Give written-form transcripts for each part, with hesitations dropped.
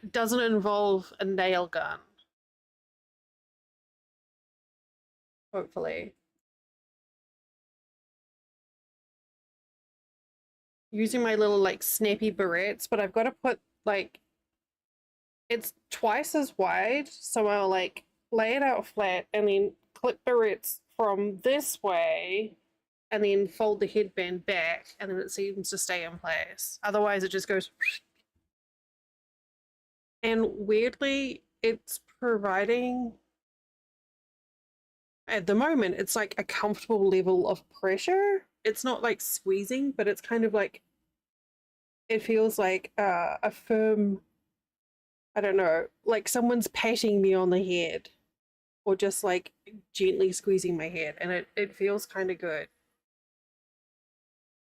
it doesn't involve a nail gun. Hopefully. Using my little like snappy barrettes, but I've got to put like it's twice as wide, so I'll like lay it out flat and then clip barrettes from this way and then fold the headband back and then it seems to stay in place. Otherwise it just goes and weirdly it's providing at the moment it's like a comfortable level of pressure. It's not like squeezing, but it's kind of like it feels like a firm, I don't know, like someone's patting me on the head or just like gently squeezing my head, and it feels kind of good.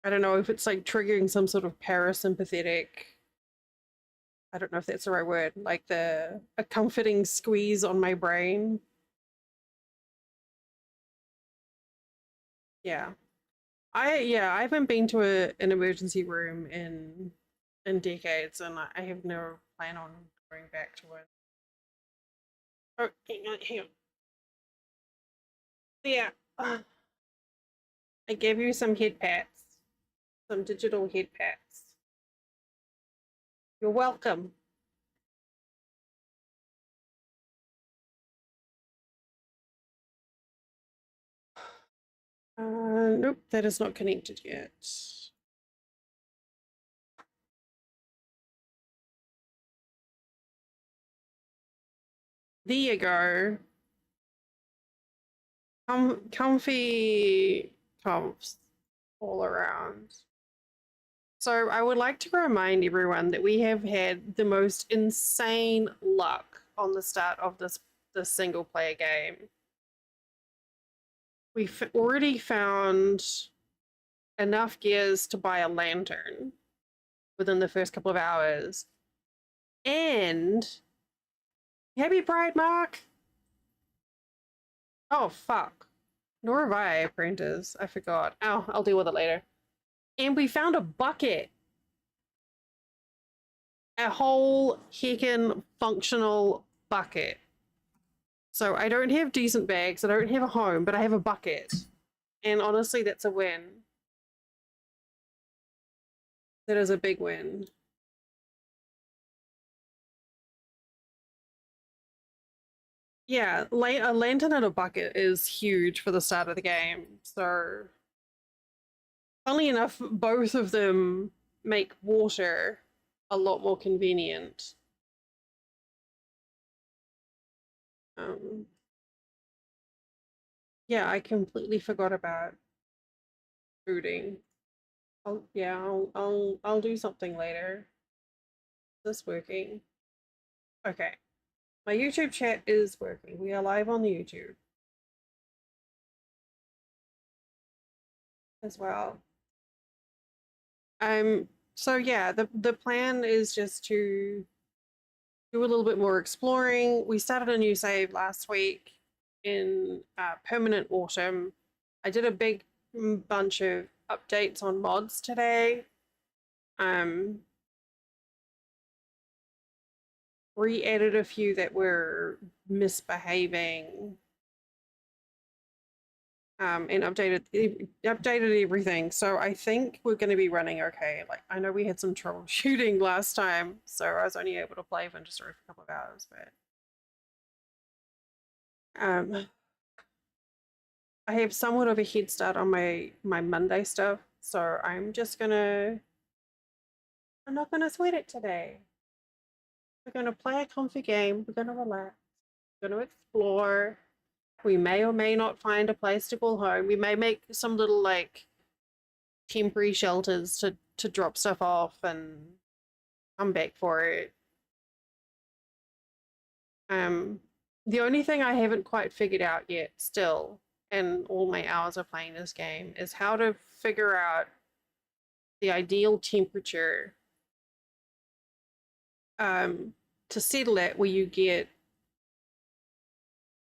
I don't know if it's like triggering some sort of parasympathetic, I don't know if that's the right word, like a comforting squeeze on my brain. Yeah. I haven't been to an emergency room in decades, and I have no plan on going back to it. Oh, hang on, hang on. Yeah, I gave you some head pats, some digital head pats. You're welcome. Nope, that is not connected yet. There you go. Comfy comfs all around. So I would like to remind everyone that we have had the most insane luck on the start of this single player game. We've already found enough gears to buy a lantern within the first couple of hours. And happy Pride, Mark! Oh, fuck. Nor have I, apprentice. I forgot. Oh, I'll deal with it later. And we found a bucket. A whole heckin' functional bucket. So I don't have decent bags, I don't have a home, but I have a bucket. And honestly, that's a win. That is a big win. Yeah, a lantern and a bucket is huge for the start of the game. So, funnily enough, both of them make water a lot more convenient. Um, yeah, I completely forgot about fooding. I'll do something later. Is this working? Okay. My YouTube chat is working. We are live on the YouTube as well. So yeah, the plan is just to do a little bit more exploring. We started a new save last week in Permanent Autumn. I did a big bunch of updates on mods today. Re-added a few that were misbehaving. And updated everything. So I think we're going to be running okay. Like I know we had some troubleshooting last time, so I was only able to play Venture Story for a couple of hours, but I have somewhat of a head start on my Monday stuff, so I'm not gonna sweat it today. We're gonna play a comfy game. We're gonna relax. We're gonna explore. We may or may not find a place to call home. We may make some little like temporary shelters to drop stuff off and come back for it. The only thing I haven't quite figured out yet still in all my hours of playing this game is how to figure out the ideal temperature to settle it where you get,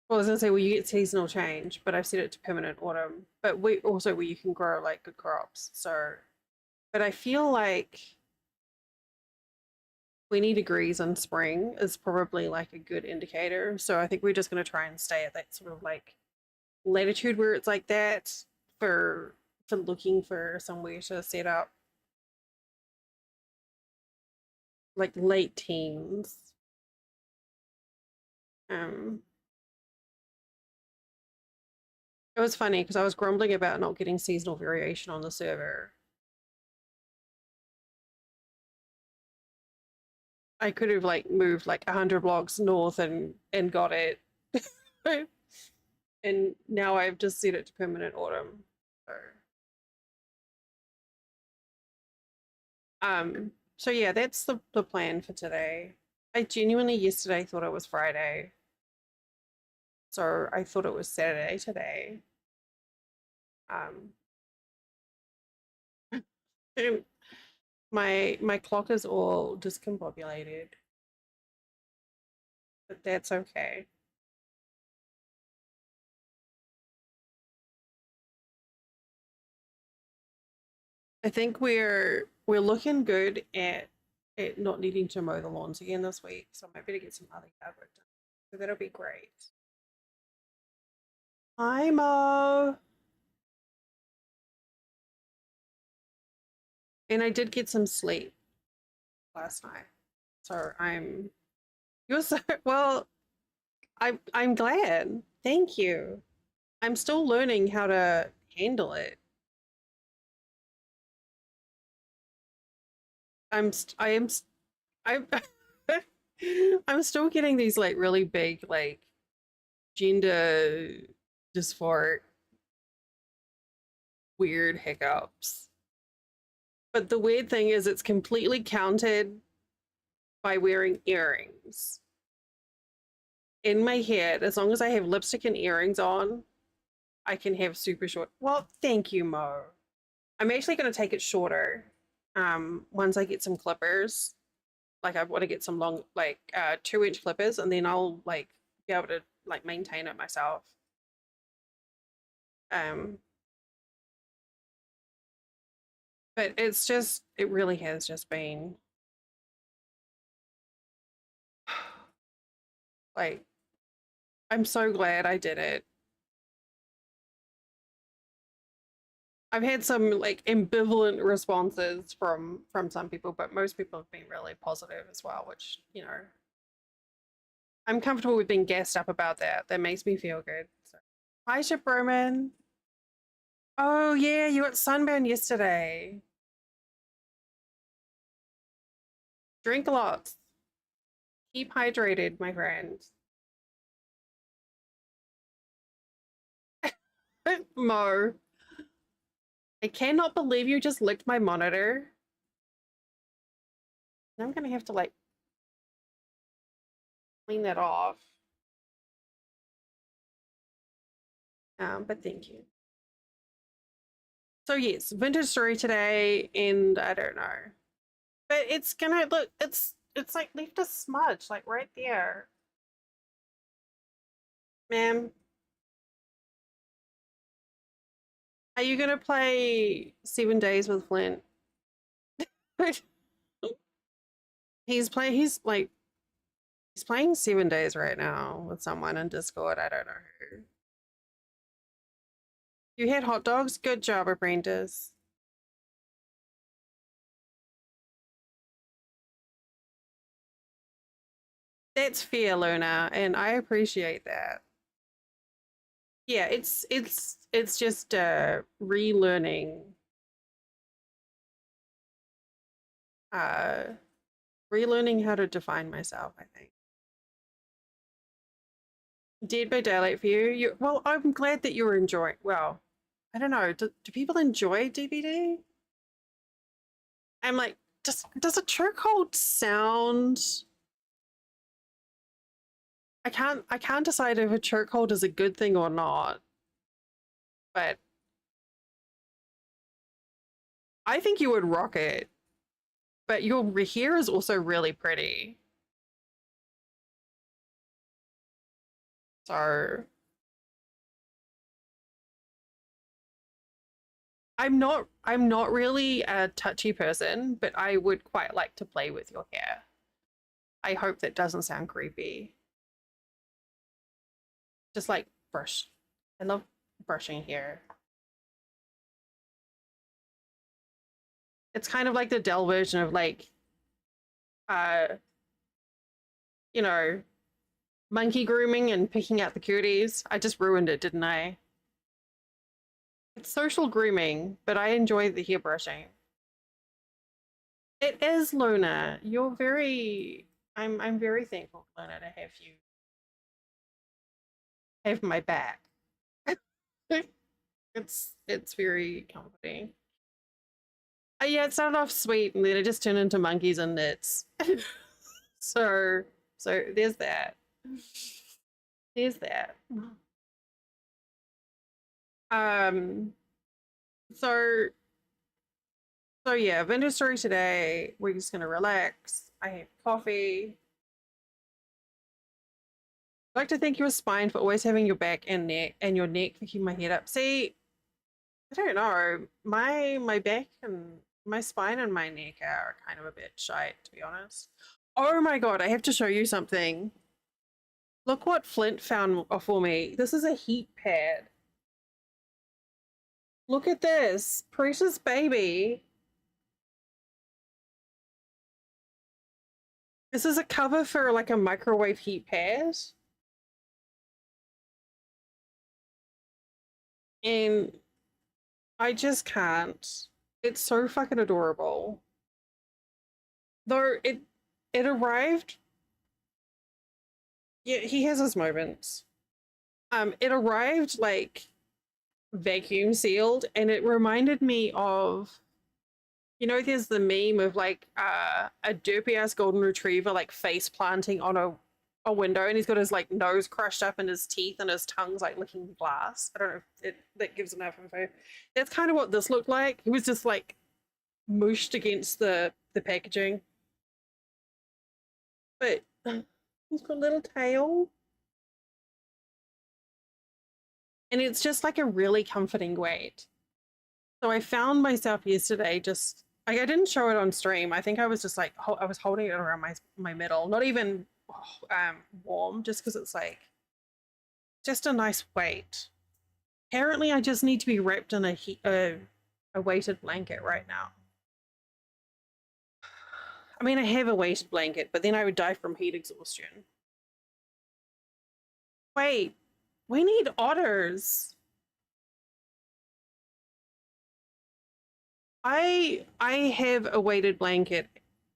well, I was gonna say where you get seasonal change, but I've set it to permanent autumn. But we also where you can grow like good crops. So, but I feel like 20 degrees in spring is probably like a good indicator. So I think we're just going to try and stay at that sort of like latitude where it's like that for looking for somewhere to set up, like late teens. Um, it was funny because I was grumbling about not getting seasonal variation on the server. I could have like moved like 100 blocks north and got it. And now I've just set it to permanent autumn. So, so yeah, that's the plan for today. I genuinely yesterday thought it was Friday. So I thought it was Saturday today. Um, my clock is all discombobulated, but that's okay. I think we're looking good at not needing to mow the lawns again this week, so I might better get some other yard work done. So that'll be great. Hi Mo. And I did get some sleep last night. So you're so well, I'm glad. Thank you. I'm still learning how to handle it. I am I'm I'm still getting these like really big like gender dysphoric weird hiccups. But the weird thing is it's completely countered by wearing earrings. In my head, as long as I have lipstick and earrings on, I can have super short. Well, thank you, Mo. I'm actually going to take it shorter. Once I get some clippers, like I want to get some long, like 2-inch clippers, and then I'll like be able to like maintain it myself. Um, but it really has just been like, I'm so glad I did it. I've had some like ambivalent responses from some people, but most people have been really positive as well, which, I'm comfortable with being gassed up about that. That makes me feel good. So. Hi, Ship Roman. Oh yeah, you got sunburned yesterday. Drink lots. Keep hydrated, my friend. Mo, I cannot believe you just licked my monitor. I'm gonna have to like clean that off. But thank you. So yes, vintage story today, and I don't know. But it's gonna look it's like left a smudge, like right there. Ma'am, are you gonna play 7 Days with Flint? He's playing 7 Days right now with someone in Discord. I don't know who. You had hot dogs? Good job, apprentice. That's fair, Luna, and I appreciate that. Yeah, it's just uh relearning how to define myself, I think. Dead by Daylight for you. Well, I'm glad that you're enjoying. Well, I don't know. Do people enjoy DBD? I'm like, does a chokehold sound? I can't decide if a chokehold is a good thing or not. But I think you would rock it. But your hair is also really pretty. So I'm not really a touchy person, but I would quite like to play with your hair. I hope that doesn't sound creepy. Just like brush. I love brushing hair. It's kind of like the Dell version of like, uh, you know, monkey grooming and picking out the cuties. I just ruined it, didn't I? It's social grooming, but I enjoy the hair brushing. It is, Luna. You're very I'm very thankful, Luna, to have you have my back. It's very comforting. Yeah, it started off sweet and then it just turned into monkeys and knits. so so there's that. There's that. Um so so yeah, vintage story today. We're just gonna relax. I have coffee. I'd like to thank your spine for always having your back and neck and your neck for keeping my head up. See, I don't know. My back and my spine and my neck are kind of a bit shite, to be honest. Oh my god, I have to show you something. Look what Flint found for me. This is a heat pad. Look at this. Precious baby. This is a cover for like a microwave heat pad. And I just can't. It's so fucking adorable. Though it arrived. Yeah, he has his moments. It arrived like vacuum sealed, and it reminded me of, you know, there's the meme of like a derpy ass golden retriever like face planting on a window, and he's got his like nose crushed up and his teeth and his tongue's like licking glass. I don't know if that gives enough info. That's kind of what this looked like. He was just like mushed against the packaging, but he's got a little tail. And it's just like a really comforting weight. So I found myself yesterday just like, I didn't show it on stream. I think I was just like I was holding it around my middle, not even warm, just because it's like just a nice weight. Apparently, I just need to be wrapped in a weighted blanket right now. I mean, I have a weighted blanket, but then I would die from heat exhaustion. Wait, we need otters. I have a weighted blanket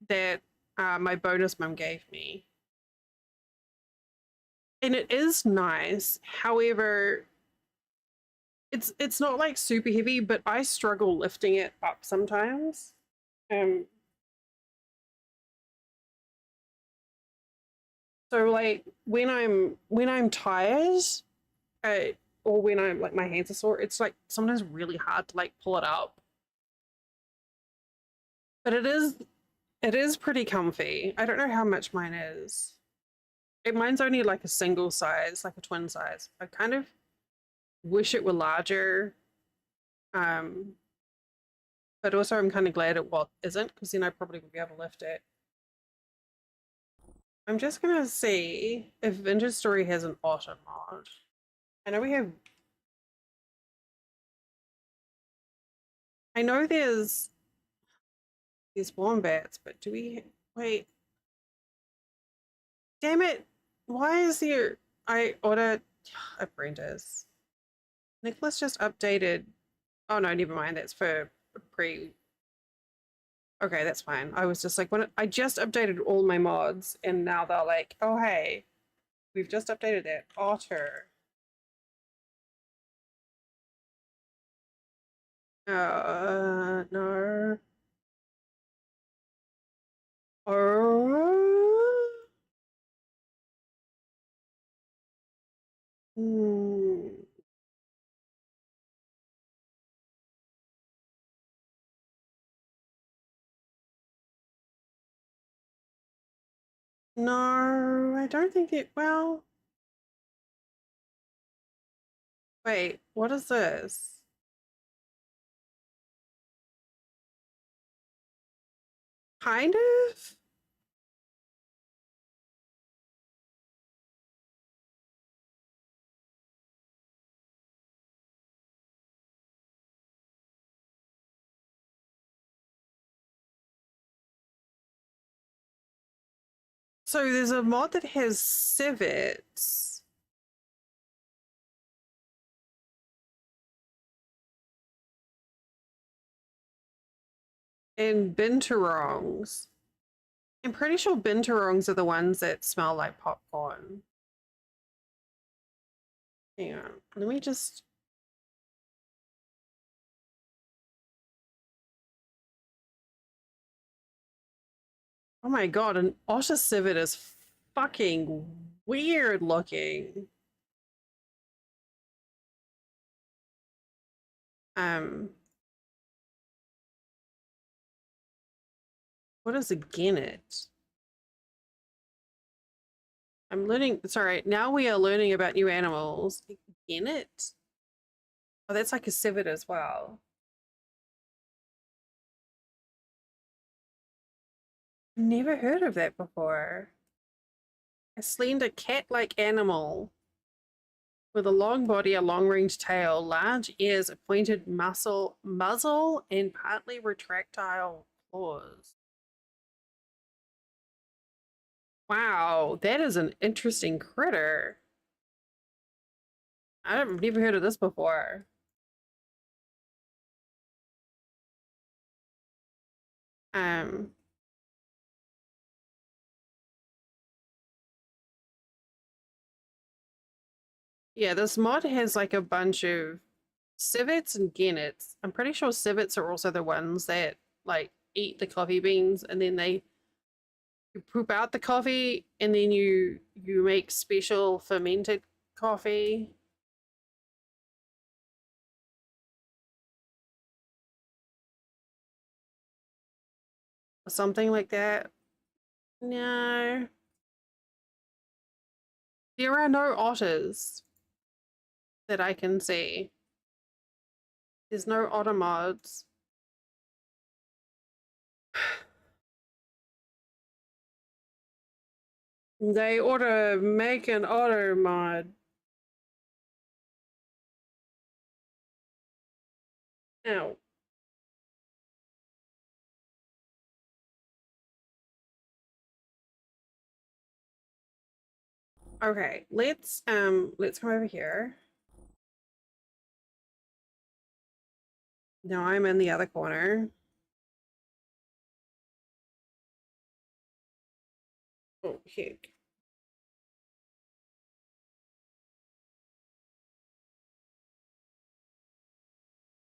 that my bonus mum gave me, and it is nice. However, it's not like super heavy, but I struggle lifting it up sometimes. Um, so like when I'm tired, uh, or when I'm like my hands are sore, it's like sometimes really hard to like pull it up. But it is pretty comfy. I don't know how much mine is. Mine's only like a single size, like a twin size. I kind of wish it were larger. Um, but also I'm kind of glad it isn't, because then I probably would be able to lift it. I'm just gonna see if Vintage Story has an otter mod. I know we have. I know there's wombats, but do we wait? Damn it! Why is there? I ordered apprentice. Nicholas just updated. Oh no, never mind. That's for pre. Okay, that's fine. I was just like, when I just updated all my mods, and now they're like, oh hey, we've just updated that otter. No. Oh. Hmm. No, I don't think it. Well, wait, what is this? Kind of? So there's a mod that has civets. And binturongs. I'm pretty sure binturongs are the ones that smell like popcorn. Hang on, let me just... Oh my god, an otter civet is fucking weird looking. Um, what is a gannet? I'm learning, sorry, now we are learning about new animals. Gannet? Oh, that's like a civet as well. Never heard of that before. A slender cat-like animal with a long body, a long-range tail, large ears, a pointed muzzle, and partly retractile claws. Wow, that is an interesting critter. I've never heard of this before. Um, yeah, this mod has like a bunch of civets and gannets. I'm pretty sure civets are also the ones that like eat the coffee beans and then they you poop out the coffee and then you make special fermented coffee. Or something like that. No. There are no otters that I can see. There's no otter mods. They ought to make an otter mod. Ow. Okay, let's come over here. Now I'm in the other corner. Oh heck.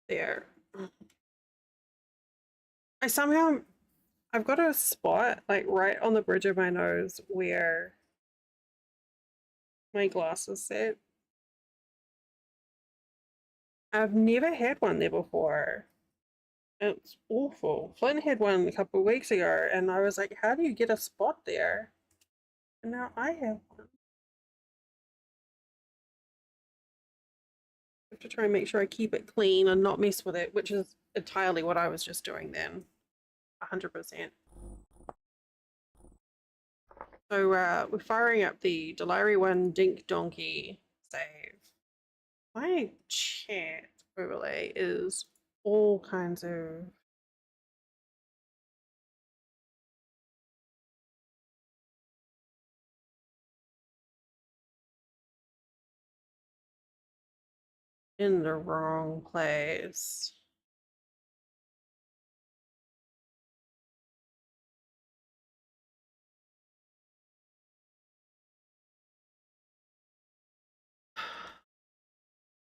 There. I somehow I've got a spot like right on the bridge of my nose where my glasses sit. I've never had one there before. It's awful. Flynn had one a couple of weeks ago, and I was like, how do you get a spot there? And now I have one. I have to try and make sure I keep it clean and not mess with it, which is entirely what I was just doing then. 100%. So we're firing up the Delary 1 Dink Donkey save. My chat overlay is all kinds of... in the wrong place.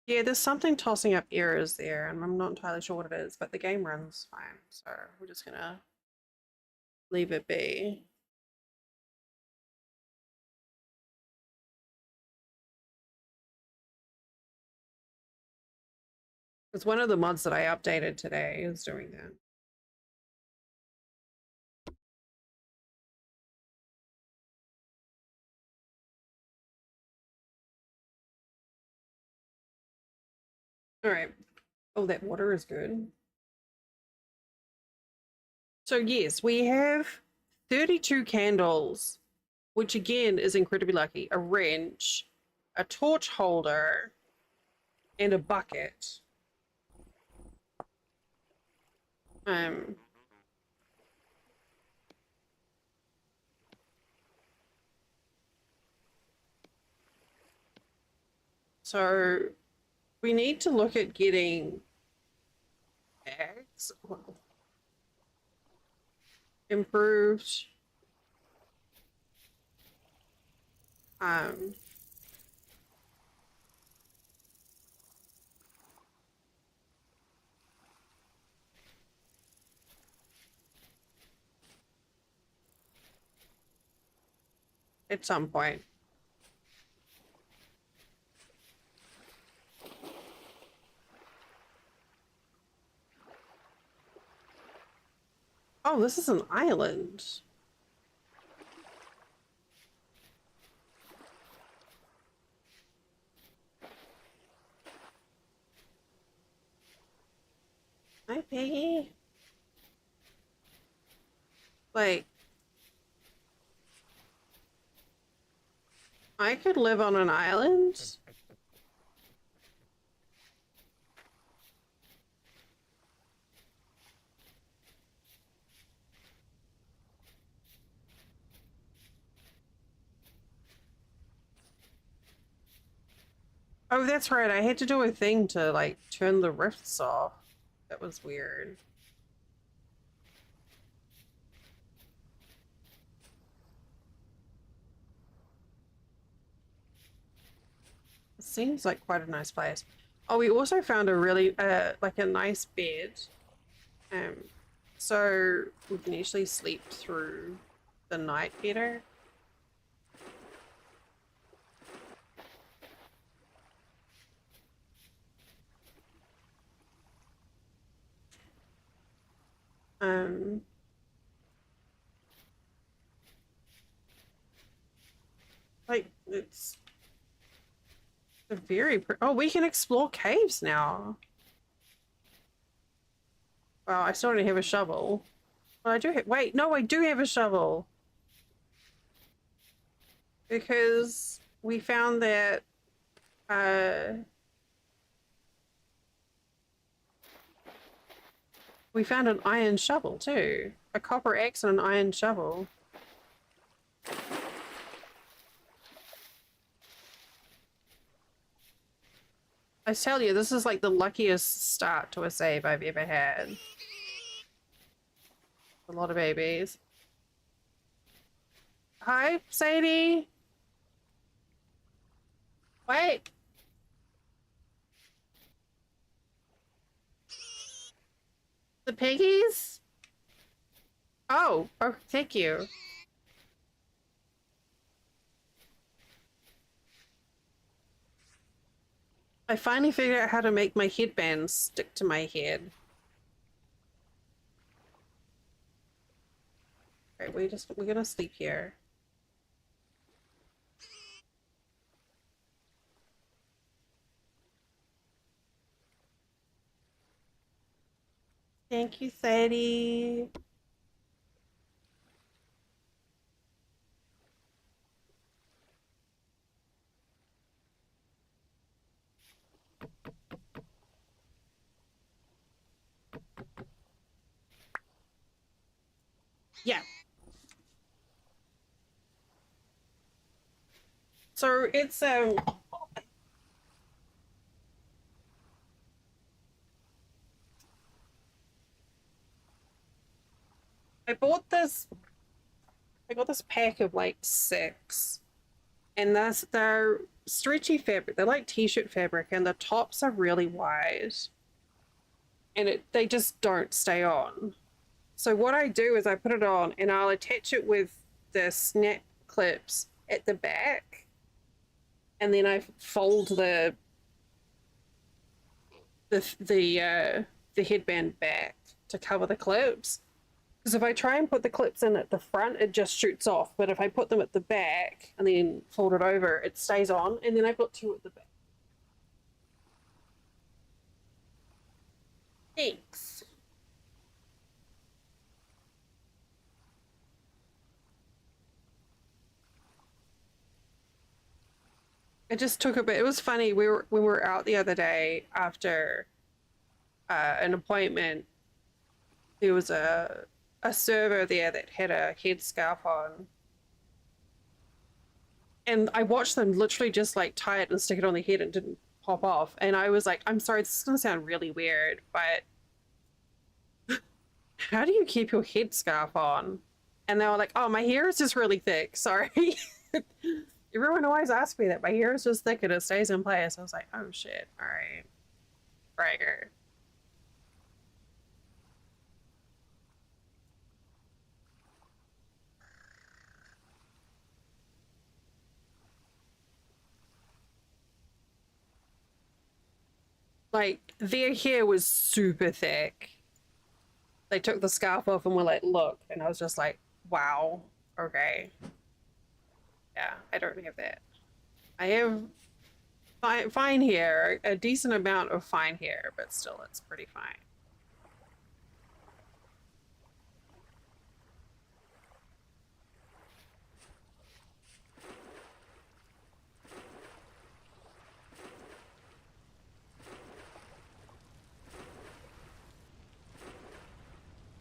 Yeah, there's something tossing up errors there, and I'm not entirely sure what it is, but the game runs fine, so we're just gonna leave it be. It's one of the mods that I updated today is doing that. All right. Oh, that water is good. So yes, we have 32 candles, which again is incredibly lucky. A wrench, a torch holder, and a bucket. Um, So we need to look at getting bags. Well, improved. Um, at some point. Oh, this is an island. Hi, Piggy. Like, I could live on an island. Oh, that's right. I had to do a thing to like turn the rifts off. That was weird. It seems like quite a nice place. Oh, we also found a really like a nice bed. Um, so we can actually sleep through the night better. Um, like it's a very oh, we can explore caves now. Well, I still don't have a shovel. Well, I do have, wait, no, I do have a shovel. Because we found that we found an iron shovel too. A copper axe and an iron shovel. I tell you, this is like the luckiest start to a save I've ever had. A lot of babies. Hi, Sadie. Wait. The piggies? Oh, oh, thank you. I finally figured out how to make my headbands stick to my head. Alright, we're gonna sleep here. Thank you, Sadie. Yeah. So it's I bought this I got this pack of like 6, and they're stretchy fabric. They're like t-shirt fabric, and the tops are really wide, and they just don't stay on. So what I do is I put it on, and I'll attach it with the snap clips at the back, and then I fold the headband back to cover the clips. Because if I try and put the clips in at the front, it just shoots off. But if I put them at the back and then fold it over, it stays on. And then I put 2 at the back. Thanks. It just took a bit. It was funny. When we were out the other day after an appointment. There was a server there that had a headscarf on. And I watched them literally just like tie it and stick it on their head and didn't pop off. And I was like, I'm sorry, this is gonna sound really weird, but how do you keep your headscarf on? And they were like, oh, my hair is just really thick. Sorry. Everyone always asks me that. My hair is just thick and it stays in place. I was like, oh shit. All right. Bragger. Like, their hair was super thick. They took the scarf off and were like, look. And I was just like, wow. Okay. Yeah, I don't have that. I have fine hair, a decent amount of fine hair, but still, it's pretty fine.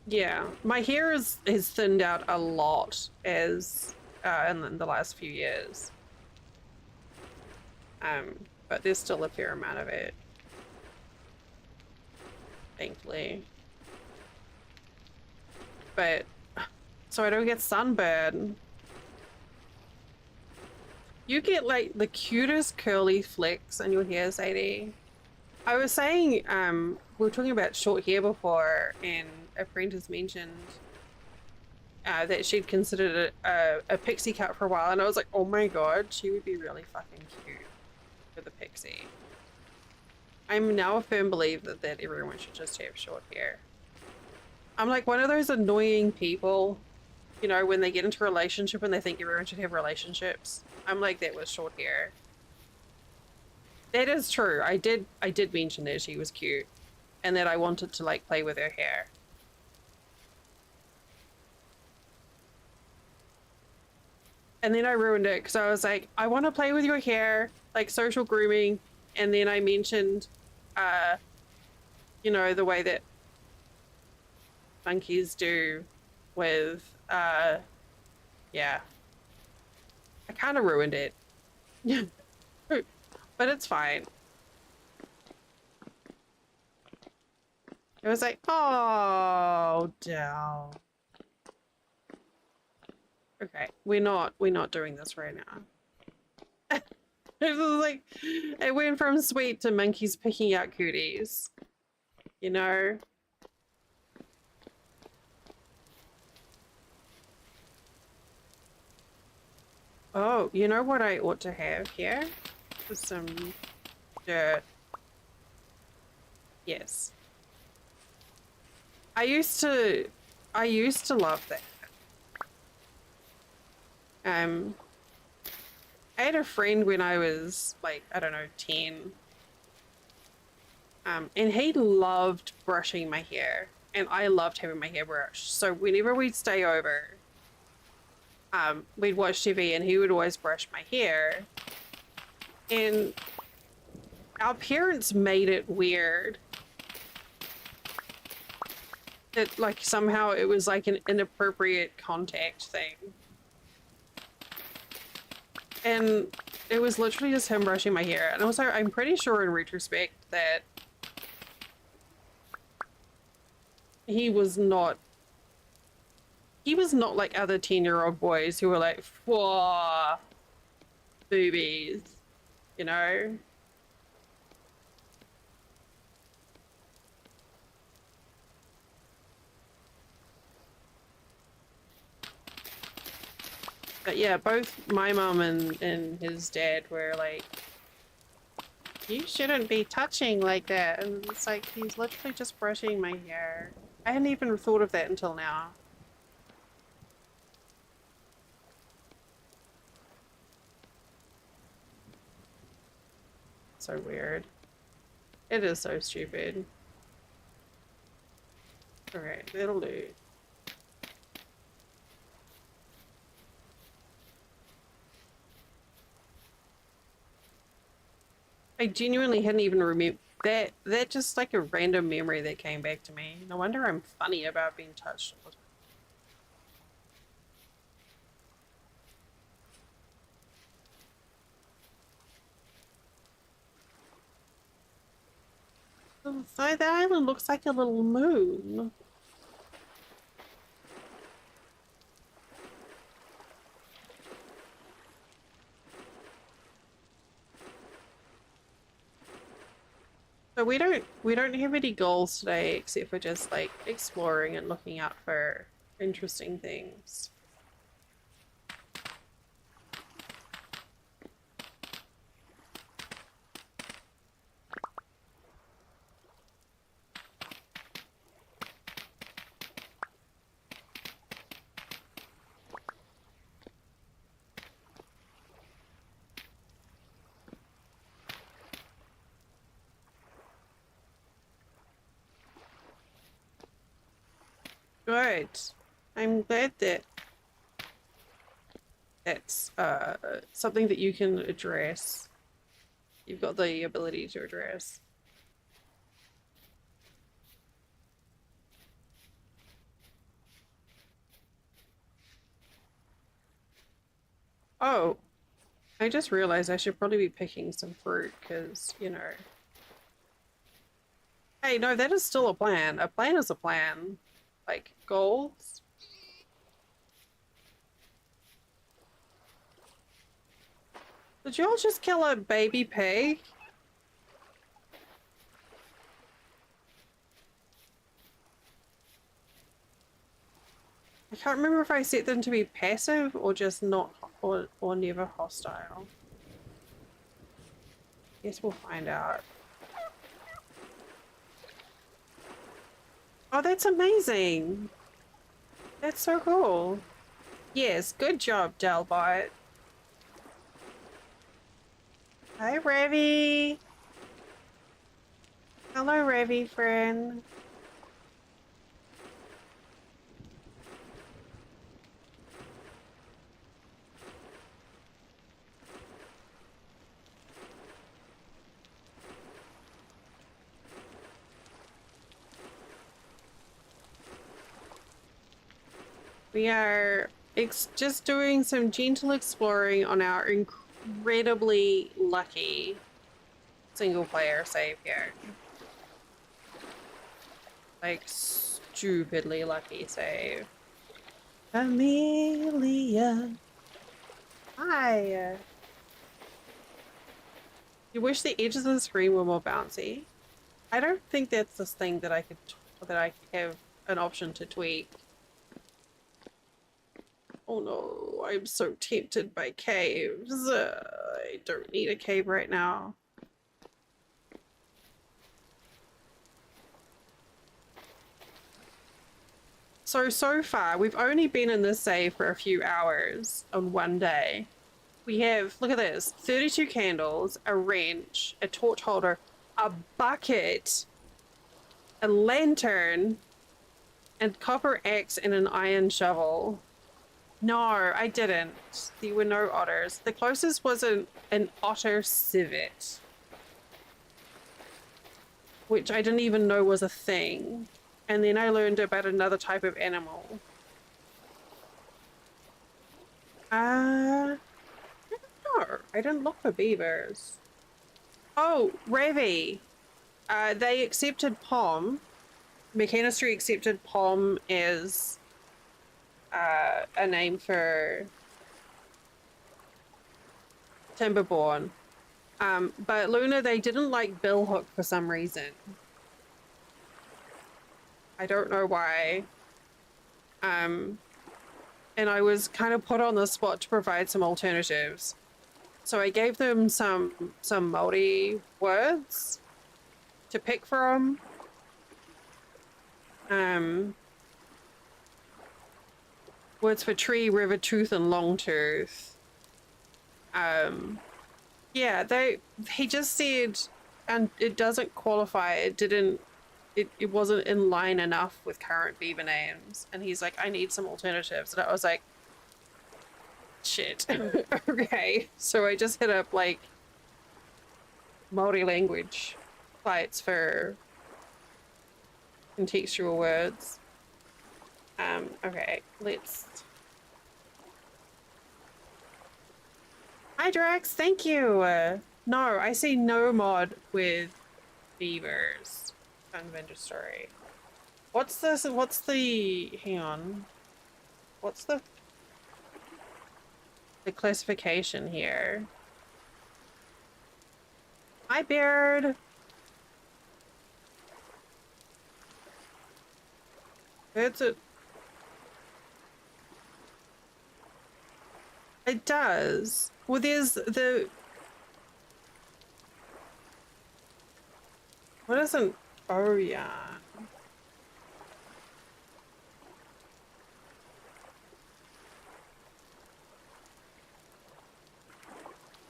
Yeah, my hair is thinned out a lot as in the last few years. But there's still a fair amount of it, thankfully. But so I don't get sunburn. You get like the cutest curly flecks in your hair, Sadie. I was saying, we were talking about short hair before, and a friend has mentioned that she'd considered it a pixie cut for a while, and I was like, oh my god, she would be really fucking cute with a pixie. I'm now a firm believer that everyone should just have short hair. I'm like one of those annoying people, you know, when they get into a relationship and they think everyone should have relationships. I'm like that with short hair. That is true. I did mention that she was cute and that I wanted to like play with her hair. And then I ruined it because I was like, I want to play with your hair, like social grooming. And then I mentioned, uh, you know, the way that monkeys do with, yeah. I kind of ruined it. But it's fine. It was like, oh, down. Okay, we're not doing this right now. It was like, it went from sweet to monkeys picking out cooties. You know? Oh, you know what I ought to have here? Some dirt. Yes. I used to love that. I had a friend when I was like, I don't know, 10. And he loved brushing my hair. And I loved having my hair brushed. So whenever we'd stay over, we'd watch TV and he would always brush my hair. And our parents made it weird. That like somehow it was like an inappropriate contact thing. And it was literally just him brushing my hair. And also, I'm pretty sure in retrospect that he was not like other 10-year-old boys who were like, whoa, boobies, you know? But yeah, both my mom and his dad were like, you shouldn't be touching like that. And it's like, he's literally just brushing my hair. I hadn't even thought of that until now. So weird. It is so stupid. Alright, that'll do. I genuinely hadn't even remembered that just like a random memory that came back to me. No wonder I'm funny about being touched all the time. So the island looks like a little moon. So we don't have any goals today except for just like exploring and looking out for interesting things. Good. I'm glad that that's something that you can address. You've got the ability to address. Oh, I just realized I should probably be picking some fruit because, you know. Hey, no, that is still a plan. A plan is a plan. Like, goals. Did y'all just kill a baby pig? I can't remember if I set them to be passive or just not, or never hostile. Guess we'll find out. Oh, that's amazing. That's so cool. Yes, good job, Delbot. Hi, Ravi. Hello, Ravi friend. We are just doing some gentle exploring on our incredibly lucky single player save here. Like, stupidly lucky save. Amelia. Hi. You wish the edges of the screen were more bouncy? I don't think that's this thing that I have an option to tweak. Oh no, I'm so tempted by caves. I don't need a cave right now. So far, we've only been in this save for a few hours on one day. We have, look at this, 32 candles, a wrench, a torch holder, a bucket, a lantern, and copper axe and an iron shovel. No, I didn't. There were no otters. The closest was an otter civet, which I didn't even know was a thing. And then I learned about another type of animal. I don't know. I didn't look for beavers. Oh, Ravi. They accepted Pom. Mechanistry accepted Pom as a name for Timberborn. But Luna, they didn't like Billhook for some reason. I don't know why. And I was kind of put on the spot to provide some alternatives. So I gave them some Māori words to pick from. Words for tree, river, tooth, and long tooth. Yeah, he just said, and it doesn't qualify. It wasn't in line enough with current beaver names. And he's like, I need some alternatives. And I was like, shit. Okay. So I just hit up like Māori language sites for contextual words. Okay, let's. Hi Drax, thank you. No, I see no mod with beavers. Adventure story. What's this? What's the? Hang on. What's the classification here? Hi, Beard. It's a. It does. Well, there's the. What isn't? Oh yeah.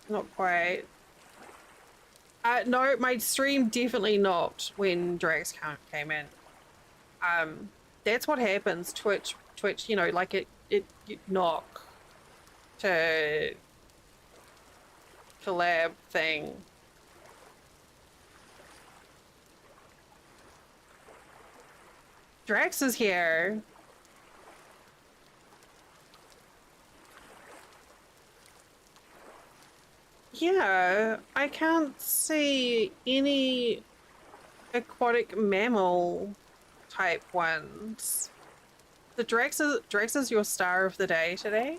Not quite. No, my stream definitely not when Drax came in. That's what happens. Twitch, you know, like it knock to collab thing. Drax is here. Yeah, I can't see any aquatic mammal type ones. The Drax is your star of the day today.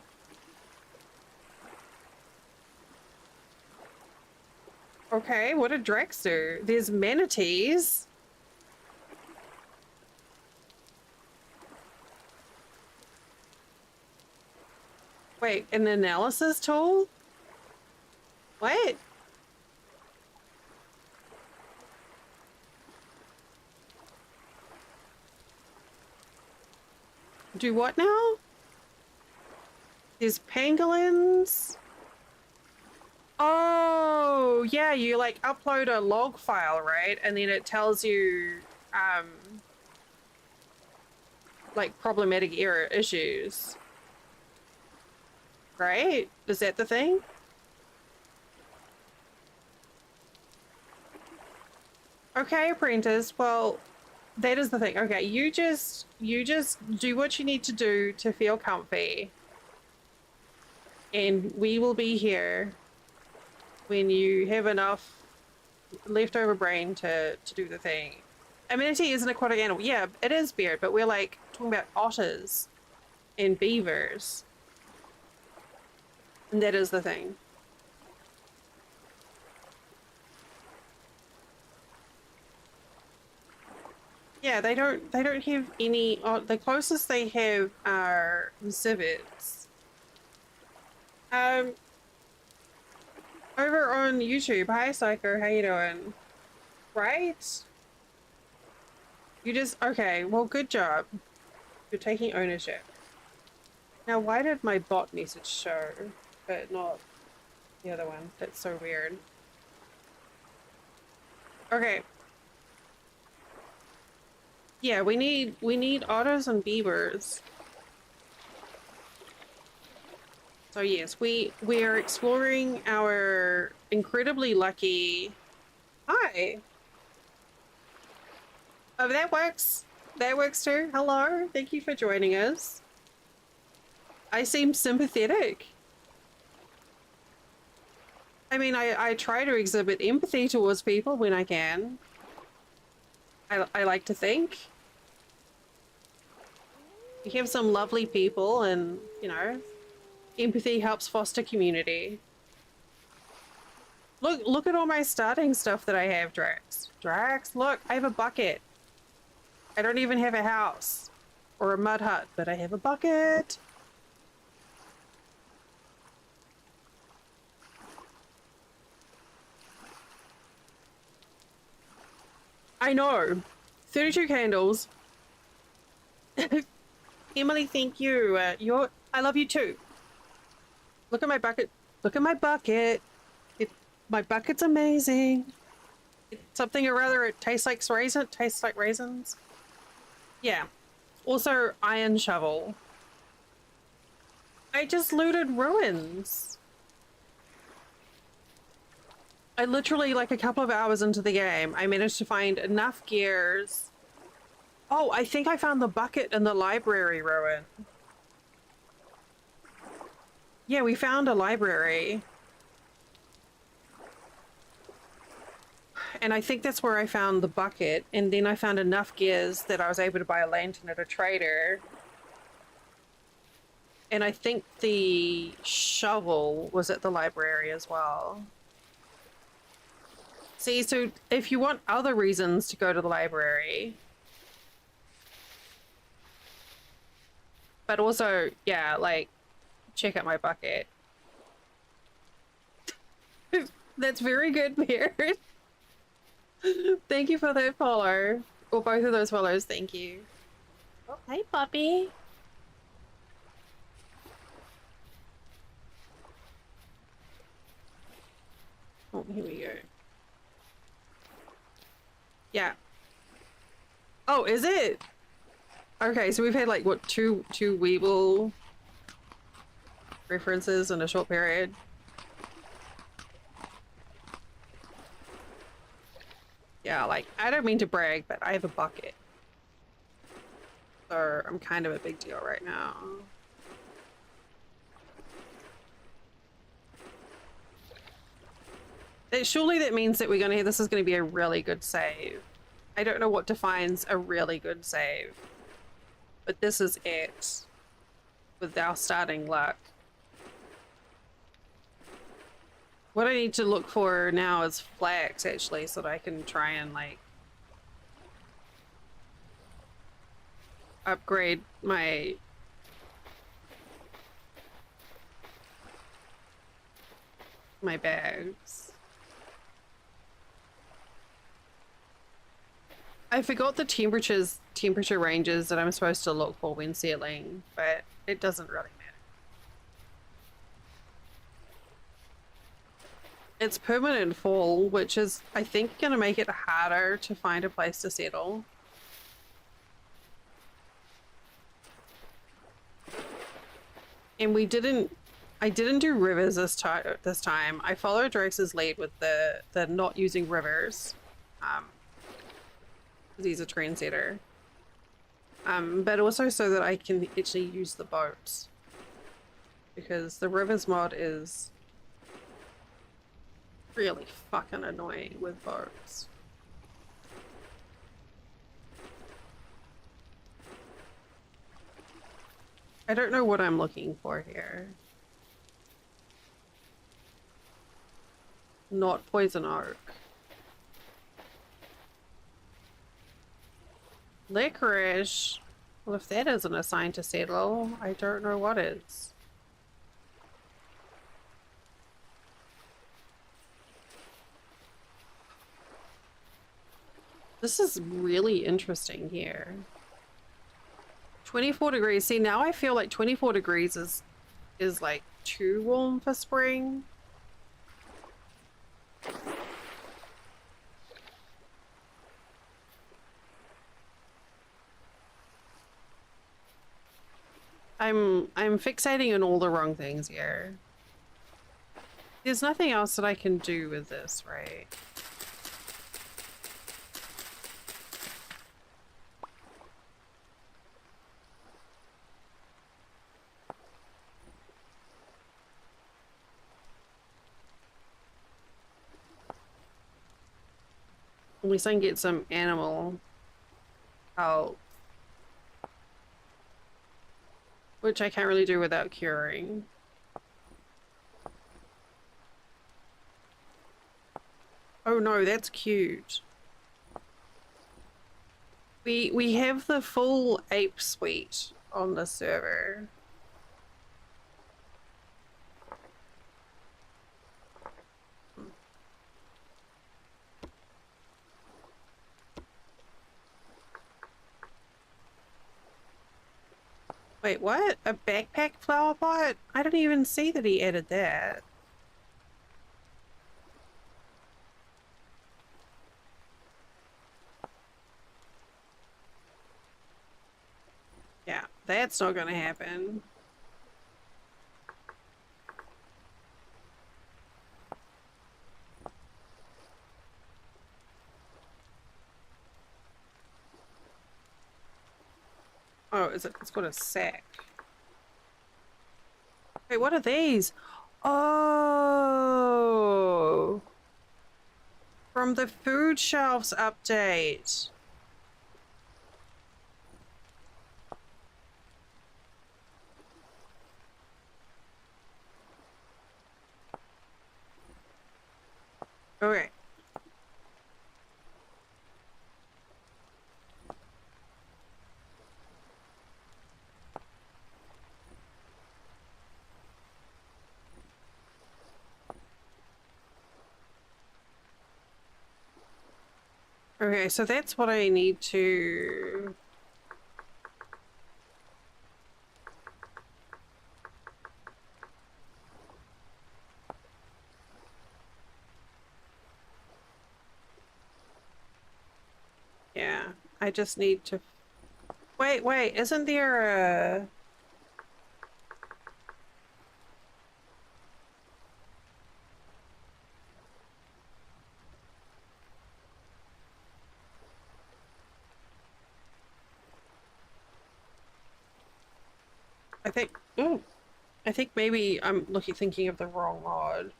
Okay, what did Drax do? There's manatees. Wait, an analysis tool? What? Do what now? There's pangolins. Oh, yeah, you like upload a log file, right? And then it tells you like problematic error issues. Right? Is that the thing? Okay, apprentice. Well, that is the thing. Okay, you just do what you need to do to feel comfy. And we will be here when you have enough leftover brain to do the thing. A manatee is an aquatic animal. Yeah, it is Beard, but we're like talking about otters and beavers. And that is the thing. Yeah, they don't have any. Oh, the closest they have are civets. Over on YouTube. Hi, Psycho. How you doing? Right? You just okay. Well, good job. You're taking ownership. Now, why did my bot message show, but not the other one? That's so weird. Okay. Yeah, we need otters and beavers. So yes, we're exploring our incredibly lucky. Hi. Oh, that works. That works too. Hello. Thank you for joining us. I seem sympathetic. I mean, I try to exhibit empathy towards people when I can. I like to think. You have some lovely people and, you know, empathy helps foster community. Look at all my starting stuff that I have, Drax. Drax, look, I have a bucket. I don't even have a house or a mud hut, but I have a bucket. I know. 32 candles. Emily, thank you. I love you too. Look at my bucket. Look at my bucket. My bucket's amazing. It's something or other. It tastes like raisins. Yeah. Also, iron shovel. I just looted ruins. I literally, like a couple of hours into the game, I managed to find enough gears. Oh, I think I found the bucket in the library ruin. Yeah, we found a library. And I think that's where I found the bucket, and then I found enough gears that I was able to buy a lantern at a trader. And I think the shovel was at the library as well. See, so if you want other reasons to go to the library, but also, yeah, like, check out my bucket. That's very good, Beard. Thank you for that follow. Or both of those follows, thank you. Oh, hey, puppy. Oh, here we go. Yeah. Oh, is it? Okay, so we've had like, what, two Weeble references in a short period. Yeah, like, I don't mean to brag, but I have a bucket. So I'm kind of a big deal right now. Surely that means that this is gonna be a really good save. I don't know what defines a really good save, but this is it with our starting luck. What I need to look for now is flax, actually, so that I can try and, like, upgrade my bags. I forgot the temperature ranges that I'm supposed to look for when settling, but it doesn't really matter. It's permanent fall, which is, I think, gonna make it harder to find a place to settle. And I didn't do rivers this time. I followed Drax's lead with the not using rivers. He's a trendsetter. But also so that I can actually use the boats. Because the rivers mod is really fucking annoying with boats. I don't know what I'm looking for here. Not poison oak. Licorice? Well, if that isn't a sign to settle, I don't know what is. This is really interesting here. 24 degrees. See, now I feel like 24 degrees is like too warm for spring. I'm fixating on all the wrong things here. There's nothing else that I can do with this, right? At least I can get some animal help. Which I can't really do without curing. Oh no, that's cute. We have the full ape suite on the server. Wait, what? A backpack flower pot? I didn't even see that he added that. Yeah, that's not gonna happen. Oh, it's got a sack. Wait, what are these? Oh, from the food shelves update. Okay. Okay, so that's what I need to... Yeah, I just need to... Wait, isn't there a... I think... Ooh, I think maybe I'm thinking of the wrong mod.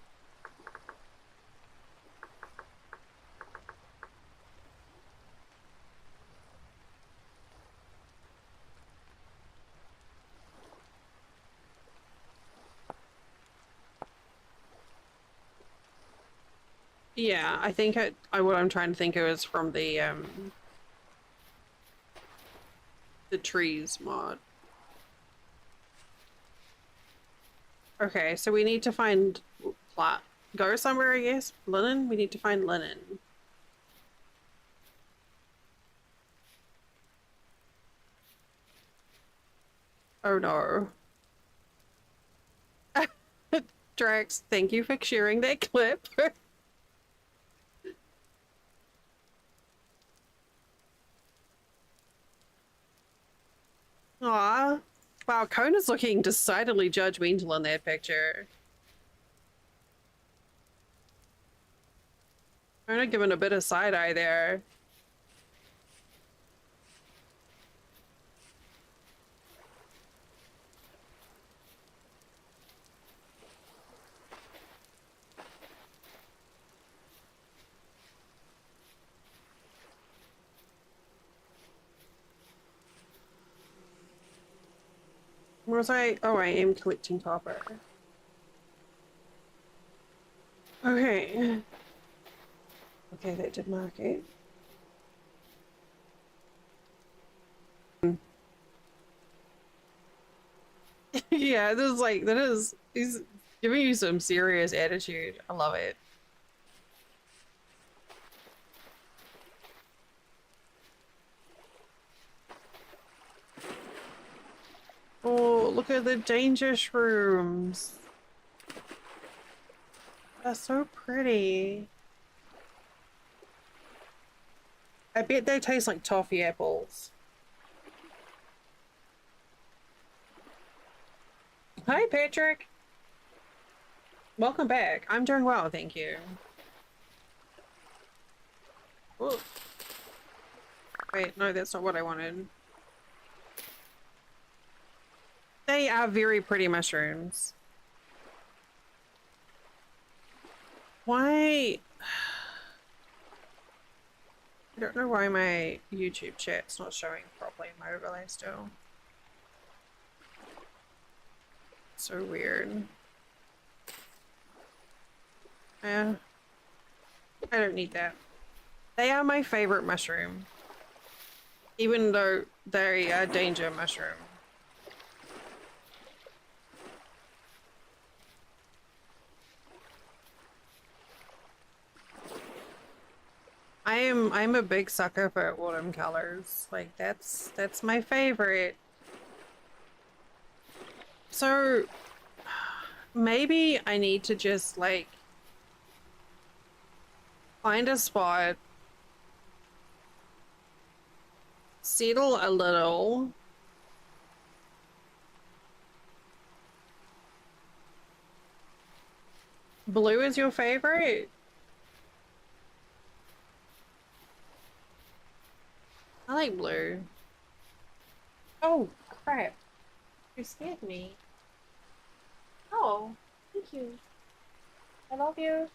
Yeah, I think what I'm trying to think of is from the trees mod. Okay, so we need to find plot. Go somewhere, I guess. Linen? We need to find linen. Oh no. Drax, thank you for sharing that clip. Aw. Wow, Kona's looking decidedly judgmental in that picture. Kona giving a bit of side eye there. Where was I? Oh, I am collecting copper. Okay. Okay, that did mark it. Yeah, this is like, he's giving you some serious attitude. I love it. Oh, look at the danger shrooms. They're so pretty. I bet they taste like toffee apples. Hi, Patrick. Welcome back. I'm doing well, thank you. Ooh. Wait, no, that's not what I wanted. They are very pretty mushrooms. Why? I don't know why my YouTube chat's not showing properly in my overlay still. So weird. Yeah. I don't need that. They are my favorite mushroom. Even though they are danger mushroom. I'm a big sucker for autumn colors. Like that's my favorite. So maybe I need to just like find a spot, settle a little. Blue is your favorite? I like blue. Oh, crap. You scared me. Oh, thank you. I love you.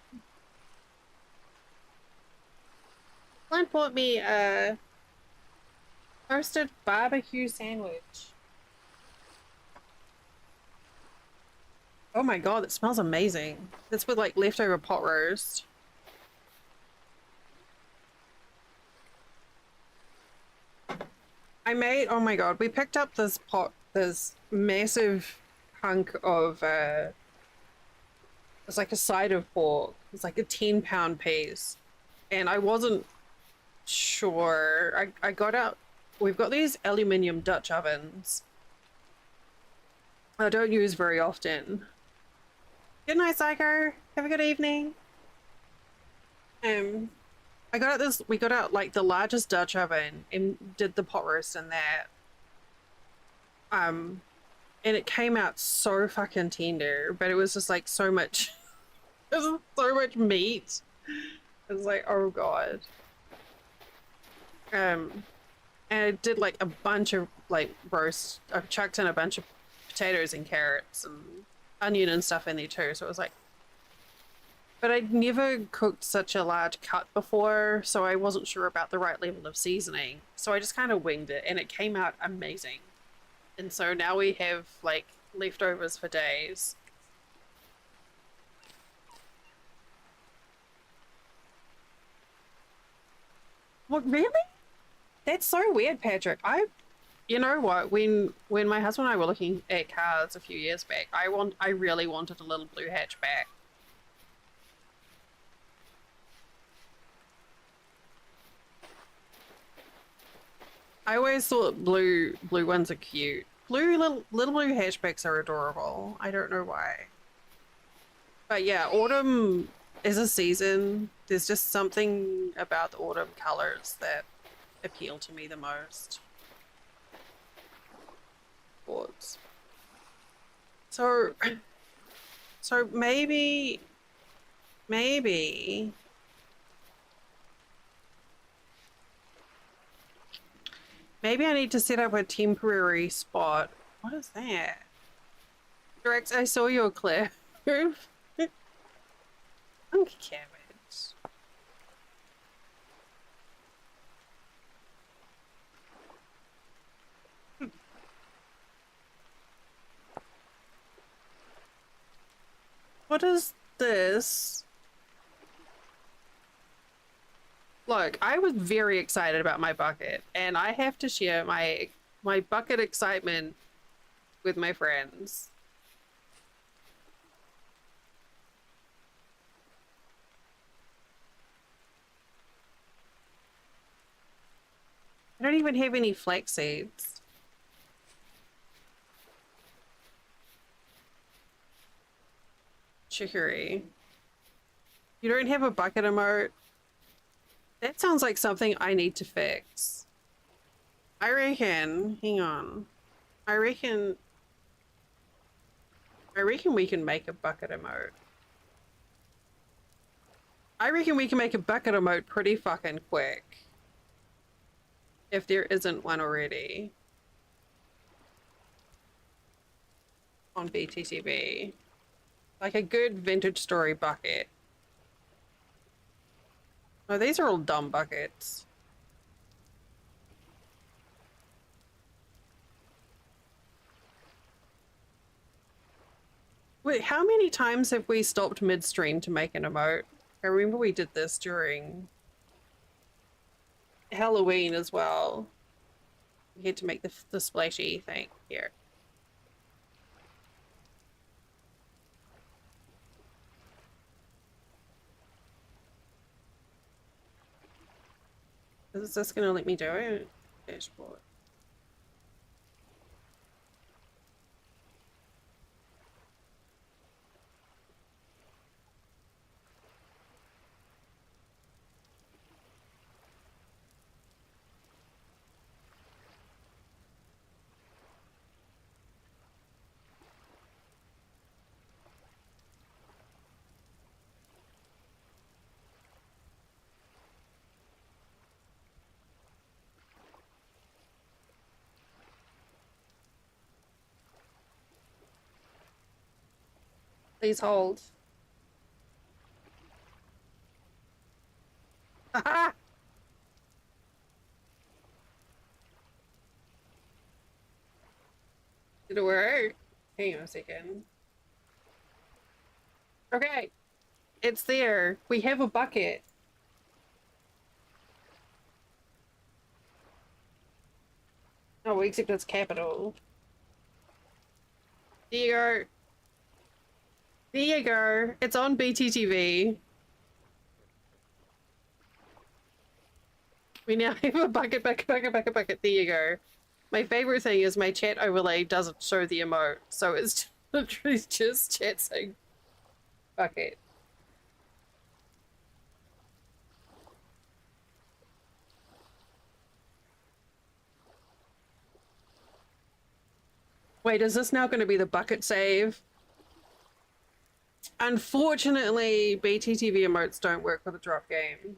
Clint bought me a toasted barbecue sandwich. Oh my god, it smells amazing. It's with like leftover pot roast. I made, oh my god, we picked up this massive hunk of, it's like a side of pork. It's like a 10-pound piece. And I wasn't sure. I got out, we've got these aluminium Dutch ovens. I don't use very often. Good night, Psycho. Have a good evening. Um, I got out this, we got out like the largest Dutch oven and did the pot roast in that. Um, and it came out so fucking tender, but it was just like so much, there's so much meat. It was like, oh god. And I did like a bunch of like roast. I chucked in a bunch of potatoes and carrots and onion and stuff in there too. So it was like, but I'd never cooked such a large cut before, so I wasn't sure about the right level of seasoning. So I just kind of winged it and it came out amazing. And so now we have like leftovers for days. What, really? That's so weird, Patrick. You know what? When my husband and I were looking at cars a few years back, I really wanted a little blue hatchback. I always thought blue ones are cute. Little blue hatchbacks are adorable. I don't know why. But yeah, autumn is a season. There's just something about the autumn colors that appeal to me the most. Thoughts. So so maybe maybe I need to set up a temporary spot. What is that? Rex, I saw your clip. Monkey cabbage. What is this? Look, I was very excited about my bucket, and I have to share my bucket excitement with my friends. I don't even have any flax seeds. Chicory. You don't have a bucket emote? That sounds like something I need to fix. I reckon, hang on. I reckon we can make a bucket emote. I reckon we can make a bucket emote pretty fucking quick. If there isn't one already. On BTTB. Like a good vintage story bucket. Oh, these are all dumb buckets. Wait, how many times have we stopped midstream to make an emote? I remember we did this during Halloween as well. We had to make the splashy thing here. Is this gonna let me do it? Dashboard. Please hold. gonna work. Hang on a second. Okay, it's there. We have a bucket. Oh, except it's capital. There you go. There you go. It's on BTTV. We now have a bucket, bucket, bucket, bucket, bucket. There you go. My favorite thing is my chat overlay doesn't show the emote, so it's literally just chat saying bucket. Wait, is this now going to be the bucket save? Unfortunately, BTTV emotes don't work with a drop game.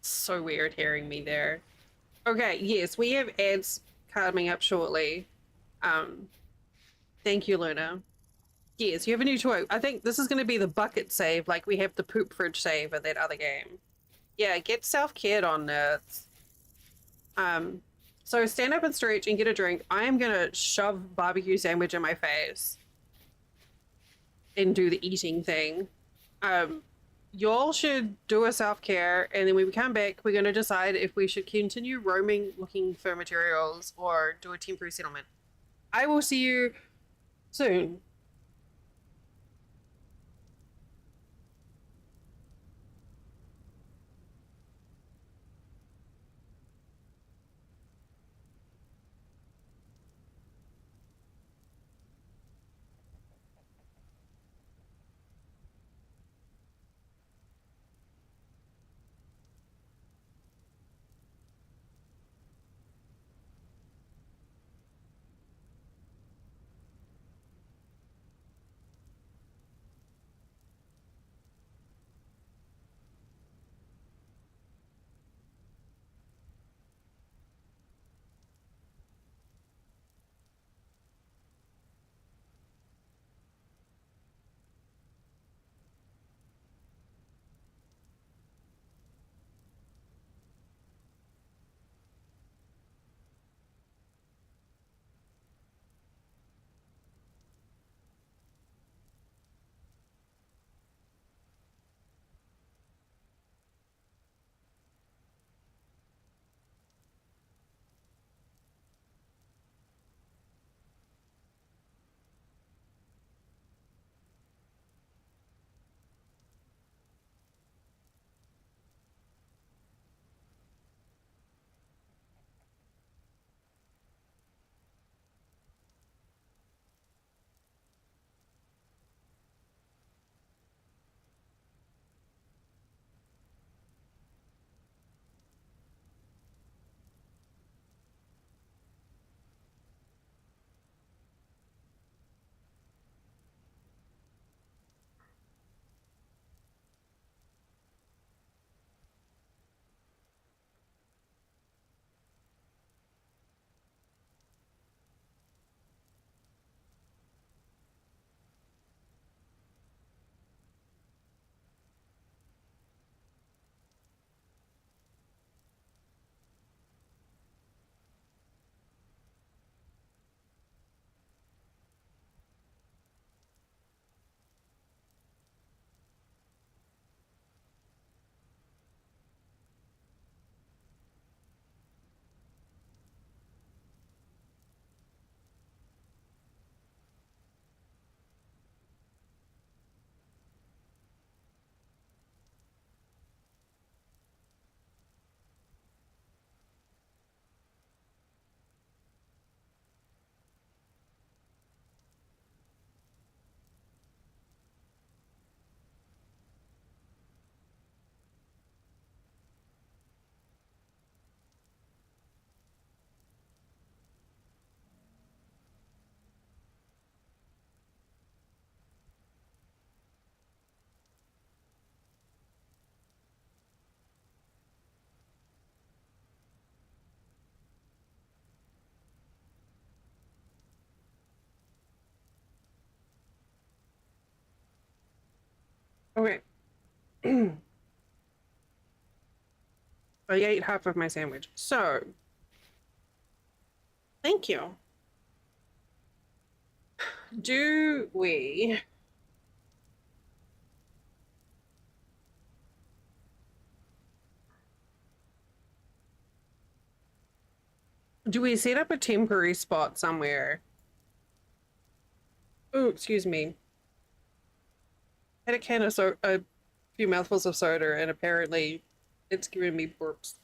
So weird hearing me there. Okay, yes, we have ads coming up shortly. Um, Thank you, Luna. Yes, you have a new toy. I think this is going to be the bucket save, like we have the poop fridge save in that other game. Yeah, get self-cared on, nerds. Um, so stand up and stretch and get a drink. I am gonna shove barbecue sandwich in my face and do the eating thing. Um, y'all should do a self-care, and then when we come back, we're gonna decide if we should continue roaming looking for materials or do a temporary settlement. I will see you soon. Okay. I ate half of my sandwich. So, thank you. Do we set up a temporary spot somewhere? Oh, excuse me. Had a can of a few mouthfuls of soda, and apparently, it's giving me burps.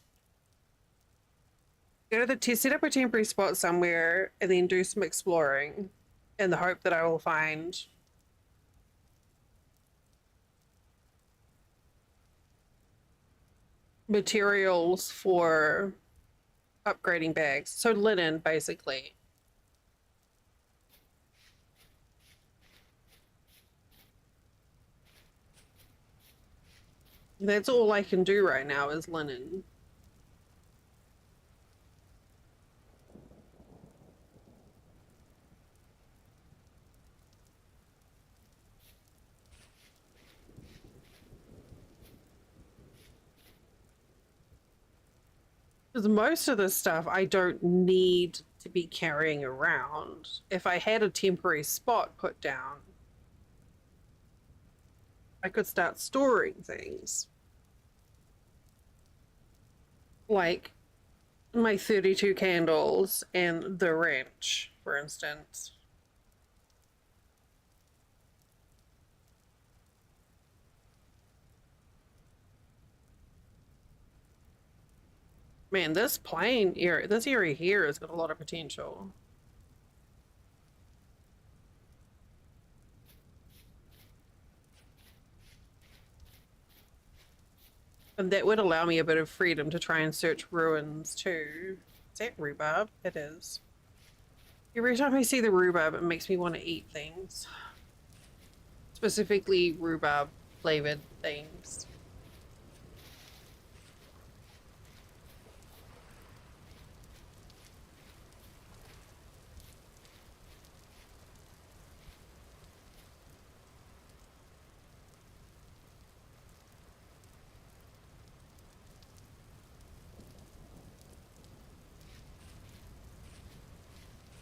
Go to the set up a temporary spot somewhere, and then do some exploring, in the hope that I will find materials for upgrading bags. So linen, basically. That's all I can do right now is linen. Because most of this stuff I don't need to be carrying around. If I had a temporary spot put down, I could start storing things. Like my 32 candles and the wrench, for instance. Man, this plain area, this area here has got a lot of potential. And that would allow me a bit of freedom to try and search ruins too. Is that rhubarb? It is. Every time I see the rhubarb, it makes me want to eat things. Specifically rhubarb flavored things.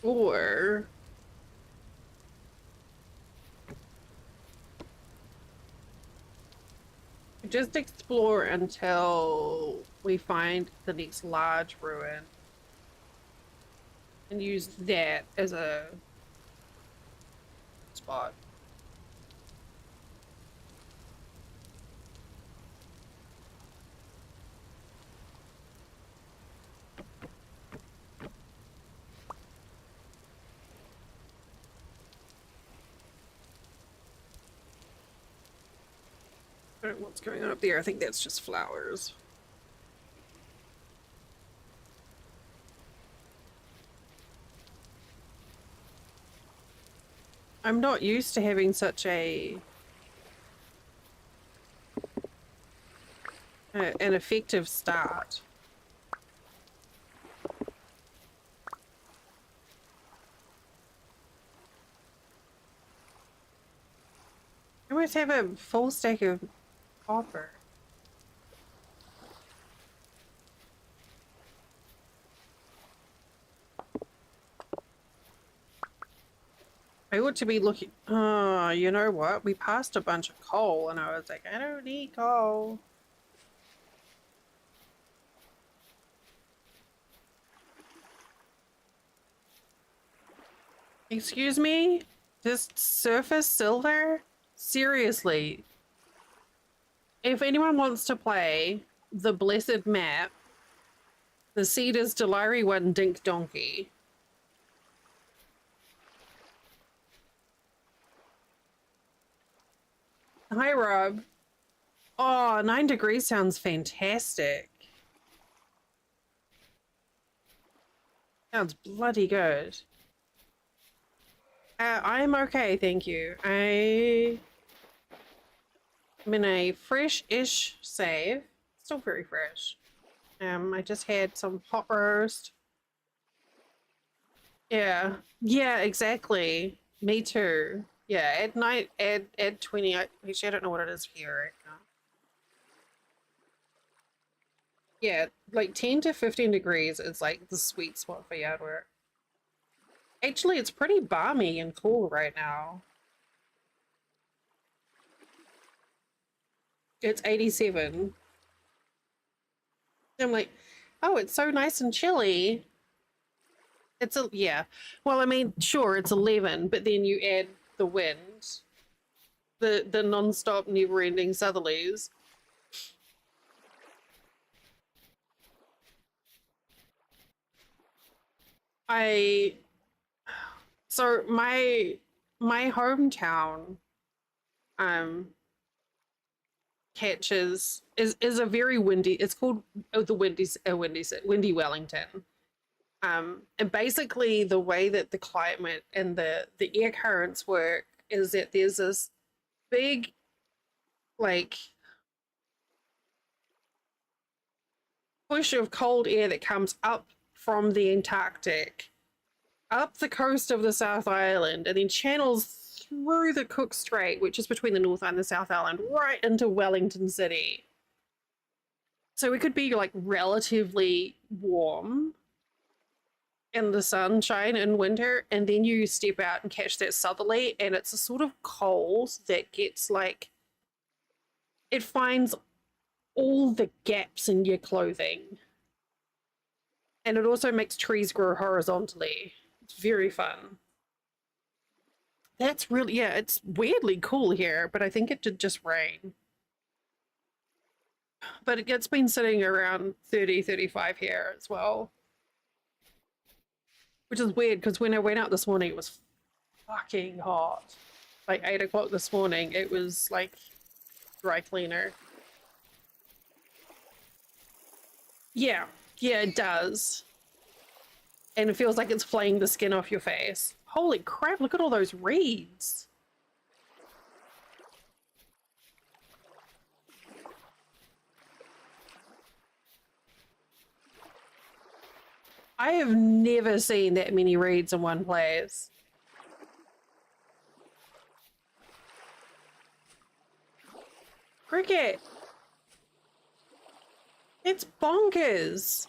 Or just explore until we find the next large ruin and use that as a spot. I don't know what's going on up there. I think that's just flowers. I'm not used to having such an effective start. I almost have a full stack of copper. I ought to be looking. Oh, you know what? We passed a bunch of coal, and I was like, I don't need coal. Excuse me? Just surface silver? Seriously. If anyone wants to play the blessed map, the Cedars Delary one Dink Donkey. Hi, Rob. Oh, 9 degrees sounds fantastic. Sounds bloody good. I'm okay, thank you. I'm in a fresh-ish save. Still very fresh. I just had some pot roast. Yeah. Yeah, exactly. Me too. Yeah, at night, add 20. Actually, I don't know what it is here right now. Yeah, like 10 to 15 degrees is like the sweet spot for yard work. Actually, it's pretty balmy and cool right now. It's 87. I'm like, oh, it's so nice and chilly. It's a, yeah. Well, I mean, sure, it's 11, but then you add the wind, the non-stop, never-ending southerlies. I so my hometown um catches is a very windy. It's called the windy Wellington. And basically the way that the climate and the air currents work is that there's this big like push of cold air that comes up from the Antarctic up the coast of the South Island and then channels through the Cook Strait, which is between the North and the South Island, right into Wellington City. So it could be like relatively warm in the sunshine in winter, and then you step out and catch that southerly, and it's a sort of cold that gets like it finds all the gaps in your clothing. And it also makes trees grow horizontally. It's very fun. That's really, yeah, it's weirdly cool here, but I think it did just rain. But it's been sitting around 30, 35 here as well, which is weird because when I went out this morning, it was fucking hot. Like 8 o'clock this morning, it was like dry cleaner. Yeah, yeah, it does. And it feels like it's flaying the skin off your face. Holy crap, look at all those reeds. I have never seen that many reeds in one place. Cricket! It's bonkers!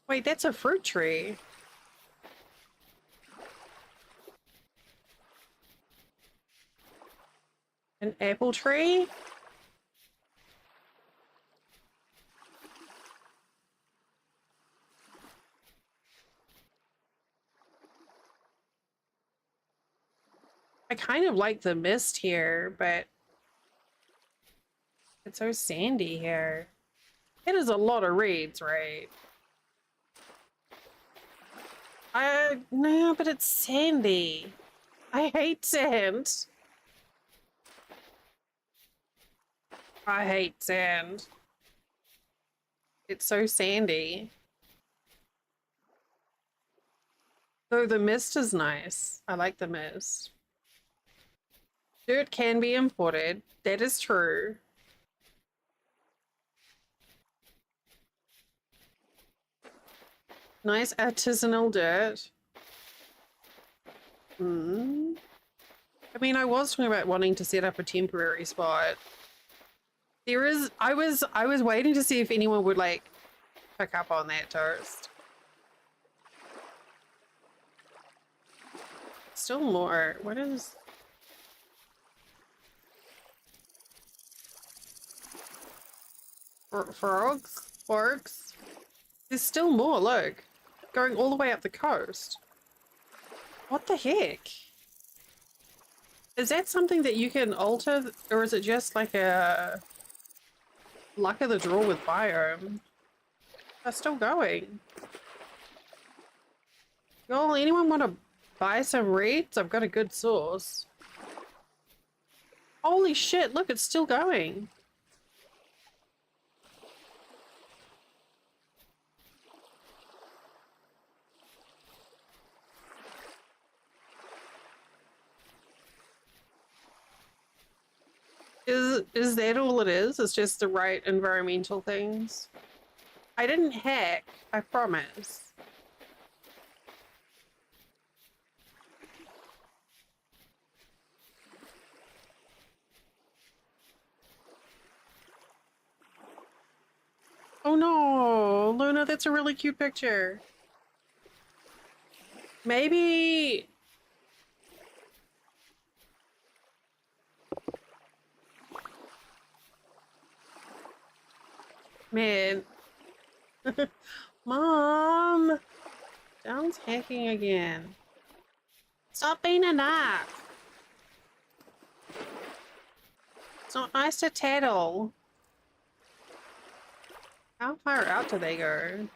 Wait, that's a fruit tree. An apple tree? I kind of like the mist here, but it's so sandy here. It is a lot of reeds, right? No, but it's sandy. I hate sand. I hate sand. It's so sandy. Though the mist is nice. I like the mist. Dirt can be imported. That is true. Nice artisanal dirt. Hmm. I mean, I was talking about wanting to set up a temporary spot. There is. I was waiting to see if anyone would like pick up on that toast. Still more. What is? Frogs? Forks? There's still more. Look, going all the way up the coast. What the heck? Is that something that you can alter, or is it just like a luck of the draw with biome? They're still going. Y'all, anyone want to buy some reeds? I've got a good source. Holy shit, look, it's still going. Is that all it is? It's just the right environmental things? I didn't hack, I promise. Oh no, Luna, that's a really cute picture. Maybe... Man. Mom! Down's hacking again. Stop being a narc. It's not nice to tattle. How far out do they go?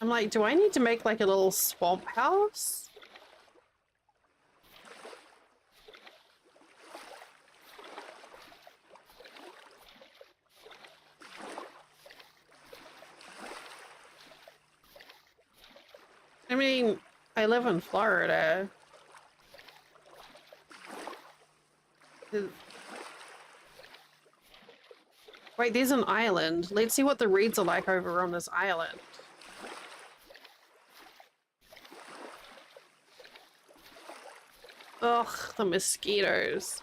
I'm like, do I need to make like a little swamp house? I mean, I live in Florida. Wait, there's an island. Let's see what the reeds are like over on this island. Ugh, the mosquitoes.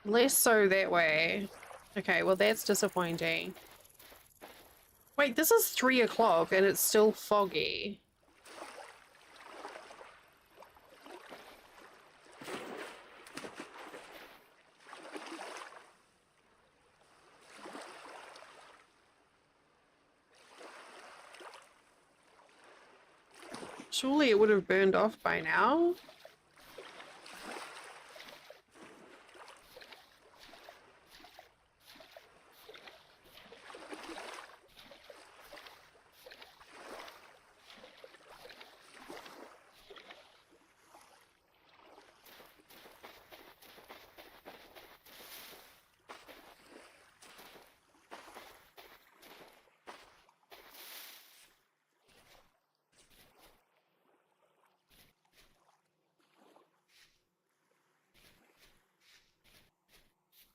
Less so that way. Okay, well that's disappointing. Wait, this is 3 o'clock and it's still foggy. Surely it would have burned off by now.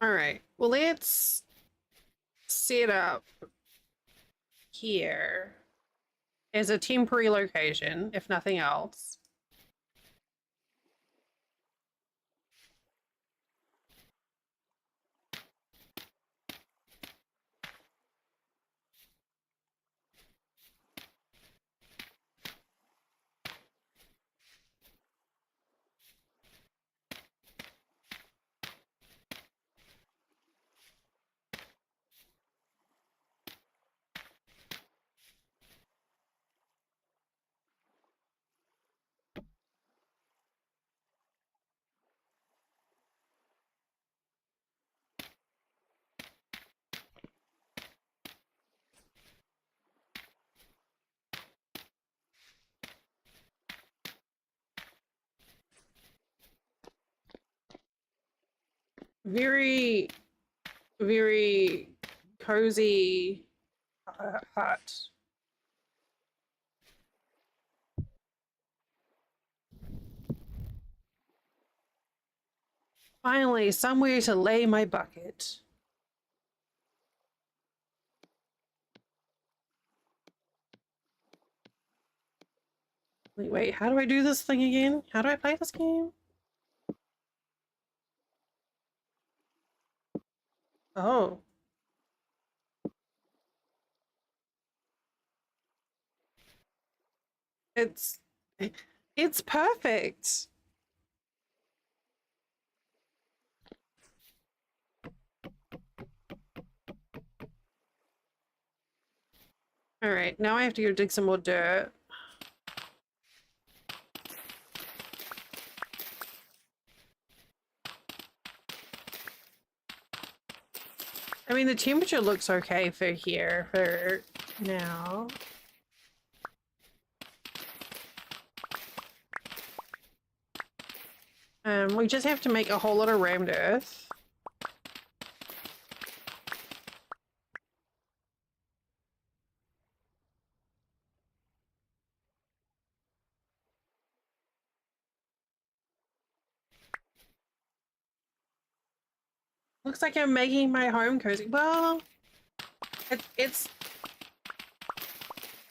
All right, well let's set up here as a temporary location, if nothing else. Very, very cozy hut. Finally, somewhere to lay my bucket. Wait, how do I do this thing again? How do I play this game? Oh. It's it's perfect. All right, now I have to go dig some more dirt. I mean, the temperature looks okay for here for now. We just have to make a whole lot of rammed earth. Looks like I'm making my home cozy. Well, it's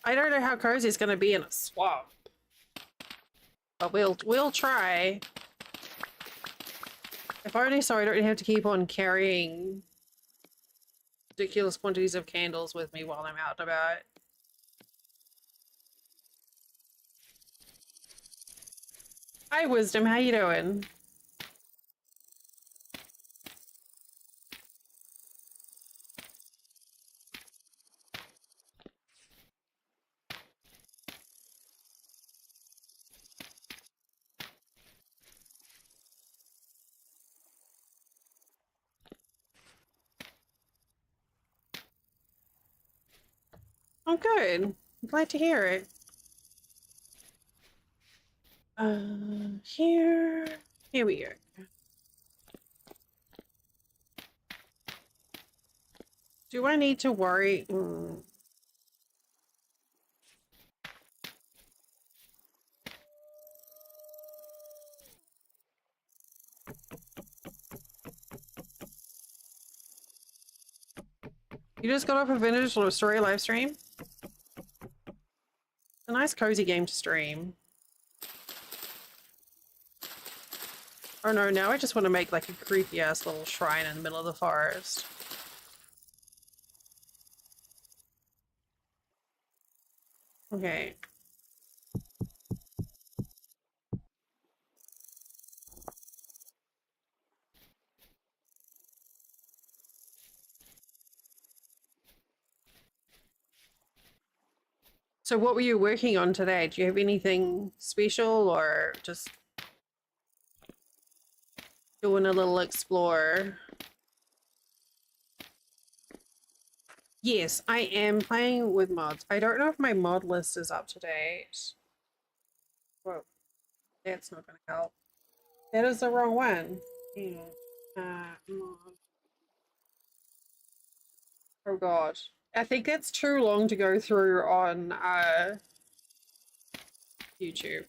I don't know how cozy it's gonna be in a swamp. But we'll try. If only so I don't have to keep on carrying ridiculous quantities of candles with me while I'm out and about. Hi, Wisdom. How you doing? I'm good. I'm glad to hear it. Here we go. Do I need to worry? You just got off a vintage story live stream? A nice cozy game to stream. Oh no, now I just want to make like a creepy ass little shrine in the middle of the forest. Okay. So what were you working on today? Do you have anything special or just doing a little explore? Yes, I am playing with mods. I don't know if my mod list is up to date. Whoa, that's not going to help. That is the wrong one. Mod. Oh god. I think that's too long to go through on YouTube.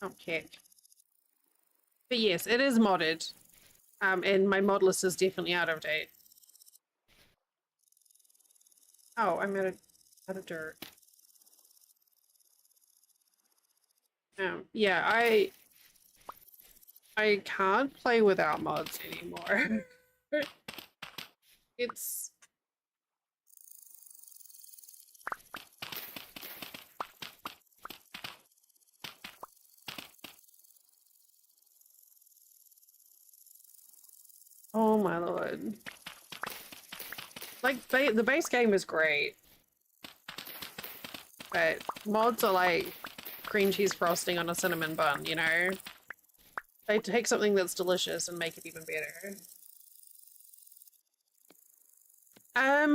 Okay. But yes, it is modded. And my mod list is definitely out of date. Oh, I'm out of dirt. Yeah, I can't play without mods anymore. It's oh my lord. Like the base game is great, but mods are like cream cheese frosting on a cinnamon bun, you know? They take something that's delicious and make it even better. I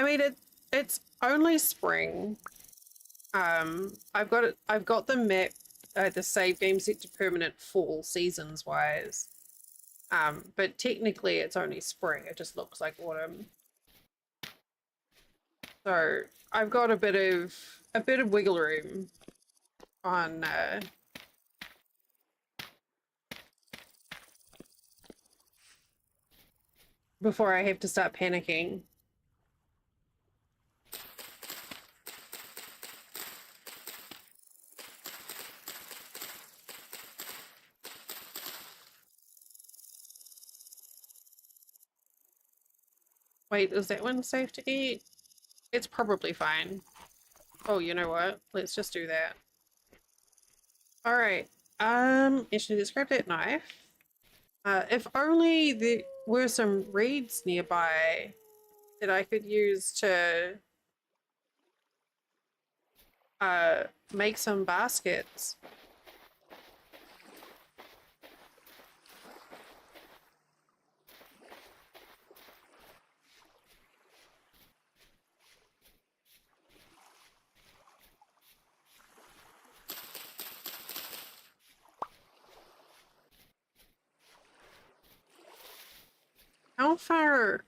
mean it's only spring. I've got the map, the save game set to permanent fall seasons wise. But technically it's only spring. It just looks like autumn. So I've got a bit of wiggle room on before I have to start panicking. Wait, is that one safe to eat? It's probably fine. Oh, you know what? Let's just do that. All right. Actually, let's grab that knife. If only there were some reeds nearby that I could use to make some baskets. How far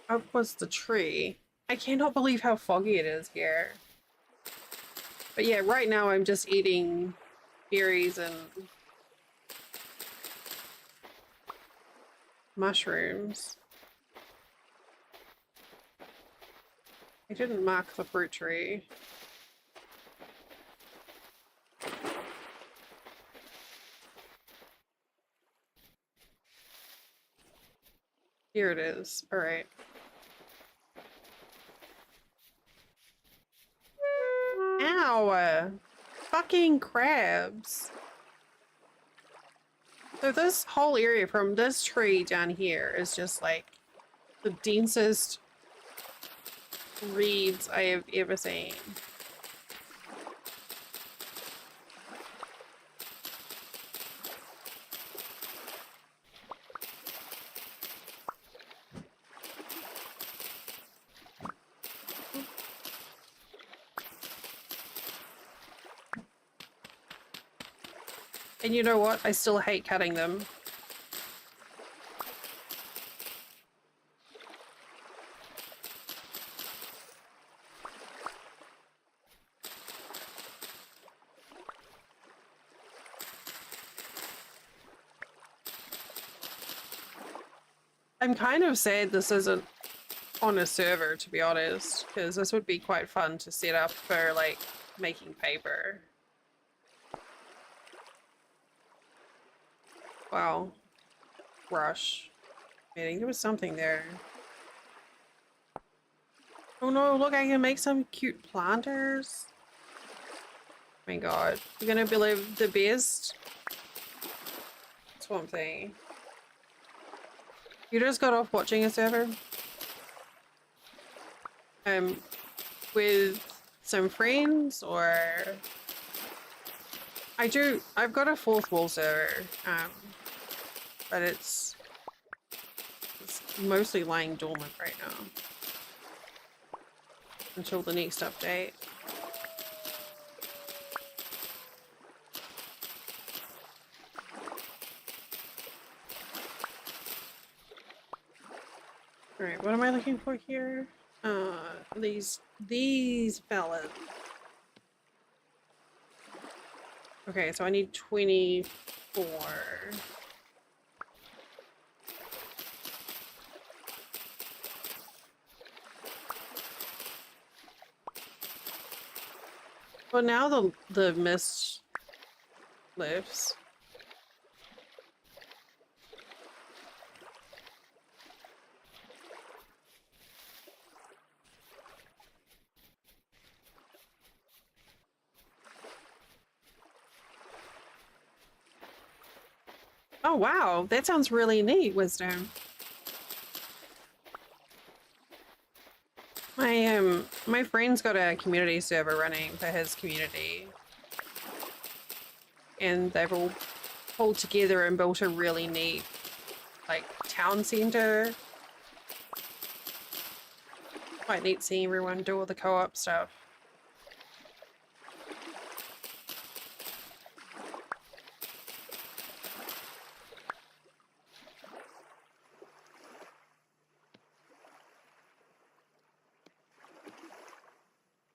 up was the tree? I cannot believe how foggy it is here. But yeah, right now I'm just eating berries and mushrooms. I didn't mark the fruit tree. Here it is. All right. Ow! Fucking crabs. So this whole area from this tree down here is just like the densest reeds I have ever seen. And you know what? I still hate cutting them. I'm kind of sad this isn't on a server, to be honest, because this would be quite fun to set up for, like, making paper. Wow. Rush. I think there was something there. Oh no, look, I can make some cute planters. Oh my god. You're gonna believe the best Swamp Thing. You just got off watching a server? With some friends, or... I've got a fourth wall server, but it's mostly lying dormant right now. Until the next update. Alright, what am I looking for here? These fellas. Okay, so I need 24. Well, now the mist lifts. Oh wow, that sounds really neat, Wisdom. My friend's got a community server running for his community. And they've all pulled together and built a really neat, like, town center. Quite neat seeing everyone do all the co-op stuff.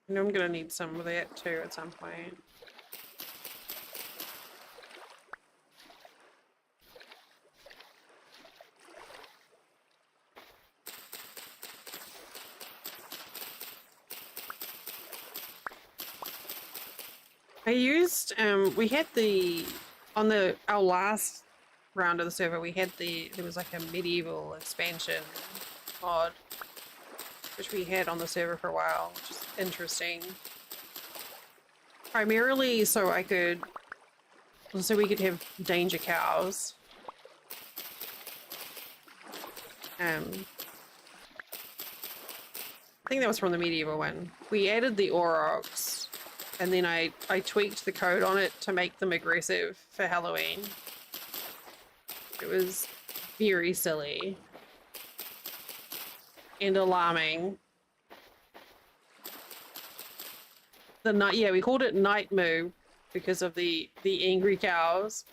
I know I'm gonna need some of that too at some point. I used, we had our last round of the server, we had there was like a medieval expansion mod, which we had on the server for a while, which is interesting. Primarily so we could have danger cows. I think that was from the medieval one. We added the aurochs, and then I tweaked the code on it to make them aggressive for Halloween. It was very silly and alarming. We called it Night Moo because of the angry cows.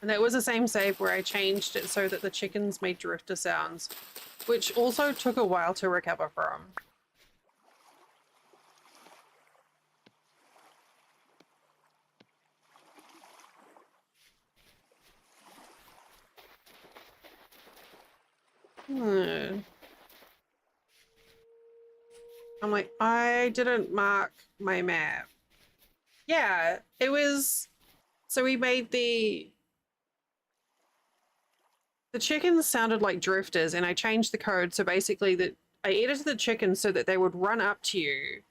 And that was the same save where I changed it so that the chickens made drifter sounds, which also took a while to recover from. Hmm. I'm like, I didn't mark my map. Yeah, it was. So we made the chickens sounded like drifters, and I changed the code so basically that I edited the chickens so that they would run up to you,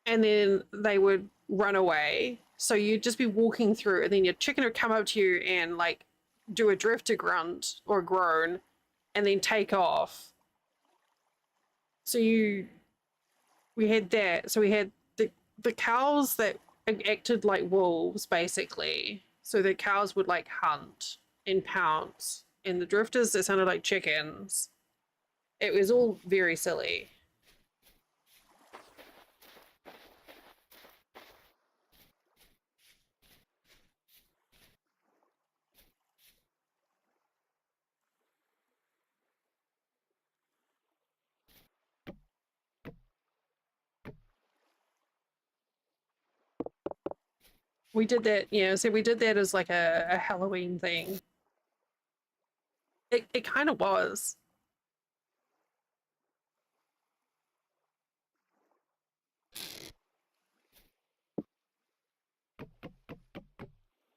and then they would run away. So you'd just be walking through, and then your chicken would come up to you and like do a drifter grunt or groan, and then take off. So we had that. So we had the cows that acted like wolves, basically. So the cows would like hunt and pounce, and the drifters that sounded like chickens. It was all very silly. We did that, yeah. So we did that as like a Halloween thing. It kind of was.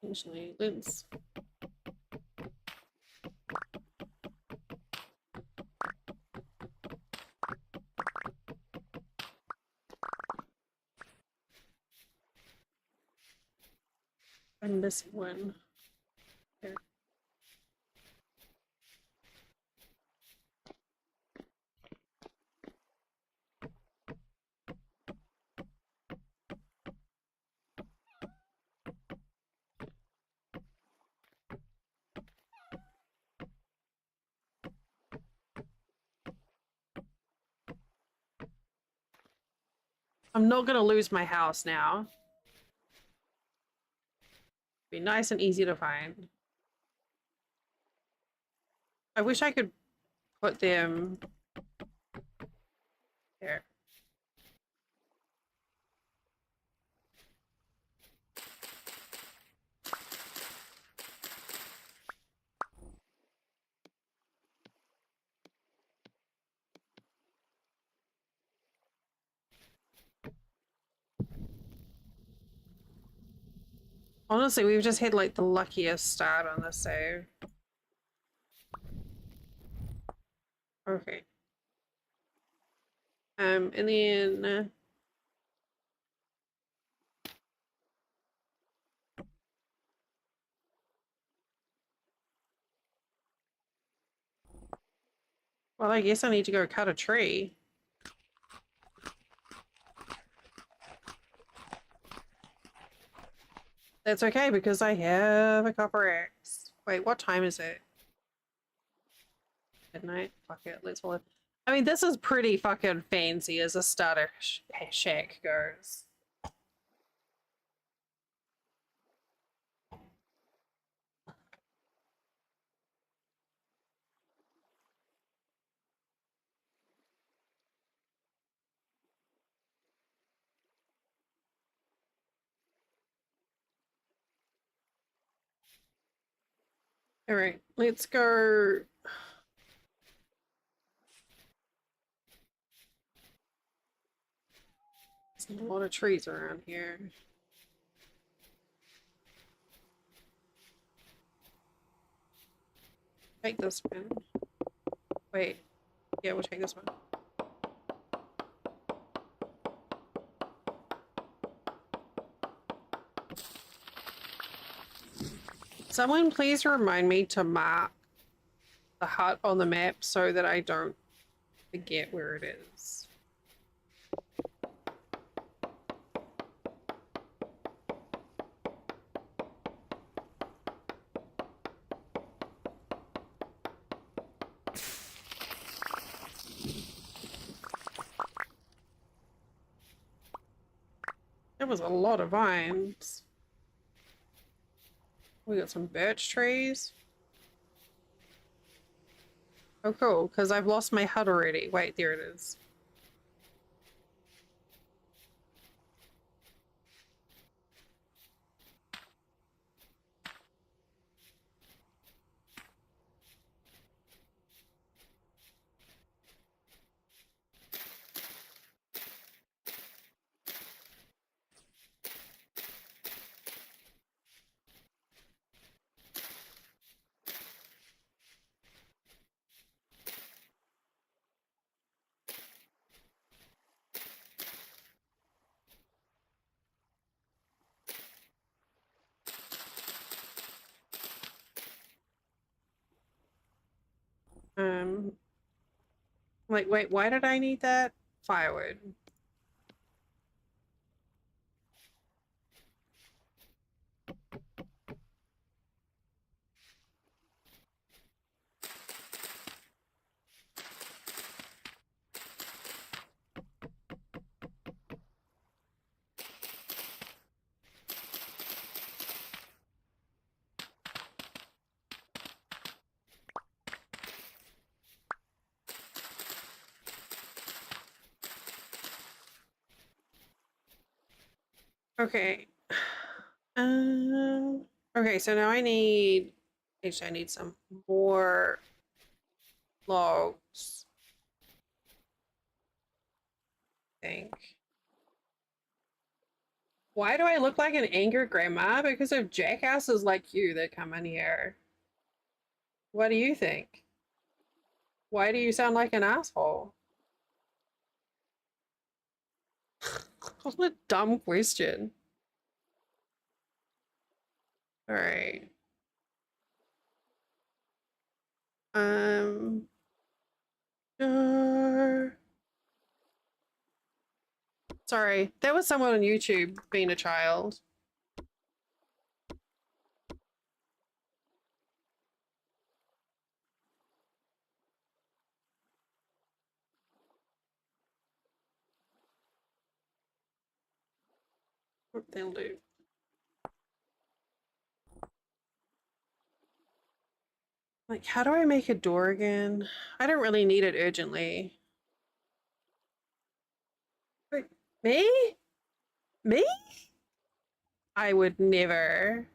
Actually, let's. I'm missing one. Here. I'm not gonna lose my house now. Be nice and easy to find. I wish I could put them there. Honestly, we've just had like the luckiest start on the save. Okay. And then well, I guess I need to go cut a tree. That's okay because I have a copper axe. Wait, what time is it? Midnight? Fuck it, let's hold it. I mean, this is pretty fucking fancy as a starter shack goes. All right, let's go. There's a lot of trees around here. Take this one. Wait, yeah, we'll take this one. Someone please remind me to mark the hut on the map so that I don't forget where it is. There was a lot of vines. We got some birch trees. Oh, cool, because I've lost my hut already. Wait, there it is. Um, like, wait, why did I need that? Firewood. Okay. Um, okay, so now I need, actually, I need some more logs, I think. Why do I look like an angry grandma? Because of jackasses like you that come in here. What do you think? Why do you sound like an asshole? What a dumb question. All right. Um, uh, sorry, there was someone on YouTube being a child. What they'll do. Like, how do I make a door again? I don't really need it urgently. Wait, me? Me? I would never.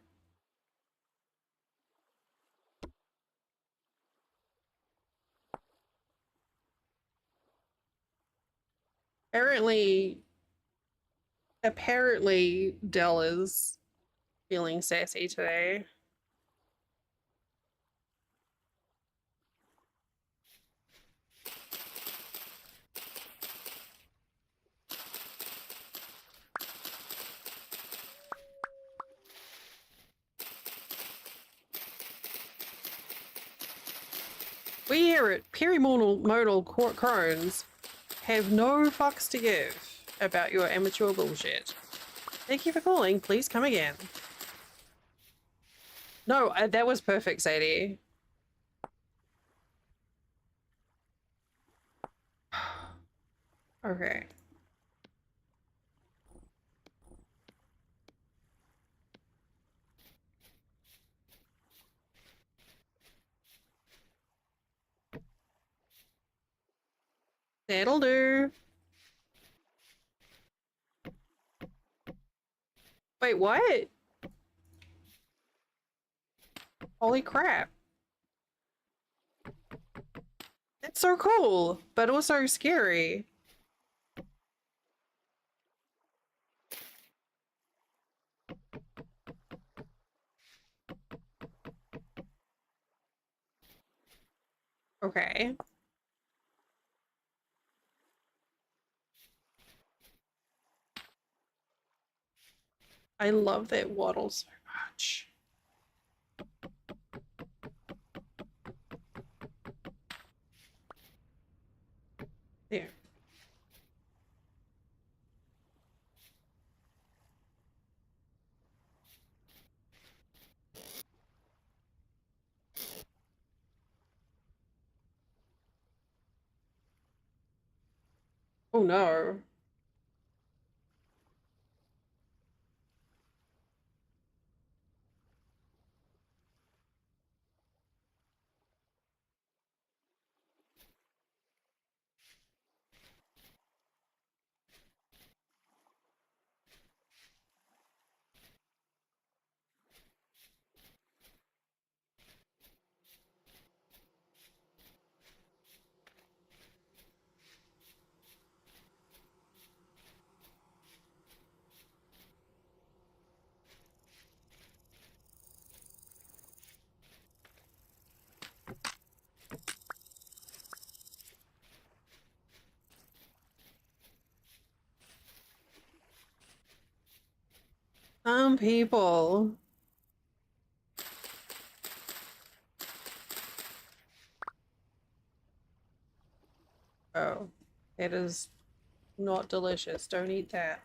Apparently, apparently, Dell is feeling sassy today. We here at Perimodal Crones have no fucks to give about your amateur bullshit. Thank you for calling. Please come again. No, that was perfect, Sadie. Okay. That'll do. Wait, what? Holy crap. That's so cool, but also scary. Okay. I love that waddle so much. There. Oh no. Some people. Oh, that is not delicious. Don't eat that.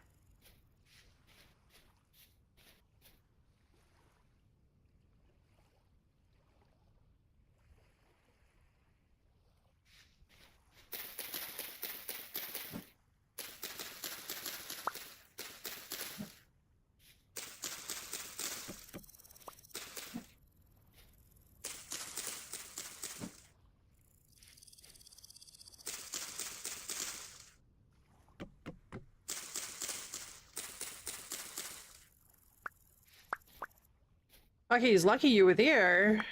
Okay, he's lucky you were there.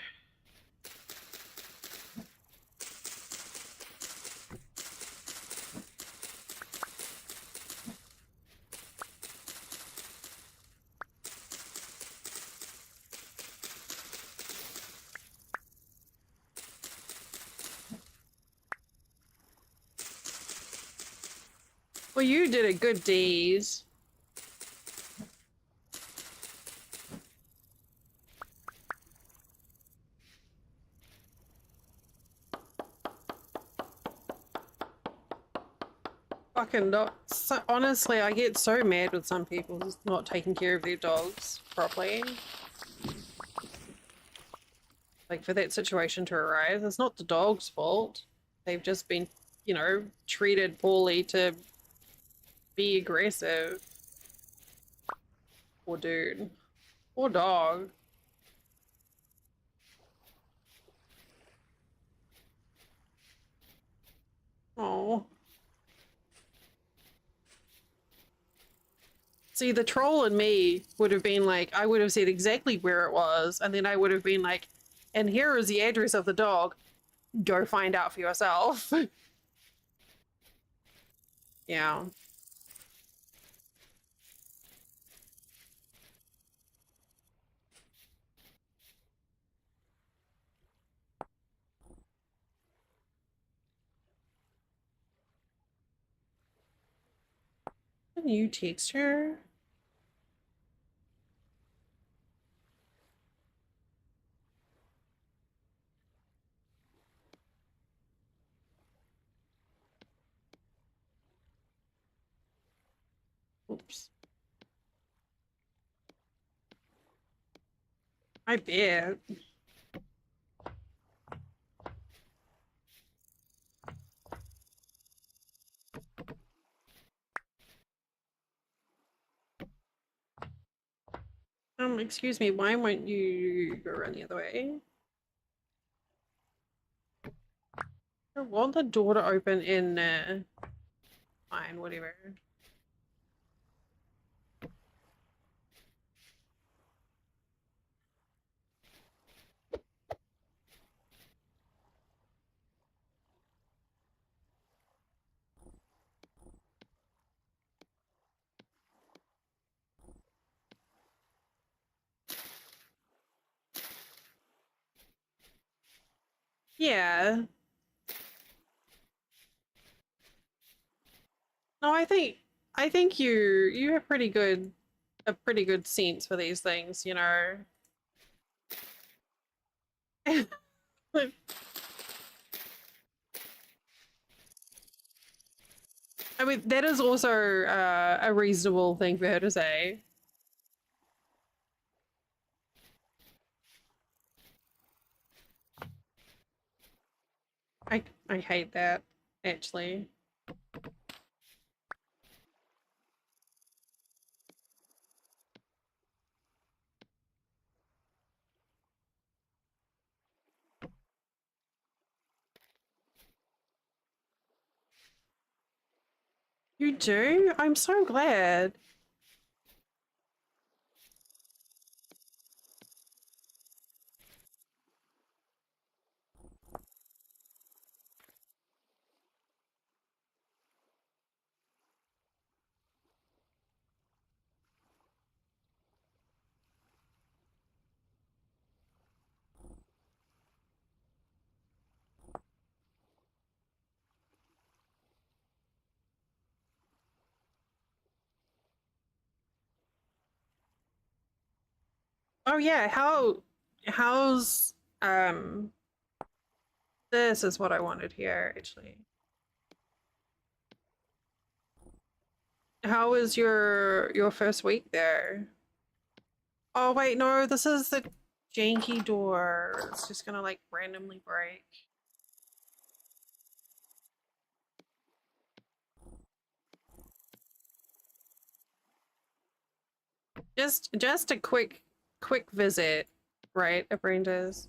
Well, you did a good deed. Fucking dog. So, honestly, I get so mad with some people just not taking care of their dogs properly. Like, for that situation to arise, it's not the dog's fault. They've just been, you know, treated poorly to be aggressive. Poor dude. Poor dog. Oh. See, the troll in me would have been like, I would have said exactly where it was, and then I would have been like, and here is the address of the dog. Go find out for yourself. Yeah. Can you text her? Oops. I bet. Excuse me, why won't you go around the other way? I want the door to open in fine, whatever. Yeah. No, I think you have a pretty good sense for these things, you know. I mean, that is also a reasonable thing for her to say. I hate that, actually. You do? I'm so glad. Oh yeah, how's this is what I wanted here, actually. How was your first week there? Oh wait, no, this is the janky door. It's just gonna like randomly break. Just a quick visit, right, apprentice?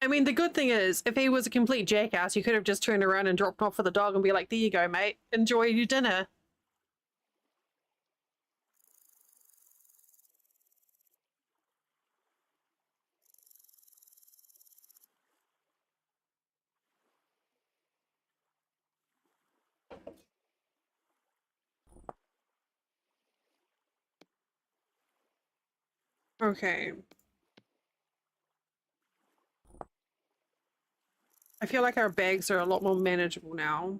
I mean, the good thing is, if he was a complete jackass, you could have just turned around and dropped off for the dog and be like, there you go, mate. Enjoy your dinner. Okay. I feel like our bags are a lot more manageable now.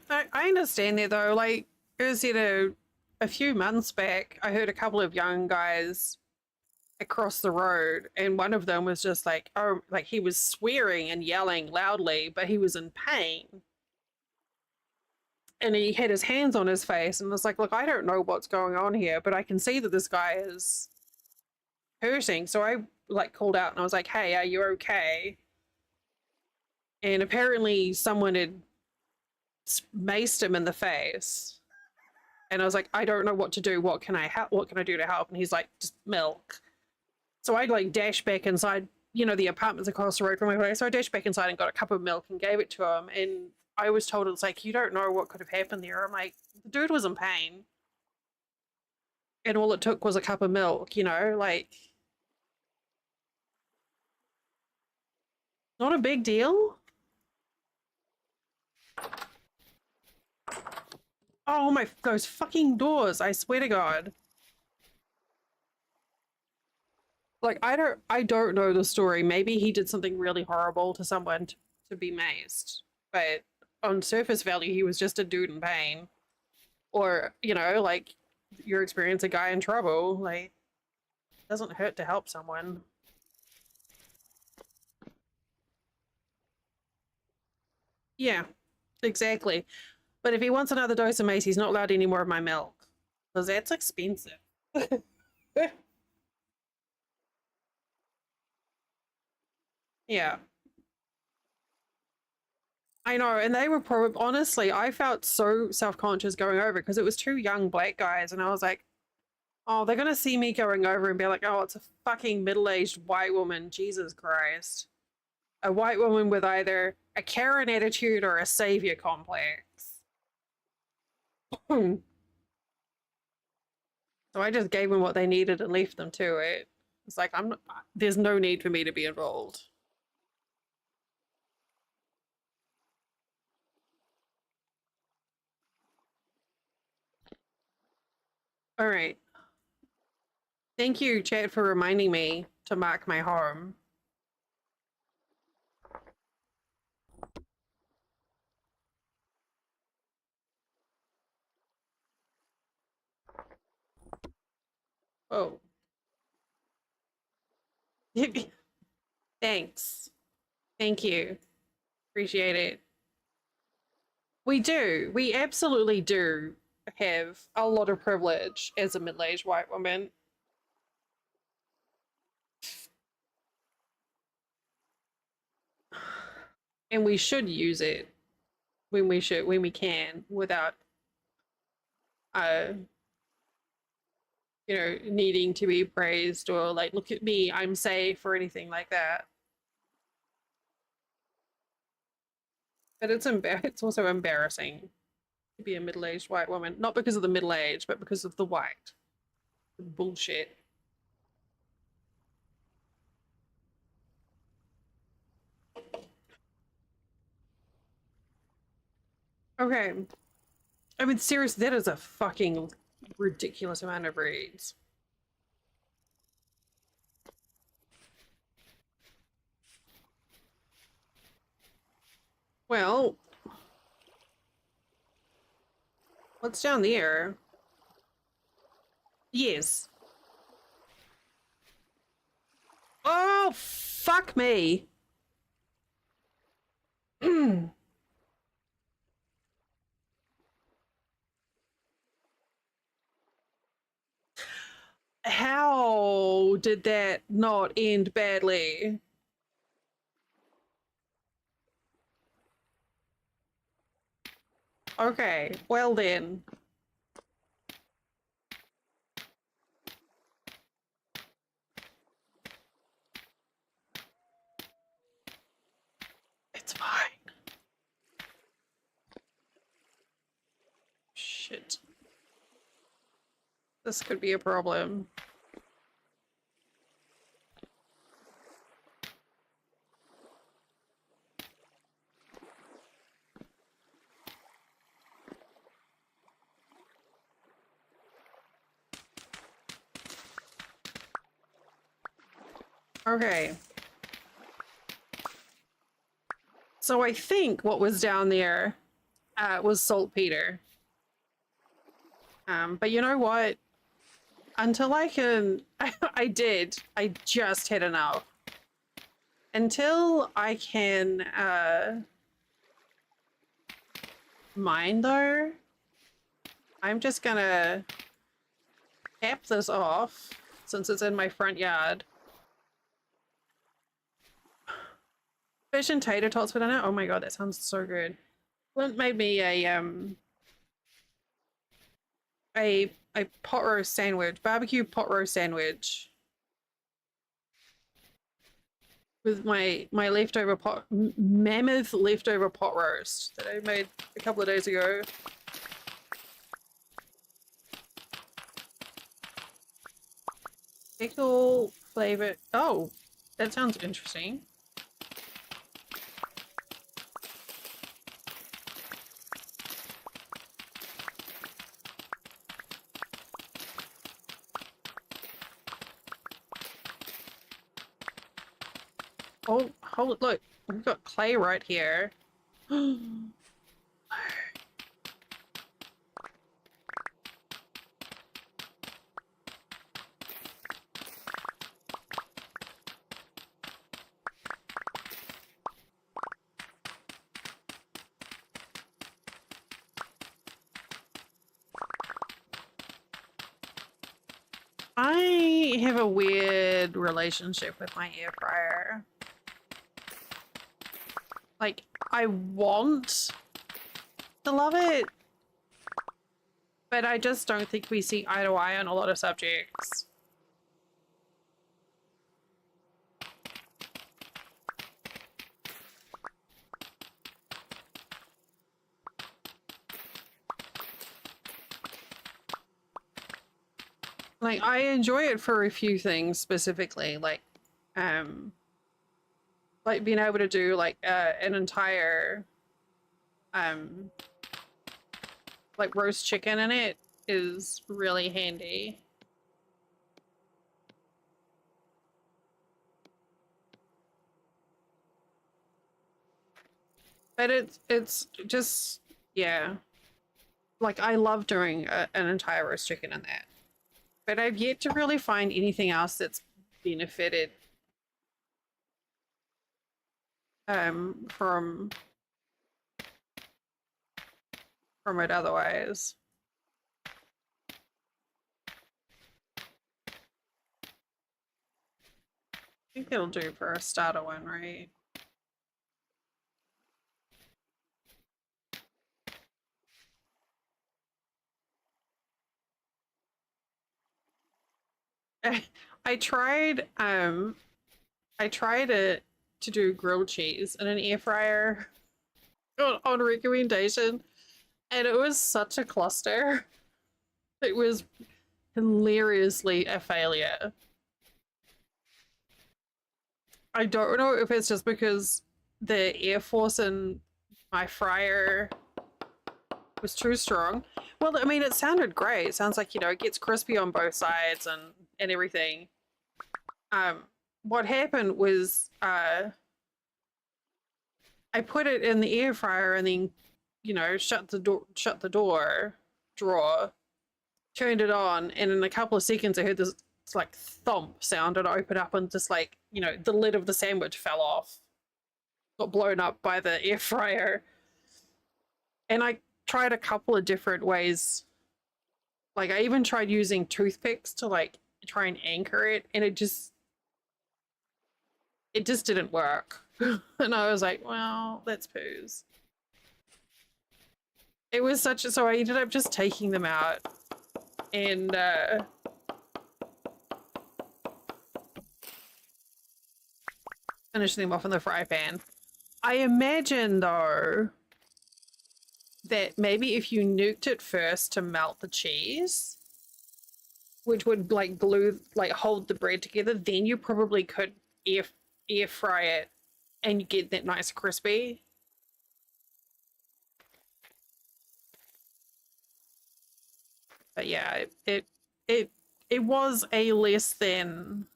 I understand that though. Like, it was, a few months back, I heard a couple of young guys across the road, and one of them was just like, oh, like he was swearing and yelling loudly, but he was in pain. And he had his hands on his face and was like, look, I don't know what's going on here, but I can see that this guy is hurting. So I like called out and I was like, hey, are you okay? And apparently someone had maced him in the face. And I was like, I don't know what to do. What can I help? What can I do to help? And he's like, just milk. So I like dashed back inside, the apartments across the road from my place. So I dashed back inside and got a cup of milk and gave it to him. And I was told, it's like, you don't know what could have happened there. I'm like, the dude was in pain. And all it took was a cup of milk, like, not a big deal. Oh my, those fucking doors, I swear to God. Like, I don't know the story. Maybe he did something really horrible to someone to be maced. But on surface value, he was just a dude in pain. Or, like your experience, a guy in trouble. Like, it doesn't hurt to help someone. Yeah, exactly. But if he wants another dose of mace, he's not allowed any more of my milk. Because that's expensive. Yeah. I know, and they were probably, honestly, I felt so self-conscious going over because it was two young black guys, and I was like, oh, they're gonna see me going over and be like, oh, it's a fucking middle-aged white woman. Jesus Christ. A white woman with either a Karen attitude or a savior complex. So I just gave them what they needed and left them to it. It's like, there's no need for me to be involved. All right. Thank you, Chad, for reminding me to mark my home. Oh, thanks. Thank you. Appreciate it. We do. We absolutely do have a lot of privilege as a middle aged white woman. And we should use it when we can without uh needing to be praised or like, look at me, I'm safe or anything like that. But it's also embarrassing to be a middle aged white woman, not because of the middle age, but because of the white bullshit. Okay. I mean, seriously, that is a fucking ridiculous amount of reads. Well, what's down there? Yes. Oh, fuck me. How did that not end badly? Okay, well then. It's fine. Shit. This could be a problem. Okay. So I think what was down there was saltpeter. But you know what? Until I can, I just had enough. Until I can mine though, I'm just gonna cap this off since it's in my front yard. Fish and tater tots for dinner. Oh my god, that sounds so good. Clint made me a pot roast sandwich, barbecue pot roast sandwich with my leftover mammoth leftover pot roast that I made a couple of days ago. Pickle flavor. Oh, that sounds interesting. Oh, hold look, we've got clay right here. I have a weird relationship with my air fryer. Like, I want to love it, but I just don't think we see eye to eye on a lot of subjects. Like, I enjoy it for a few things specifically, like being able to do like an entire like roast chicken in it is really handy. But it's just, yeah. Like, I love doing an entire roast chicken in that. But I've yet to really find anything else that's benefited from it otherwise. I think it'll do for a starter one, right? I tried to do grilled cheese in an air fryer on recommendation, and it was such a cluster. It was hilariously a failure. I don't know if it's just because the air force in my fryer was too strong. Well, I mean, it sounded great. It sounds like, you know, it gets crispy on both sides and everything. What happened was I put it in the air fryer and then, you know, shut the door drawer, turned it on, and in a couple of seconds I heard this like thump sound and I opened up and just like you know, the lid of the sandwich fell off, got blown up by the air fryer. And I tried a couple of different ways. Like I even tried using toothpicks to like try and anchor it, and it just didn't work. And I was like, well, that's poos. It was such a, so I ended up just taking them out and finishing them off in the fry pan. I imagine though that maybe if you nuked it first to melt the cheese, which would like glue, like hold the bread together, then you probably could air fry it and you get that nice crispy. But yeah, it was a less than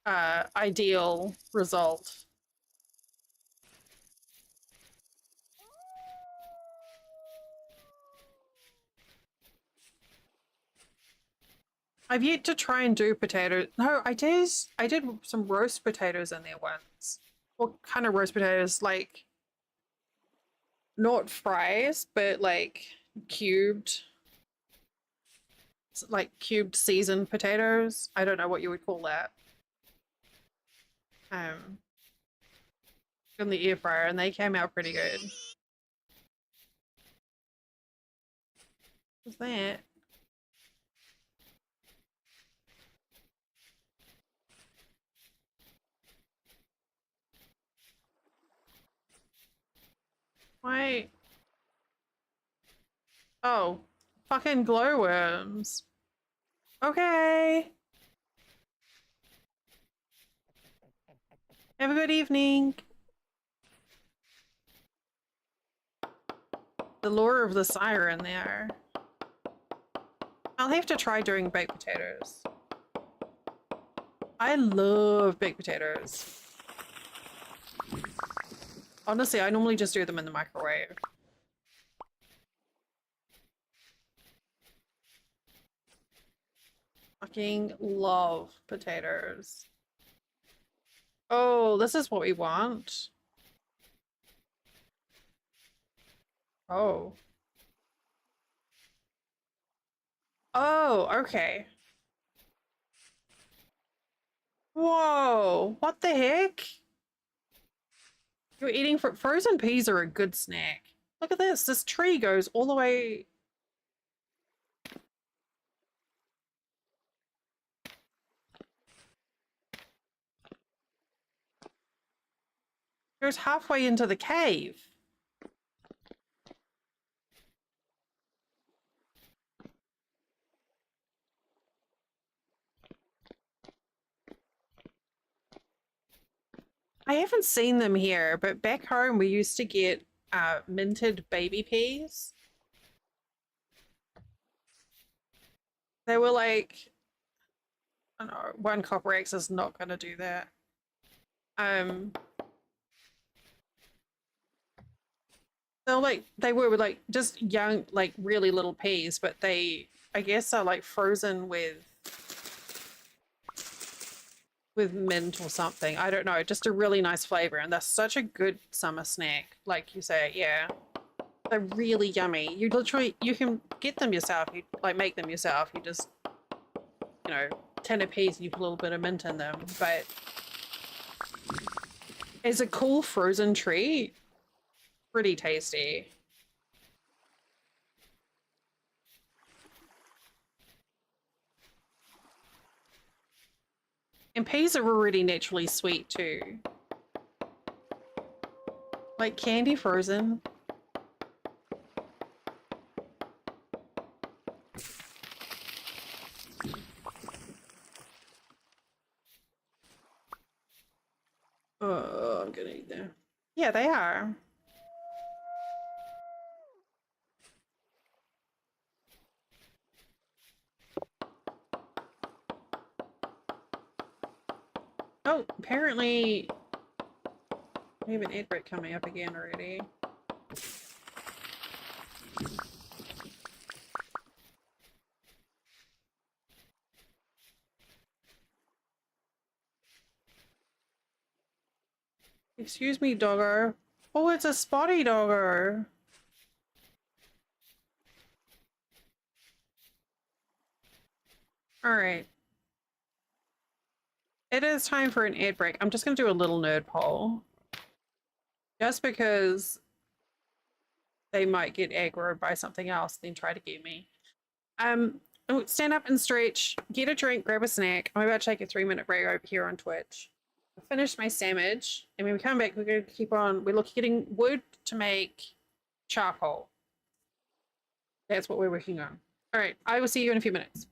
ideal result. I've yet to try and do potatoes. No, I did some roast potatoes in there once. What kind of roast potatoes? Like not fries, but like cubed, like cubed seasoned potatoes. I don't know what you would call that. Um, in the air fryer, and they came out pretty good. What's that? Why? Oh, fucking glowworms. Okay. Have a good evening. The lure of the siren there. I'll have to try doing baked potatoes. I love baked potatoes. Honestly, I normally just do them in the microwave. Fucking love potatoes. Oh, this is what we want. Oh. Oh, okay. Whoa, what the heck? You're eating frozen peas are a good snack. Look at this. This tree goes all the way. Goes halfway into the cave. I haven't seen them here, but back home we used to get minted baby peas. They were like, I don't know, one copper X is not going to do that. Um, they're like, they were like just young, like really little peas, but they, I guess, are like frozen with mint or something. I don't know, just a really nice flavor, and they're such a good summer snack. Like you say, yeah, they're really yummy. You literally, you can get them yourself. You like make them yourself. You just, you know, tin of peas and you put a little bit of mint in them. But as a cool frozen treat, pretty tasty. And peas are already naturally sweet too. Like candy frozen. Oh, I'm gonna eat them. Yeah, they are. Oh, apparently we have an ad break coming up again already. Excuse me, doggo. Oh, it's a spotty doggo. Alright. It is time for an ad break. I'm just going to do a little nerd poll. Just because they might get aggroed by something else, then try to get me. Stand up and stretch, get a drink, grab a snack. I'm about to take a 3-minute break over here on Twitch. I finished my sandwich, and when we come back, we're going to keep on. We're getting wood to make charcoal. That's what we're working on. All right, I will see you in a few minutes.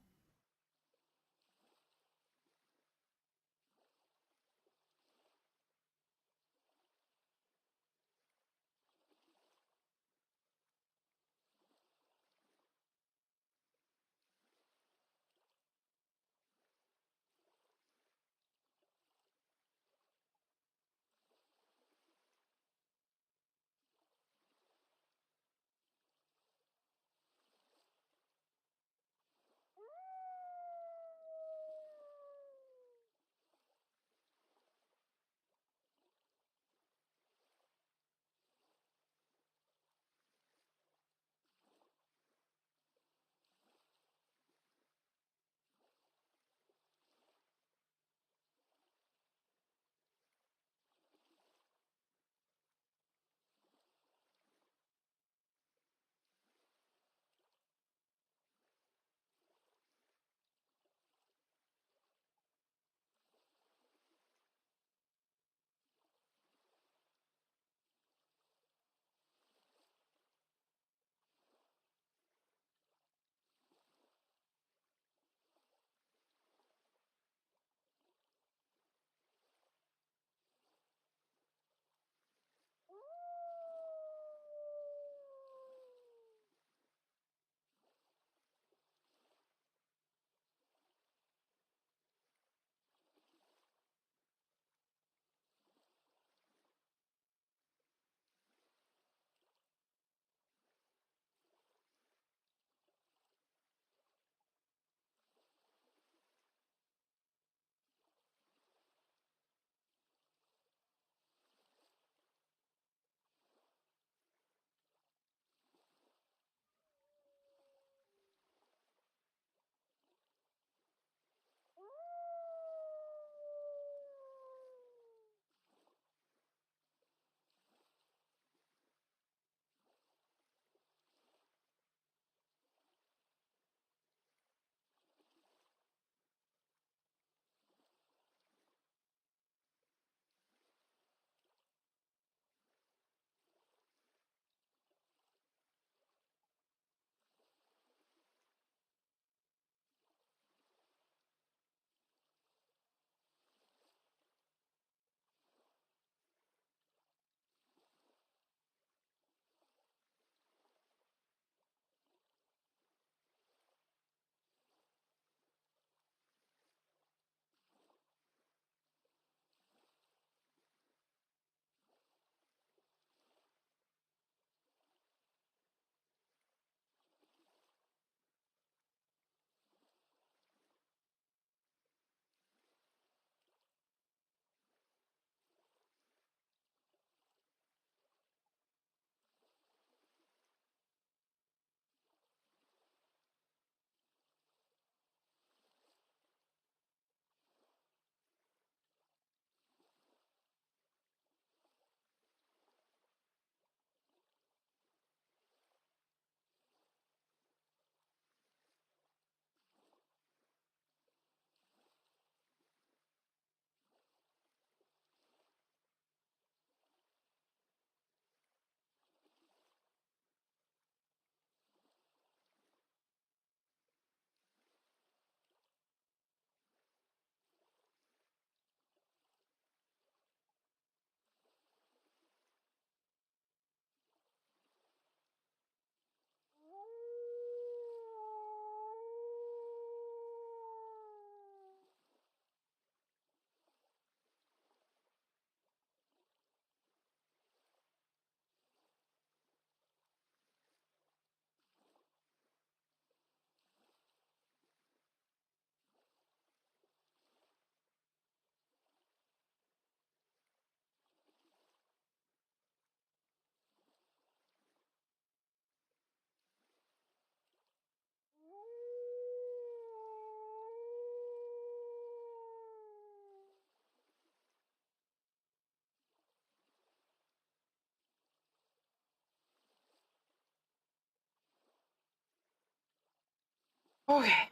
Okay.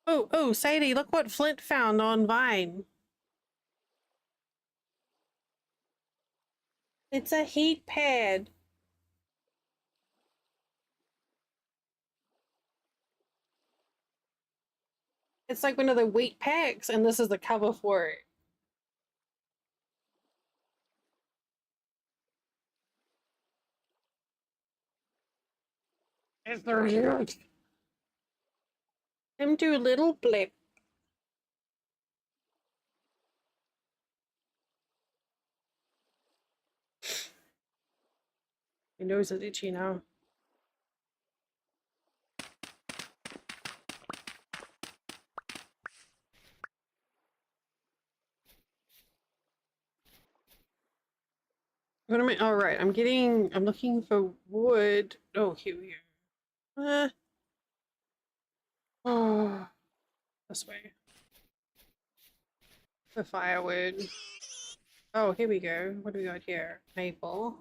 Oh, Sadie, look what Flint found on Vine. It's a heat pad. It's like one of the wheat packs, and this is the cover for it. It's so huge. Him do little blip. My nose is itchy now. What am I? All right, I'm looking for wood. Oh, here we go. Oh, this way. For firewood. Oh, here we go. What do we got here? Maple.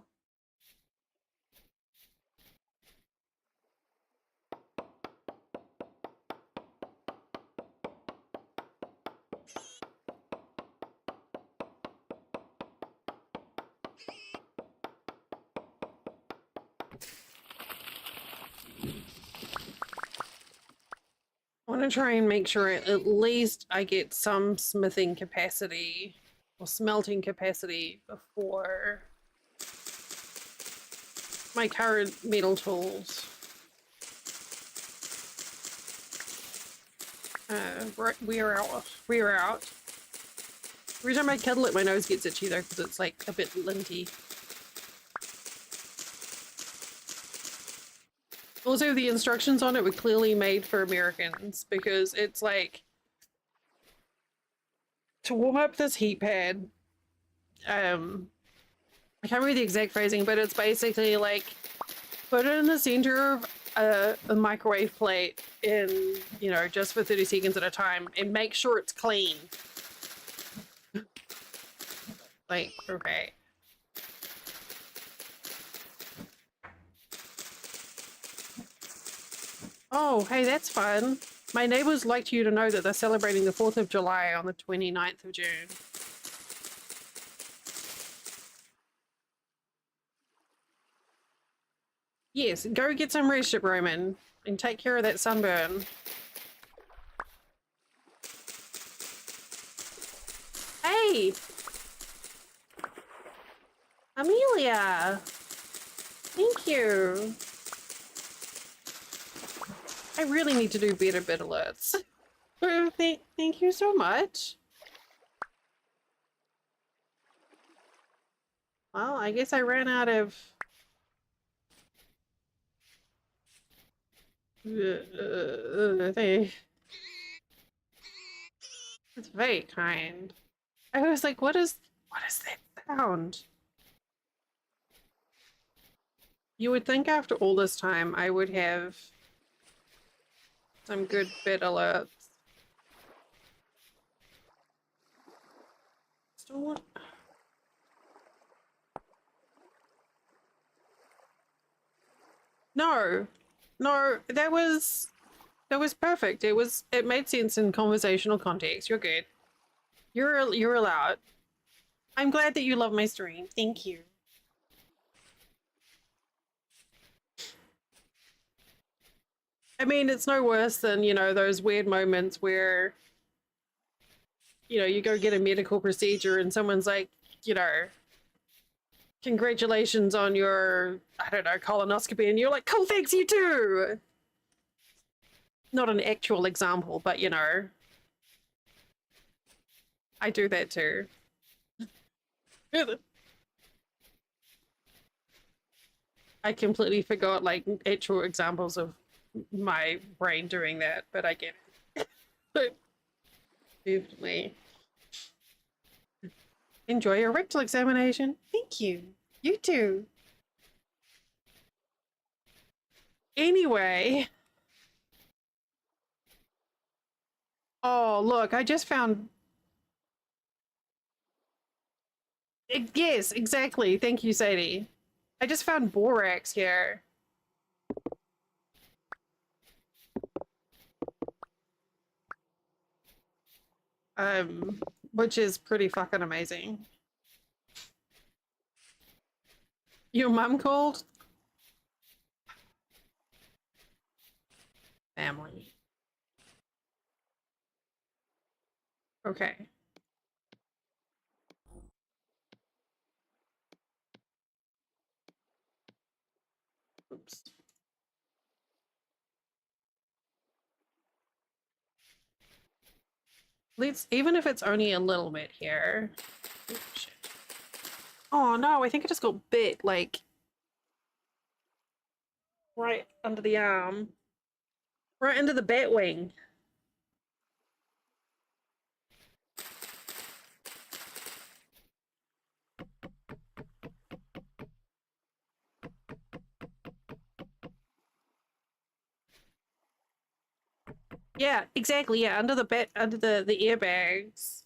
I want to try and make sure at least I get some smithing capacity or smelting capacity before my current metal tools. Right, we're out. We're out. Every time I cuddle it, my nose gets itchy though because it's like a bit linty. Also, the instructions on it were clearly made for Americans because it's like to warm up this heat pad. I can't remember the exact phrasing, but it's basically like put it in the center of a microwave plate in, you know, just for 30 seconds at a time and make sure it's clean. Like, okay. Oh, hey, that's fun. My neighbors liked you to know that they're celebrating the 4th of July on the 29th of June. Yes, go get some rest, Roman, and take care of that sunburn. Hey! Amelia! Thank you. I really need to do better bit alerts. Thank you so much. Well, I guess I ran out of... It's very kind. I was like, what is that sound? You would think after all this time I would have some good bit alerts. Still want... No, that was perfect. It made sense in conversational context. You're good. You're allowed. I'm glad that you love my stream. Thank you. I mean, it's no worse than, you know, those weird moments where, you know, you go get a medical procedure and someone's like, you know, congratulations on your, I don't know, colonoscopy, and you're like, cool, thanks, you too. Not an actual example, but you know, I do that too. I completely forgot like actual examples of my brain doing that, but I get it. Definitely. Enjoy your rectal examination. Thank you. You too. Anyway. Oh, look, I just found... Yes, exactly. Thank you, Sadie. I just found borax here. Um, which is pretty fucking amazing. Your mum called? Family. Okay. Oops. Let's, even if it's only a little bit here. Oh, shit. Oh no, I think I just got bit, like, right under the arm. Right under the bat wing. Yeah, exactly. Yeah, under the bat, under the airbags.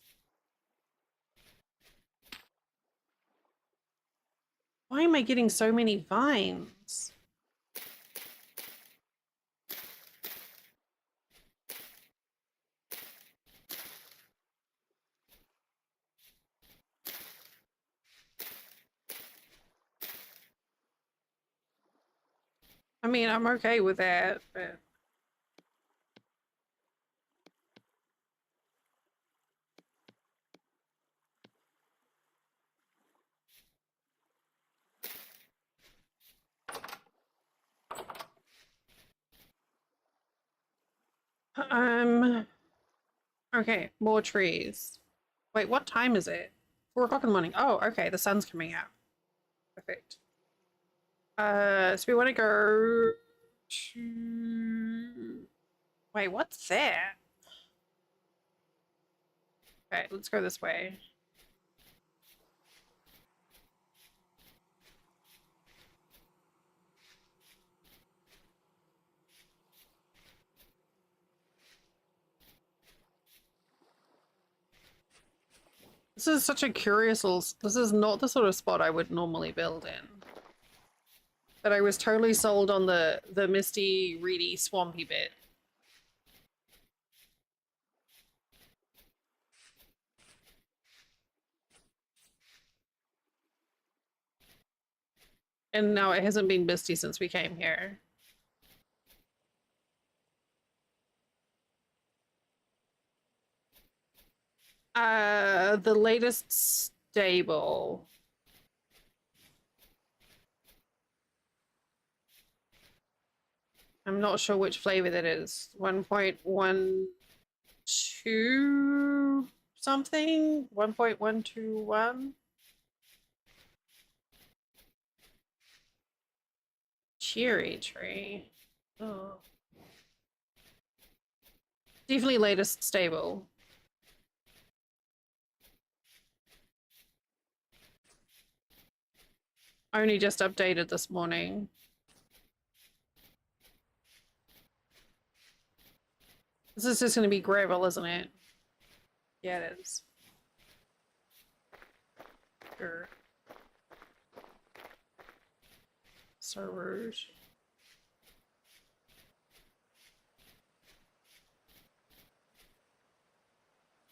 Why am I getting so many vines? I mean, I'm okay with that, but okay, more trees. Wait, what time is it? 4 o'clock in the morning. Oh, okay, the sun's coming out. Perfect. So we want to go to... Wait, what's that? Okay, let's go this way. This is such a curious little... This is not the sort of spot I would normally build in. But I was totally sold on the misty, reedy, swampy bit. And now it hasn't been misty since we came here. The latest stable. I'm not sure which flavor that is. 1.12 something? 1.121? Cherry tree. Oh. Definitely latest stable. Only just updated this morning. This is just going to be gravel, isn't it? Yeah, it is. Sure. So rude.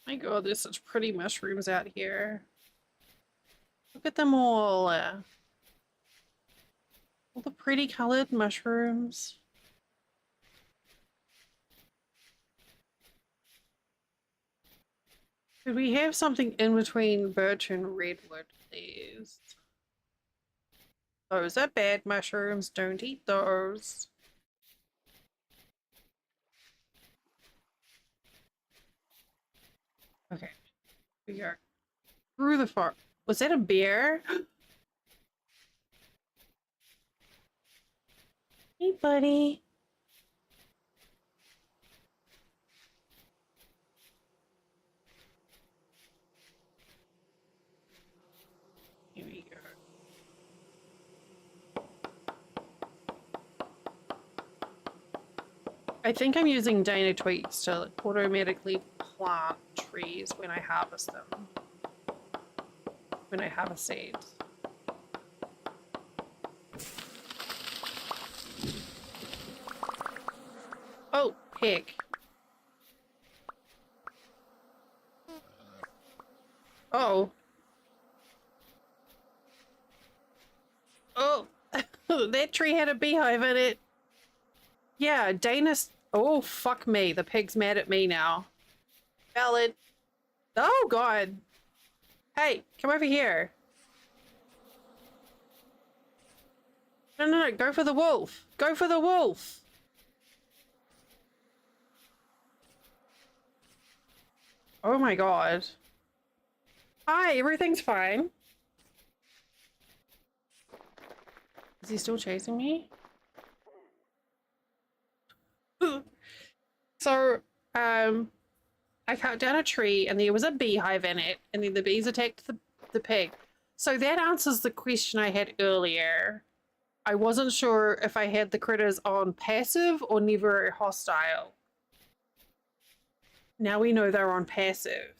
My god, there's such pretty mushrooms out here. Look at them all. All the pretty colored mushrooms. Could we have something in between birch and redwood, please? Those are bad mushrooms. Don't eat those. Okay, we go through the forest. Was that a bear? Hey, buddy. Here we go. I think I'm using Dana tweaks to automatically plant trees when I harvest them. When I harvest seeds. Oh, heck. That tree had a beehive in it. Yeah, Dana's. Oh, fuck me. The pig's mad at me now. Valid. Oh, God. Hey, come over here. No, no, no. Go for the wolf. Go for the wolf. Oh, my God. Hi, everything's fine. Is he still chasing me? So, I cut down a tree and there was a beehive in it, and then the bees attacked the pig. So that answers the question I had earlier. I wasn't sure if I had the critters on passive or never hostile. Now we know they're on passive.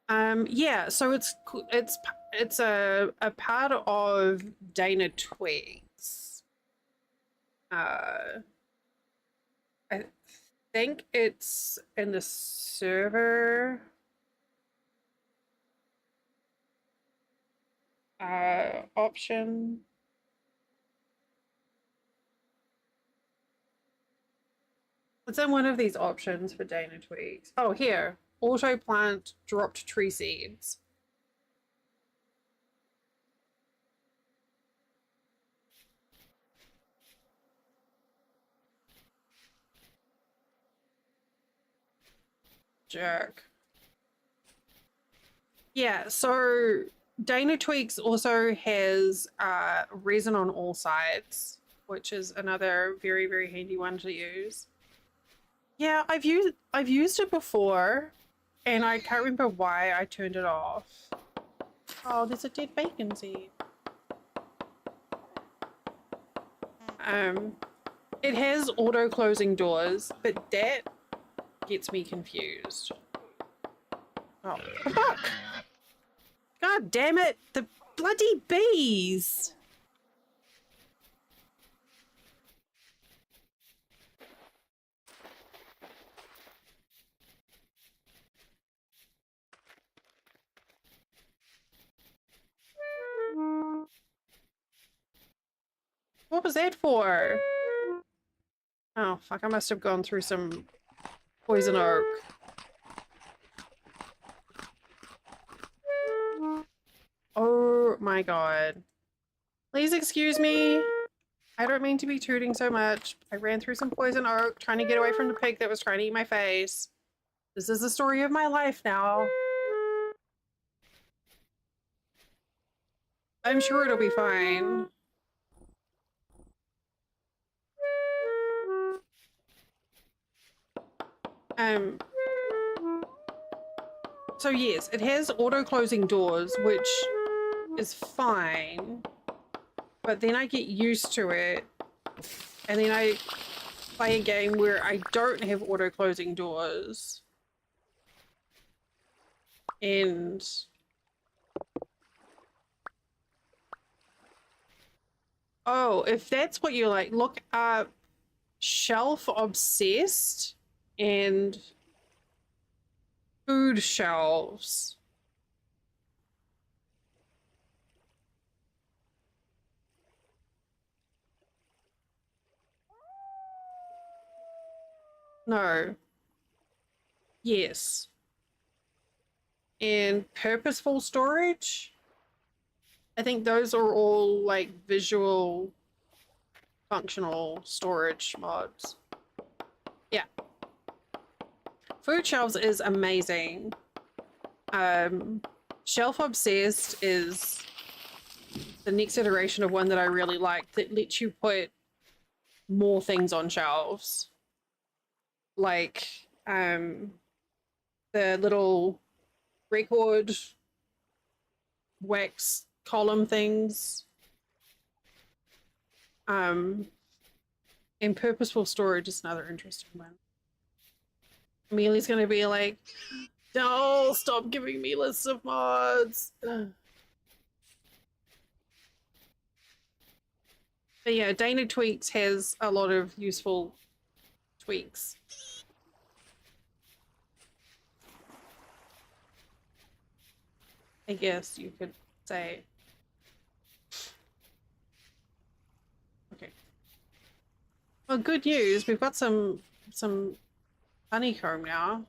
Yeah, so it's a part of Dana Twigs. I think it's in the server option. It's in one of these options for Dana Twigs. Oh, here. Auto plant dropped tree seeds. Jerk. Yeah, so Dana Tweaks also has resin on all sides, which is another very, very handy one to use. Yeah, I've used it before, and I can't remember why I turned it off. Oh, there's a dead bacon seed. It has auto closing doors, but that gets me confused. Oh, fuck! God damn it! The bloody bees! What was that for? Oh, fuck, I must have gone through some poison oak. Oh my god. Please excuse me. I don't mean to be tooting so much. I ran through some poison oak trying to get away from the pig that was trying to eat my face. This is the story of my life now. I'm sure it'll be fine. Um, so yes, it has auto-closing doors, which is fine. But then I get used to it, and then I play a game where I don't have auto-closing doors. And oh, if that's what you like, look up Shelf Obsessed and Food Shelves. No. Yes. And Purposeful Storage. I think those are all like visual functional storage mods. Yeah. Food Shelves is amazing. Shelf Obsessed is the next iteration of one that I really like that lets you put more things on shelves. Like the little record wax column things. And Purposeful Storage is another interesting one. Amelia's gonna be like, no, stop giving me lists of mods. But yeah, Dana Tweaks has a lot of useful tweaks. I guess you could say. Well, good news. We've got some honeycomb now.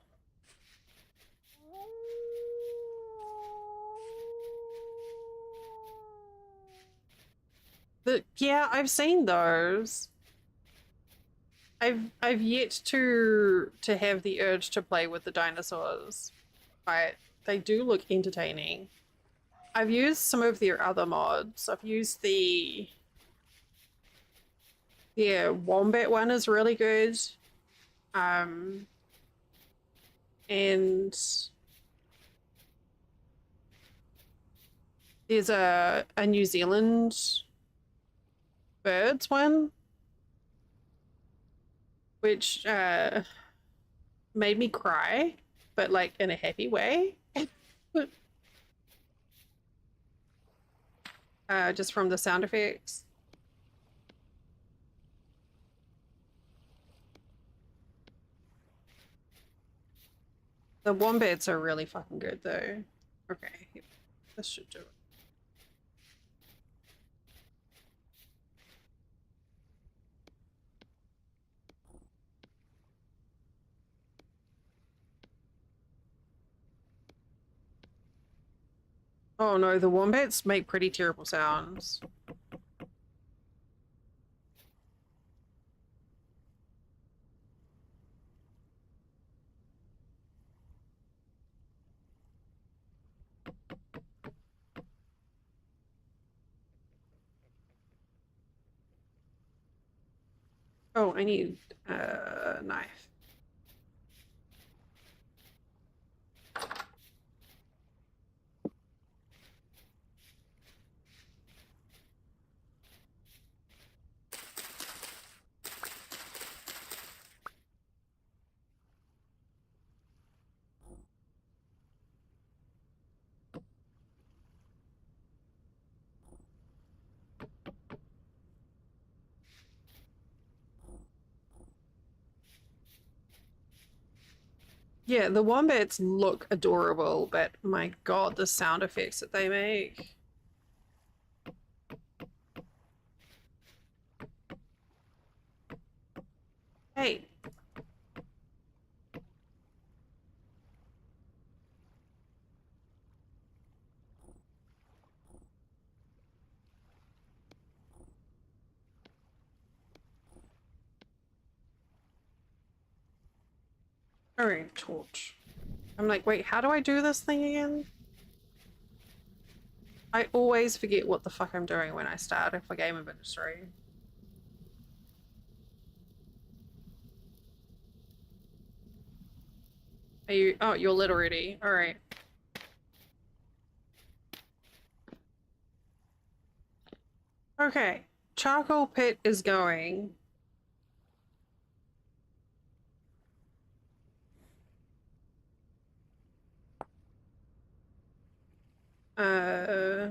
Yeah, I've seen those. I've yet to have the urge to play with the dinosaurs, but they do look entertaining. I've used some of their other mods. I've used the wombat one is really good. Um, and there's a New Zealand birds one, which made me cry, but like in a happy way. Just from the sound effects. The wombats are really fucking good though. Okay, this should do it. Oh no, the wombats make pretty terrible sounds. Oh, I need a knife. Yeah, the wombats look adorable, but my god, the sound effects that they make. Hey. Alright, torch. I'm like, wait, how do I do this thing again? I always forget what the fuck I'm doing when I start if a game of industry. Are you? Oh, you're lit already. All right. Okay. Charcoal pit is going. Uh.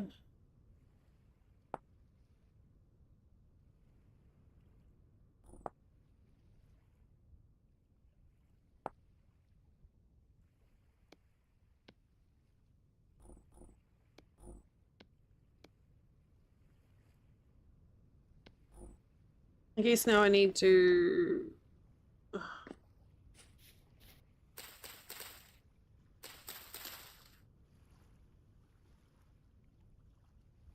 I guess now I need to.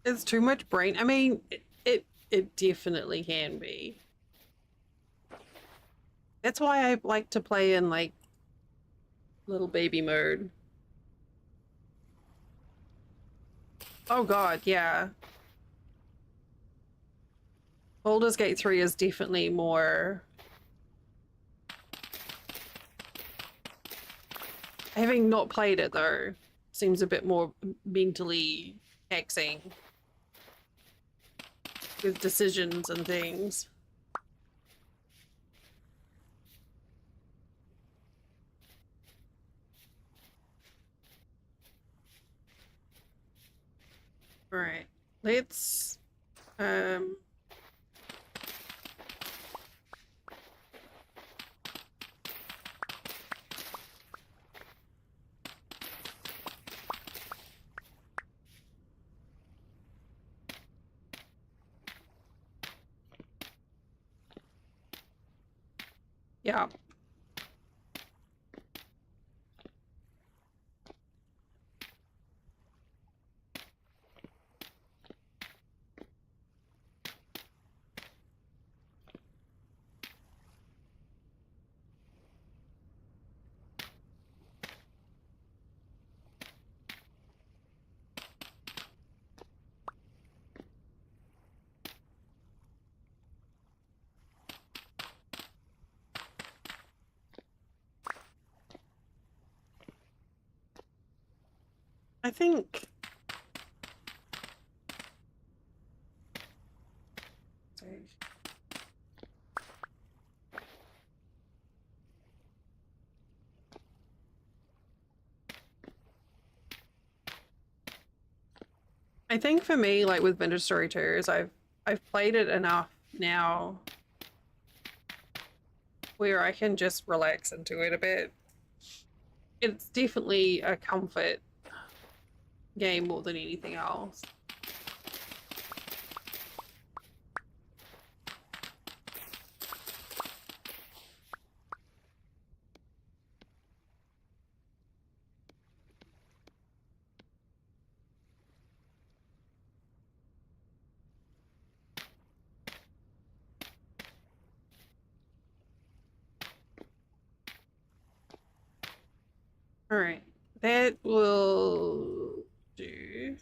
It's too much brain. I mean, it definitely can be. That's why I like to play in like little baby mode. Oh god, yeah. Baldur's Gate 3 is definitely more. Having not played it though, seems a bit more mentally taxing with decisions and things. All right, let's um Yeah. I think I think for me, like with Vintage Story 2, is I've played it enough now where I can just relax into it a bit. It's definitely a comfort game more than anything else. All right, that will do.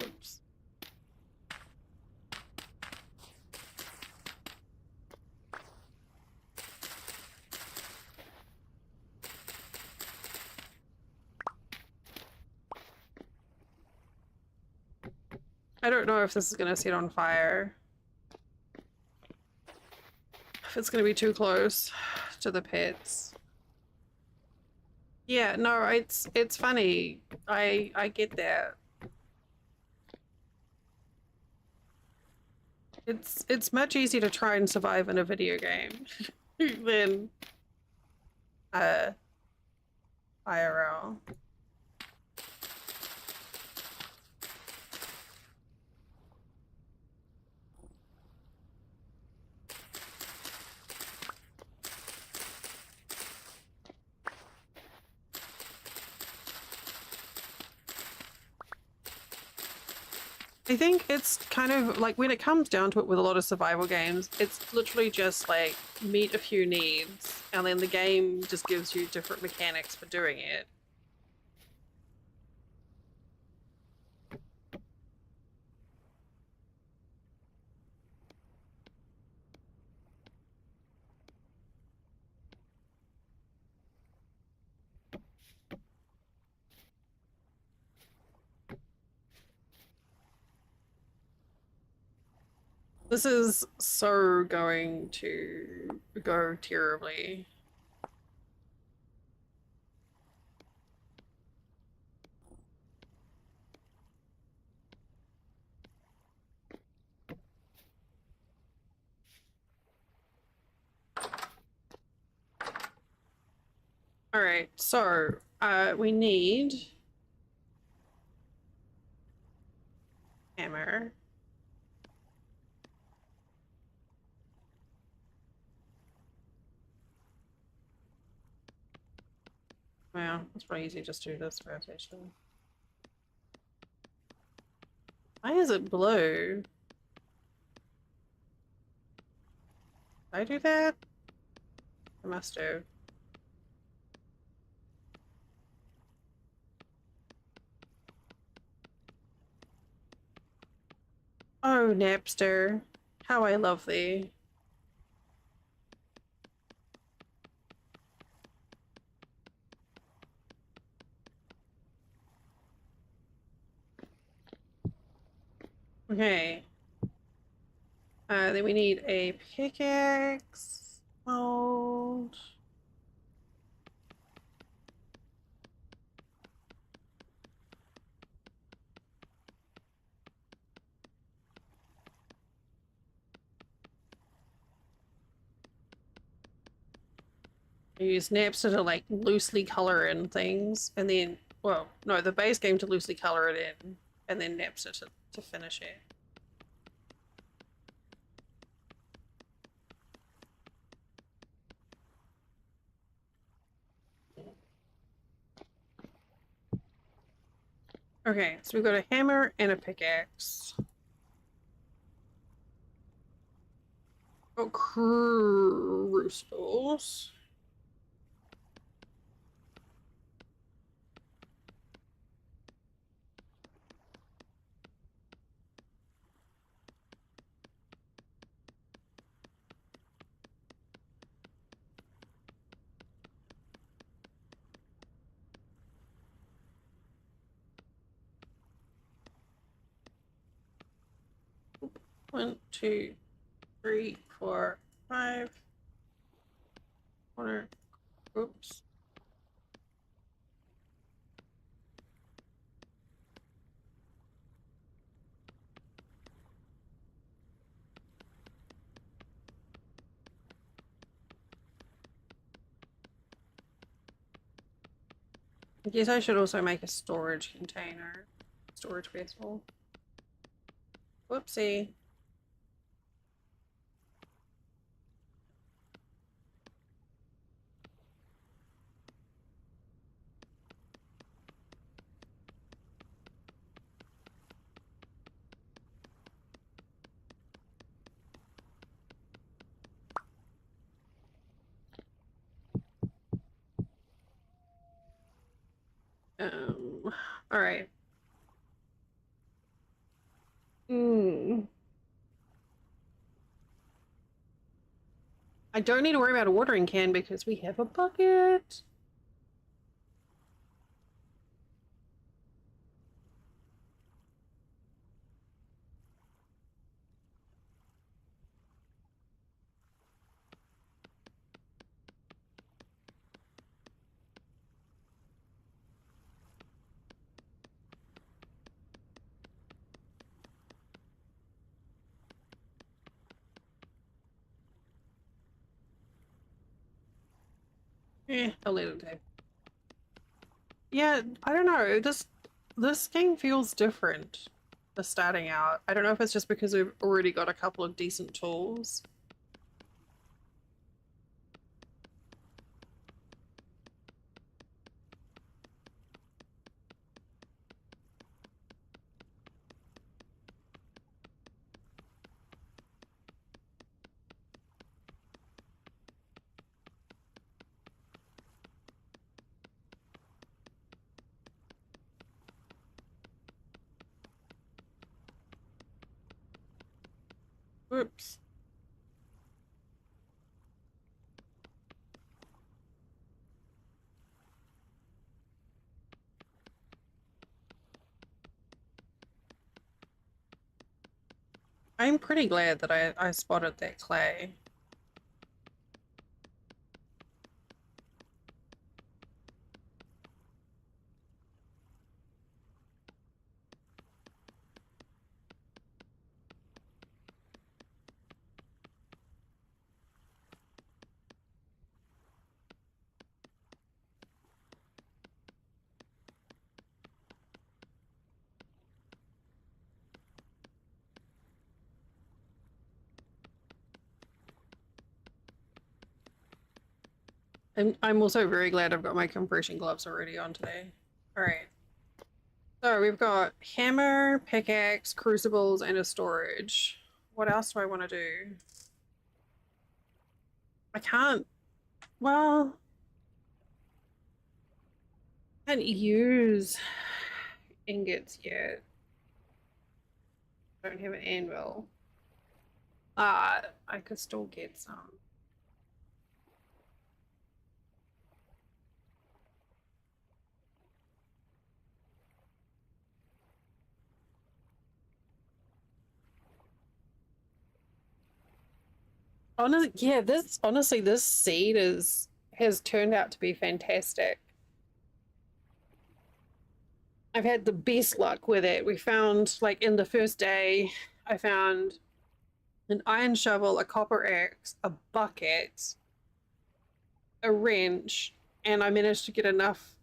Oops. I don't know if this is gonna set on fire. If it's gonna be too close to the pits. Yeah, no, it's funny. I get that. It's much easier to try and survive in a video game than uh IRL. I think it's kind of like when it comes down to it with a lot of survival games, it's literally just like meet a few needs and then the game just gives you different mechanics for doing it. This is so going to go terribly. All right, so we need hammer. Well, it's probably easy just to do this rotation. Why is it blue? Did I do that? I must have. Oh, Napster. How I love thee. Okay. Then we need a pickaxe mold. I use Napster to like loosely color in things, and then well, no, the base game to loosely color it in, and then napster to finish it. Okay, so we've got a hammer and a pickaxe. Oh, crucibles. One, two, three, four, five. Corner. Oops. I guess I should also make a storage container. Storage vessel. Whoopsie. All right. I don't need to worry about a watering can because we have a bucket. I'll let it go. Yeah, I don't know. This game feels different. The starting out. I don't know if it's just because we've already got a couple of decent tools. Oops. I'm pretty glad that I spotted that clay. And I'm also very glad I've got my compression gloves already on today. All right. So we've got hammer, pickaxe, crucibles, and a storage. What else do I want to do? I can't. Well, I can't use ingots yet. Don't have an anvil. I could still get some. Honestly, yeah, this seed has turned out to be fantastic. I've had the best luck with it. We found, like, in the first day, I found an iron shovel, a copper axe, a bucket, a wrench, and I managed to get enough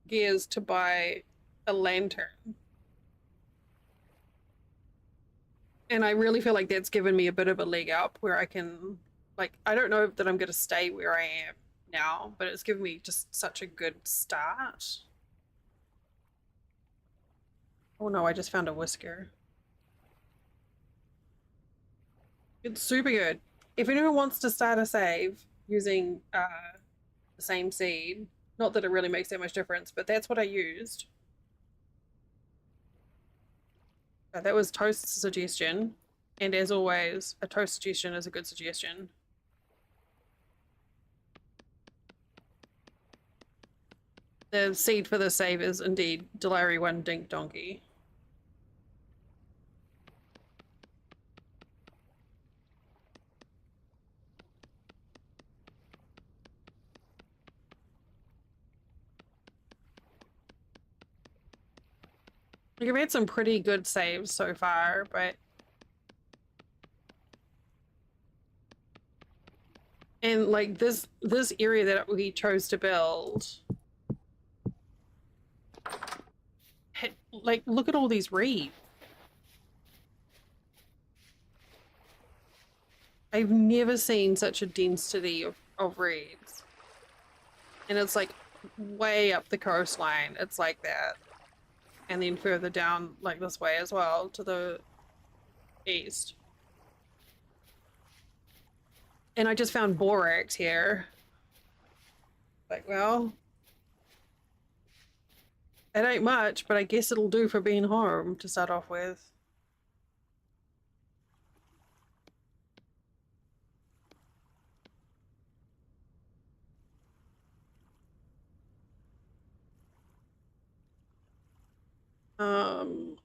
gears to buy a lantern. And I really feel like that's given me a bit of a leg up where I can, like, I don't know that I'm going to stay where I am now, but it's given me just such a good start. Oh no, I just found a whisker. It's super good. If anyone wants to start a save using the same seed, not that it really makes that much difference, but that's what I used. That was Toast's suggestion. And as always, a Toast suggestion is a good suggestion. The seed for the save is indeed Delary 1 Dink Donkey. Like, I've had some pretty good saves so far, but and like this area that we chose to build, like, look at all these reeds. I've never seen such a density of reeds. And it's like way up the coastline, it's like that. And then further down, like this way as well, to the east. And I just found borax here. Like, well, it ain't much, but I guess it'll do for being home to start off with.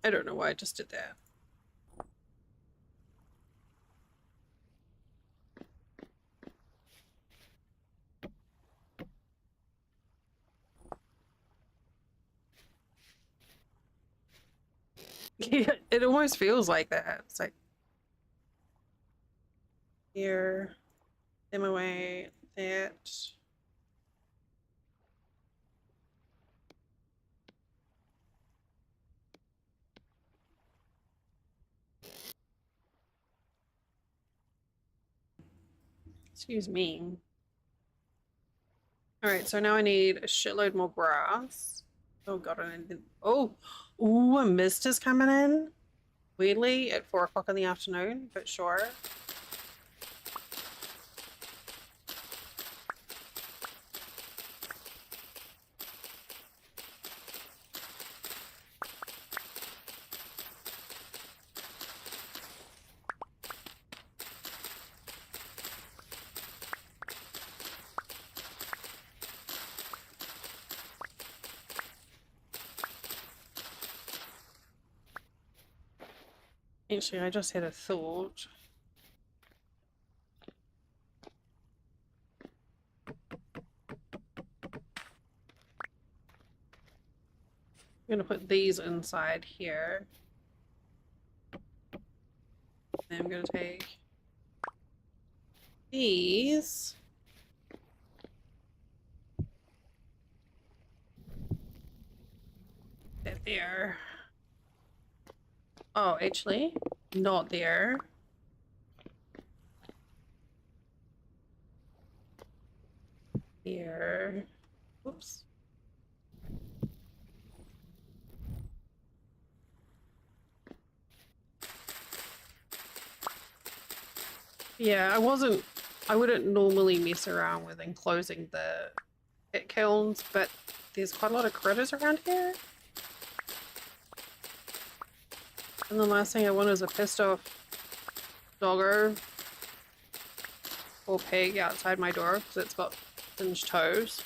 I don't know why I just did that. Yeah, it almost feels like that. It's like here, them away, that. Excuse me. All right, so now I need a shitload more grass. Oh god, I need. Oh, ooh, a mist is coming in. Weirdly, at 4 o'clock in the afternoon, but sure. Actually, I just had a thought. I'm gonna put these inside here. Then I'm gonna take these. That there. Oh, actually, not there. Here. Oops. Yeah, I wouldn't normally mess around with enclosing the pit kilns, but there's quite a lot of critters around here. And the last thing I want is a pissed off doggo or pig outside my door because it's got singed toes.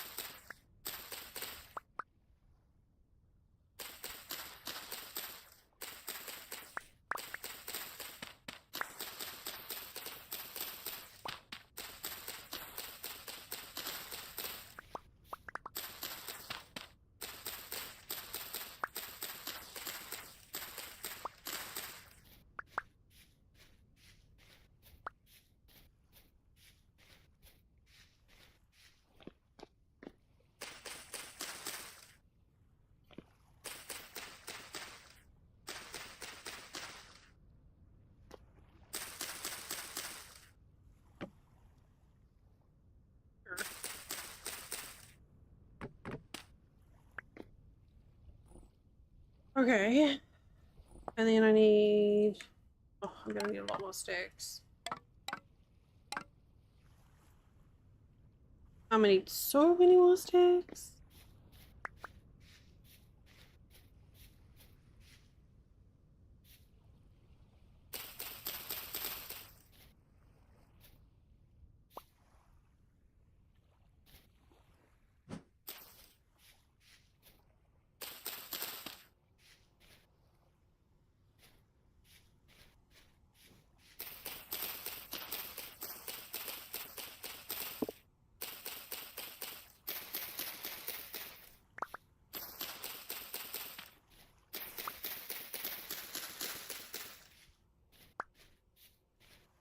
Okay. And then I need... Oh, I'm gonna need a lot more sticks. I'm gonna need so many more sticks.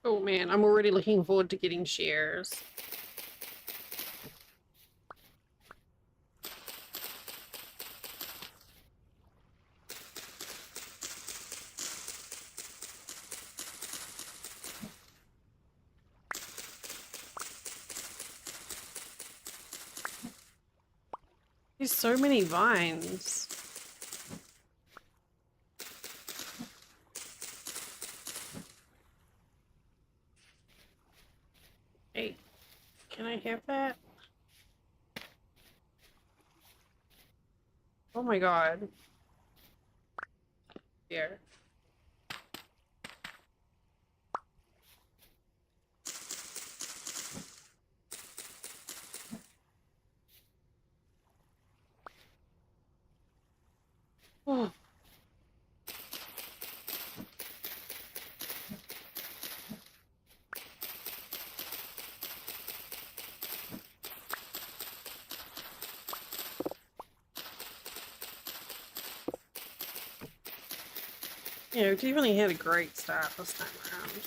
Oh man, I'm already looking forward to getting shares. There's so many vines. Hey, can I have that? Oh my god. Here. Oh. Yeah, we definitely had a great start this time around.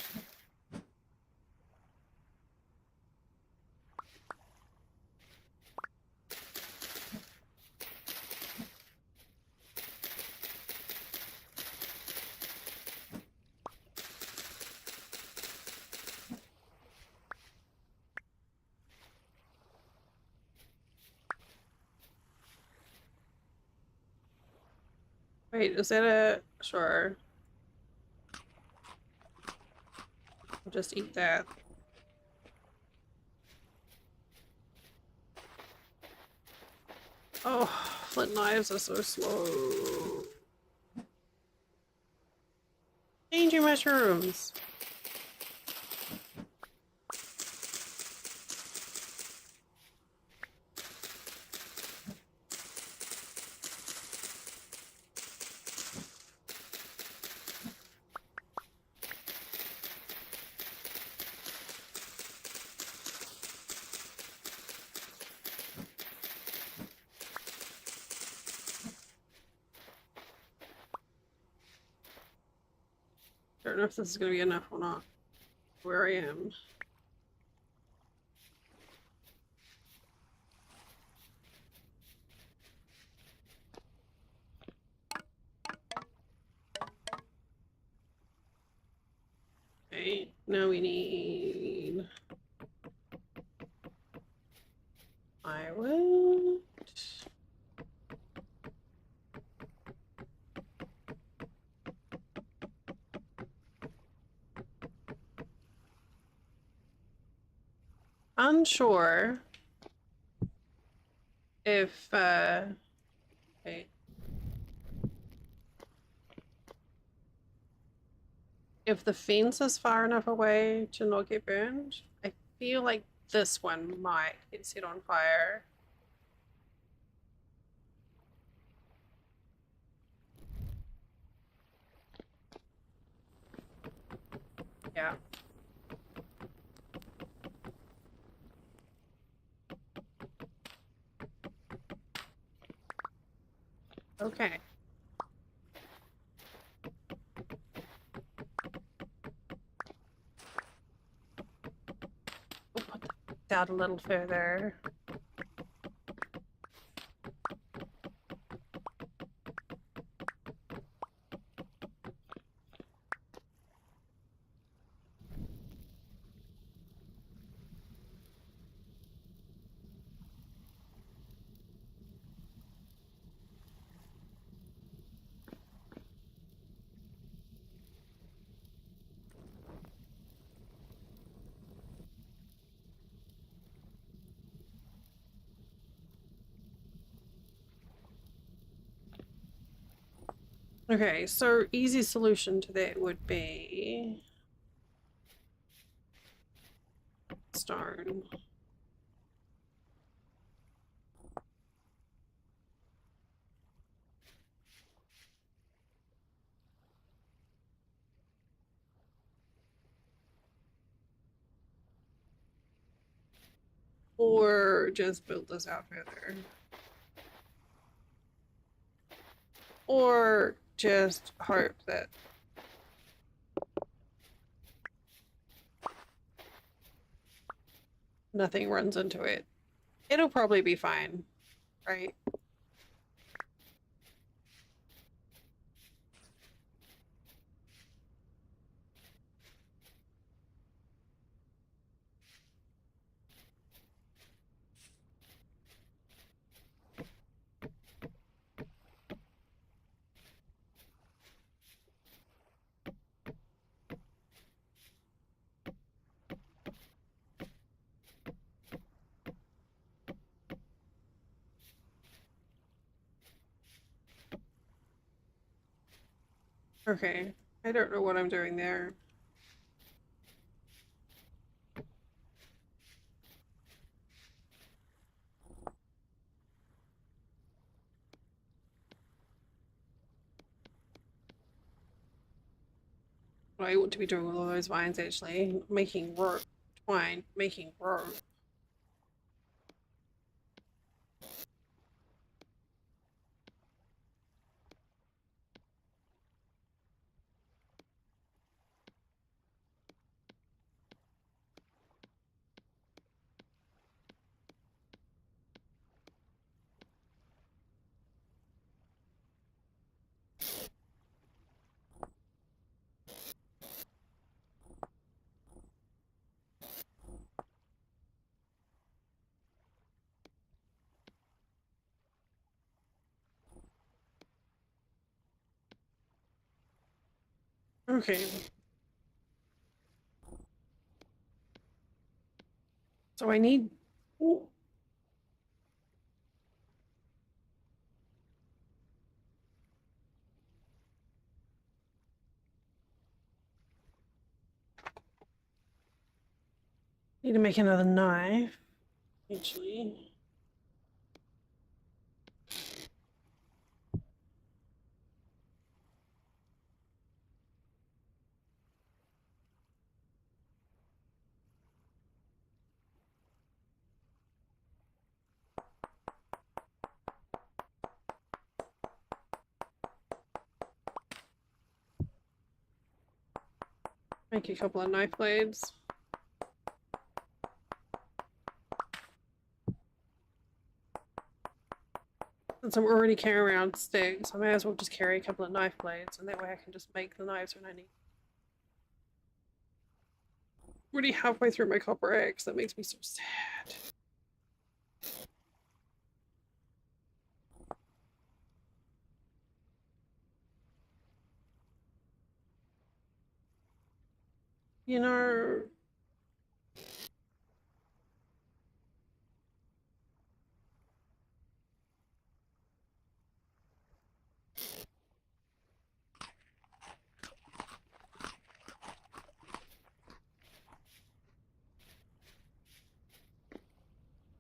Wait, is that a... Sure. I'll just eat that. Oh, flint knives are so slow. Danger mushrooms! I don't know if this is gonna be enough or not. Where I am. Okay, now we need... I will... Unsure if, okay. If the fence is far enough away to not get burned. I feel like this one might get set on fire. Yeah. Okay. We'll put that out a little further. Okay, so easy solution to that would be stone. Or just build this out further. Or just hope that nothing runs into it. It'll probably be fine, right? Okay, I don't know what I'm doing there. What I ought to be doing with all those vines actually. Making rope. Twine. Making rope. Okay. So I need... Ooh. Need to make another knife. Actually. Make a couple of knife blades. Since I'm already carrying around sticks, I may as well just carry a couple of knife blades, and that way I can just make the knives when I need. Already halfway through my copper axe. That makes me so sad. You know,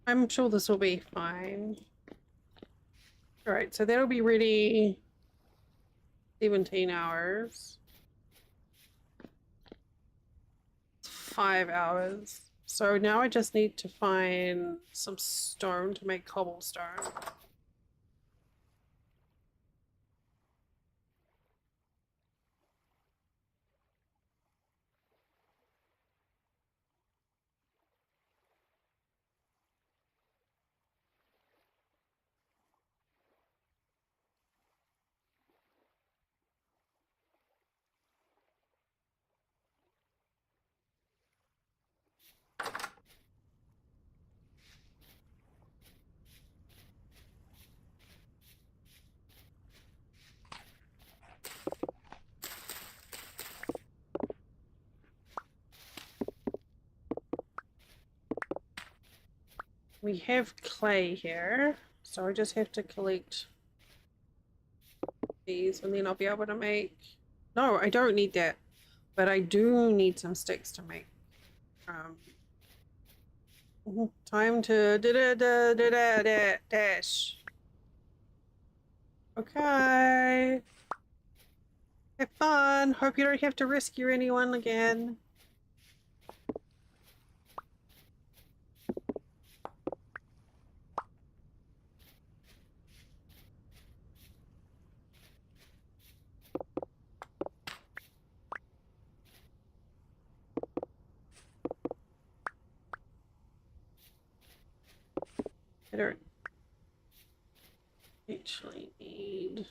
I'm sure this will be fine. Alright, so that'll be ready 17 hours. 5 hours. So now I just need to find some stone to make cobblestone. We have clay here, so I just have to collect these, and then I'll be able to make... No, I don't need that. But I do need some sticks to make. Time to dash. Okay. Have fun. Hope you don't have to rescue anyone again. I don't actually need...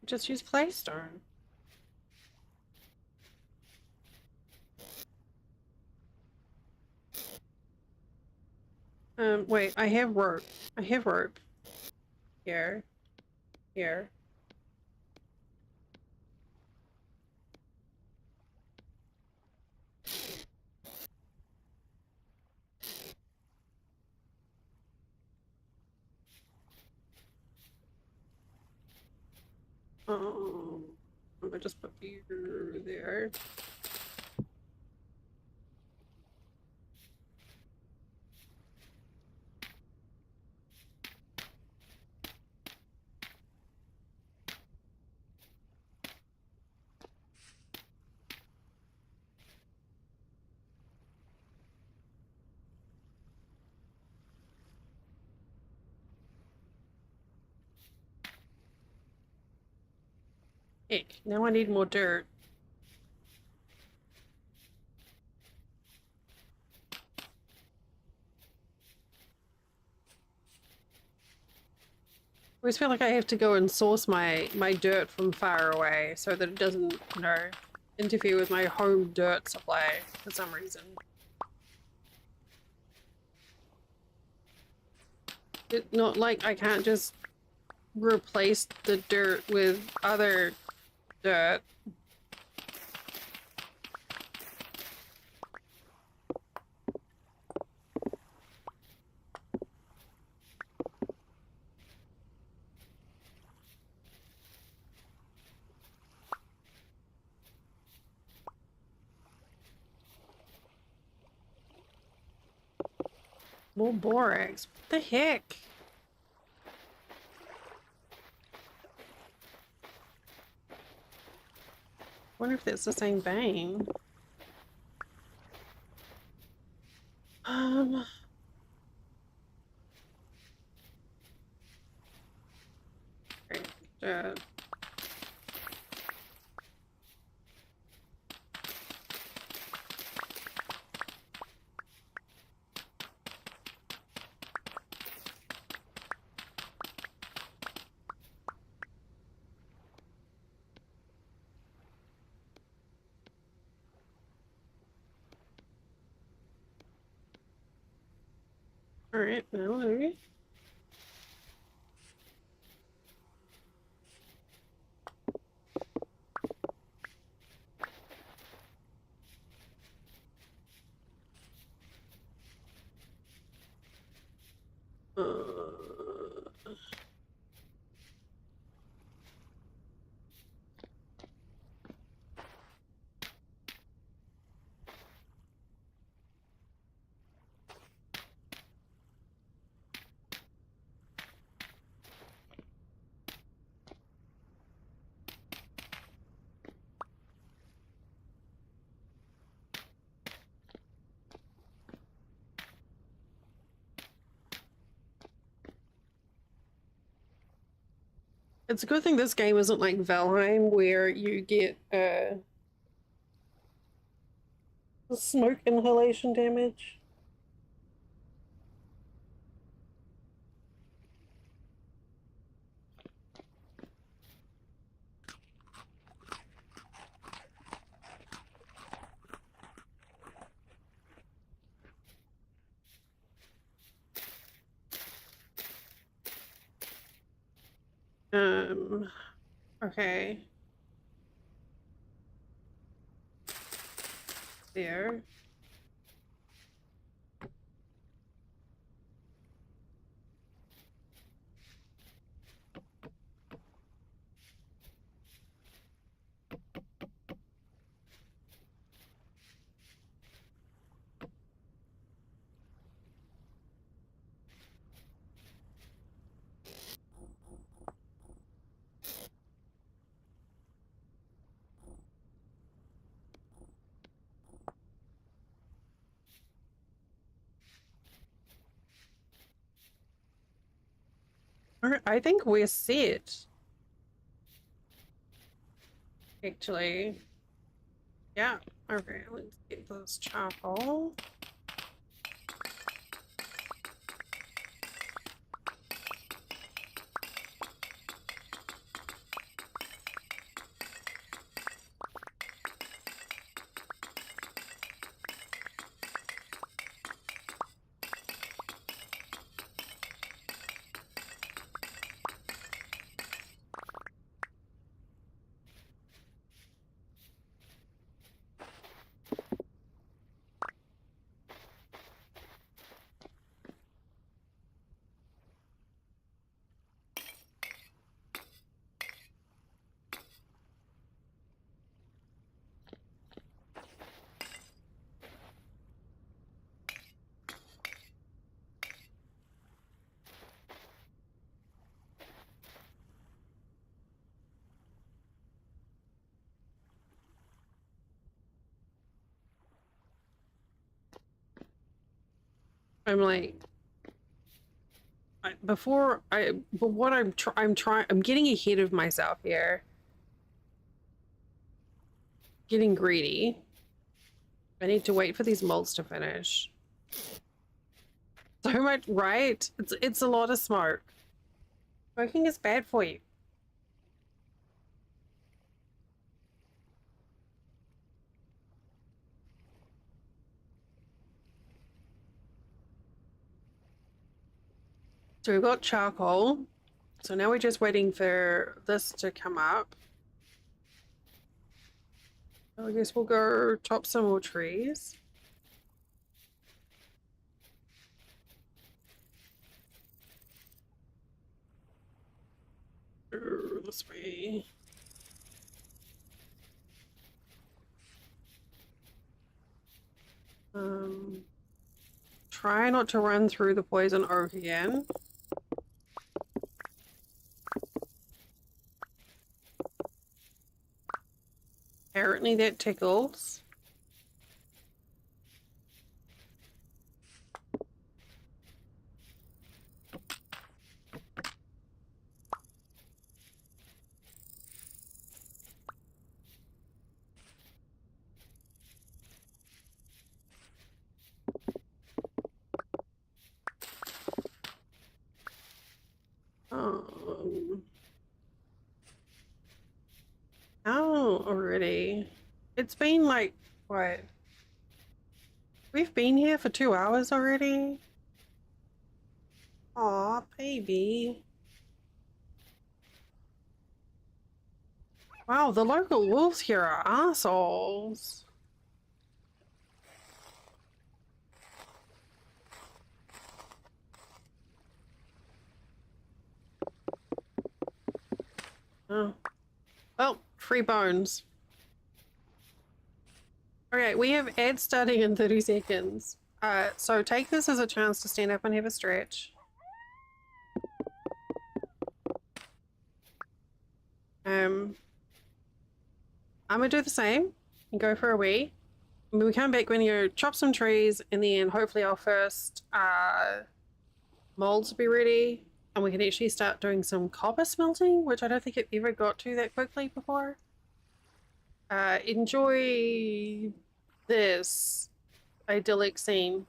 Just use claystone. Wait, I have rope. I have rope. Here. Here. I'm gonna just put you there. Heck, now I need more dirt. I always feel like I have to go and source my dirt from far away so that it doesn't, you know, interfere with my home dirt supply for some reason. It's not like I can't just replace the dirt with other dirt. More borax. What the heck? Wonder if that's the same vein. Right, Alright, now it's a good thing this game isn't like Valheim where you get smoke inhalation damage. Okay. There. Alright, I think we're set. Actually. Yeah. Okay, let's get this charcoal. I'm like, but what I'm getting ahead of myself here. Getting greedy. I need to wait for these molds to finish. So much, right? It's a lot of smoke. Smoking is bad for you. So we've got charcoal. So now we're just waiting for this to come up. So I guess we'll go chop some more trees. This way. Try not to run through the poison oak again. Apparently that tickles. Um, oh, already. It's been like, what? We've been here for 2 hours already? Aw, baby. Wow, the local wolves here are assholes. Oh. Oh, free bones. Okay, we have ads starting in 30 seconds. So take this as a chance to stand up and have a stretch. I'm gonna do the same and go for a wee. When we come back, we're gonna go chop some trees, and then hopefully our first molds will be ready, and we can actually start doing some copper smelting, which I don't think it ever got to that quickly before. Enjoy this idyllic scene.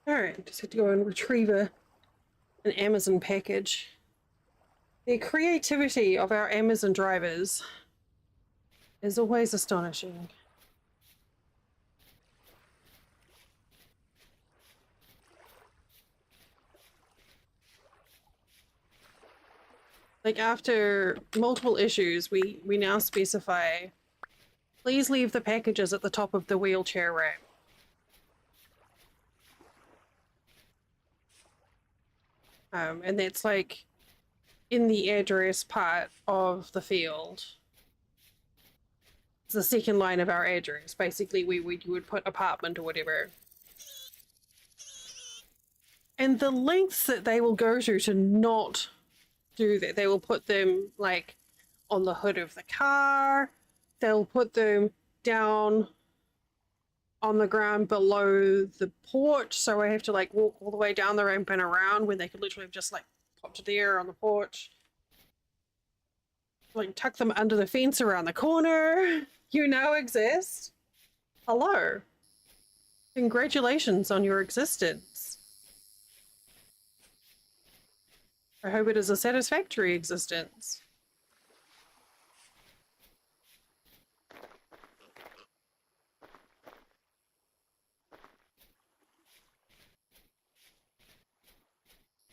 Alright, just had to go and retrieve an Amazon package. The creativity of our Amazon drivers is always astonishing. Like, after multiple issues, we now specify, please leave the packages at the top of the wheelchair ramp. And that's like in the address part of the field. It's the second line of our address. Basically, you would put apartment or whatever. And the lengths that they will go to not do that, they will put them like on the hood of the car. They'll put them down on the ground below the porch, so I have to like walk all the way down the ramp and around when they could literally have just like popped there on the porch. Like tuck them under the fence around the corner. You now exist. Hello. Congratulations on your existence. I hope it is a satisfactory existence.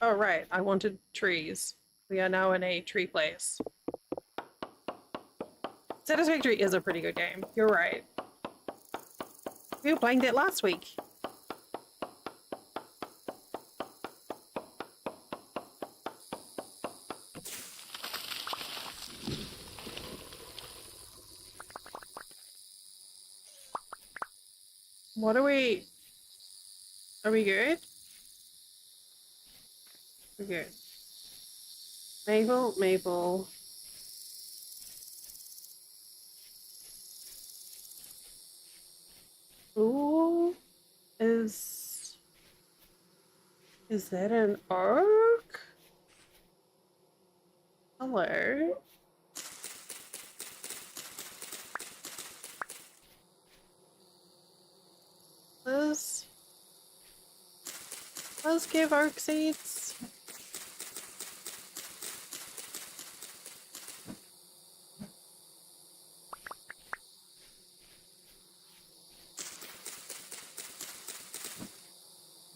Oh, right. I wanted trees. We are now in a tree place. Satisfactory is a pretty good game. You're right. We were playing that last week. What are we... Are we good? We're good. Maple, maple. Ooh, is that an oak? Hello. Let's give oak seeds.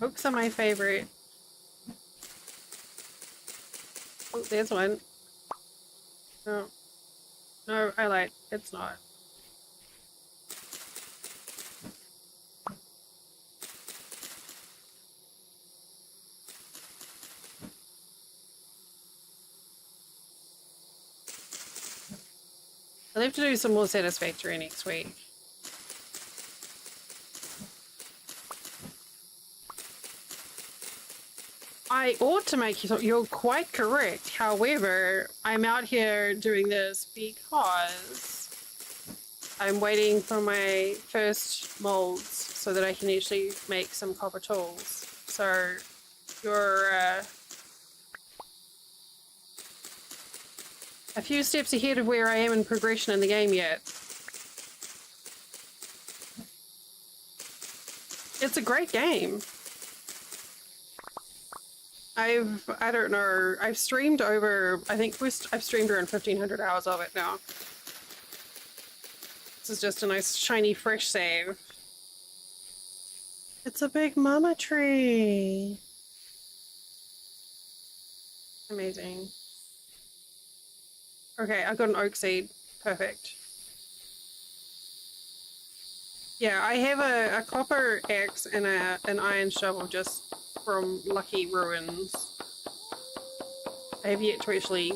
Oaks are my favorite. Oh, there's one. No. No, I lied. It's not. I'll have to do some more satisfactory next week. I ought to make you... You're quite correct. However, I'm out here doing this because I'm waiting for my first molds so that I can actually make some copper tools. So you're a few steps ahead of where I am in progression in the game yet. It's a great game. I don't know, I've streamed over, I think I've streamed around 1,500 hours of it now. This is just a nice, shiny, fresh save. It's a big mama tree. Amazing. Okay, I got an oak seed. Perfect. Yeah, I have a copper axe and an iron shovel just from Lucky Ruins. I have yet to actually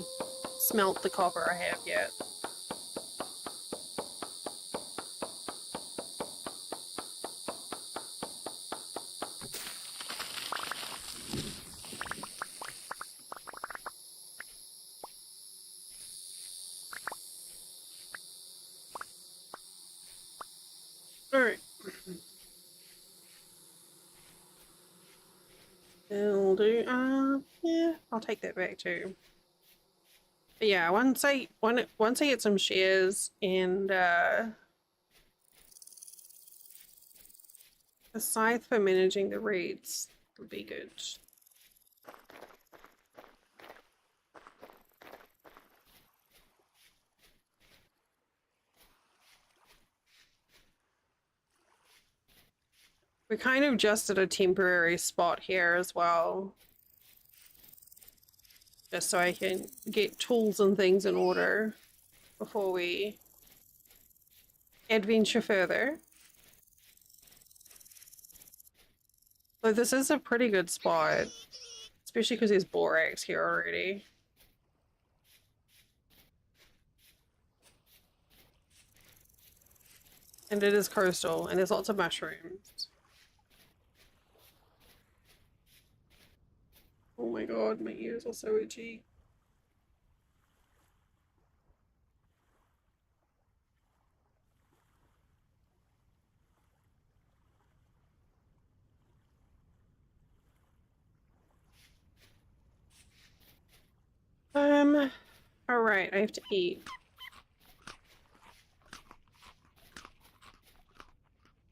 smelt the copper I have yet. Alright. It'll do. Yeah, I'll take that back too. But yeah, once I get some shares and A scythe for managing the reeds would be good. We kind of just did a temporary spot here as well. Just so I can get tools and things in order before we adventure further. So this is a pretty good spot, especially because there's borax here already. And it is coastal, and there's lots of mushrooms. Oh my god, my ears are so itchy. All right, I have to eat.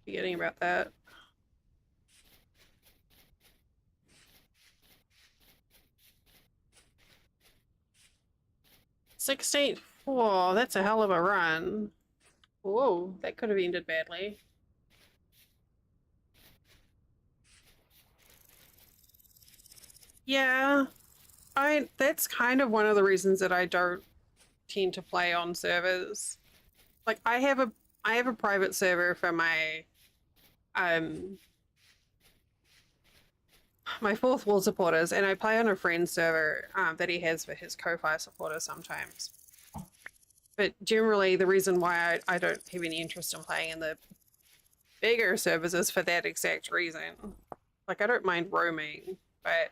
Forgetting about that. 16th. Whoa, that's a hell of a run. Whoa, that could have ended badly. Yeah, that's kind of one of the reasons that I don't tend to play on servers. Like I have a private server for um my fourth wall supporters, and I play on a friend's server that he has for his co-fi supporters sometimes. But generally, the reason why I don't have any interest in playing in the bigger servers is for that exact reason. Like, I don't mind roaming, but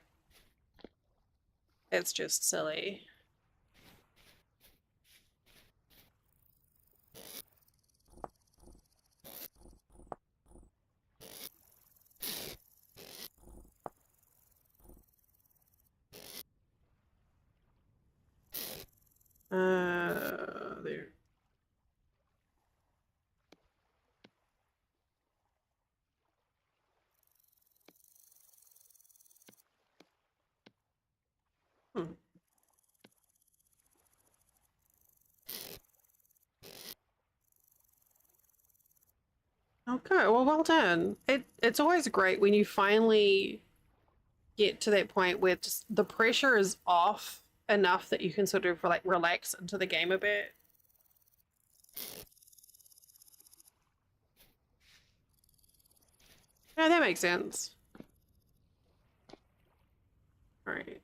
it's just silly. There. Hmm. Okay, well done. It's always great when you finally get to that point where just the pressure is off enough that you can sort of like relax into the game a bit. Yeah, that makes sense. All right.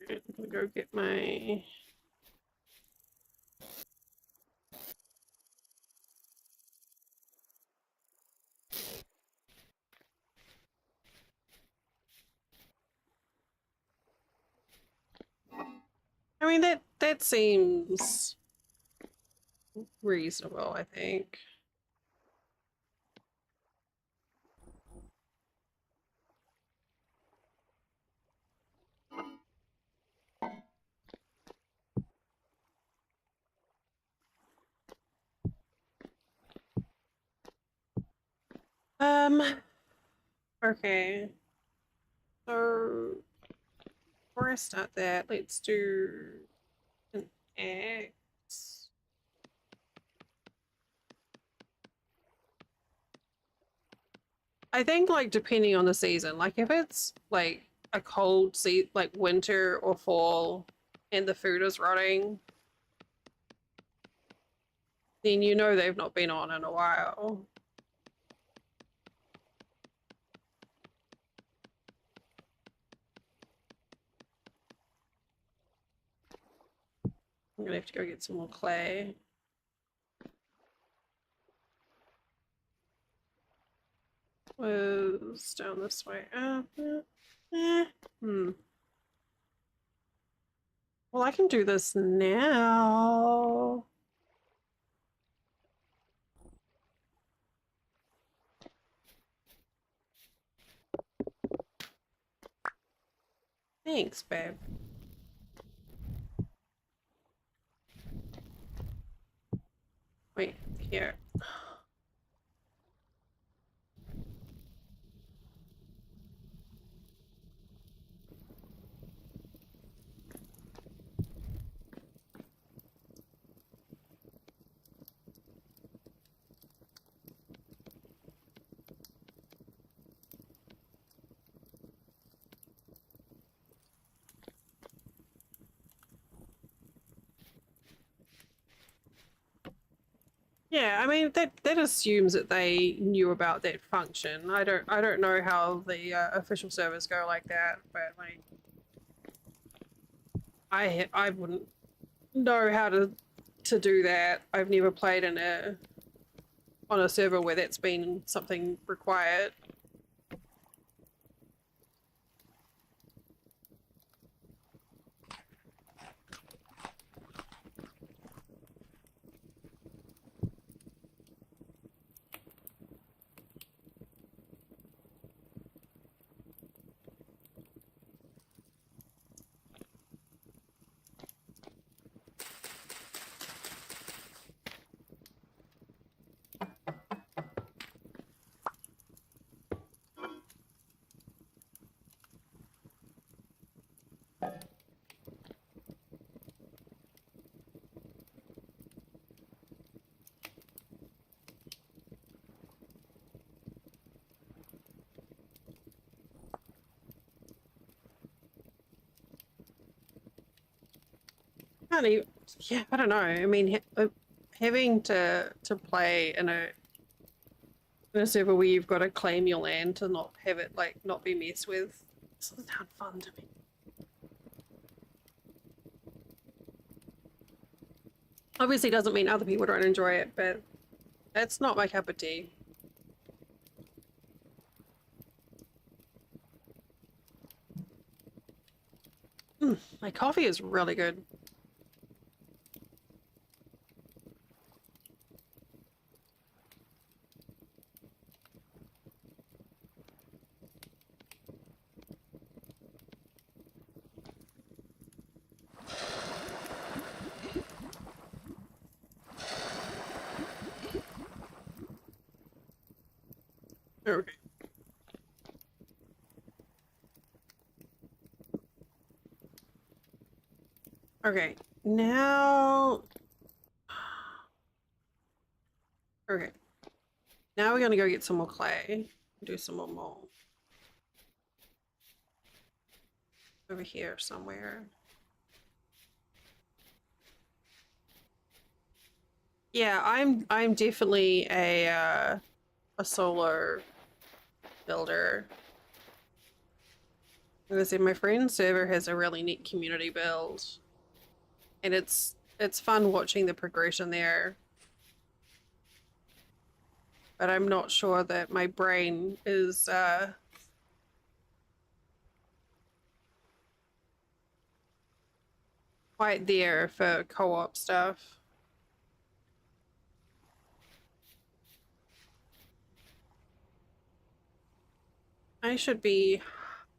I'm gonna go get my. I mean that seems reasonable, I think. Um, okay. So before I start that, let's do an axe. I think like depending on the season, like if it's like a cold like winter or fall and the food is rotting, then you know they've not been on in a while. I'm gonna have to go get some more clay. was down this way. Hmm. Well, I can do this now. Thanks, babe. Wait, here. Yeah, I mean that assumes that they knew about that function. I don't know how the official servers go like that, but like I wouldn't know how to do that. I've never played in a on a server where that's been something required. Can't even, yeah, I don't know. I mean, having to play in a server where you've got to claim your land to not have it like not be messed with, this doesn't sound fun to me. Obviously, doesn't mean other people don't enjoy it, but that's not my cup of tea. My coffee is really good. Okay. Okay. Now. Okay. Now we're gonna go get some more clay. Do some more mold. Over here somewhere. Yeah, I'm definitely a solo builder. As I said, my friend's server has a really neat community build, and it's fun watching the progression there. But I'm not sure that my brain is quite there for co-op stuff. I should be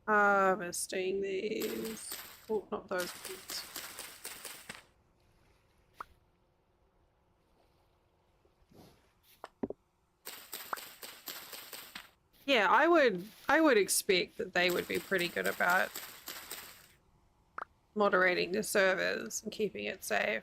harvesting these. Oh, not those ones. Yeah, I would expect that they would be pretty good about moderating the servers and keeping it safe.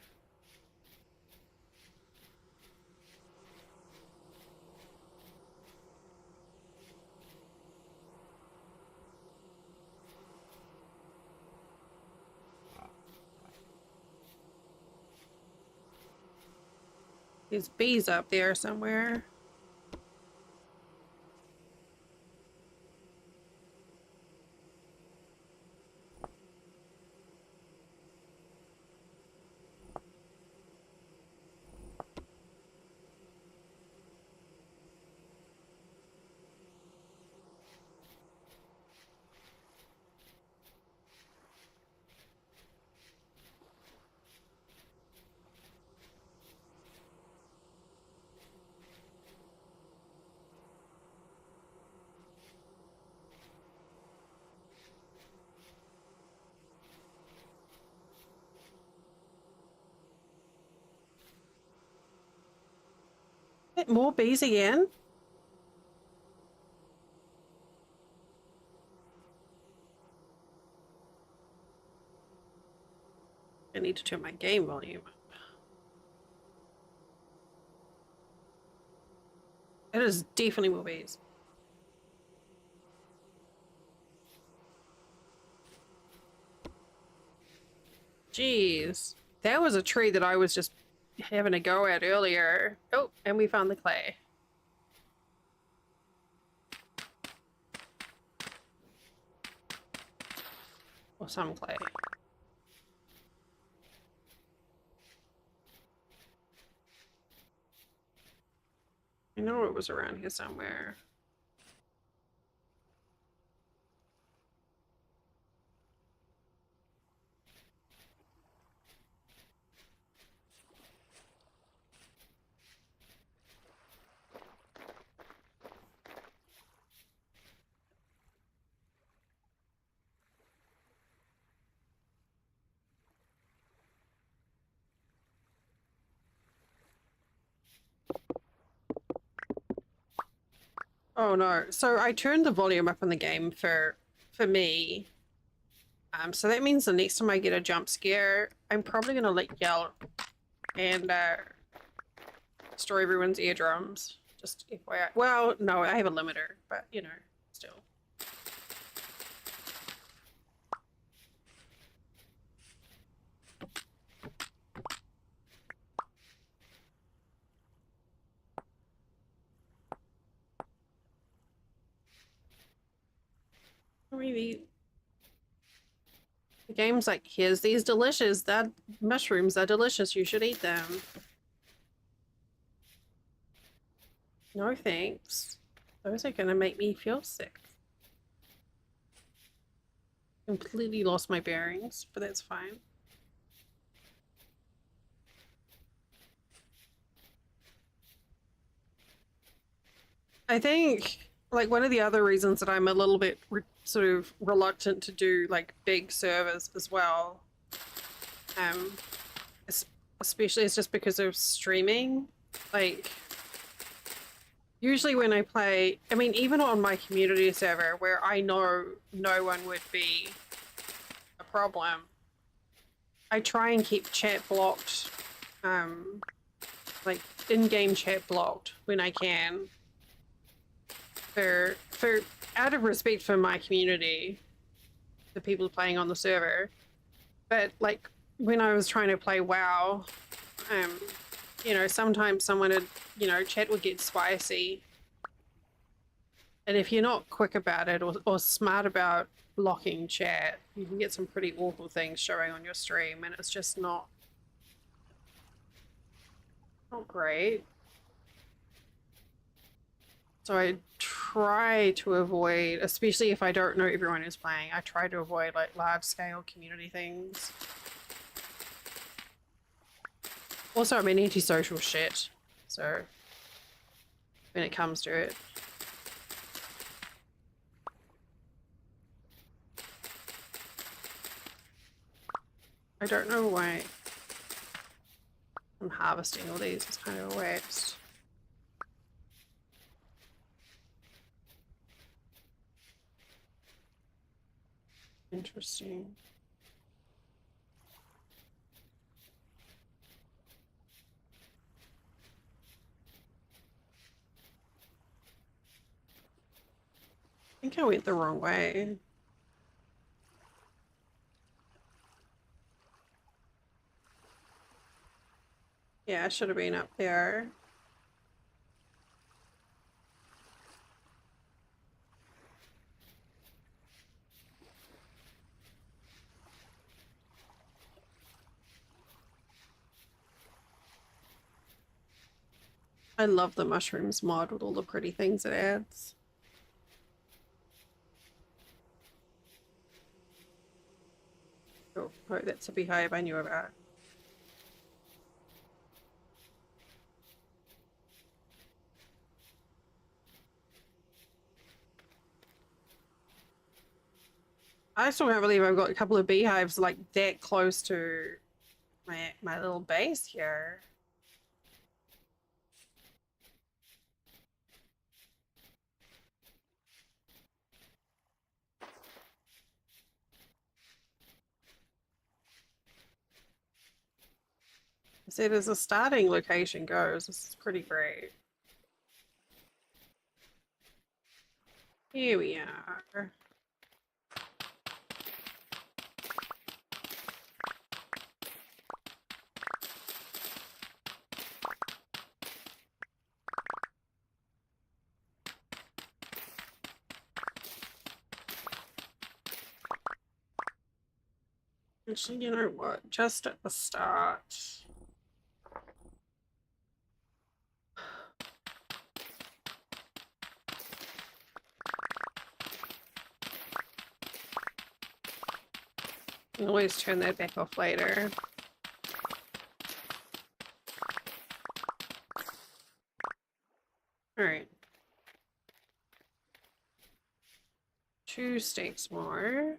There's bees up there somewhere. More bees again? I need to turn my game volume up. It is definitely more bees. Jeez. That was a tree that I was just having a go at earlier. Oh, and we found the clay. Or some clay. I know it was around here somewhere. Oh no. So I turned the volume up in the game for me. So that means the next time I get a jump scare, I'm probably gonna like yell and destroy everyone's eardrums. Just FYI. Well, no, I have a limiter, but you know, still. Maybe the game's like, here's these delicious that mushrooms are delicious, you should eat them. No thanks. Those are gonna make me feel sick. Completely lost my bearings, but that's fine. I think like one of the other reasons that I'm a little bit sort of reluctant to do like big servers as well, um, especially it's just because of streaming. Like usually when I play, I mean, even on my community server where I know no one would be a problem, I try and keep chat blocked, like in-game chat blocked when I can. For out of respect for my community, the people playing on the server. But like when I was trying to play WoW, um, you know, sometimes someone would, you know, chat would get spicy. And if you're not quick about it or smart about blocking chat, you can get some pretty awful things showing on your stream, and it's just not great. So I try to avoid, especially if I don't know everyone who's playing, I try to avoid like large scale community things. Also, I'm an antisocial shit, so when it comes to it. I don't know why I'm harvesting all these, it's kind of a waste. Interesting. I think I went the wrong way. Yeah, I should have been up there. I love the mushrooms mod with all the pretty things it adds. Oh, oh, that's a beehive I knew about. I still can't believe I've got a couple of beehives like that close to my little base here. I said as a starting location goes, this is pretty great. Here we are. Actually, you know what? Just at the start. You can always turn that back off later. Alright. 2 steaks more.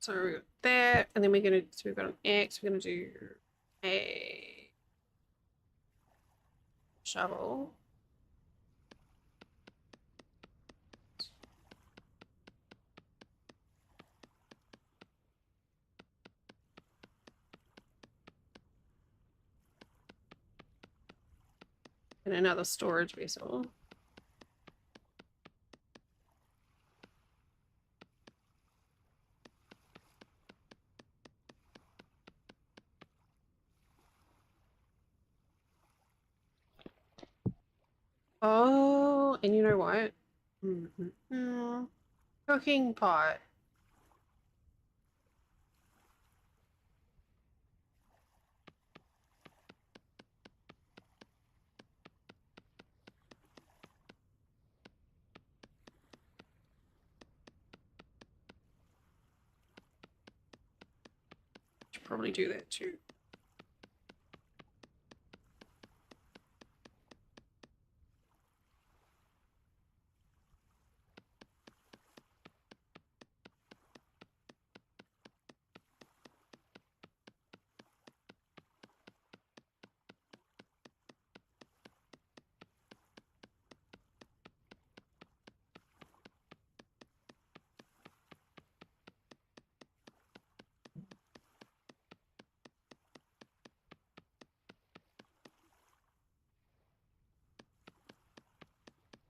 So we got that, and then we're gonna, so we've got an axe, we're gonna do a shovel. And another storage vessel. Oh, and you know what? Cooking pot. Should probably do that too.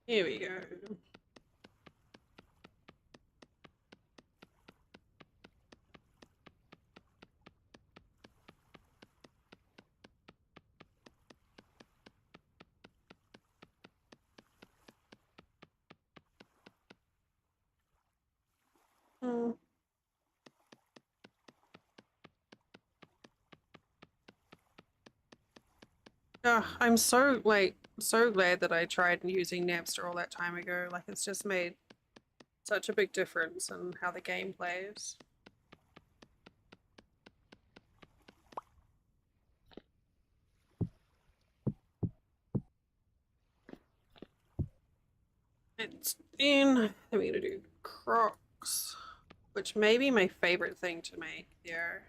Here we go. Hmm. I'm so so glad that I tried using Napster all that time ago. Like it's just made such a big difference in how the game plays. It's in. Then we're gonna do Crocs, which may be my favorite thing to make there.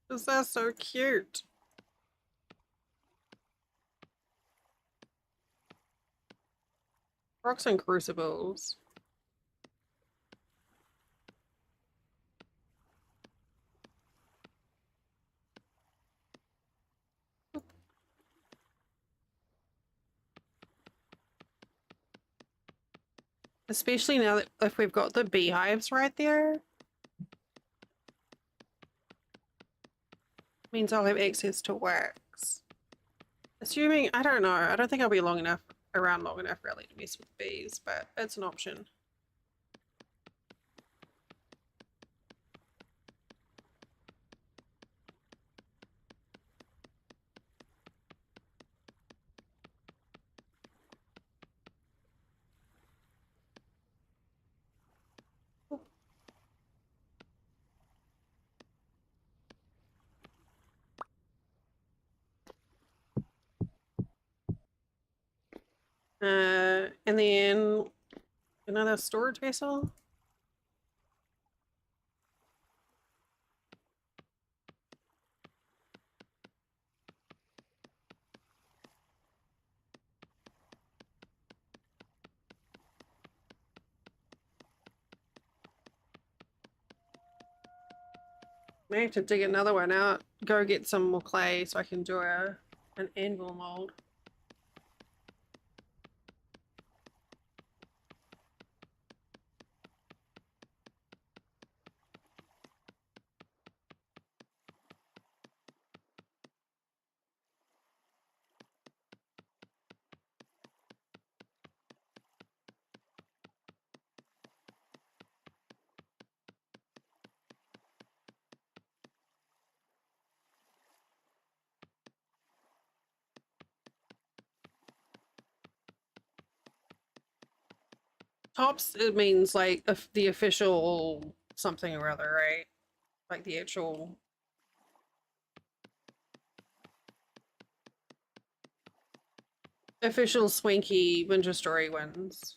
Because that's so cute. Crocs and crucibles. Especially now that if we've got the beehives right there, means I'll have access to wax. Assuming, I don't know, I don't think I'll be around long enough really to mess with bees, but it's an option. And then another storage vessel. May have to dig another one out. Go get some more clay so I can do an anvil mold. Tops, it means like the official something or other, right? Like the actual official swanky Winter Story ones.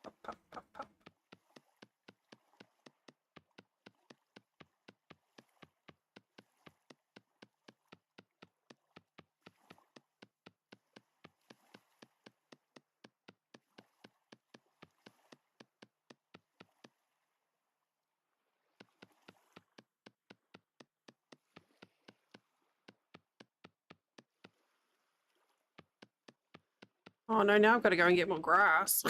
Pop, pop, pop, pop. Oh no, now I've got to go and get more grass.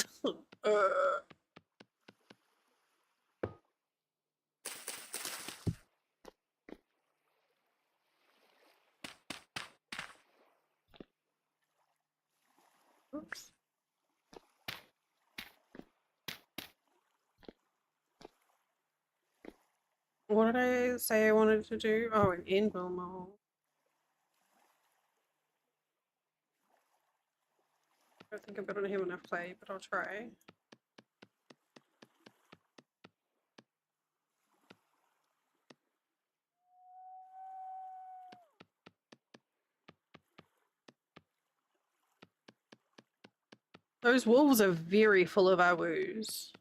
Oops. What did I say I wanted to do? Oh, an anvil mold. I think I don't have enough clay, but I'll try. Those wolves are very full of awoos.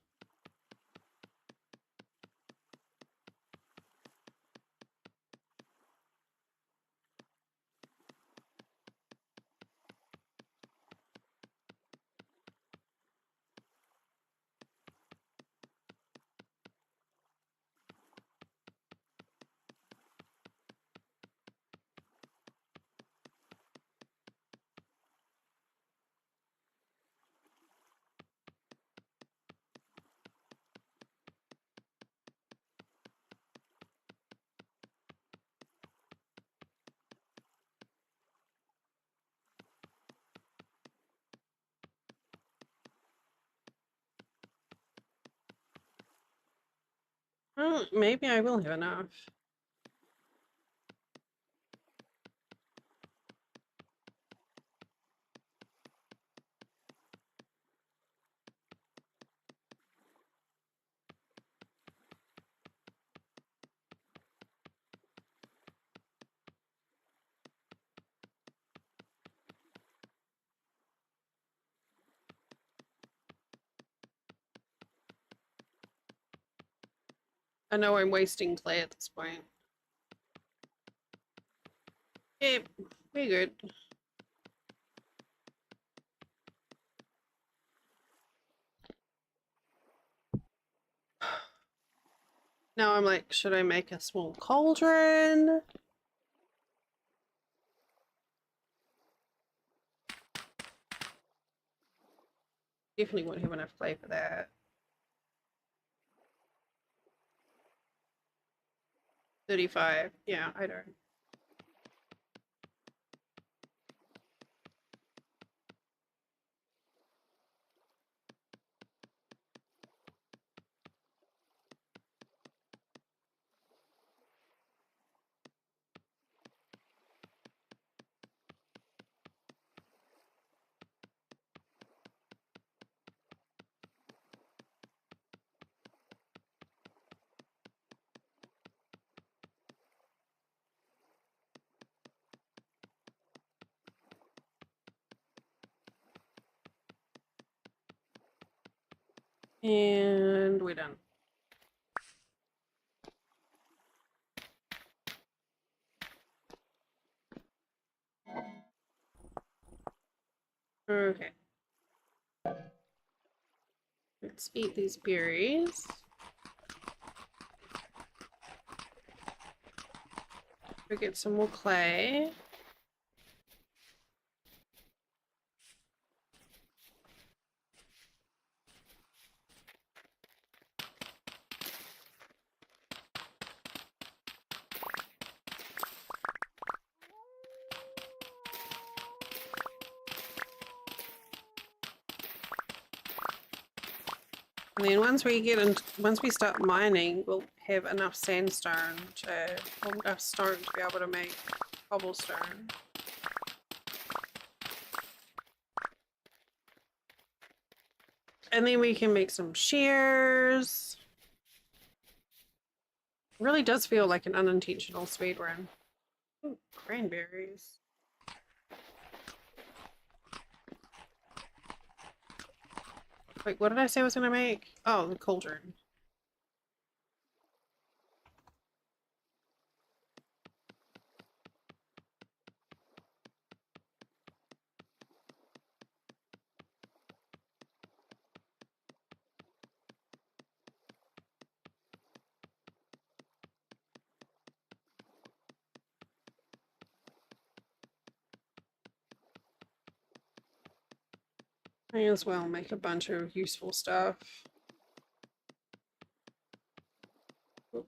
Well, maybe I will have enough. I know I'm wasting clay at this point. Yeah, we're good. Now I'm like, should I make a small cauldron? Definitely won't have enough clay for that. 35. Yeah, I don't. And we're done. Okay. Let's eat these berries. We get some more clay. And then once we start mining, we'll have enough sandstone or enough stone to be able to make cobblestone. And then we can make some shears. It really does feel like an unintentional speed run. Ooh, cranberries. Wait, what did I say I was gonna make? Oh, the cauldron. May as well make a bunch of useful stuff. It's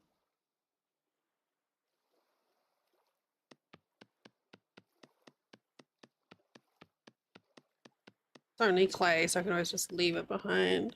only clay, so I can always just leave it behind.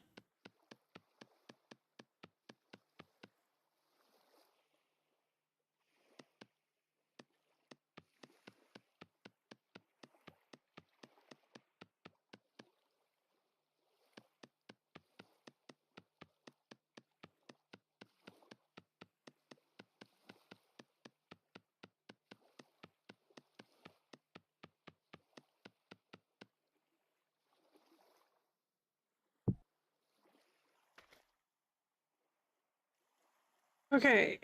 Okay.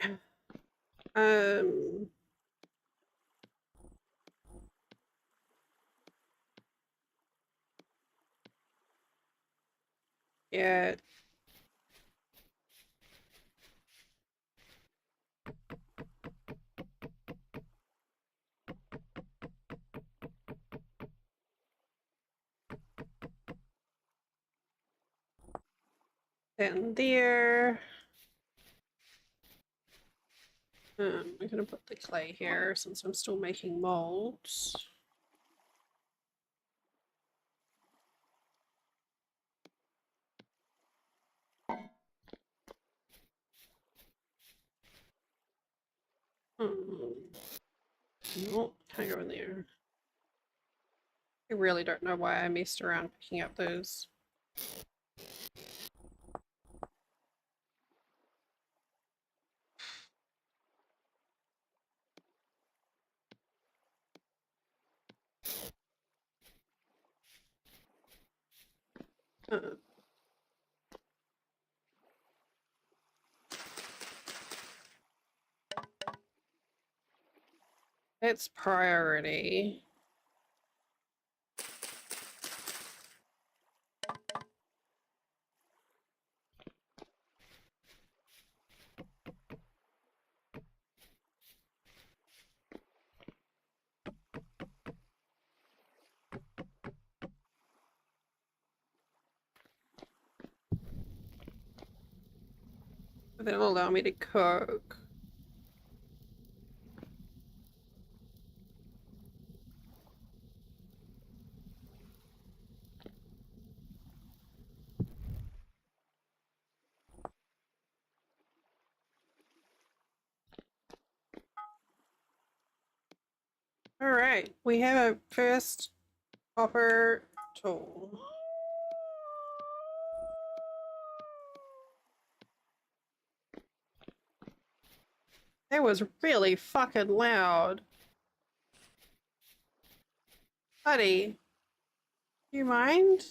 Yeah. Then there. I'm gonna put the clay here since I'm still making molds. No, can't go in there. I really don't know why I messed around picking up those. Uh, it's priority. That'll allow me to cook. All right, we have a first copper tool. That was really fucking loud. Buddy, you mind?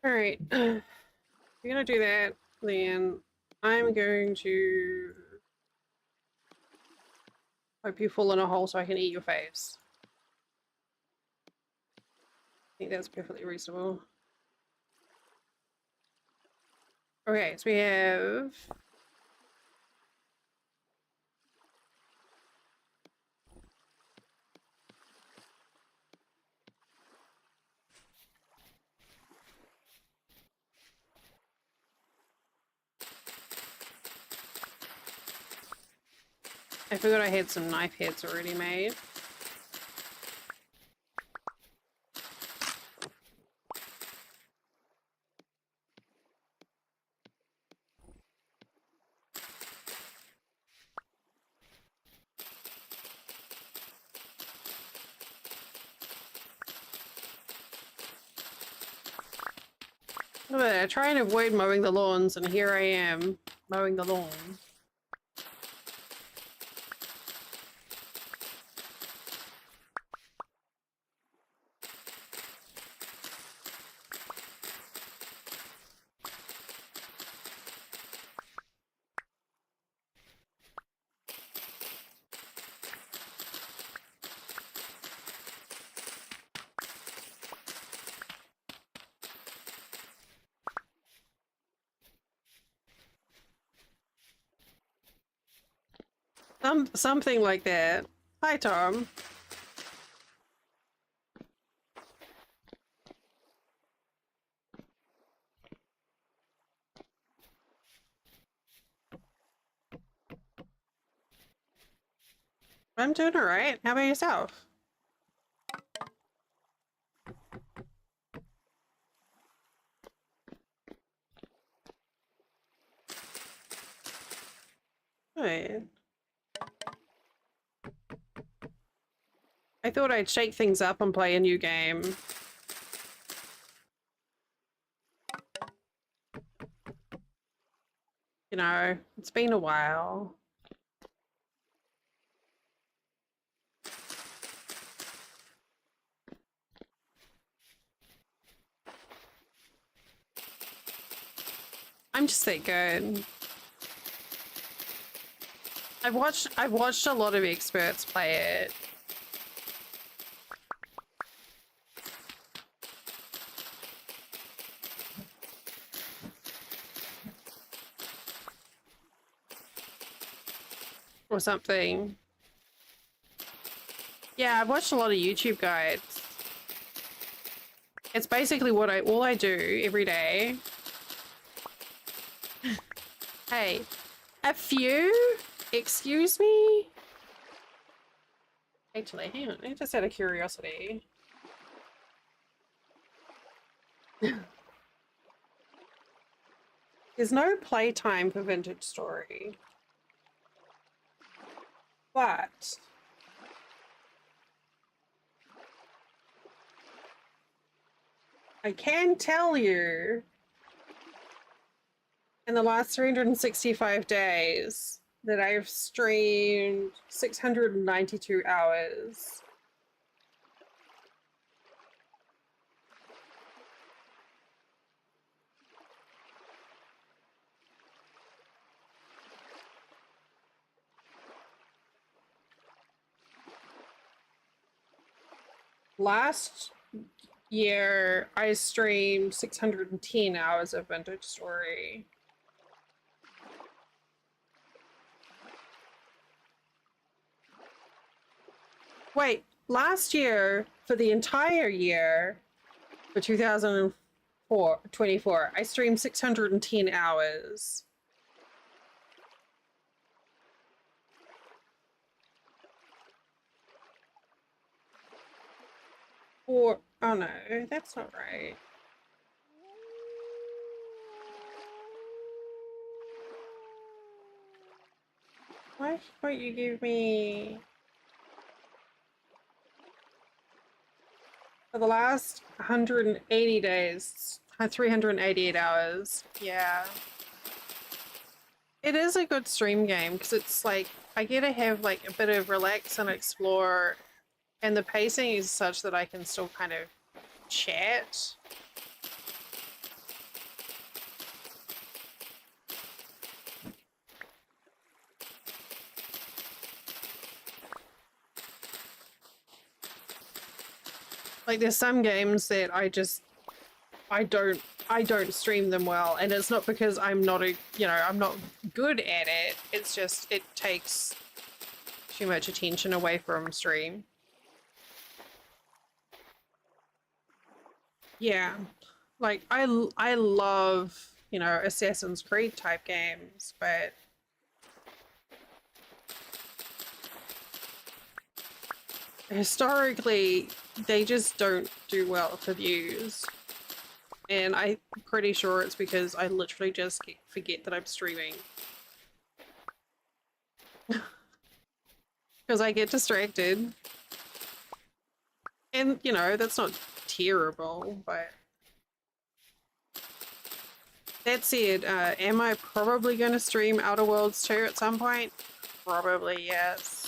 Alright. If you're gonna do that, then I'm going to hope you fall in a hole so I can eat your face. I think that's perfectly reasonable. Okay, so we have... I forgot I had some knife heads already made. I try and avoid mowing the lawns, and here I am, mowing the lawn. Something like that. Hi, Tom. I'm doing alright. How about yourself? Good. I thought I'd shake things up and play a new game. You know, it's been a while. I'm just that good. I've watched a lot of experts play it. Or something. Yeah, I've watched a lot of YouTube guides. It's basically what all I do every day. Hey, a few? Excuse me? Actually, hang on, just out of curiosity. There's no playtime for Vintage Story. But I can tell you in the last 365 days that I've streamed 692 hours. Last year, I streamed 610 hours of Vintage Story. Wait, last year, for the entire year, for 2024, I streamed 610 hours. Or, oh no, that's not right. Why won't you give me... For the last 180 days, 388 hours. Yeah. It is a good stream game because it's like, I get to have like a bit of relax and explore, and the pacing is such that I can still kind of chat. Like there's some games that I don't stream them well, and it's not because I'm not I'm not good at it. It's just it takes too much attention away from stream. Yeah. Like I love, Assassin's Creed type games, but historically they just don't do well for views. And I'm pretty sure it's because I literally just forget that I'm streaming. Because I get distracted. And, that's not terrible, but... That said, am I probably going to stream Outer Worlds 2 at some point? Probably, yes.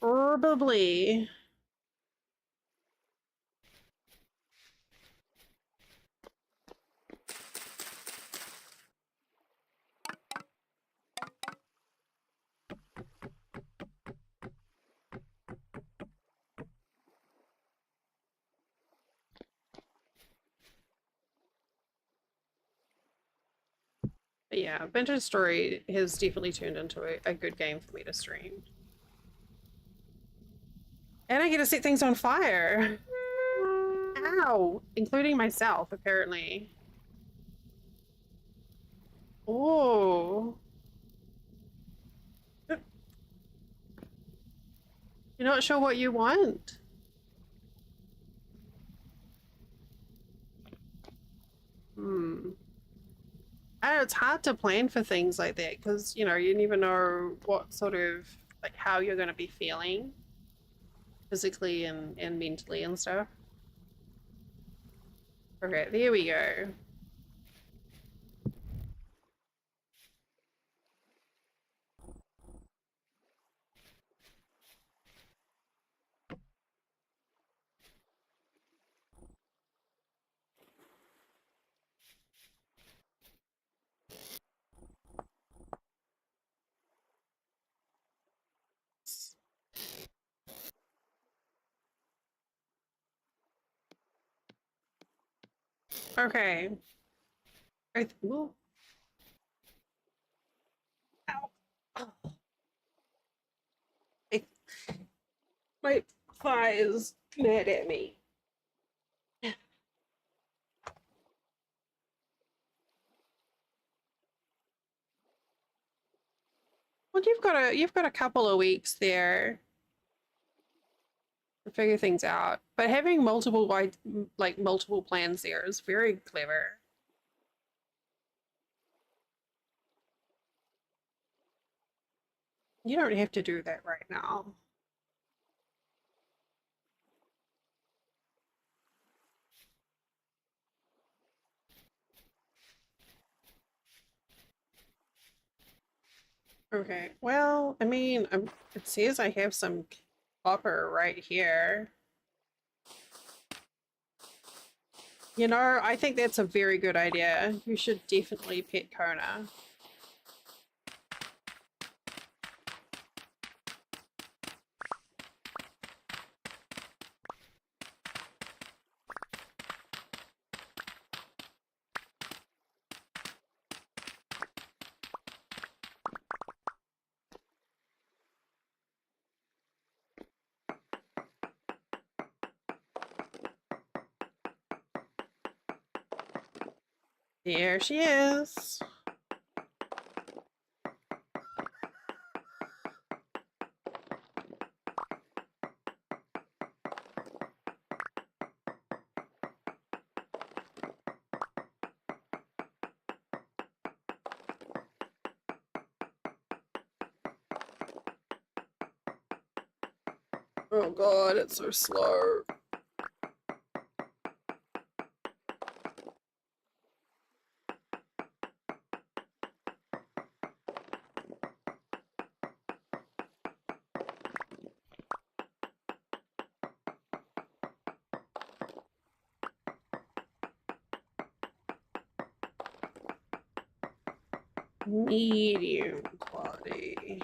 Probably. But yeah, Vintage Story has definitely turned into a good game for me to stream. And I get to set things on fire. Ow! Including myself, apparently. Oh. You're not sure what you want? Hmm. I know it's hard to plan for things like that because, you never know what sort of, like, how you're going to be feeling physically and mentally and stuff. Okay, there we go. Okay. Ooh. Ow. Oh, my, my thigh is mad at me. Well, you've got a couple of weeks there to figure things out. But having multiple plans there is very clever. You don't have to do that right now. Okay. Well, I mean, it says I have some copper right here. I think that's a very good idea. You should definitely pet Kona. There she is. Oh god, it's so slow. medium quality.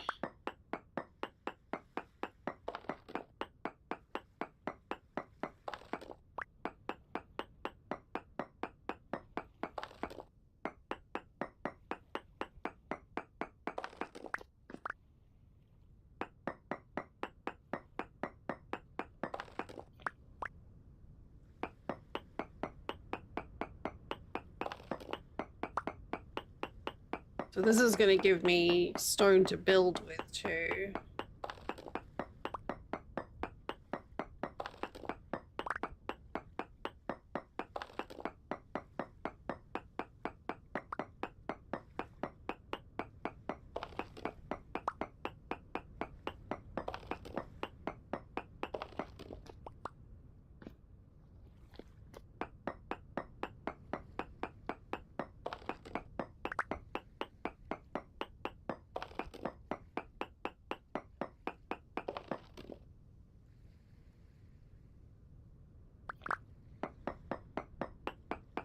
So this is going to give me stone to build with too.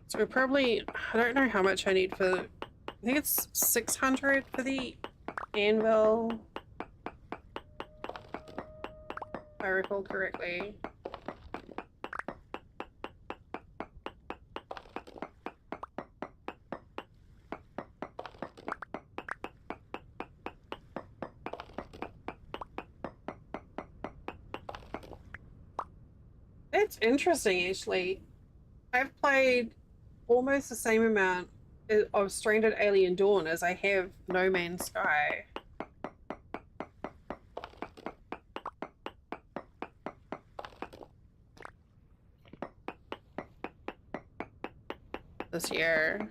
So probably, I don't know how much I need for, I think it's 600 for the anvil, if I recall correctly. It's interesting actually. I've played almost the same amount of Stranded Alien Dawn as I have No Man's Sky. This year.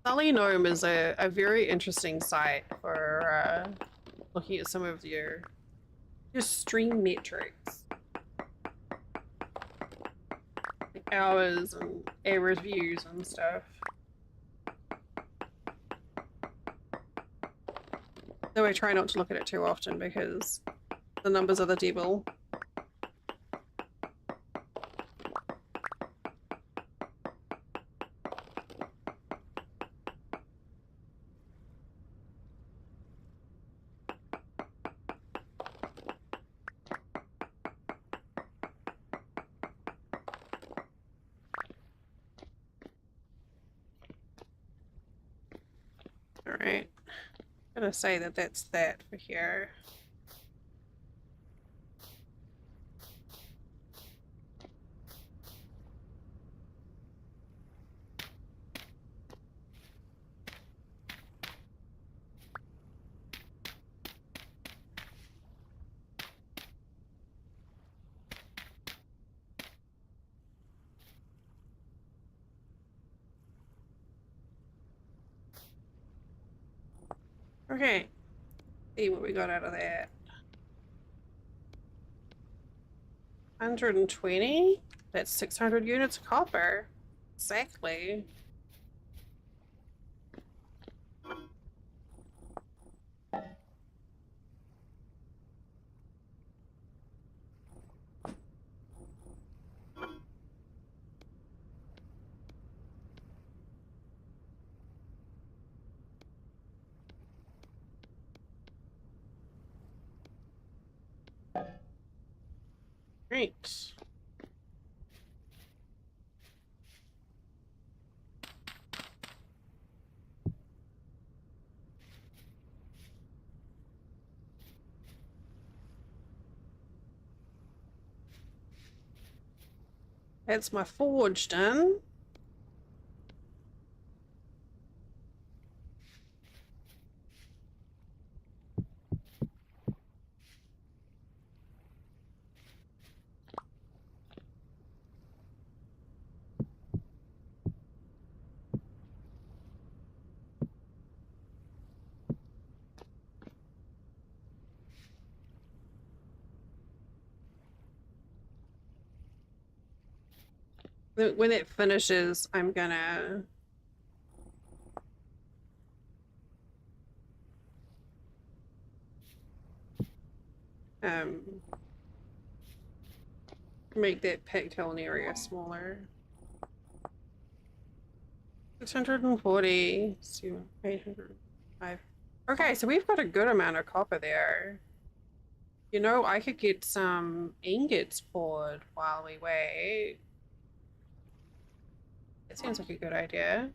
Sully Gnome is a very interesting site for looking at some of your stream metrics. Like hours and average views and stuff. Though I try not to look at it too often because the numbers are the devil. Alright. I'm gonna say that that's that for here. Okay. See what we got out of that. 120? That's 600 units of copper. Exactly. Great. That's my forge done. When it finishes, I'm gonna um make that pigtail area smaller. 640, 805. Okay, so we've got a good amount of copper there. You know, I could get some ingots poured while we wait. It seems like a good idea.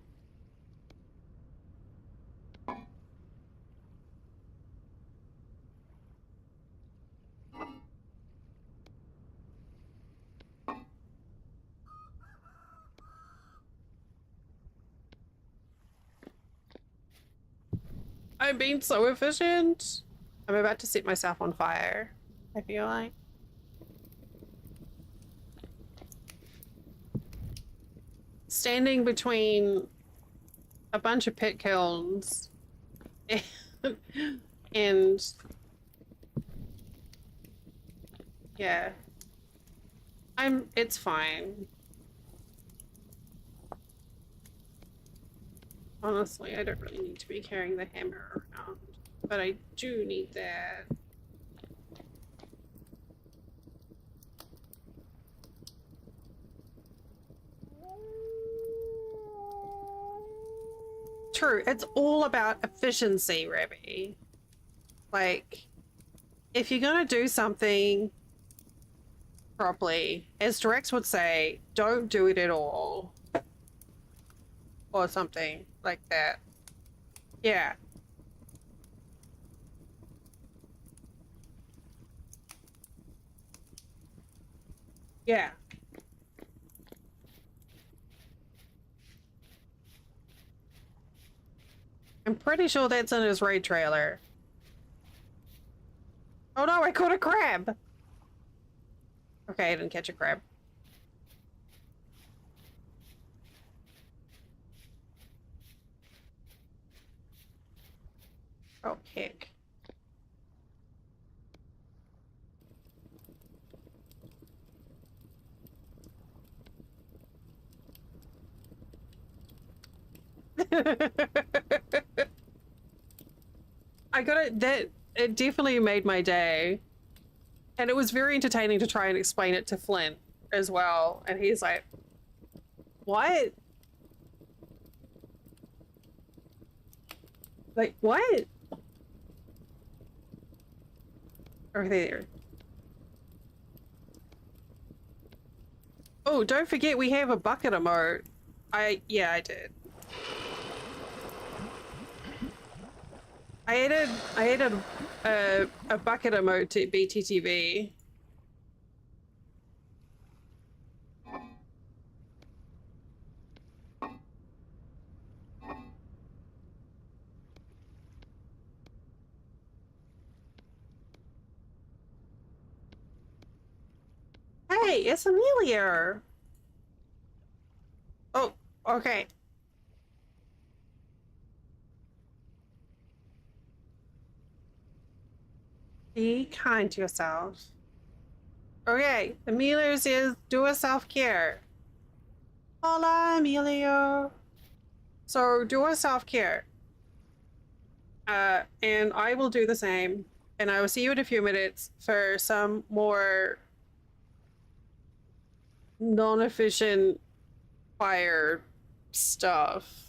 I'm being so efficient. I'm about to set myself on fire, I feel like. Standing between a bunch of pit kilns and, and yeah, it's fine. Honestly, I don't really need to be carrying the hammer around, but I do need that. True, it's all about efficiency, Rebby. Like, if you're gonna do something properly, as Drex would say, don't do it at all. Or something like that. Yeah. Yeah. I'm pretty sure that's in his raid trailer. Oh no, I caught a crab! Okay, I didn't catch a crab. Oh, heck. I got it. It definitely made my day. And it was very entertaining to try and explain it to Flint as well. And he's like, what? Like, what? Over there. Oh, don't forget we have a bucket emote. Yeah, I did. I added a bucket emote to BTTV. Hey, it's Amelia. Oh, okay. Be kind to yourself. Okay, Amelia says do a self-care. Hola, Emilio. So do a self-care. And I will do the same. And I will see you in a few minutes for some more non-efficient fire stuff.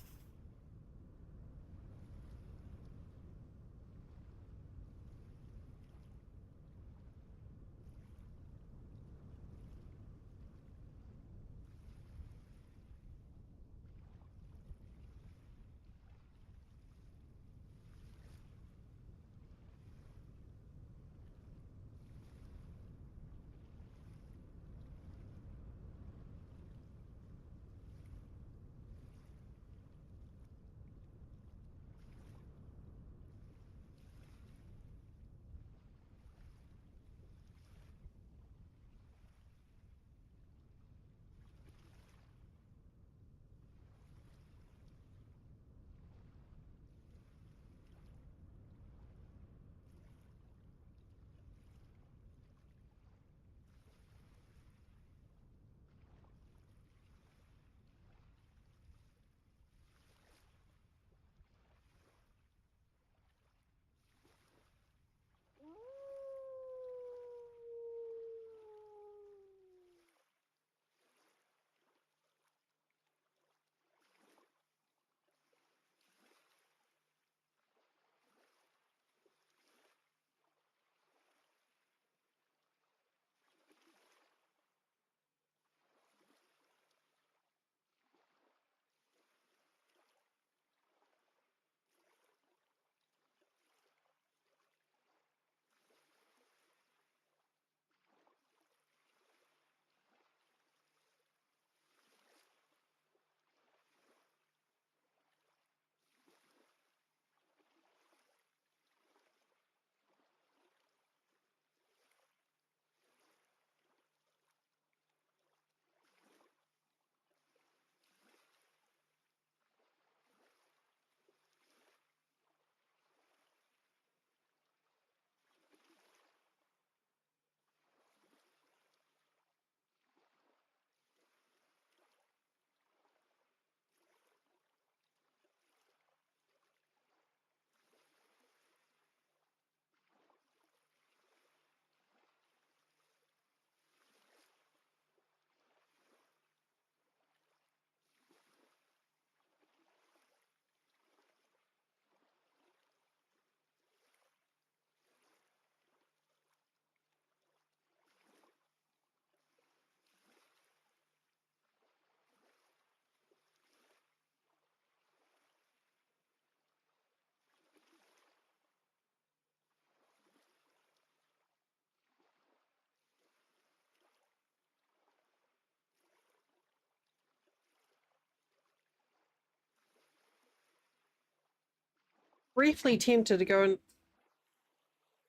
briefly tempted to go and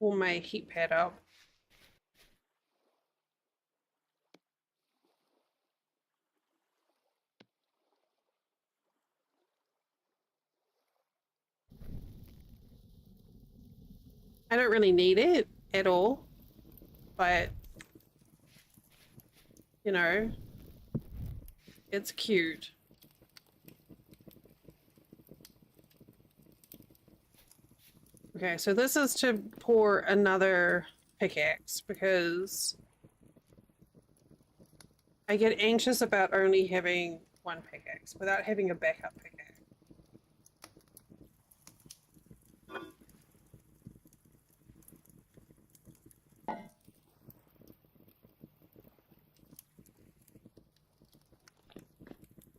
warm my heat pad up. I don't really need it at all, but you know, it's cute. Okay, so this is to pour another pickaxe because I get anxious about only having one pickaxe without having a backup pickaxe.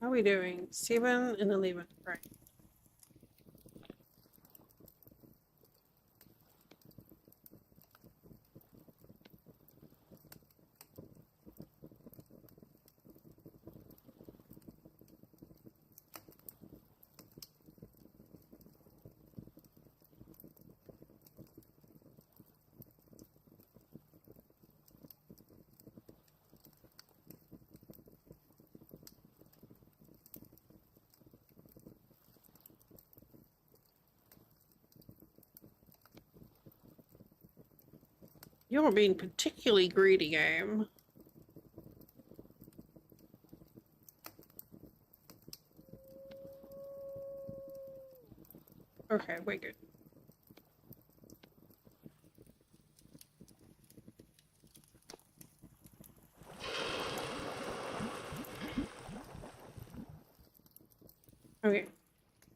How are we doing? 7 and 11. Right. You're being particularly greedy, game. Okay, we're good. Okay,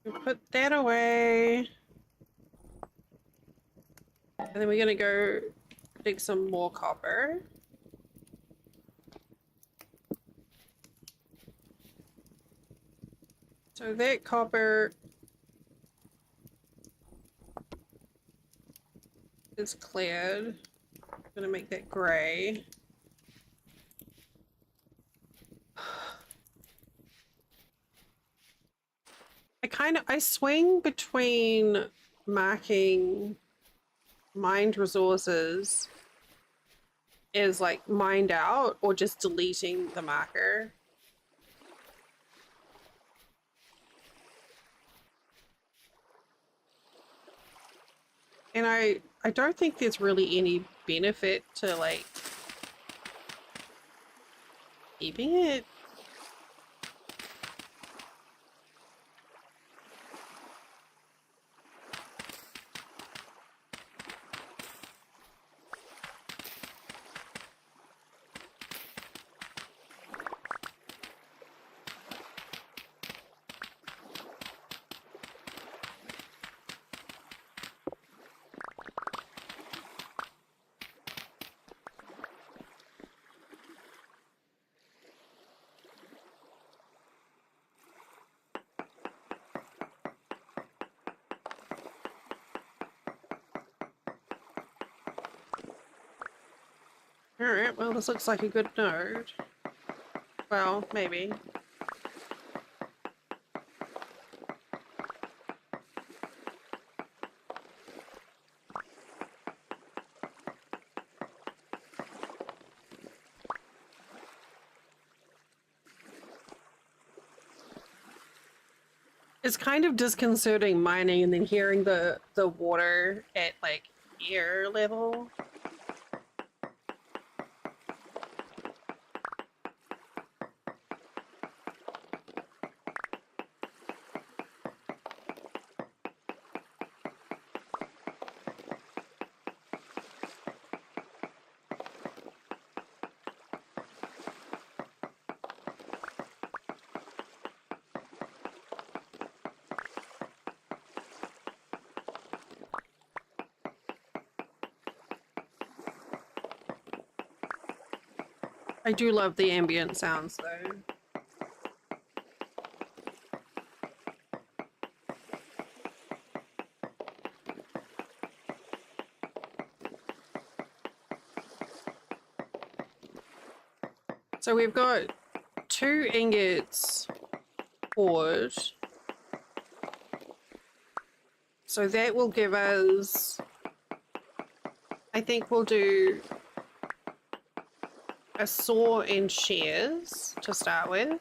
we'll put that away. And then we're gonna go dig some more copper. So that copper is cleared. I'm gonna make that gray. I swing between marking mined resources as like mined out or just deleting the marker. And I don't think there's really any benefit to like keeping it. Alright, well, this looks like a good node. Well, maybe. It's kind of disconcerting mining and then hearing the water at like ear level. I do love the ambient sounds though. So we've got 2 ingots poured. so that will give us, I think we'll do a saw and shears to start with.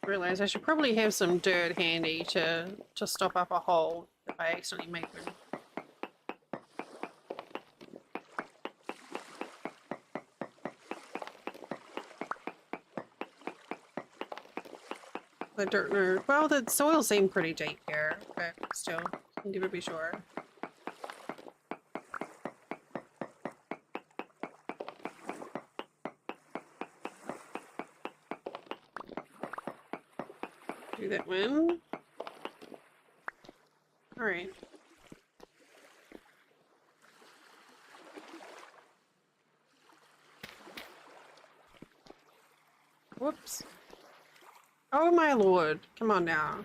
Realize I should probably have some dirt handy to stop up a hole if I accidentally make one. I don't know. Well, the soil seemed pretty deep here, but still, can never be sure. Do that one. All right. Whoops. Oh my lord. Come on now.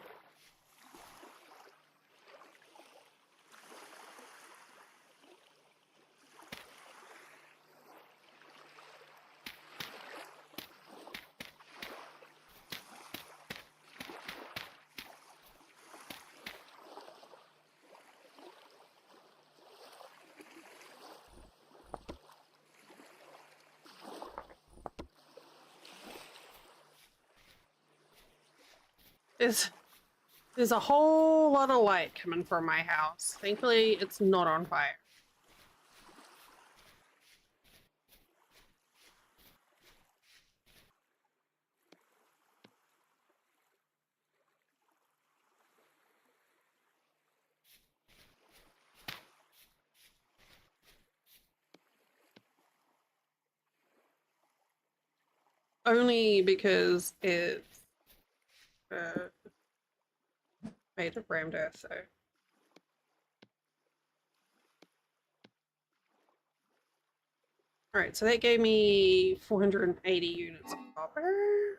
There's a whole lot of light coming from my house. Thankfully, it's not on fire. Only because it's made of rammed earth, so. Alright, so that gave me 480 units of copper.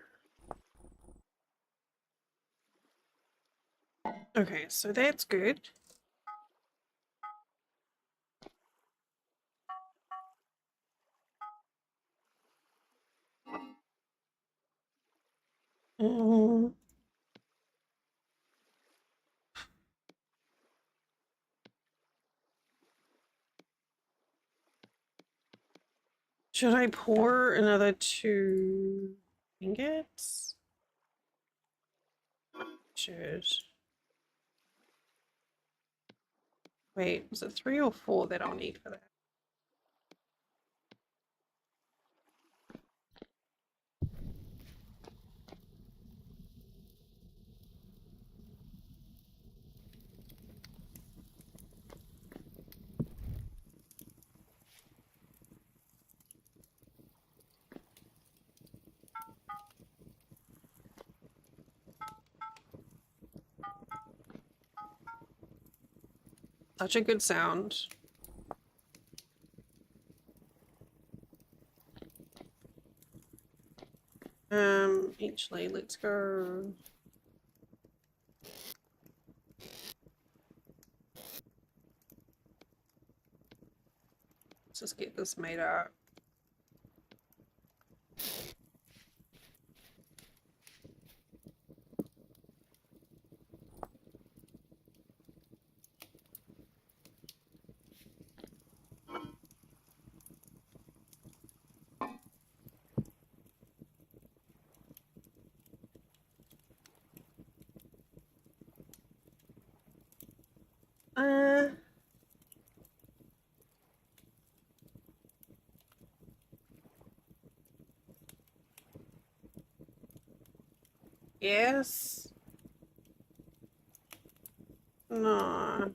Okay, so that's good. Mm. Should I pour another 2 ingots? Should. Wait, was it 3 or 4 that I'll need for that? Such a good sound. Actually, let's go. Let's just get this made up. Yes. No.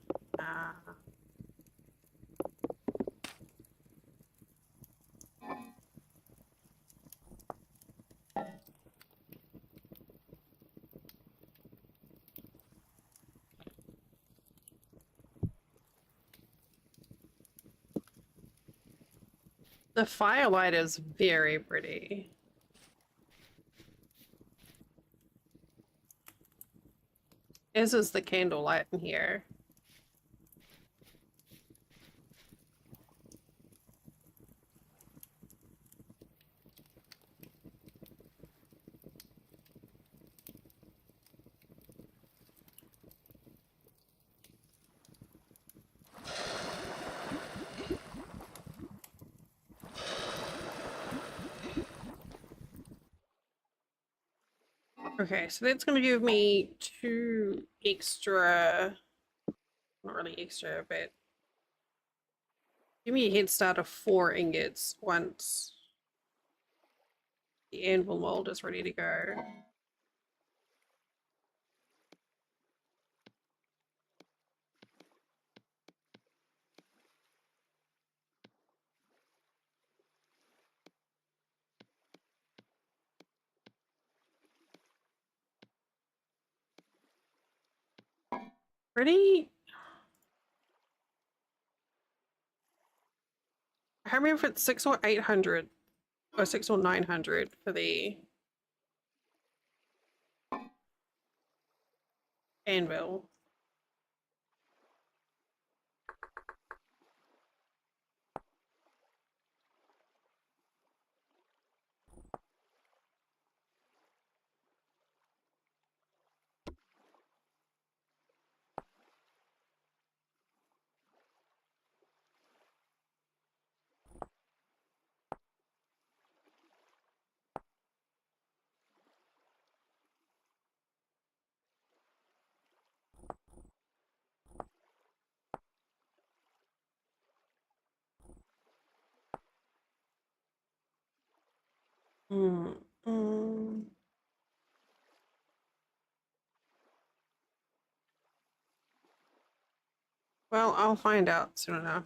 The firelight is very pretty. As is the candlelight in here. Okay, so that's going to give me 2 extra, not really extra, but give me a head start of 4 ingots once the anvil mold is ready to go. Pretty. I can't remember if it's 6 or 800 or 6 or 900 for the anvil. Mm, mm. Well, I'll find out soon enough.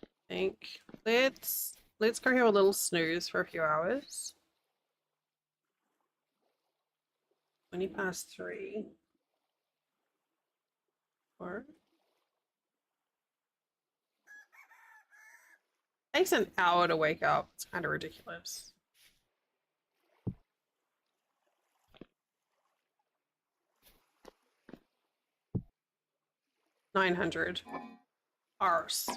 I think let's go have a little snooze for a few hours. 20 past 3. 4. Takes an hour to wake up. It's kind of ridiculous. 900. Arse.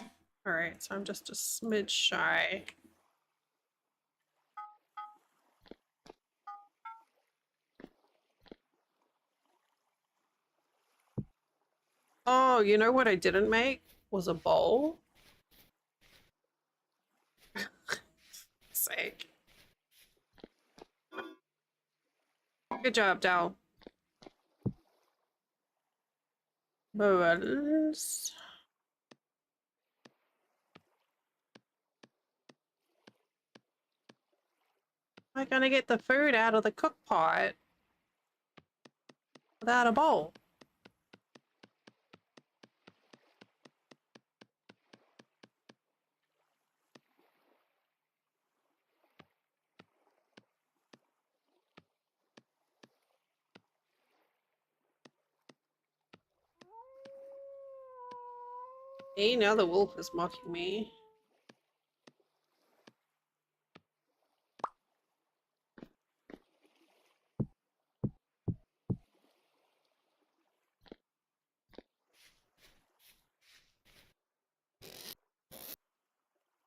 Alright, so I'm just a smidge shy. Oh, you know what I didn't make? Was a bowl. Sake. Good job, Dal. Bubbles. Am I gonna get the food out of the cook pot without a bowl? Hey, now the wolf is mocking me.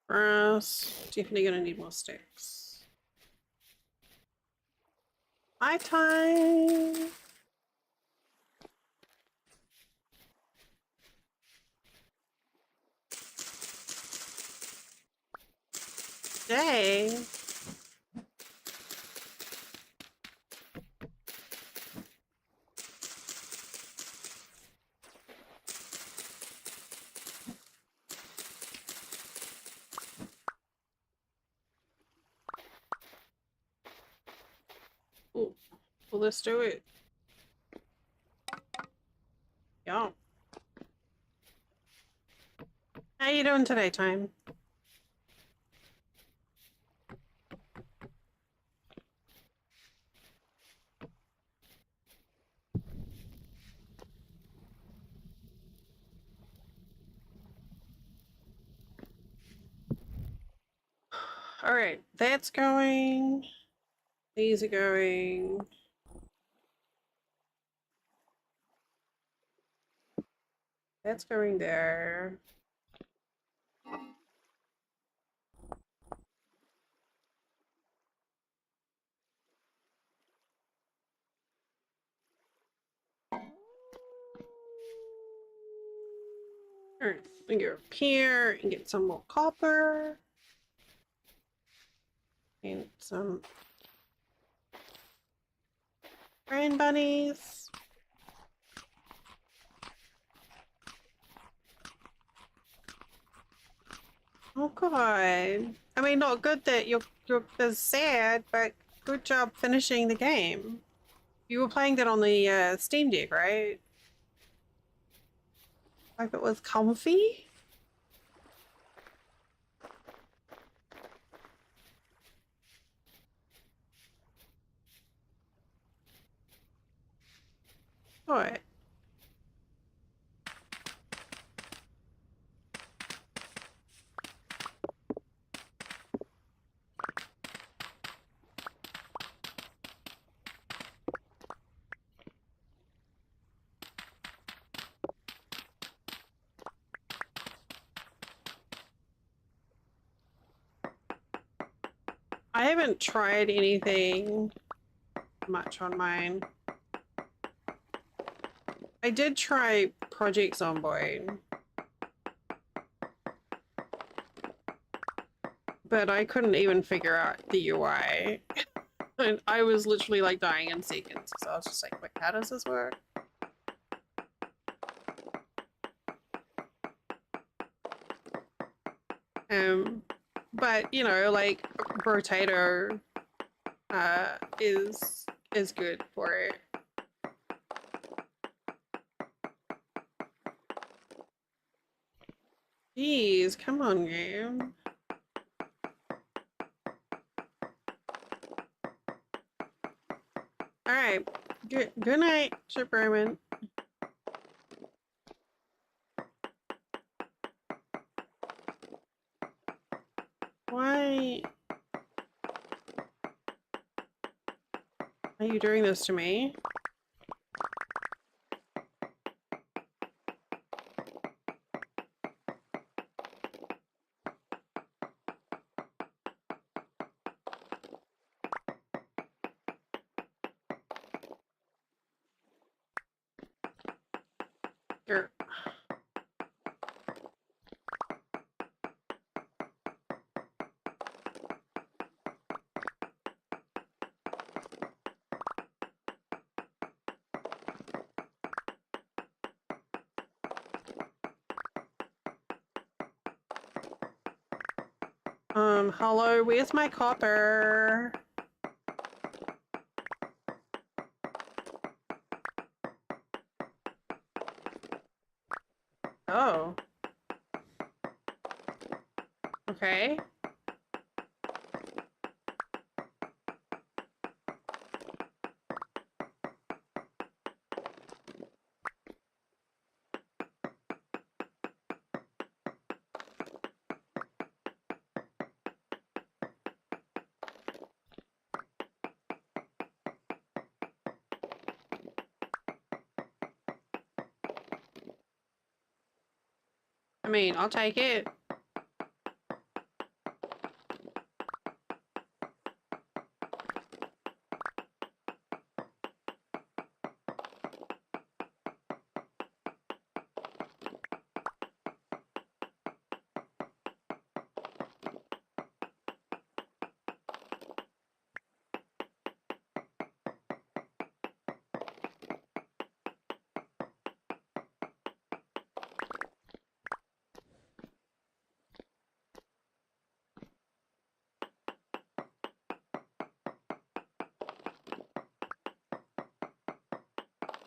Brass. Definitely gonna need more sticks. My time. Day. Ooh, well, let's do it. Yeah. How you doing today, time? All right, that's going. These are going. That's going there. All right, we go up here and get some more copper and some rain bunnies. Oh god. I mean, not good that you're it's sad, but good job finishing the game. You were playing that on the Steam Deck, right? Like it was comfy? What? I haven't tried anything much on mine. I did try Project Zomboid, but I couldn't even figure out the UI. And I was literally like dying in seconds. So I was just like, wait, how does this work? But you know, like Rotato is good for it. Jeez, come on, game. All right, good night, Ship Roman. Why are you doing this to me? Here. Hello, where's my copper? Oh. Okay. I mean, I'll take it.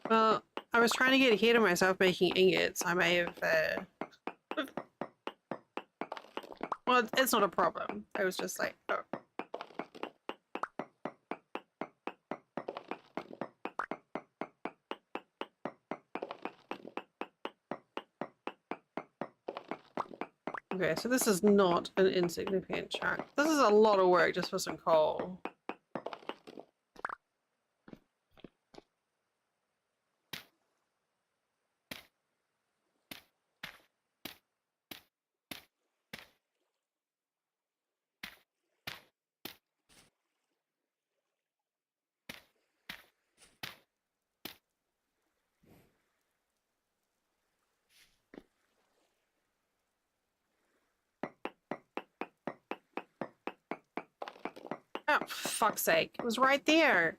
Well, I was trying to get ahead of myself making ingots. I may have, well, it's not a problem. I was just like, oh. Okay, so this is not an insignificant chunk. This is a lot of work just for some coal. Oh, for fuck's sake. It was right there.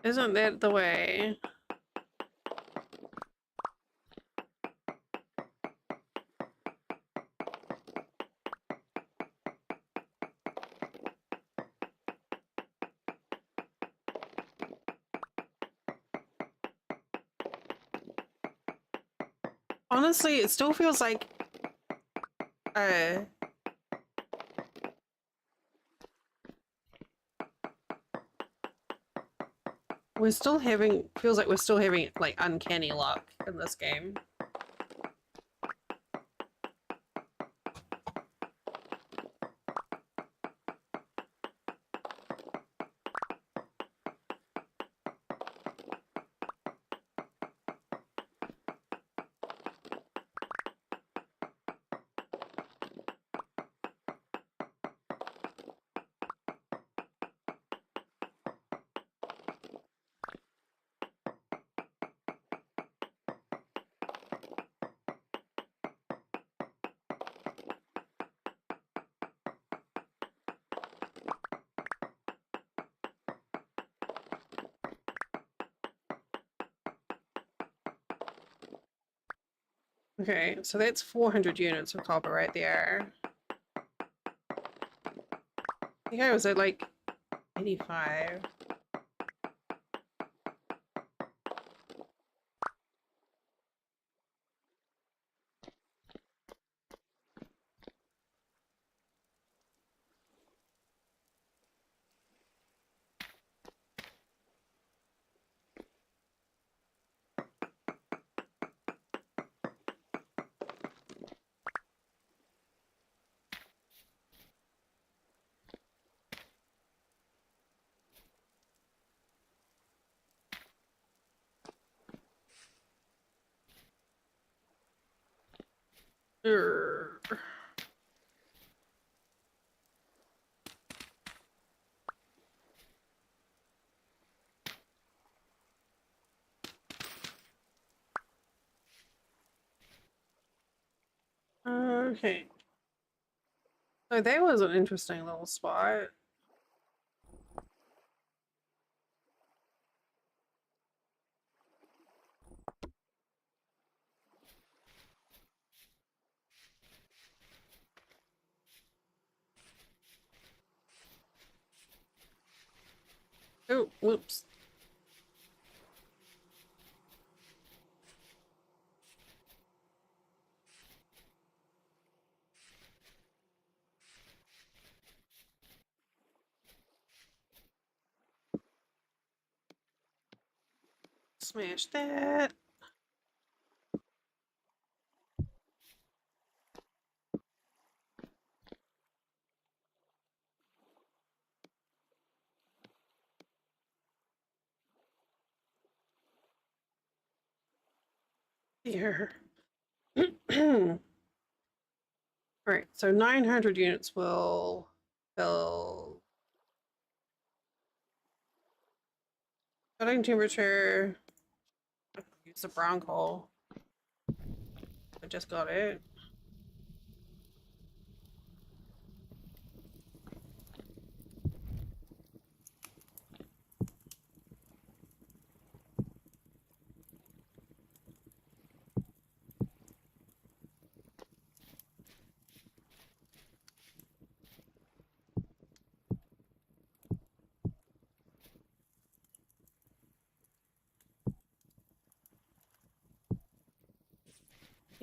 Isn't that the way? Honestly, it still feels like uh we're still having feels like we're still having like uncanny luck in this game. Okay, so that's 400 units of copper right there. Yeah, was it like 85? Urgh. Okay. So that was an interesting little spot. Oh, whoops. Smash that. Here. All right, so 900 units will fill cutting temperature. Use the brown coal. I just got it.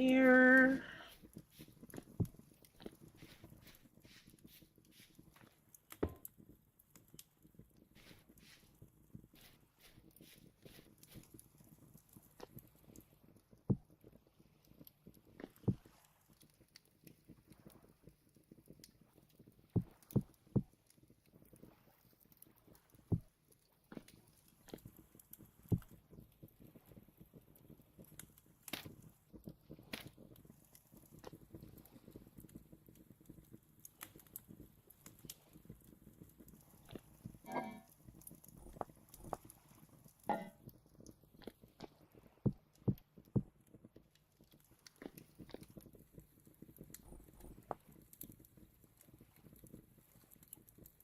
Here.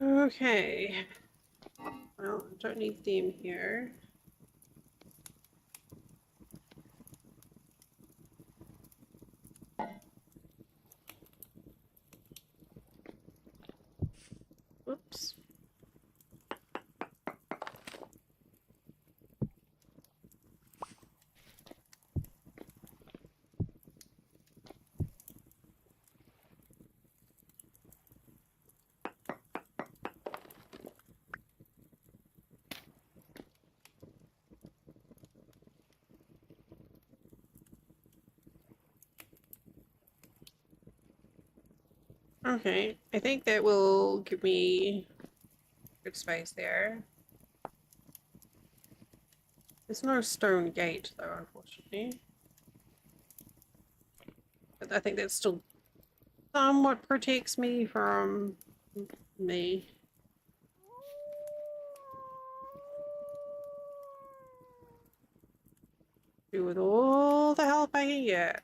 Okay. Well, I don't need them here. Whoops. Okay, I think that will give me good space there. There's no stone gate though, unfortunately. But I think that still somewhat protects me from me. Do with all the help I can get.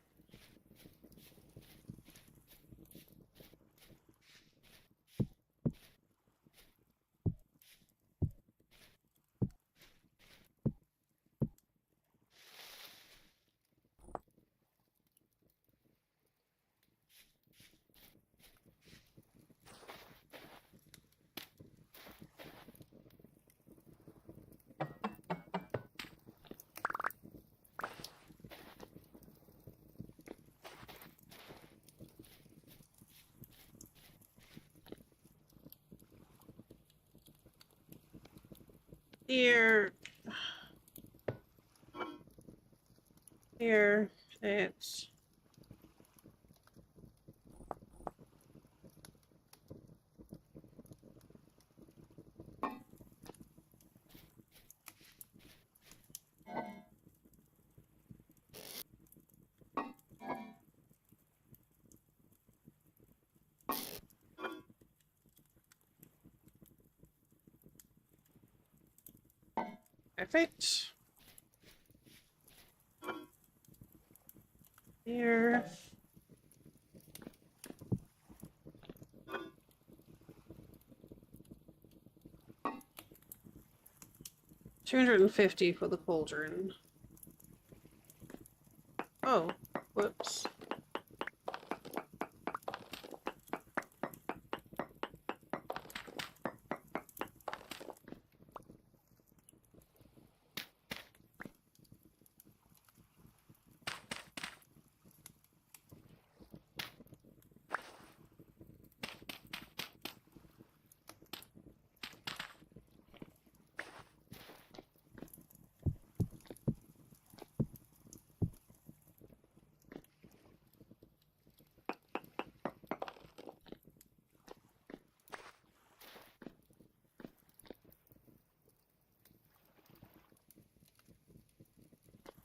Here, here, it's perfect. Here. $250 for the cauldron. Oh, whoops.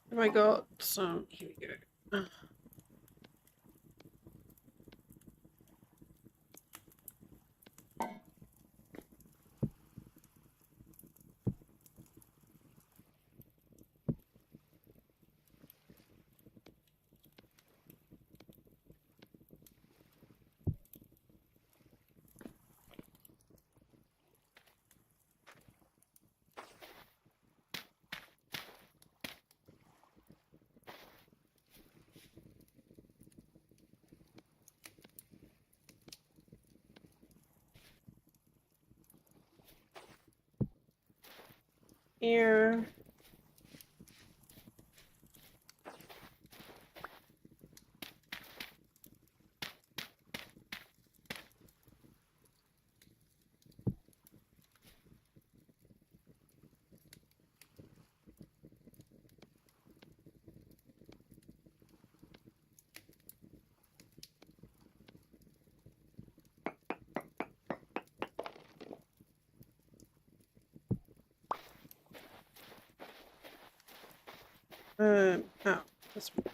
Have I got some? Here we go. Here. Oh, this one.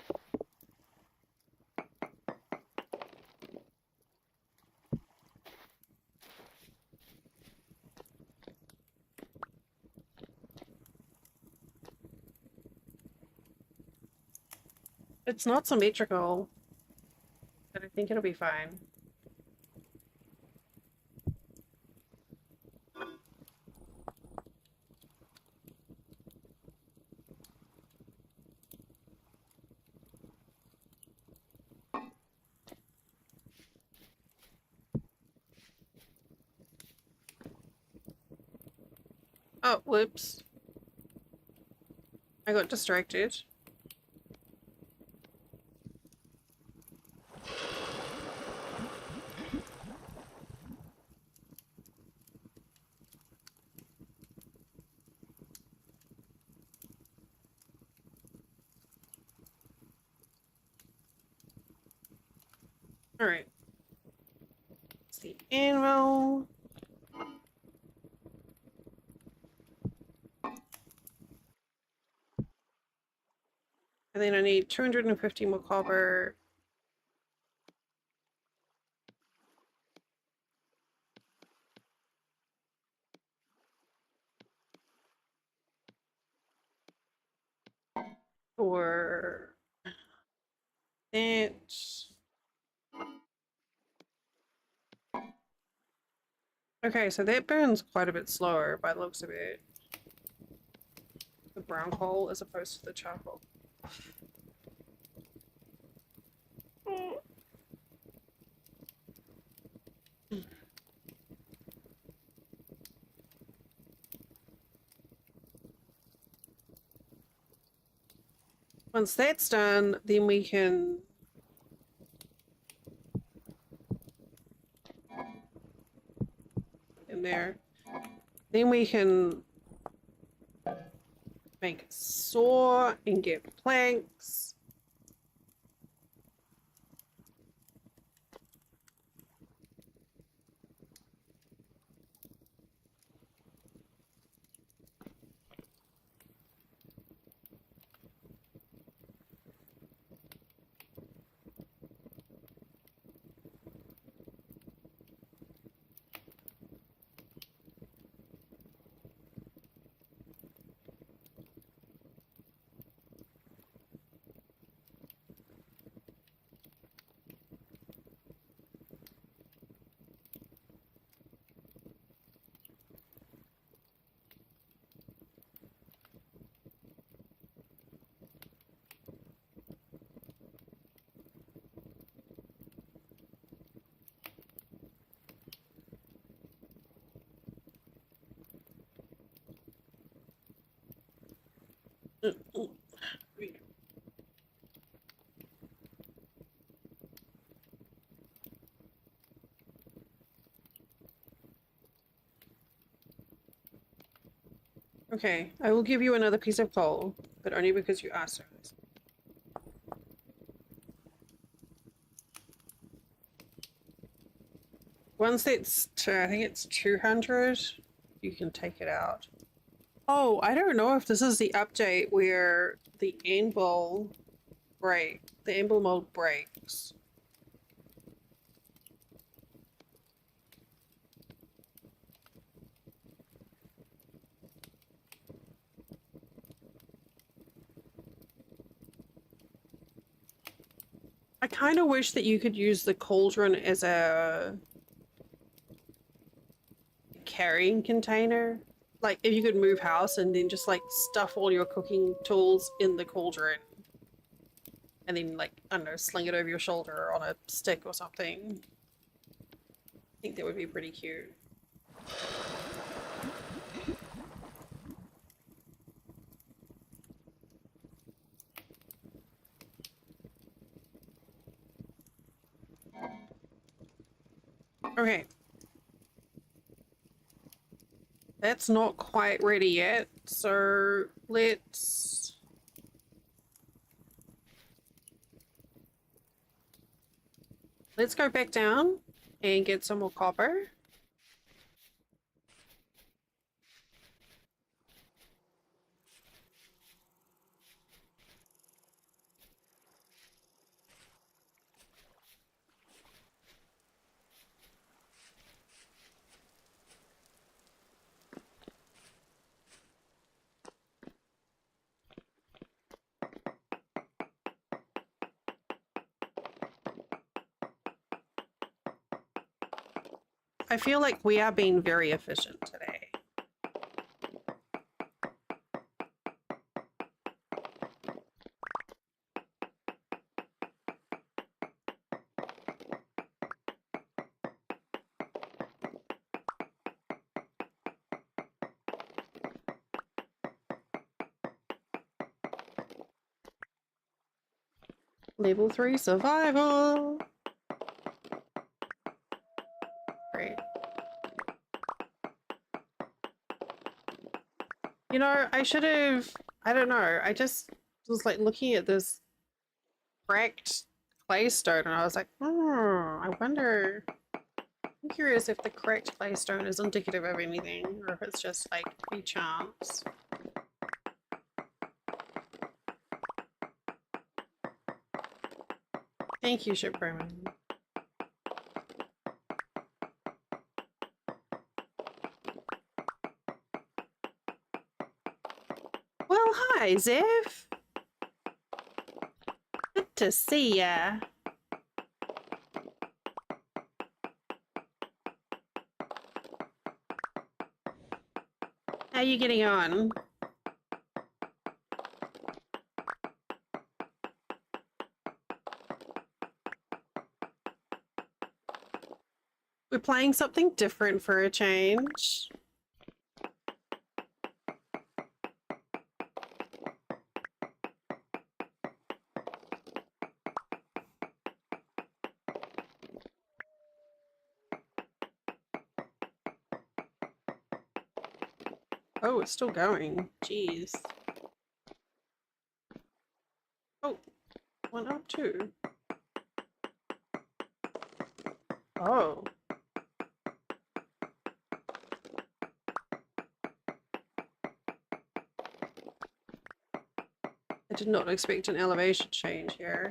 It's not symmetrical, but I think it'll be fine. Oh, whoops. I got distracted. Alright. It's the anvil. And then I need 250 more copper. For that. Okay, so that burns quite a bit slower by the looks of it. The brown coal as opposed to the charcoal. Once that's done, then we can in there. Then we can make a saw and get planks. Okay, I will give you another piece of coal, but only because you asked for this. Once it's I think it's 200, you can take it out. Oh, I don't know if this is the update where the anvil mold breaks. I kind of wish that you could use the cauldron as a carrying container. Like, if you could move house and then just, like, stuff all your cooking tools in the cauldron. And then, like, I don't know, sling it over your shoulder on a stick or something. I think that would be pretty cute. Okay. That's not quite ready yet, so let's go back down and get some more copper. I feel like we are being very efficient today. Level 3 survival. Great. You know, I should have, I don't know, I just was like looking at this cracked clay stone and I was like, I wonder, I'm curious if the cracked clay stone is indicative of anything or if it's just like a chance. Thank you, Ship Roman. Well, hi, Zev. Good to see ya. How you getting on? We're playing something different for a change. Oh, it's still going. Jeez. Oh, went up too. Oh. I did not expect an elevation change here.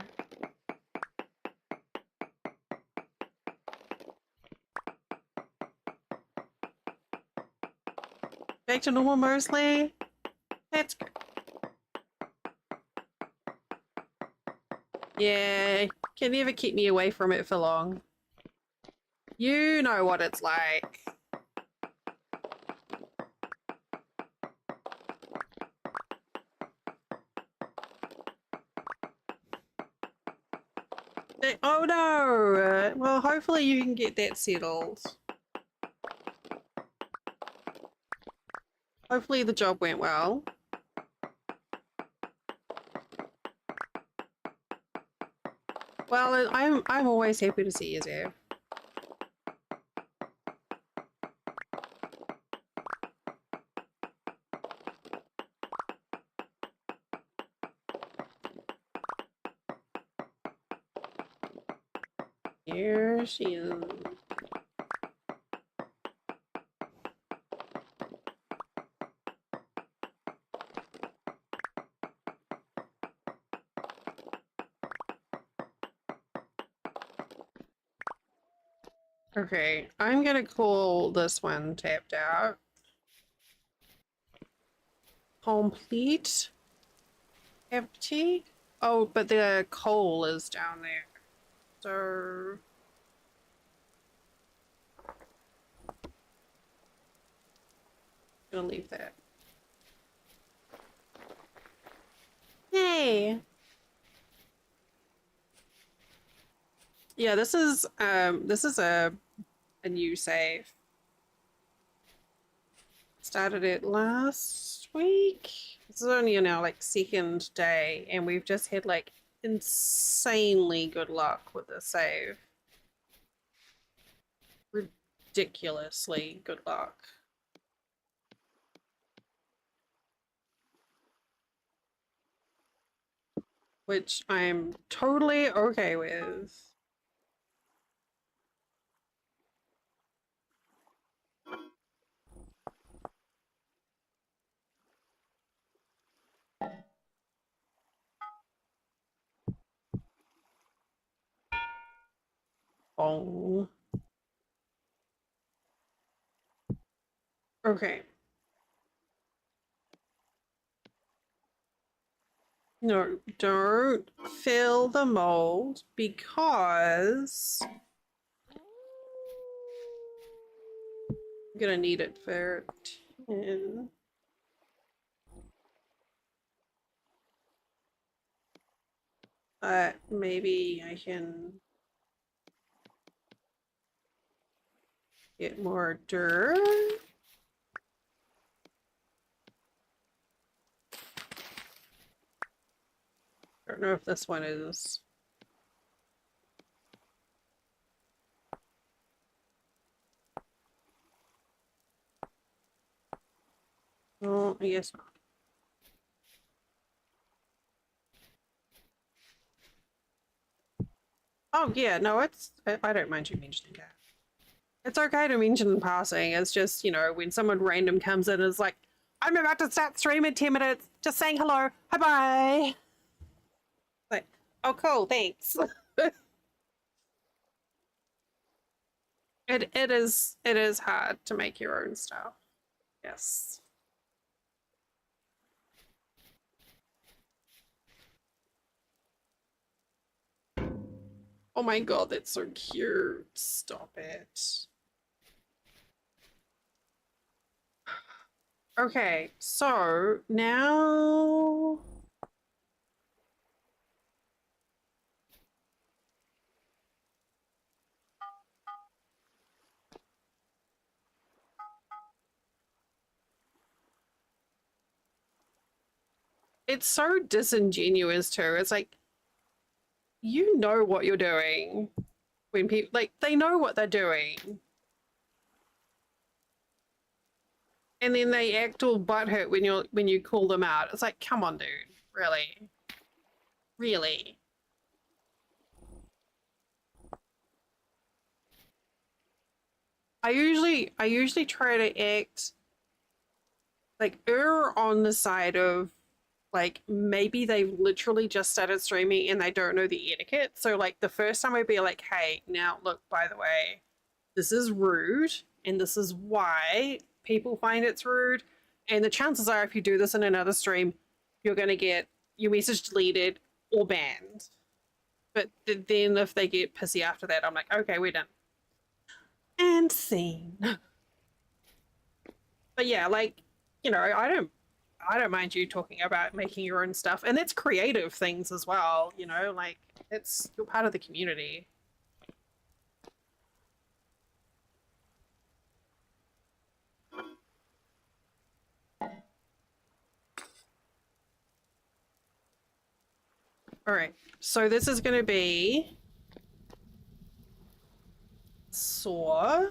Back to normal mostly. That's good. Yeah, can never keep me away from it for long. You know what it's like. Oh no! Well, hopefully you can get that settled. Hopefully the job went well. Well, I'm always happy to see you there. Here she is. Okay, I'm gonna call this one tapped out. Complete. Empty. Oh, but the coal is down there. So gonna leave that. Hey. Yeah, this is a new save. Started it last week. This is only on our like second day, and we've just had like insanely good luck with the save. Ridiculously good luck. Which I'm totally okay with. Oh. Okay. No, don't fill the mold because I'm gonna need it for 10. Maybe I can get more dirt. I don't know if this one is. Oh, I guess not. Oh, yeah, no, I don't mind you mentioning that. It's okay to mention in passing. It's just, when someone random comes in and is like, I'm about to start stream in 10 minutes, just saying hello, bye bye. Like, oh, cool, thanks. It is hard to make your own stuff. Yes. Oh my god, that's so cute. Stop it. Okay, so now it's so disingenuous too. It's like you know what you're doing when people like they know what they're doing. And then they act all butthurt when you call them out. It's like, come on, dude. Really? Really? I usually try to act like err on the side of like maybe they've literally just started streaming and they don't know the etiquette. So like the first time I'd be like, hey, now look, by the way, this is rude and this is why people find it's rude. And the chances are if you do this in another stream, you're gonna get your message deleted or banned. But then if they get pissy after that, I'm like, okay, we're done. And scene. But yeah, like, I don't mind you talking about making your own stuff. And it's creative things as well, like you're part of the community. All right. So this is gonna be saw.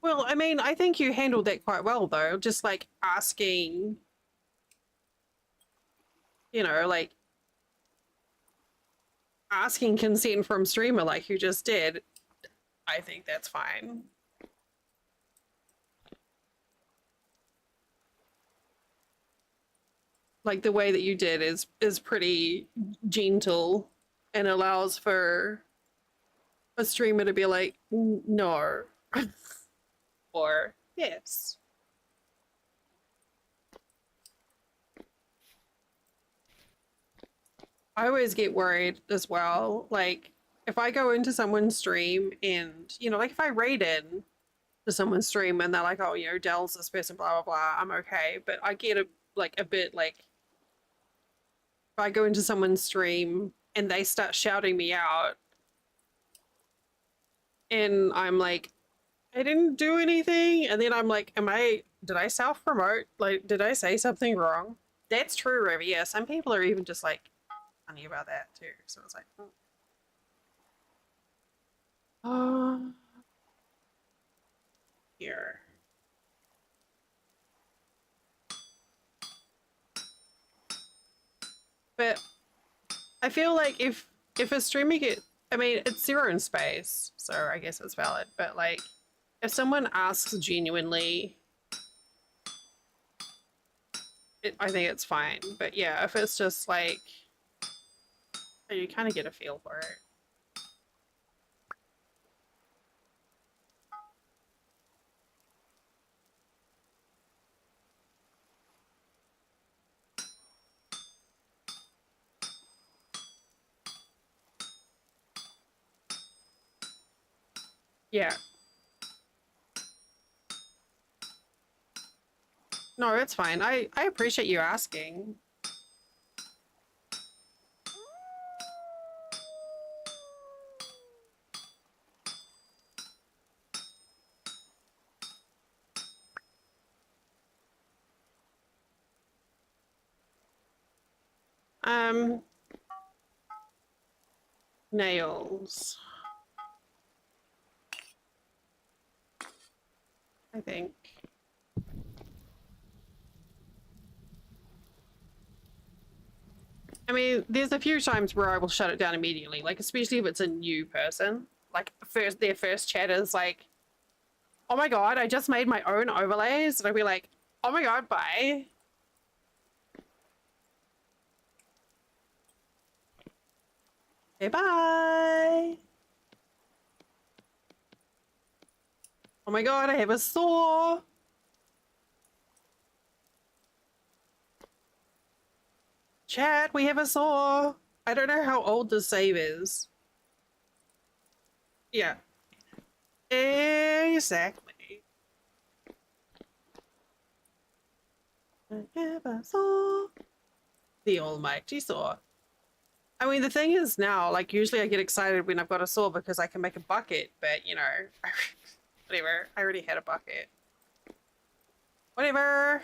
Well, I mean, I think you handled that quite well though. Just like asking, like asking consent from streamer like you just did. I think that's fine. Like the way that you did is pretty gentle and allows for a streamer to be like, no, or yes. I always get worried as well. Like if I go into someone's stream and, like if I raid in to someone's stream and they're like, oh, Dell's this person, blah, blah, blah, I'm okay. But I get a bit like, if I go into someone's stream and they start shouting me out and I'm like, I didn't do anything. And then I'm like, did I self promote? Like, did I say something wrong? That's true, Ravi. Yeah, some people are even just like funny about that too. So it's like, oh, here. But I feel like if a streamer I mean, it's their own space, so I guess it's valid. But like, if someone asks genuinely, I think it's fine. But yeah, if it's just like, you kind of get a feel for it. Yeah. No, it's fine. I appreciate you asking. Um, nails, I think. I mean, there's a few times where I will shut it down immediately, like especially if it's a new person. Like their first chat is like, "Oh my god, I just made my own overlays," and I'll be like, "Oh my god, bye." Okay, bye. Oh my god, I have a saw. Chat, we have a saw. I don't know how old the save is. Yeah, exactly. I have a saw. The almighty saw. I mean, the thing is now, like, usually I get excited when I've got a saw because I can make a bucket, but, you know, whatever. I already had a bucket. Whatever.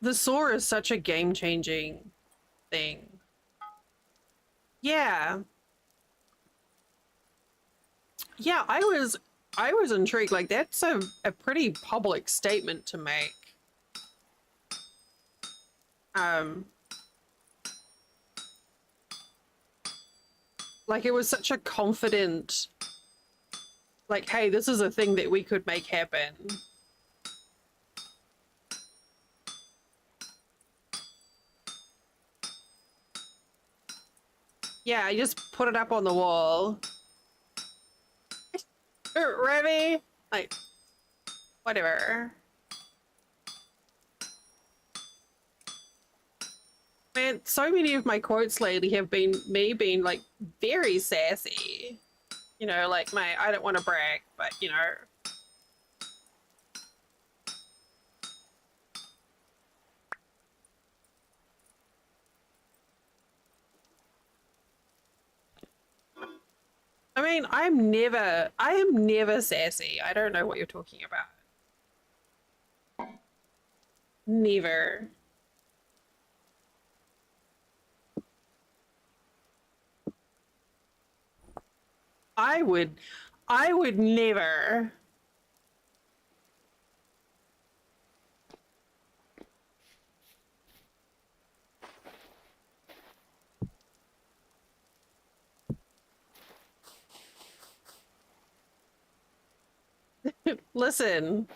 The saw is such a game-changing thing. Yeah. Yeah, I was intrigued. Like, that's a pretty public statement to make. Um, like, it was such a confident, like, hey, this is a thing that we could make happen. Yeah, I just put it up on the wall. Remy, like, whatever. Man, so many of my quotes lately have been me being like very sassy. You know, like my I don't want to brag, but you know. I mean, I am never sassy. I don't know what you're talking about. Never. I would, I would never. Listen,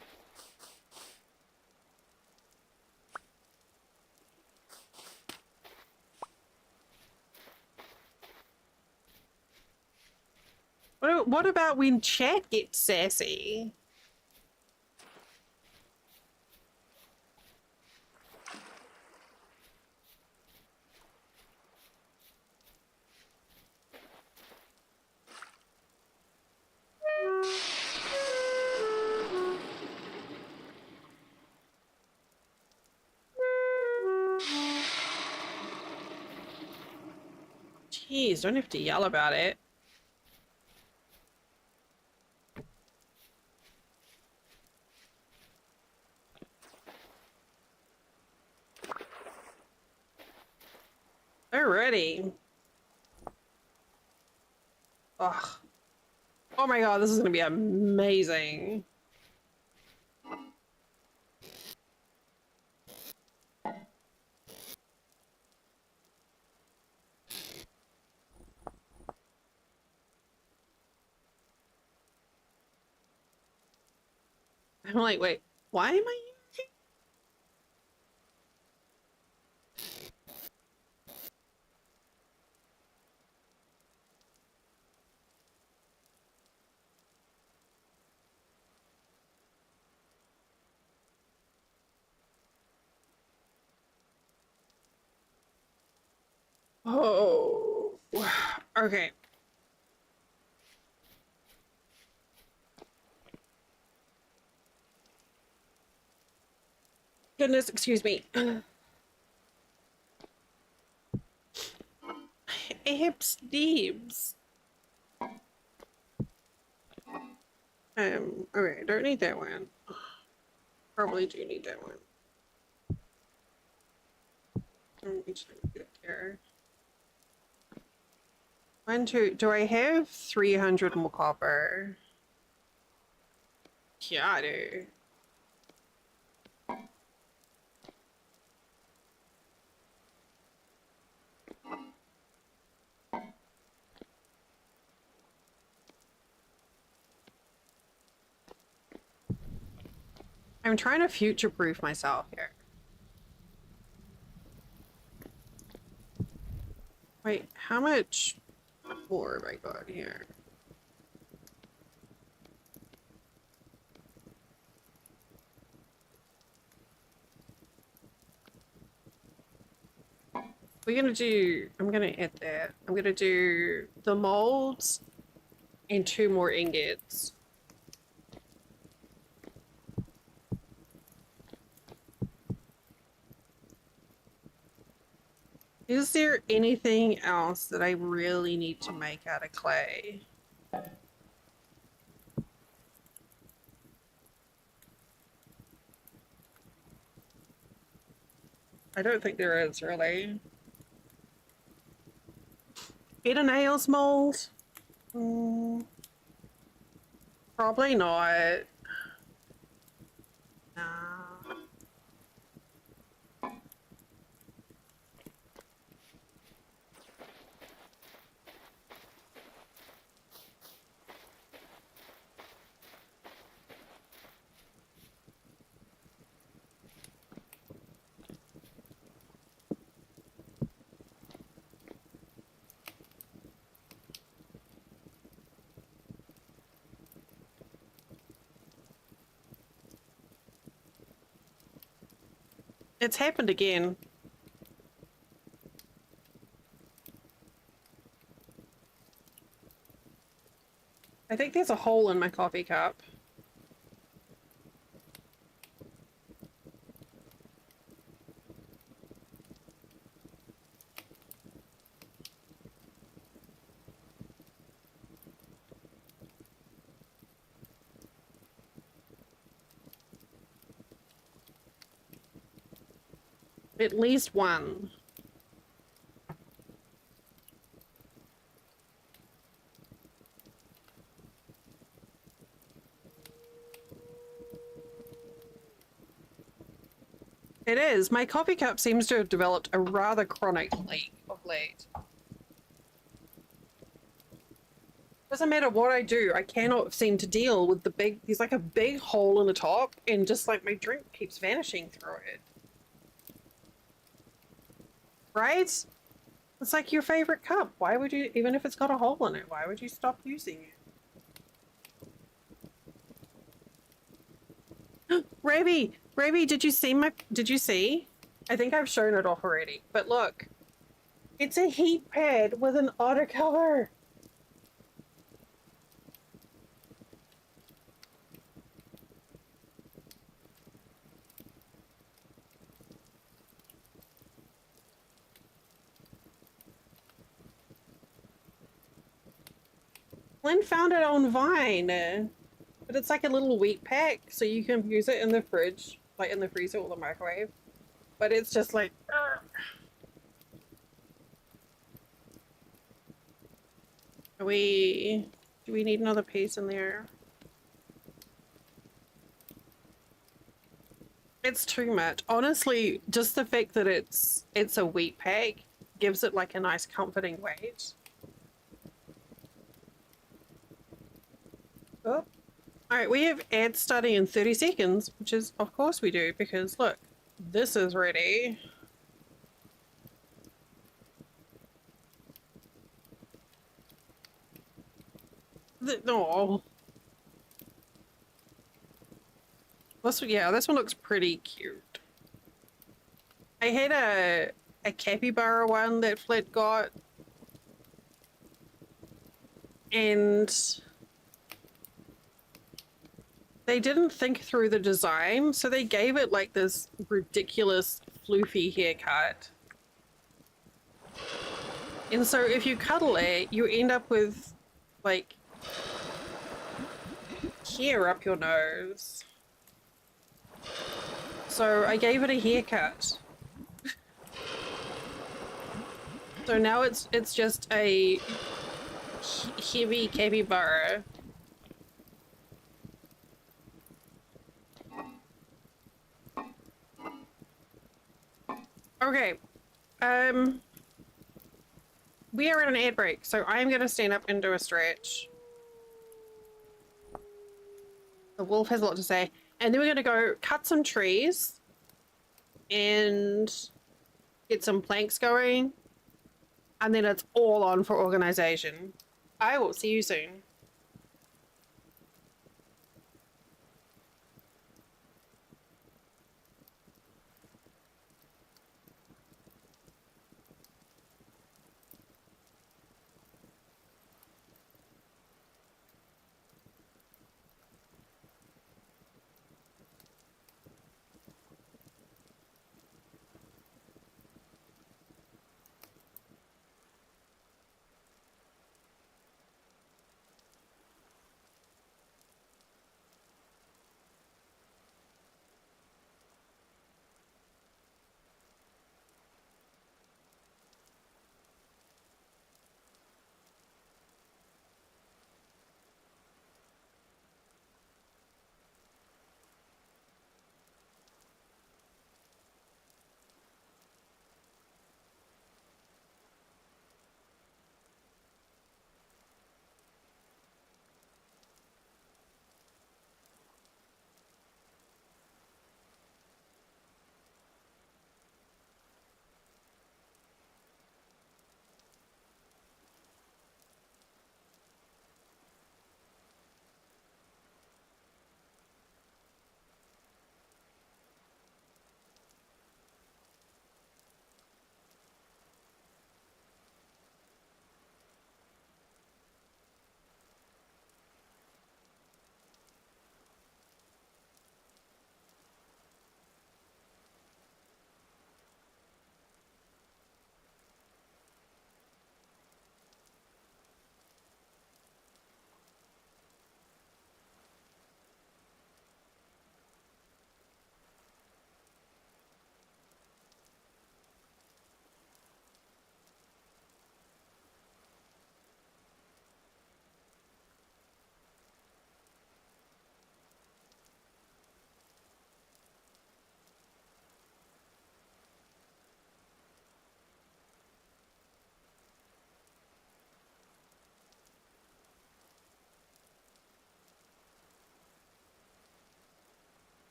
what about when chat gets sassy? Jeez, don't have to yell about it. Alrighty. Ugh. Oh my god, this is gonna be amazing. I'm like, wait, why am I? Oh, okay. Goodness, excuse me. Hips Deebs. Okay, don't need that one. Probably do need that one. Just get there. 1, 2. Do I have 300 more copper? Yeah, I do. I'm trying to future-proof myself here. Wait, how much more have I got here? We're gonna do, I'm gonna add that. I'm gonna do the molds and 2 more ingots. Is there anything else that I really need to make out of clay? I don't think there is, really. Get a nails mold? Probably not. Nah. It's happened again. I think there's a hole in my coffee cup. At least one. It is. My coffee cup seems to have developed a rather chronic leak of late. Doesn't matter what I do, I cannot seem to deal with the big, there's like a big hole in the top and just like my drink keeps vanishing through it. Right? It's like your favorite cup. Why would you, even if it's got a hole in it, why would you stop using it? Ravi, did you see? I think I've shown it off already, but look. It's a heat pad with an auto cover. Lynn found it on Vine, but it's like a little wheat pack, so you can use it in the fridge, like in the freezer or the microwave. But it's just like, do we need another piece in there? It's too much. Honestly, just the fact that it's a wheat pack gives it like a nice comforting weight. Oh. Alright, we have ad study in 30 seconds, which is, of course we do, because look, this is ready. No. This one looks pretty cute. I had a capybara one that Flit got. And they didn't think through the design, so they gave it like this ridiculous floofy haircut. And so if you cuddle it, you end up with like hair up your nose. So I gave it a haircut. So now it's just a heavy capybara. Okay. We are at an ad break, so I'm gonna stand up and do a stretch. The wolf has a lot to say. And then we're gonna go cut some trees and get some planks going. And then it's all on for organization. I will see you soon.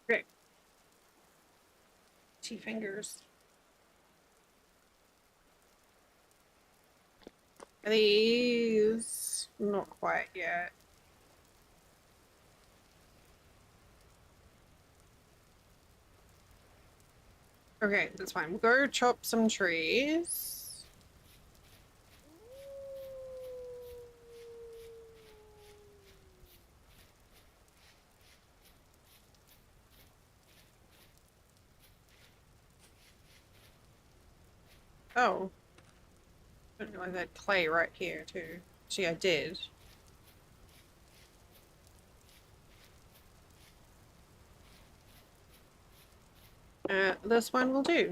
Okay. 2 fingers. Are these not quite yet? Okay, that's fine. We'll go chop some trees. Oh. I didn't realize I had clay right here too. See, I did. This one will do.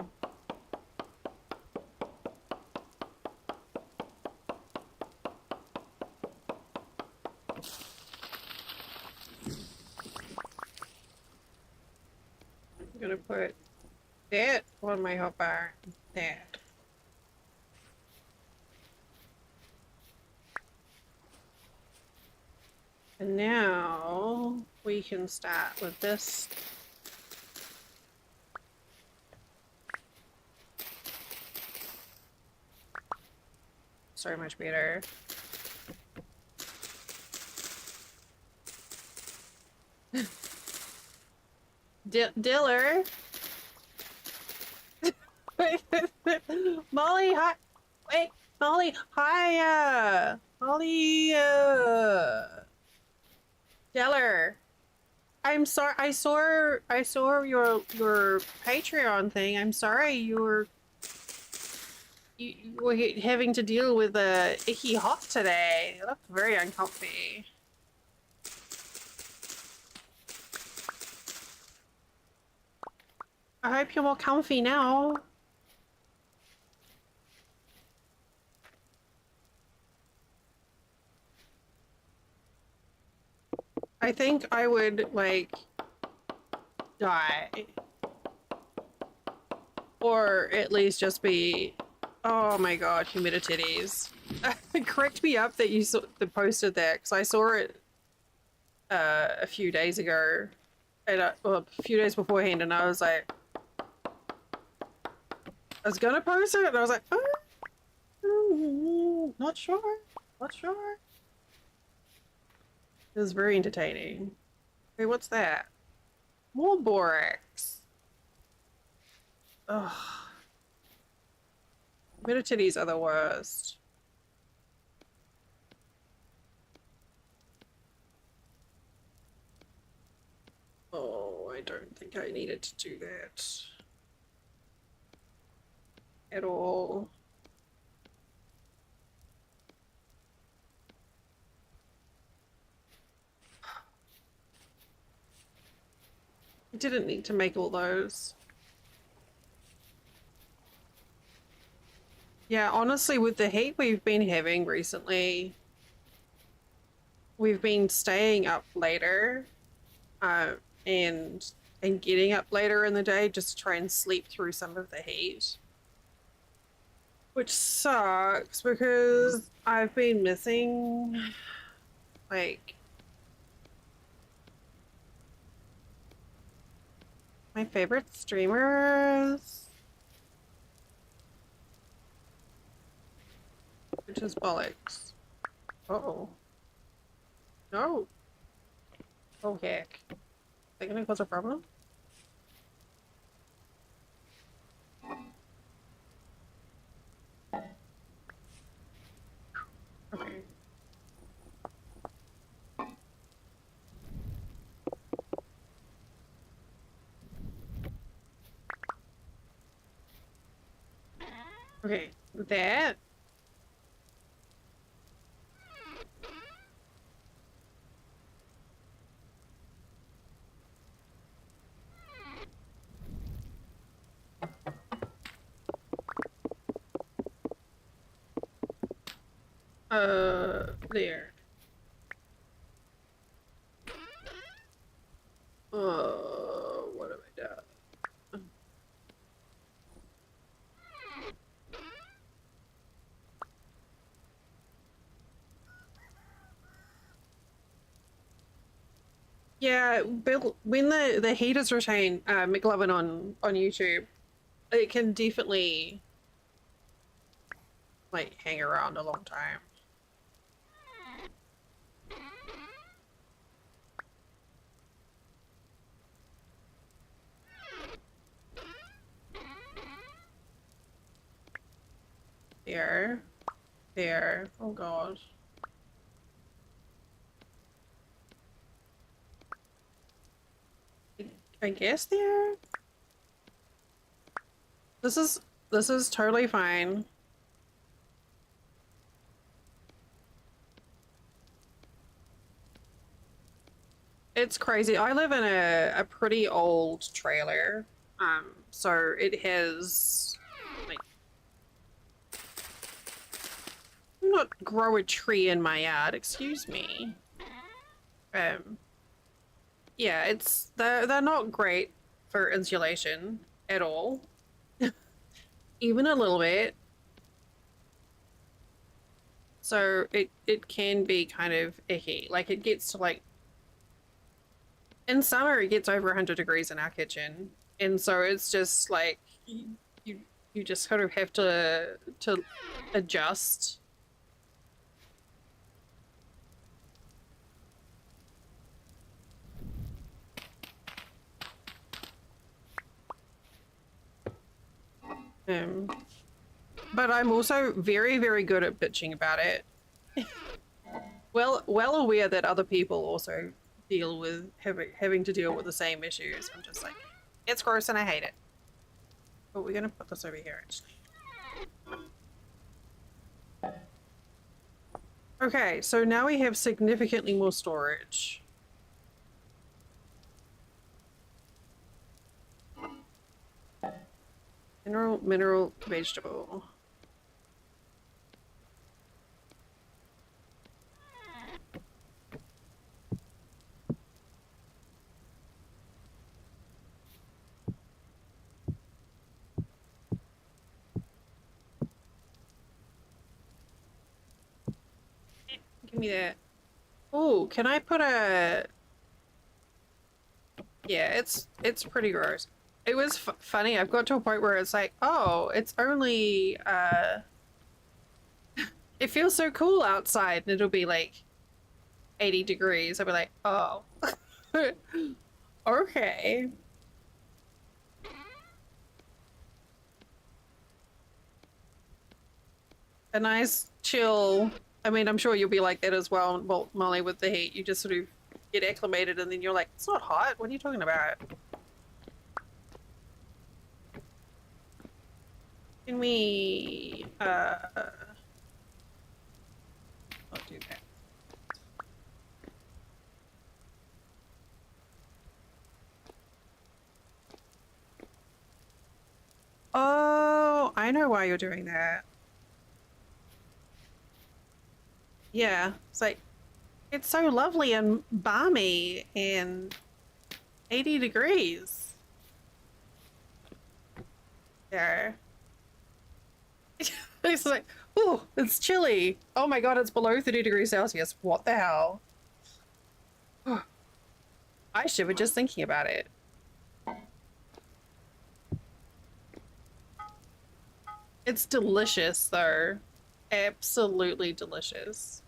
That on my hotbar. That. And now we can start with this. So much better. Diller. Molly, hi. Wait, Molly, hi. Molly, Diller. I'm sorry. I saw your Patreon thing. I'm sorry you were having to deal with a icky hot today. It looked very uncomfy. I hope you're more comfy now. I think I would like die. Or at least just be, oh my god, humidities. Correct me up that you posted that, because I saw it a few days ago, and well, a few days beforehand, and I was like, I was gonna post it, and I was like, oh, not sure, not sure. It was very entertaining. Wait, what's that? More borax. Ugh. Humidities are the worst. Oh, I don't think I needed to do that at all. I didn't need to make all those. Yeah, honestly, with the heat we've been having recently, we've been staying up later, uh, and getting up later in the day just to try and sleep through some of the heat. Which sucks because I've been missing like my favorite streamers, which is bollocks. Uh-oh. No. Oh heck. Is that gonna cause a problem? Okay. Okay, that. There. What have I done? Yeah, Bill, when the heaters retain McLovin on YouTube, it can definitely like hang around a long time. There, there. Oh god. I guess there. This is totally fine. It's crazy. I live in a pretty old trailer. So it has like not grow a tree in my yard, excuse me. Um yeah, they're not great for insulation. at all. Even a little bit. So it can be kind of icky. Like it gets to like in summer it gets over 100 degrees in our kitchen. And so it's just like you you just sort of have to adjust. Um but I'm also very, very good at bitching about it. Well aware that other people also deal with having to deal with the same issues. I'm just like, it's gross and I hate it. But we're gonna put this over here actually. Okay, so now we have significantly more storage. Mineral, vegetable. Give me that. Oh, can I put a... Yeah, it's pretty gross. It was funny. I've got to a point where it's like, oh, it's only it feels so cool outside, and it'll be like 80 degrees. I'll be like, oh, okay. A nice chill. I mean, I'm sure you'll be like that as well, Molly, with the heat. You just sort of get acclimated, and then you're like, it's not hot. What are you talking about? Can we I'll do that. Oh, I know why you're doing that. Yeah, it's like it's so lovely and balmy and 80 degrees. Yeah. It's like, oh, it's chilly. Oh my god, it's below 30 degrees Celsius. What the hell? I shivered just thinking about it. It's delicious though. Absolutely delicious.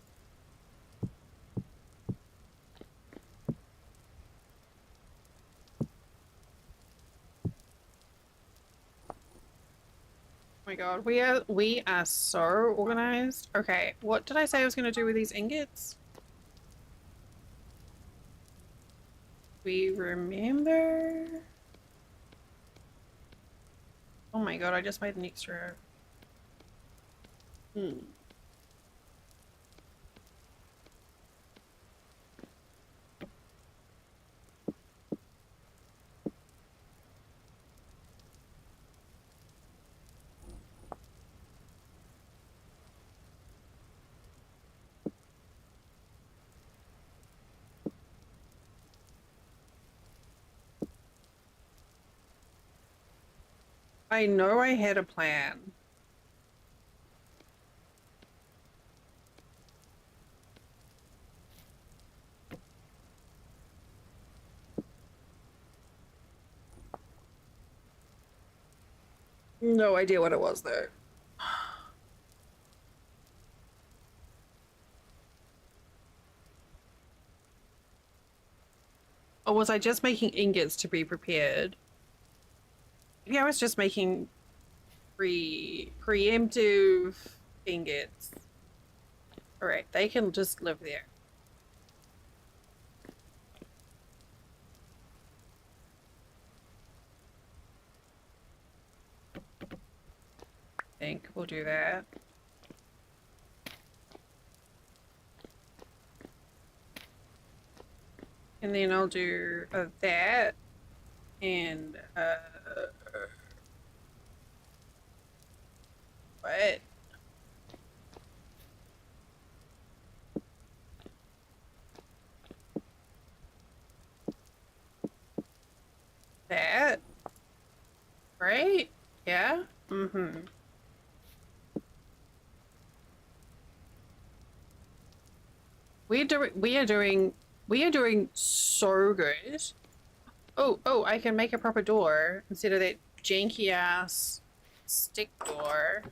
Oh my god, we are so organized. Okay, what did I say I was gonna do with these ingots? We remember. Oh my god, I just made an extra. Hmm. I know I had a plan. No idea what it was though. Or was I just making ingots to be prepared? Maybe I was just making preemptive ingots. Alright, they can just live there. I think we'll do that. And then I'll do that and what? That? Right? Yeah? Mm-hmm. We are doing so good. Oh, I can make a proper door instead of that janky ass stick door.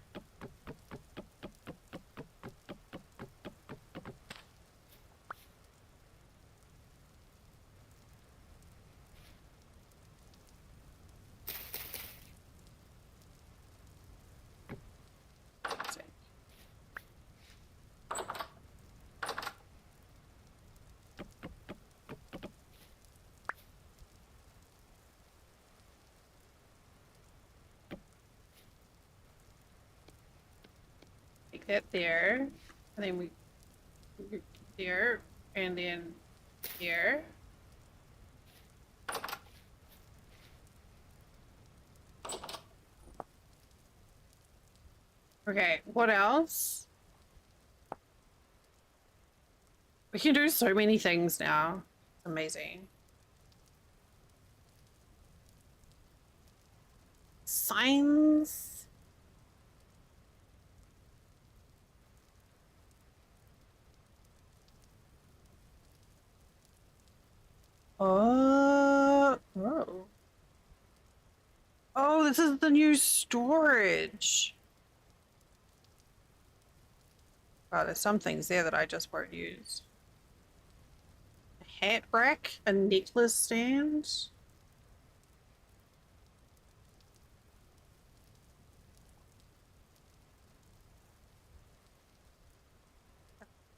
Make that there. And then we there and then here. Okay, what else? We can do so many things now. It's amazing. Signs. Oh. Oh, this is the new storage. Oh, there's some things there that I just won't use. A hat rack, a necklace stand.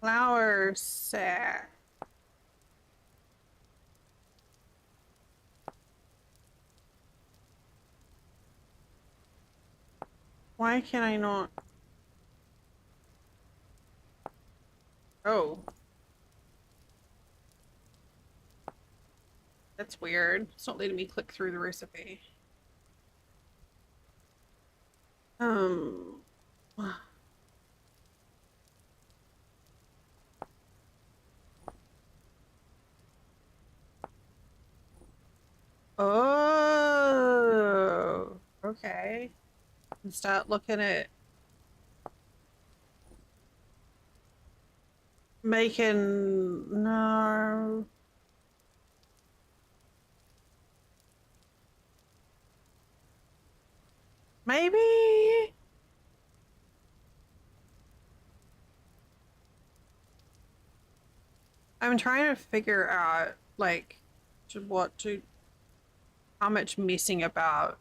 Flour sack. Why can I not? Oh. That's weird. It's not letting me click through the recipe. Um. Oh. Okay. And start looking at making. No. Maybe. I'm trying to figure out like what to how much messing about.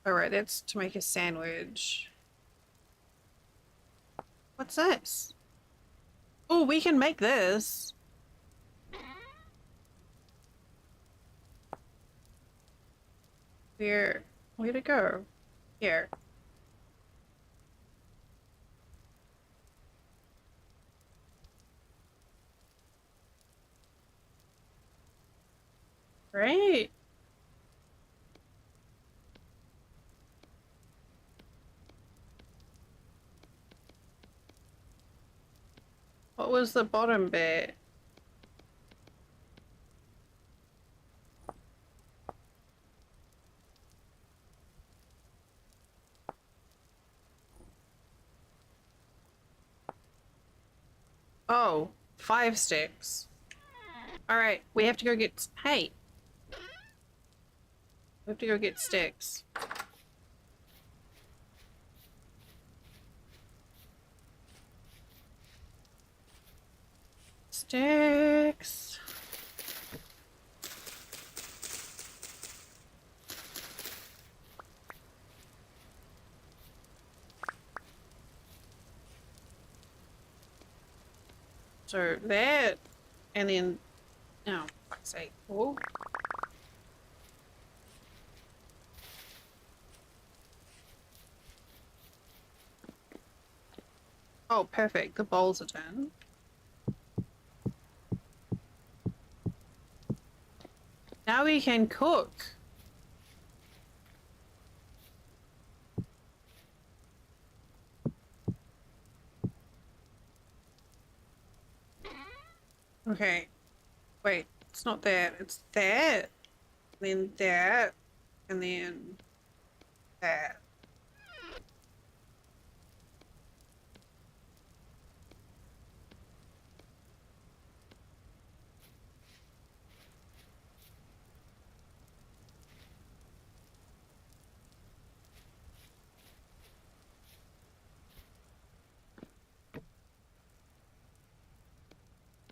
Alright, that's to make a sandwich. What's this? Oh, we can make this. Where to go? Here. Right. What was the bottom bit? Oh, 5 sticks. Alright, we have to go get. Hey, we have to go get sticks. Sticks. So that, and then, oh, fuck's sake. Oh. Oh, perfect. The bowls are done. Now we can cook. Okay. Wait. It's not that. It's that. Then that. And then that.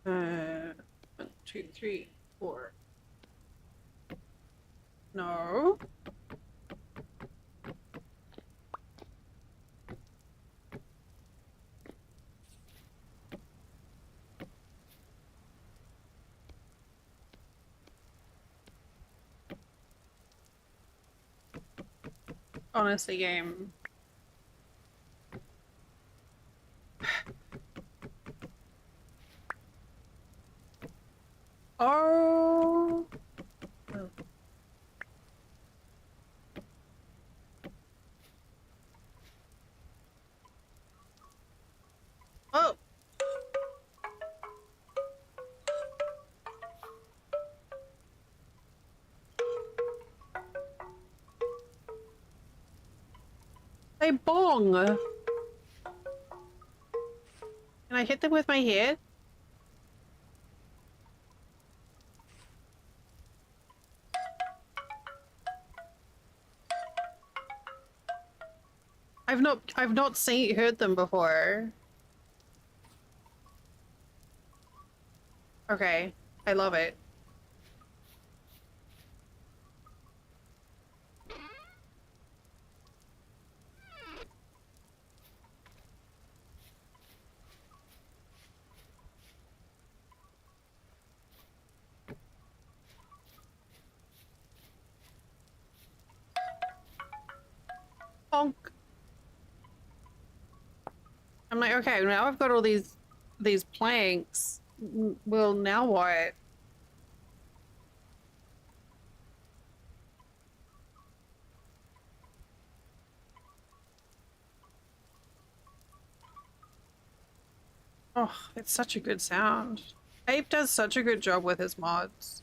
One, two, three, four. No. Honestly, game. Oh. Oh. They bong. Can I hit them with my head? I've not heard them before. Okay. I love it. Bonk. I'm like, okay, now I've got all these planks. Well, now what? Oh, it's such a good sound. Ape does such a good job with his mods.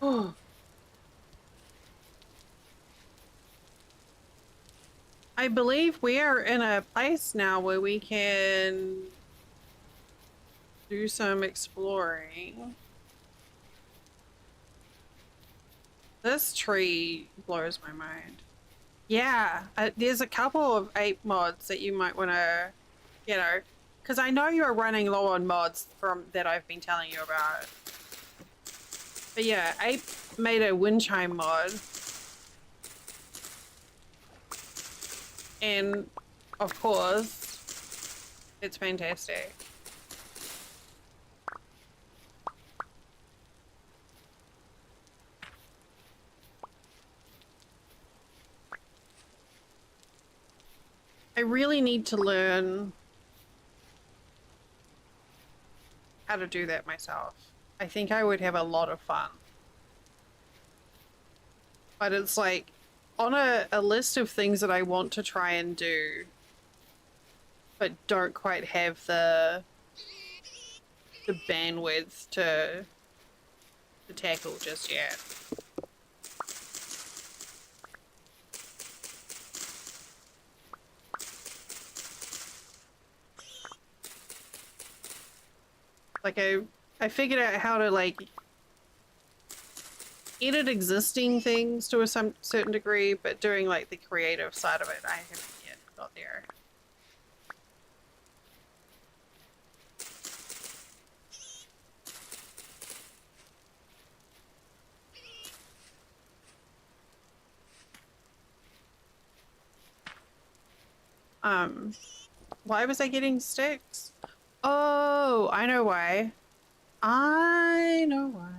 Oh. I believe we are in a place now where we can do some exploring. This tree blows my mind. Yeah, there's a couple of ape mods that you might want to, you know, because I know you're running low on mods from that I've been telling you about. But yeah, ape made a wind chime mod, and of course, it's fantastic. I really need to learn how to do that myself. I think I would have a lot of fun. But it's like on a list of things that I want to try and do, but don't quite have the bandwidth to tackle just yet. Like I figured out how to like edit existing things to a some certain degree, but doing like the creative side of it, I haven't yet got there. Why was I getting sticks? Oh, I know why. I know why.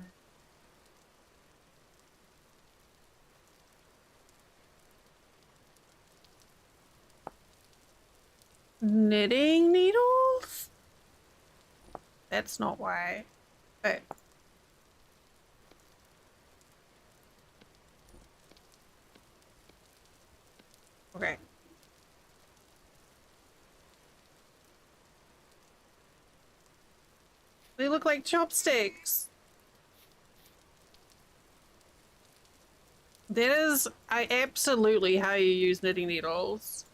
Knitting needles? That's not why. But Okay. They look like chopsticks. That is absolutely how you use knitting needles.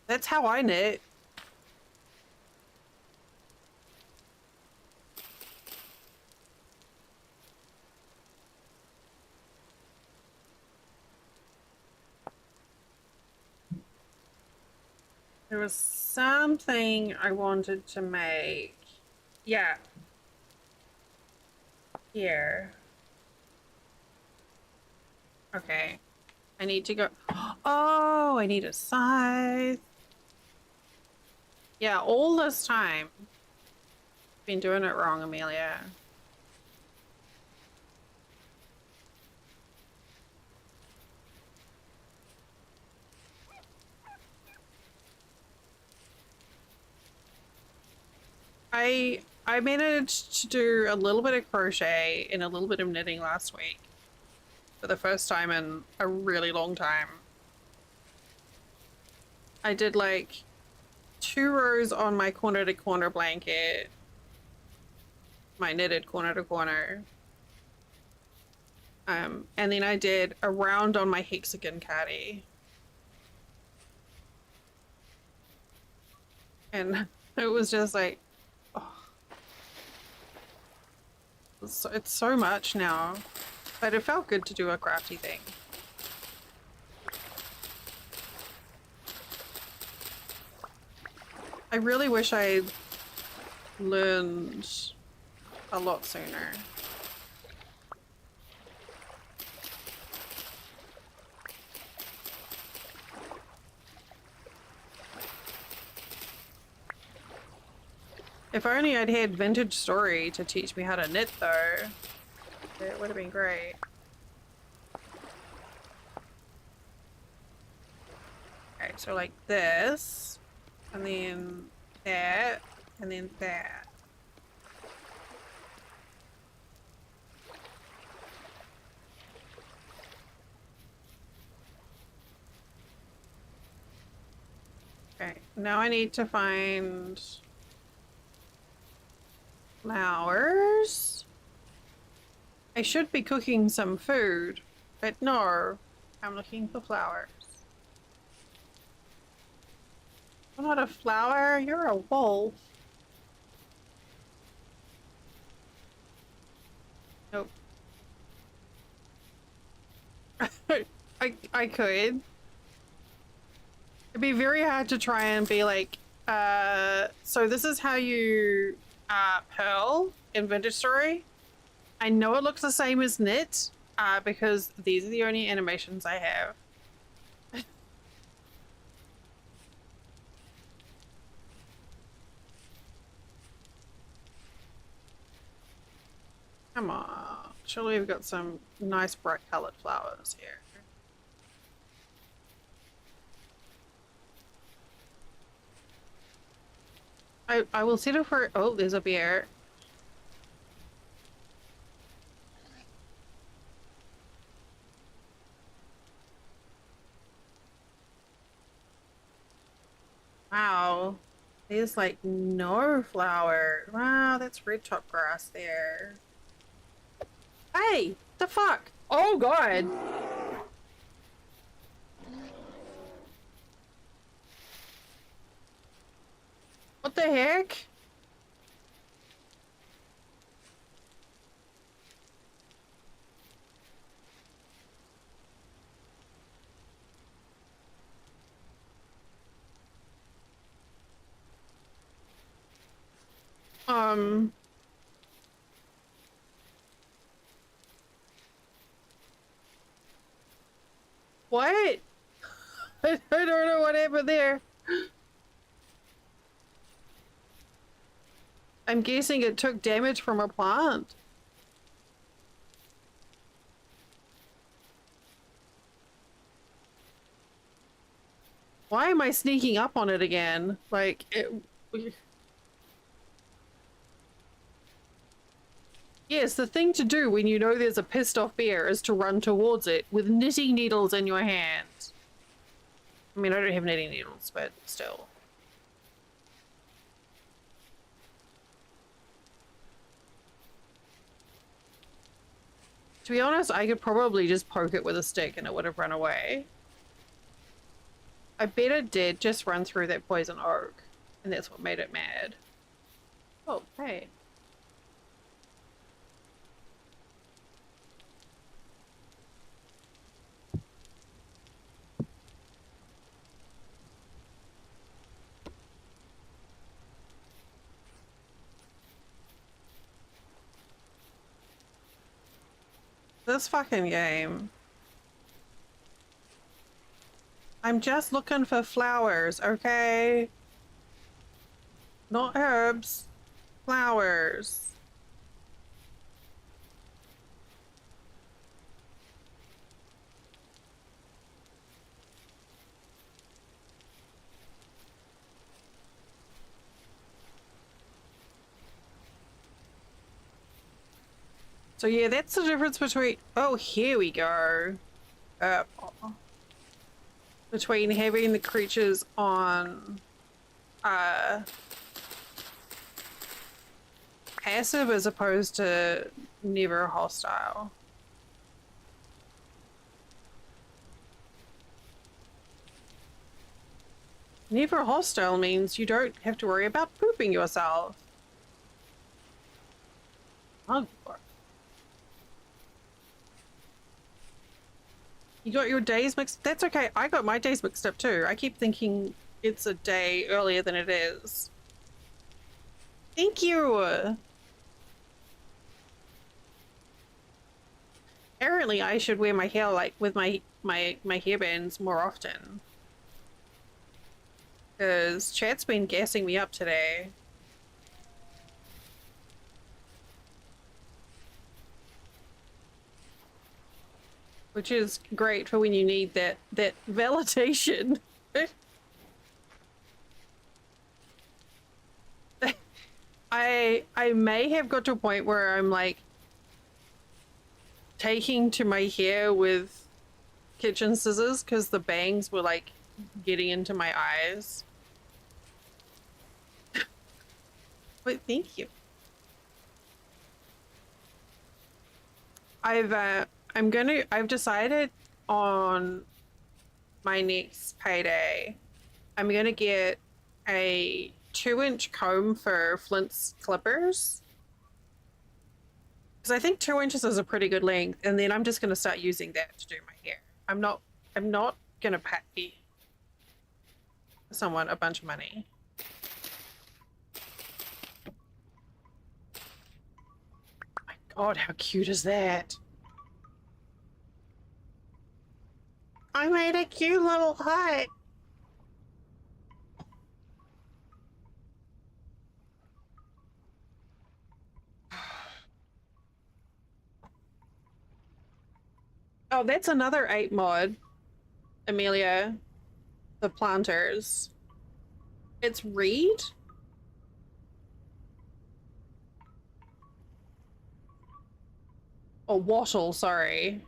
That's how I knit. There was something I wanted to make. Yeah. Here. Okay. I need to go. Oh, I need a scythe. Yeah, all this time. Been doing it wrong, Amelia. I managed to do a little bit of crochet and a little bit of knitting last week for the first time in a really long time. I did like 2 rows on my corner to corner blanket, my knitted corner to corner. And then I did a round on my hexagon caddy. And it was just like, oh, it's so much now. But it felt good to do a crafty thing. I really wish I learned a lot sooner. If only I'd had Vintage Story to teach me how to knit, though. It would have been great. Okay, so like this, and then that, and then that. Okay, now I need to find flowers. I should be cooking some food, but no, I'm looking for flowers. You're not a flower, you're a wolf. Nope. I could. It'd be very hard to try and be like, so this is how you purl in Vintage Story. I know it looks the same as knit, because these are the only animations I have. Come on. Surely we've got some nice bright colored flowers here. I will settle for, oh, there's a bear. Wow. There's like no flower. Wow, that's red top grass there. Hey, the fuck? Oh god. What the heck? Um, what? I don't know what happened there. I'm guessing it took damage from a plant. Why am I sneaking up on it again? Like, it... Yes, the thing to do when you know there's a pissed off bear is to run towards it with knitting needles in your hand. I mean, I don't have knitting needles, but still. To be honest, I could probably just poke it with a stick and it would have run away. I bet it did just run through that poison oak, and that's what made it mad. Oh, hey. This fucking game. I'm just looking for flowers, okay? Not herbs. Flowers. So yeah, that's the difference between... Oh, here we go. Between having the creatures on passive as opposed to never hostile. Never hostile means you don't have to worry about pooping yourself. Oh, you got your days mixed. That's okay. I got my days mixed up too. I keep thinking it's a day earlier than it is. Thank you. Apparently, I should wear my hair like with my hairbands more often. Because chat's been gassing me up today. Which is great for when you need that validation. I may have got to a point where I'm like taking to my hair with kitchen scissors because the bangs were like getting into my eyes. But thank you. I've decided on my next payday, I'm gonna get a 2-inch comb for Flint's clippers. Because I think 2 inches is a pretty good length, and then I'm just gonna start using that to do my hair. I'm not gonna pay someone a bunch of money. My God, how cute is that? I made a cute little hut. Oh, that's another 8 mod, Amelia. The planters. It's reed? Oh, wattle, sorry.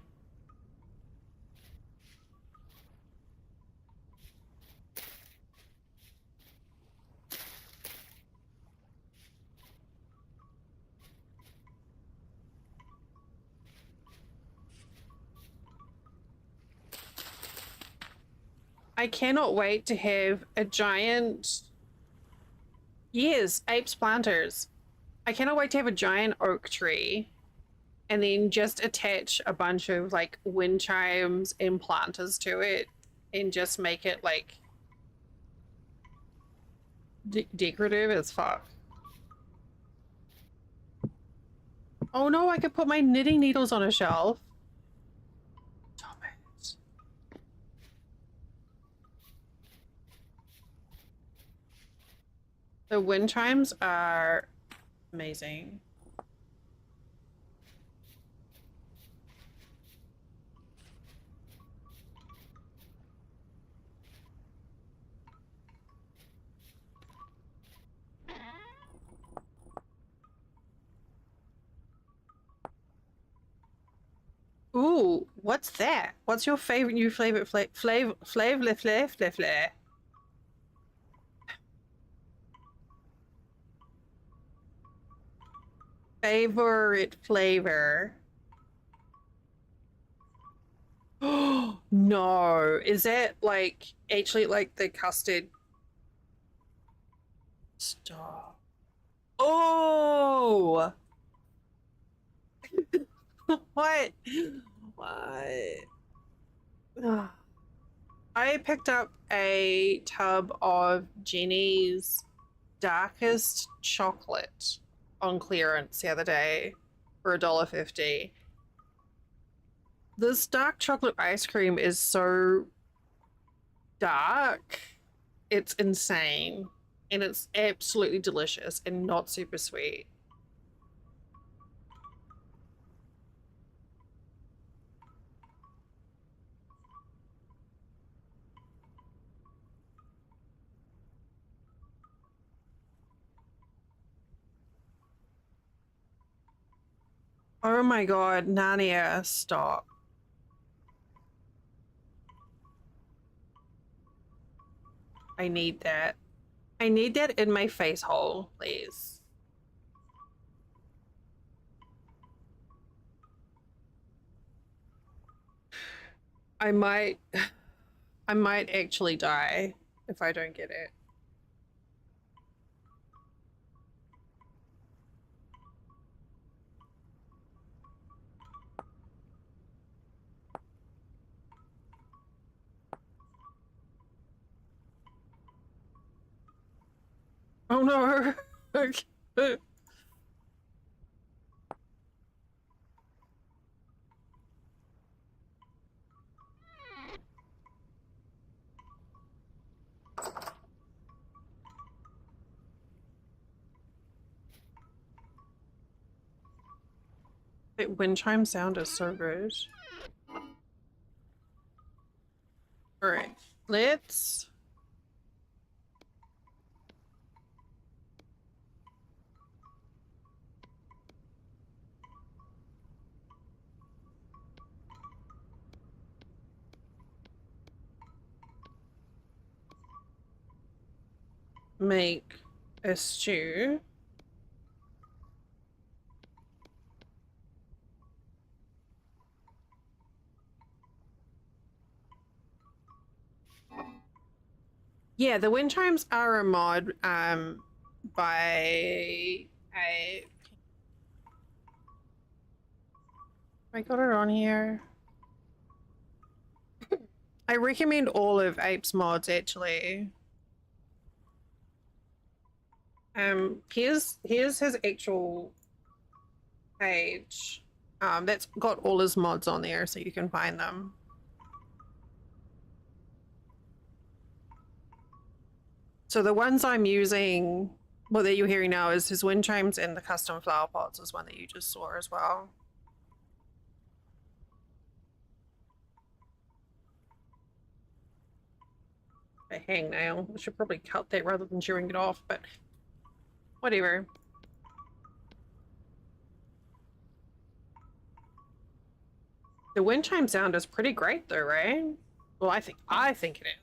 I cannot wait to have a giant... Yes, apes planters. I cannot wait to have a giant oak tree and then just attach a bunch of like wind chimes and planters to it and just make it like decorative as fuck. Oh no, I could put my knitting needles on a shelf. Damn it. The wind chimes are amazing. Ooh, what's that? What's your favorite new favorite flavor? Favorite flavor? Oh no! Is that like actually like the custard? Stop. Oh, what? What? Ugh. I picked up a tub of Jenny's darkest chocolate on clearance the other day for $1.50. This dark chocolate ice cream is so dark. It's insane. And it's absolutely delicious and not super sweet. Oh my god, Narnia, stop. I need that. I need that in my face hole, please. I might I might actually die if I don't get it. Oh no. That wind chime sound is so good. Alright, let's make a stew. Yeah, the wind chimes are a mod by a I got it on here. I recommend all of Ape's mods actually. Here's his actual page. That's got all his mods on there so you can find them. So the ones I'm using, what that you're hearing now is his wind chimes and the custom flower pots is one that you just saw as well. A hangnail. I should probably cut that rather than chewing it off, but whatever. The wind chime sound is pretty great though, right? Well, I think it is.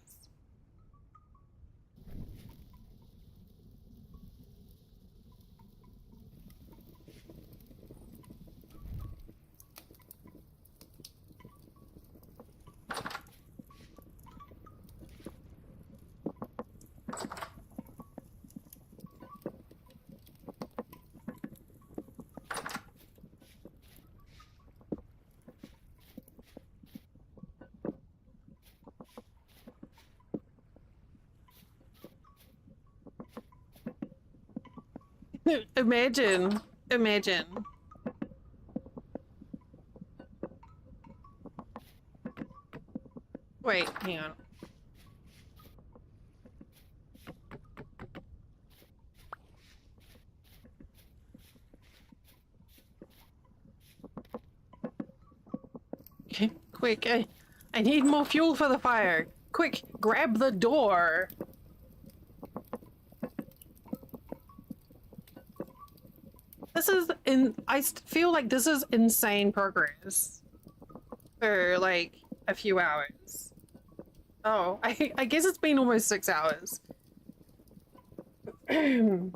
Imagine. Imagine. Wait, hang on. Okay, quick. I need more fuel for the fire. Quick, grab the door. This is I feel like this is insane progress. for like a few hours. Oh, I guess it's been almost 6 hours. I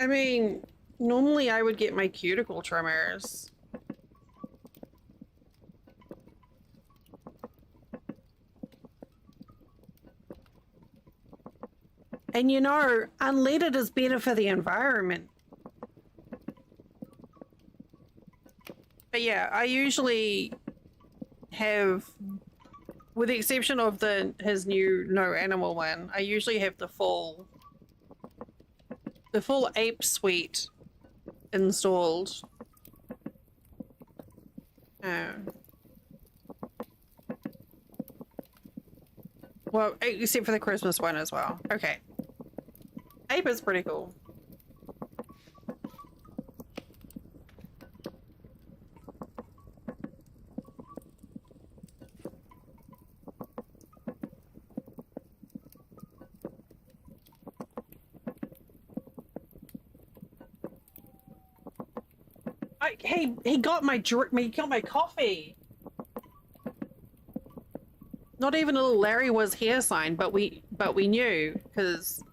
mean, normally I would get my cuticle trimmers. And you know, unleaded is better for the environment. But yeah, I usually have, with the exception of his new no animal one, I usually have the full ape suite installed. Uh, well, except for the Christmas one as well. Okay. Ape is pretty cool. He got my coffee. Not even a little Larry was here sign, but we knew because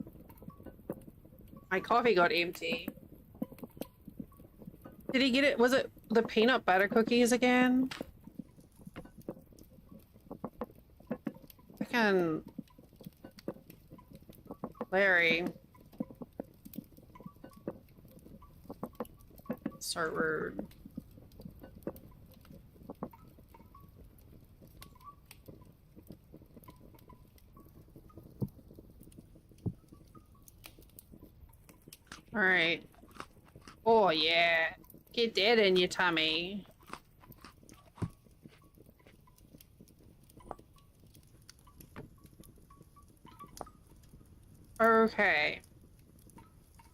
my coffee got empty. Did he get it? Was it the peanut butter cookies again? Fucking Larry. So rude. All right. Oh yeah. Get that in your tummy. Okay.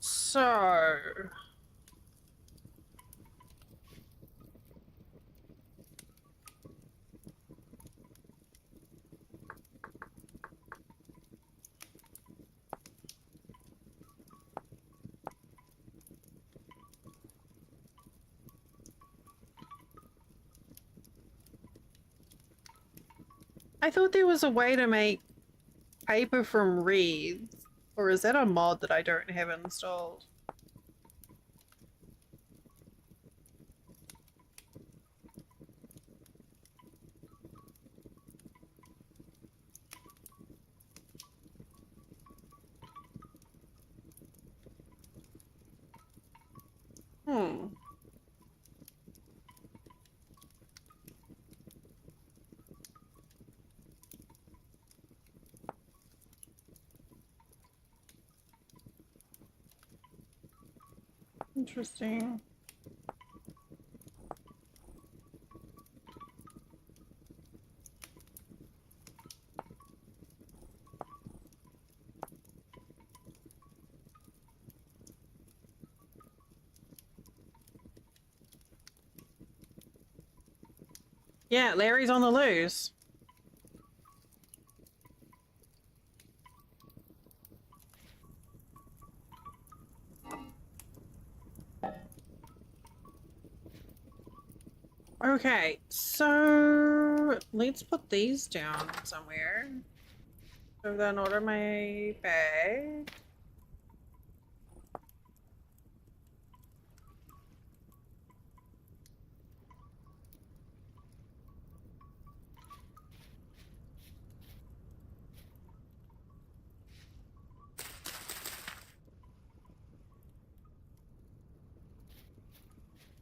So I thought there was a way to make paper from reeds. Or is that a mod that I don't have installed? Hmm. Interesting. Yeah, Larry's on the loose. Okay, so let's put these down somewhere. So they're not in my bag.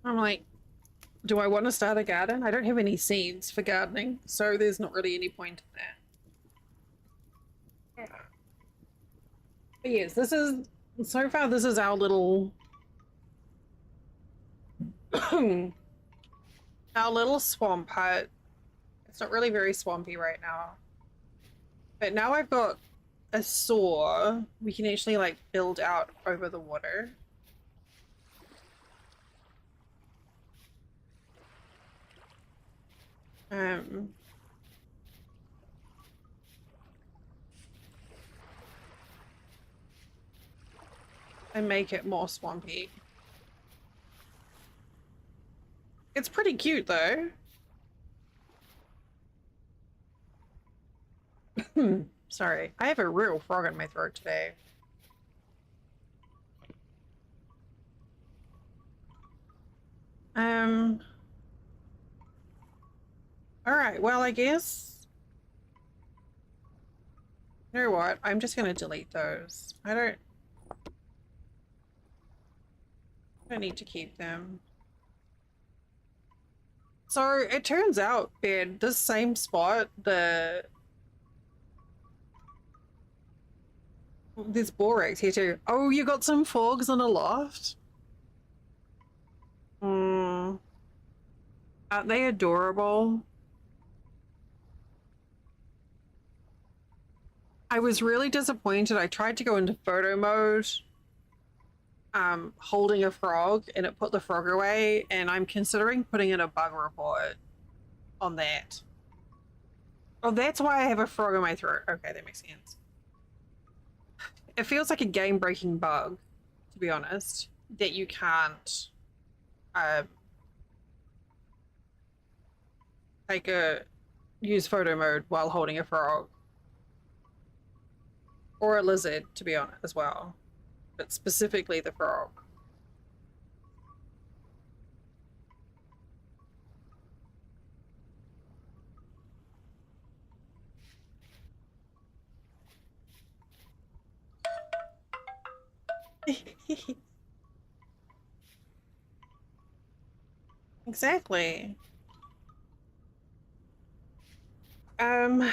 I'm like, do I want to start a garden? I don't have any seeds for gardening, so there's not really any point in that. But yes, so far this is our little our little swamp hut. It's not really very swampy right now. But now I've got a saw, we can actually like build out over the water. Um and make it more swampy. It's pretty cute though. Sorry, I have a real frog in my throat today. All right, well, I guess. You know what? I'm just gonna delete those. I don't need to keep them. So it turns out, Ben, this same spot, there's borax here too. Oh, you got some frogs in a loft? Hmm. Aren't they adorable? I was really disappointed. I tried to go into photo mode, holding a frog, and it put the frog away, and I'm considering putting in a bug report on that. Oh, that's why I have a frog in my throat. Okay, that makes sense. It feels like a game-breaking bug, to be honest, that you can't use photo mode while holding a frog. Or a lizard, to be honest, as well. But specifically the frog. Exactly. Oh.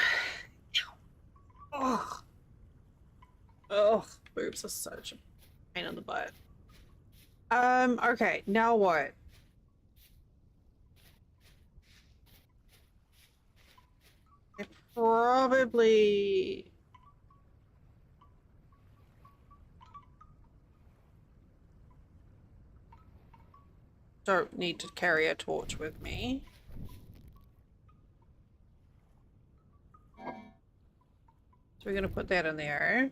Oh, boobs are such a pain in the butt. Okay, now what? I probably don't need to carry a torch with me. So we're gonna put that in there.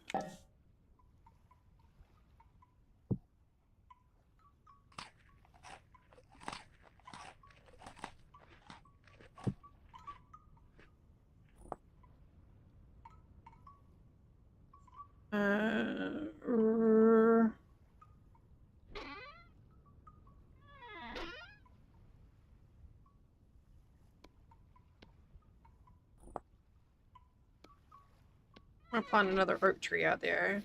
I'm gonna plant another oak tree out there.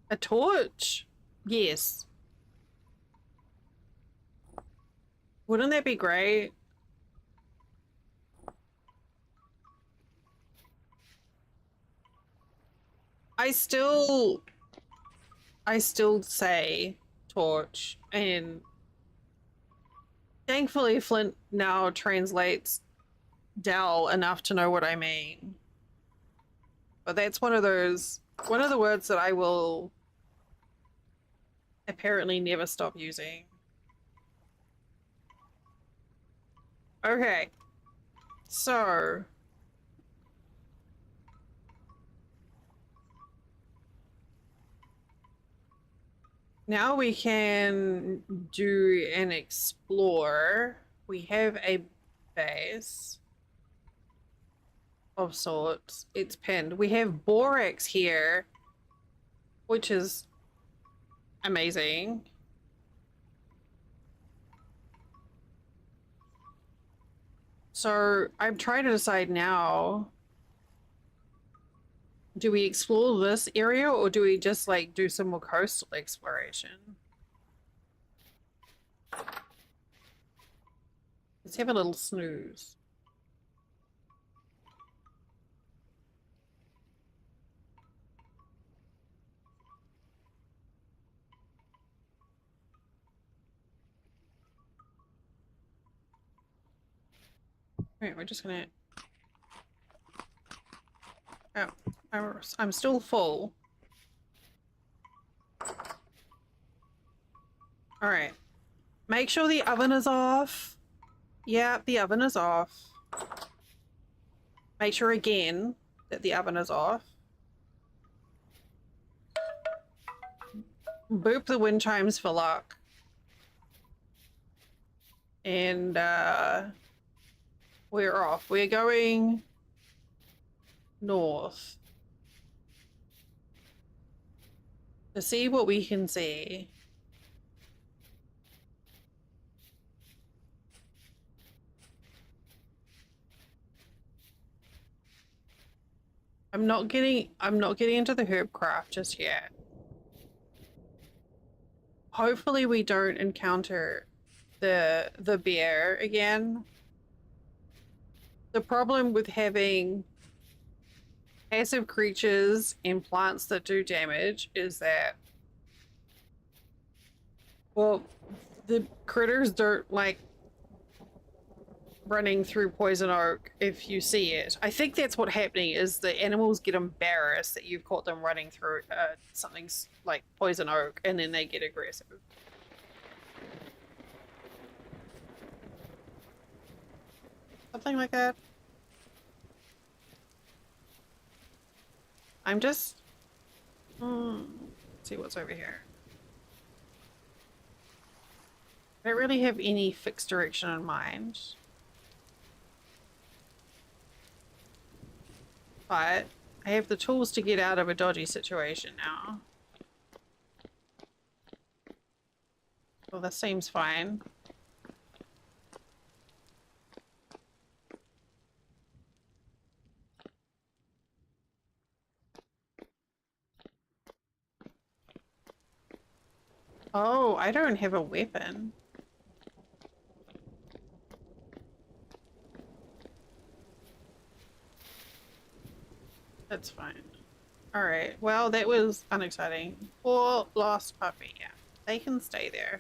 A torch? Yes. Wouldn't that be great? I still say torch, and thankfully Flint now translates Dell enough to know what I mean. But that's one of the words that I will apparently never stop using. Okay. So now we can do an explore. We have a base of sorts. It's pinned. We have borax here, which is amazing. So I'm trying to decide now. Do we explore this area or do we just like do some more coastal exploration? Let's have a little snooze. Alright, we're just gonna... Oh, I'm still full. Alright. Make sure the oven is off. Yeah, the oven is off. Make sure again that the oven is off. Boop the wind chimes for luck. And we're off. We're going north to see what we can see. I'm not getting into the herb craft just yet. Hopefully we don't encounter the bear again. The problem with having passive creatures and plants that do damage is that, well, the critters don't like running through poison oak if you see it. I think that's what's happening is the animals get embarrassed that you've caught them running through something's like poison oak and then they get aggressive. Something like that. I'm just let's see what's over here. I don't really have any fixed direction in mind. But I have the tools to get out of a dodgy situation now. Well, this seems fine. Oh, I don't have a weapon. That's fine. Alright, well, that was unexciting. Poor lost puppy, yeah. They can stay there.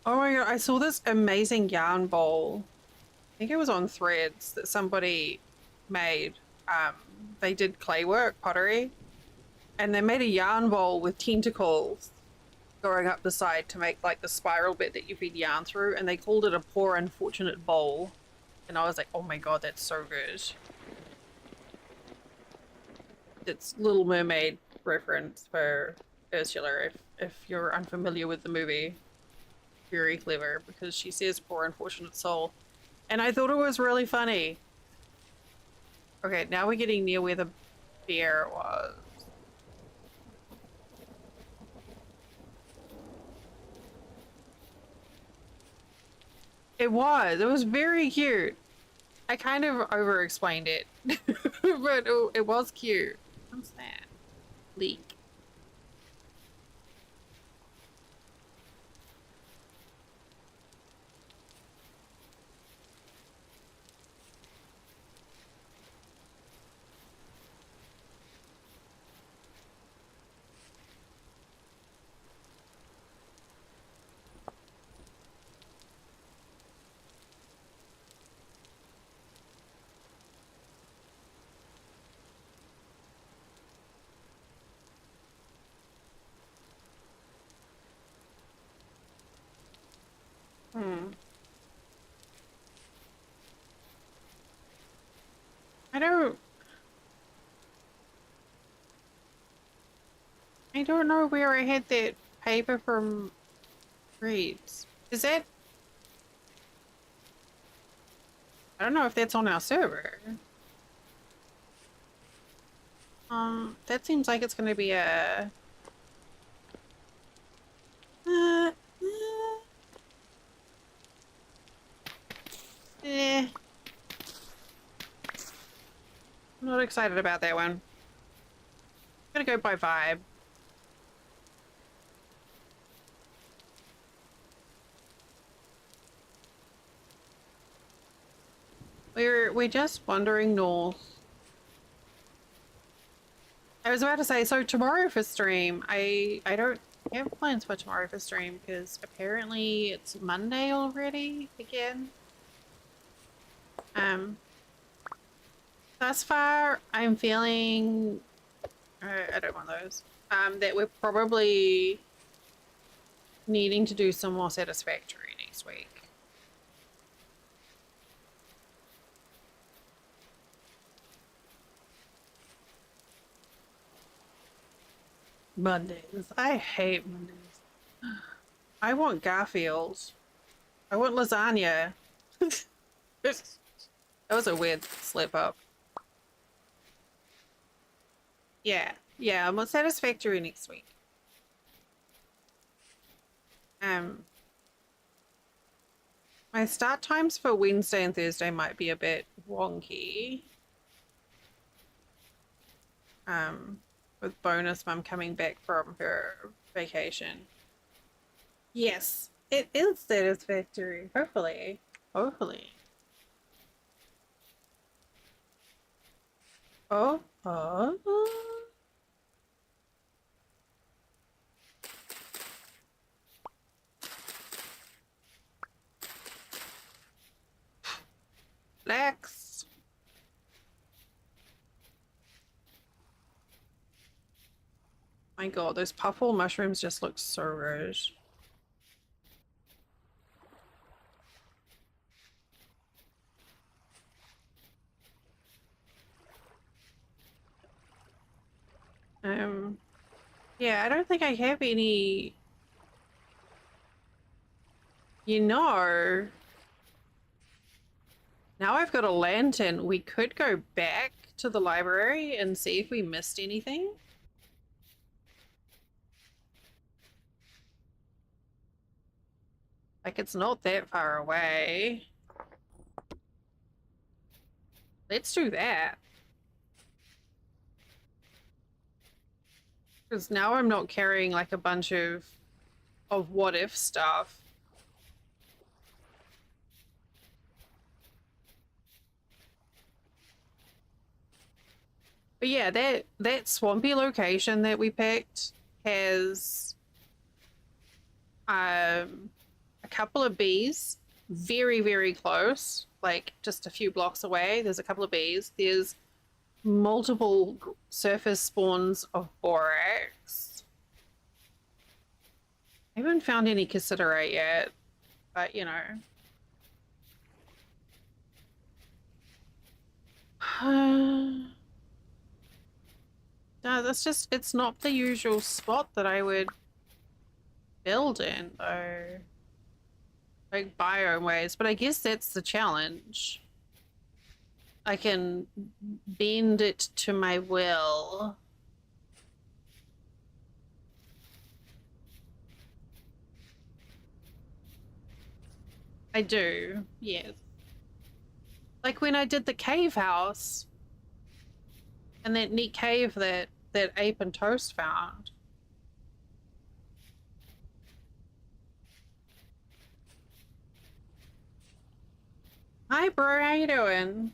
Oh my god, I saw this amazing yarn bowl. I think it was on Threads that somebody made. They did clay work, pottery, and they made a yarn bowl with tentacles going up the side to make like the spiral bit that you feed yarn through, and they called it a poor unfortunate bowl. And I was like, oh my god, that's so good. It's Little Mermaid reference for Ursula if you're unfamiliar with the movie. Very clever because she says poor unfortunate soul. And I thought it was really funny. Okay, now we're getting near where the bear was. It was very cute. I kind of over-explained it, but it was cute. What's that? Leak. Hmm. I don't know where I had that paper from Reeds. Is that? I don't know if that's on our server. That seems like it's gonna be a eh. I'm not excited about that one. I'm gonna go by vibe. We're just wandering north. I was about to say, so tomorrow for stream, I don't have plans for tomorrow for stream because apparently it's Monday already again. Thus far I'm feeling I don't want those. That we're probably needing to do some more satisfactory next week. Mondays. I hate Mondays. I want Garfield. I want lasagna. That was a weird slip up. Yeah, yeah, I'm on satisfactory next week. My start times for Wednesday and Thursday might be a bit wonky. With bonus mum coming back from her vacation. Yes, it is satisfactory. Hopefully. Hopefully. Oh. Lex. My god, those puffball mushrooms just look so good. Yeah, I don't think I have any. You know, now I've got a lantern. We could go back to the library and see if we missed anything. Like, it's not that far away. Let's do that. Because now I'm not carrying like a bunch of what if stuff. But yeah, that swampy location that we picked has a couple of bees very, very close, like just a few blocks away. There's a couple of bees. There's multiple surface spawns of borax. I haven't found any cassiterite yet, but you know. No, that's just, it's not the usual spot that I would build in, though. Like biome ways, but I guess that's the challenge. I can bend it to my will. I do, yes. Like when I did the cave house and that neat cave that Ape and Toast found. Hi, bro, how you doing?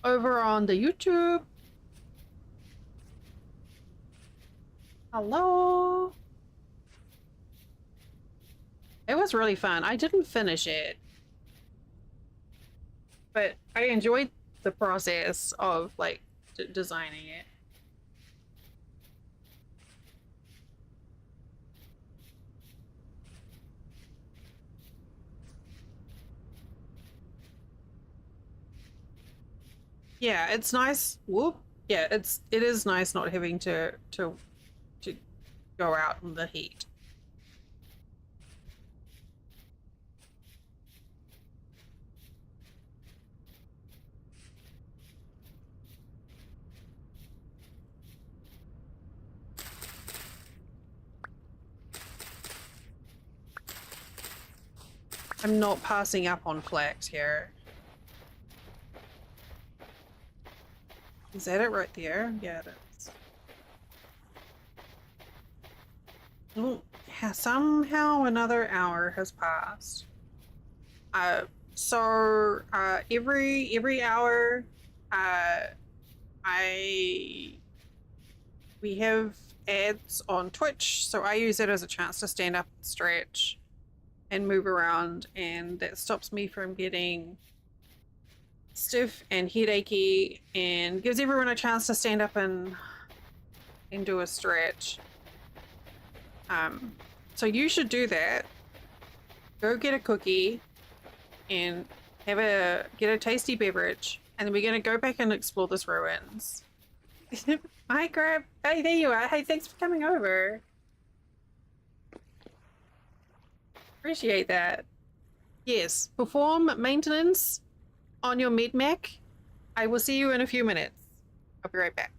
Over on the YouTube. Hello. It was really fun. I didn't finish it, but I enjoyed the process of like designing it. Yeah, it's nice. Whoop. Yeah, it is nice not having to go out in the heat. I'm not passing up on flax here. Is that it right there? Yeah, it is. Oh, yeah, somehow another hour has passed. Every hour, we have ads on Twitch, so I use it as a chance to stand up and stretch and move around, and that stops me from getting stiff and headachy and gives everyone a chance to stand up and and do a stretch. So you should do that. Go get a cookie and get a tasty beverage, and then we're gonna go back and explore this ruins. Hi, Crab. Hey, there you are. Hey, thanks for coming over. Appreciate that. Yes, perform maintenance on your med mech. I will see you in a few minutes. I'll be right back.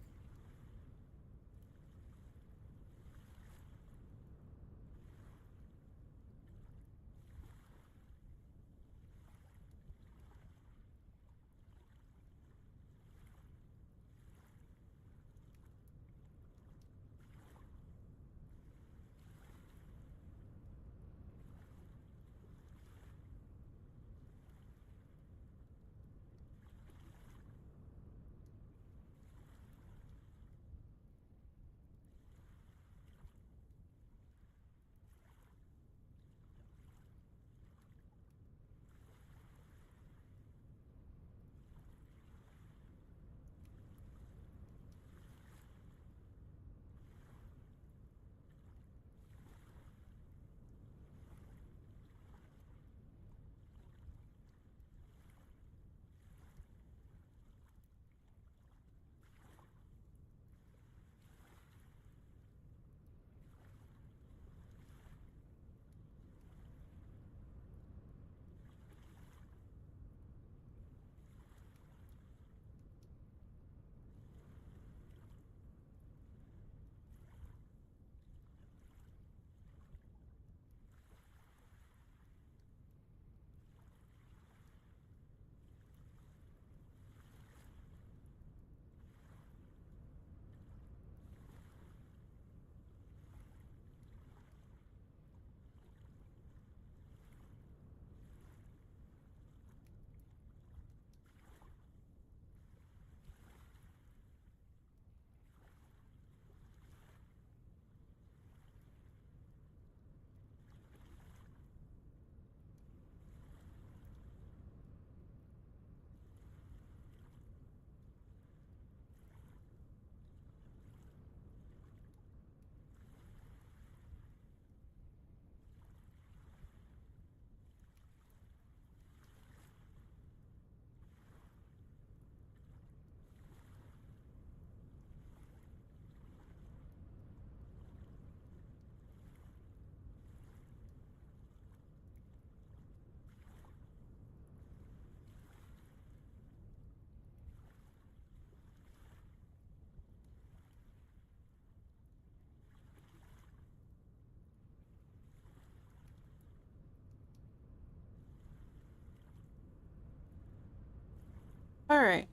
All right,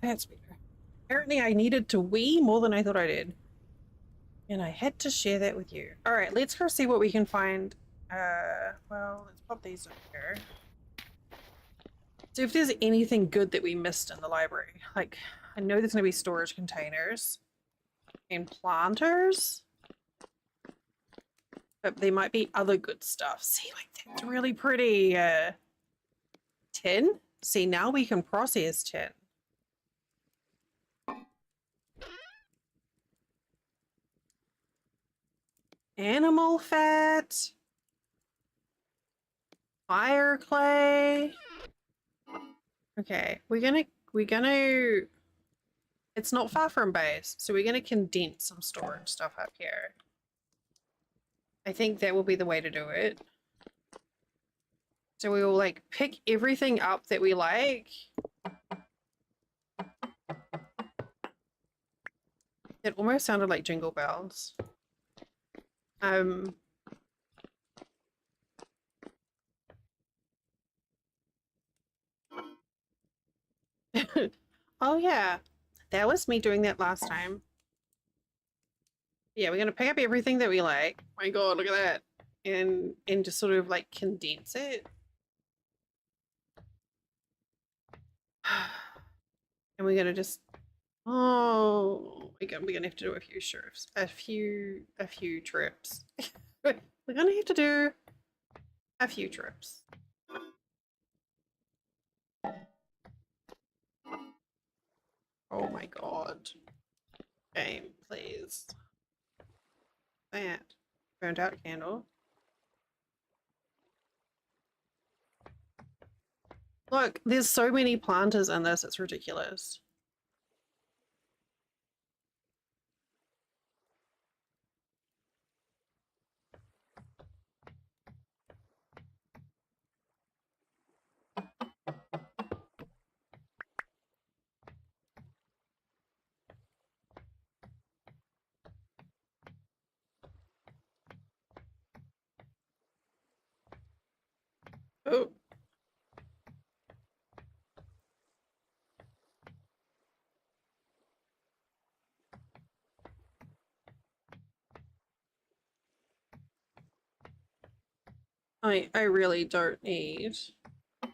that's better. Apparently, I needed to wee more than I thought I did, and I had to share that with you. All right, let's go see what we can find. Well, let's pop these up here. So if there's anything good that we missed in the library, like I know there's gonna be storage containers and planters, but there might be other good stuff. See, like that's really pretty. Tin. See, now we can process tin. Animal fat. Fire clay. Okay, we're gonna it's not far from base, so we're gonna condense some storage stuff up here. I think that will be the way to do it. So we will like pick everything up that we like. It almost sounded like jingle bells. Um oh yeah. That was me doing that last time. Yeah, we're gonna pick up everything that we like. My god, look at that. And just sort of like condense it. And we're gonna just we're gonna have to do a few shifts, a few trips. We're gonna have to do a few trips. Oh my god. Game, please. That. Burnt out candle. Look, there's so many planters in this, it's ridiculous. Oh. I really don't need a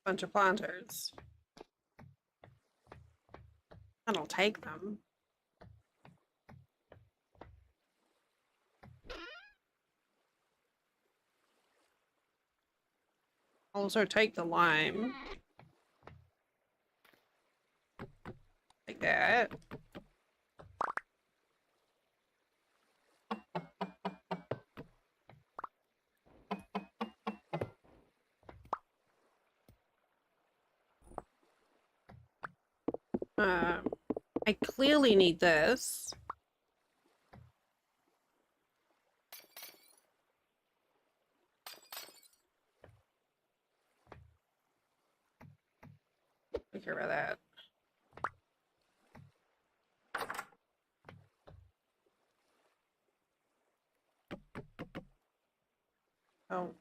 bunch of planters. And I'll take them. I'll also take the lime. Like that. I clearly need this. Don't care about that. Oh.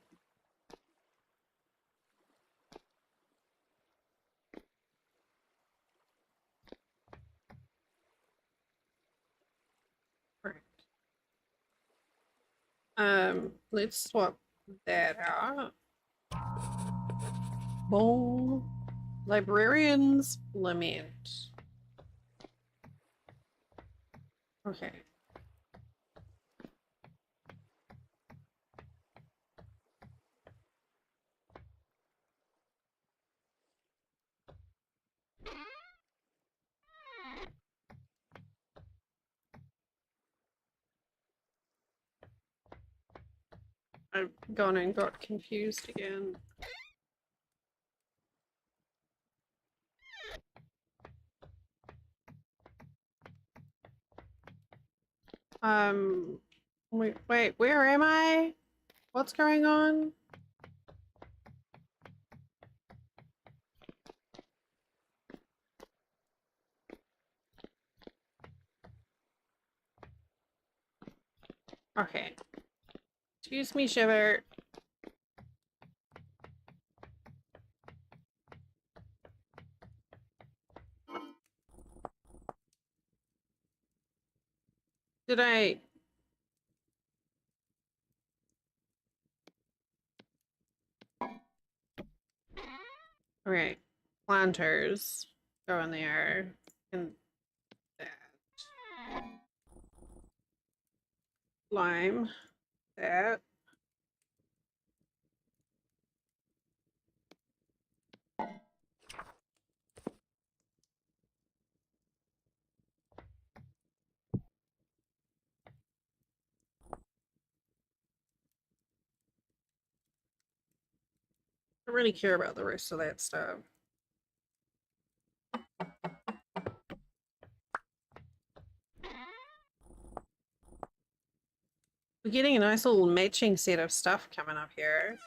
Right. Let's swap that out. Bowl. Librarian's Lament. Okay. I've gone and got confused again. Wait, where am I? What's going on? Okay. Excuse me, Shiver. Did I... Okay. Planters. Go in there. And that. Lime. That. I don't really care about the rest of that stuff. We're getting a nice little matching set of stuff coming up here.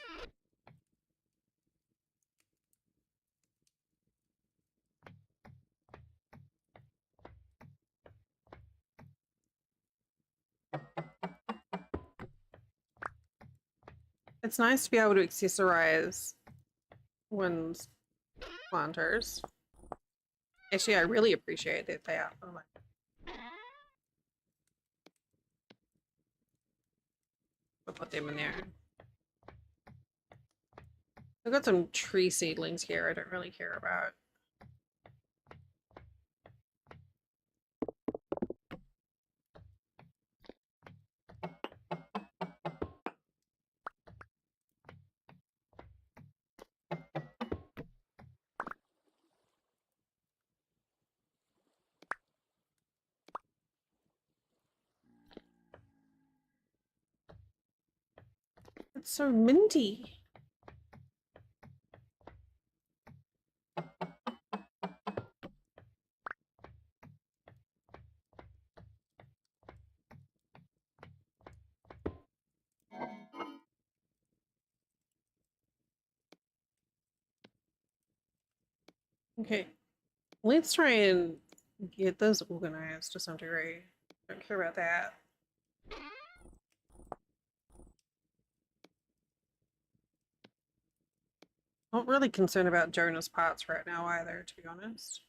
It's nice to be able to accessorize one's planters. Actually, I really appreciate that they are. I'll put them in there. I've got some tree seedlings here I don't really care about. It's so minty. Okay, let's try and get this organized to some degree. Don't care about that. Not really concerned about Jonah's parts right now either, to be honest.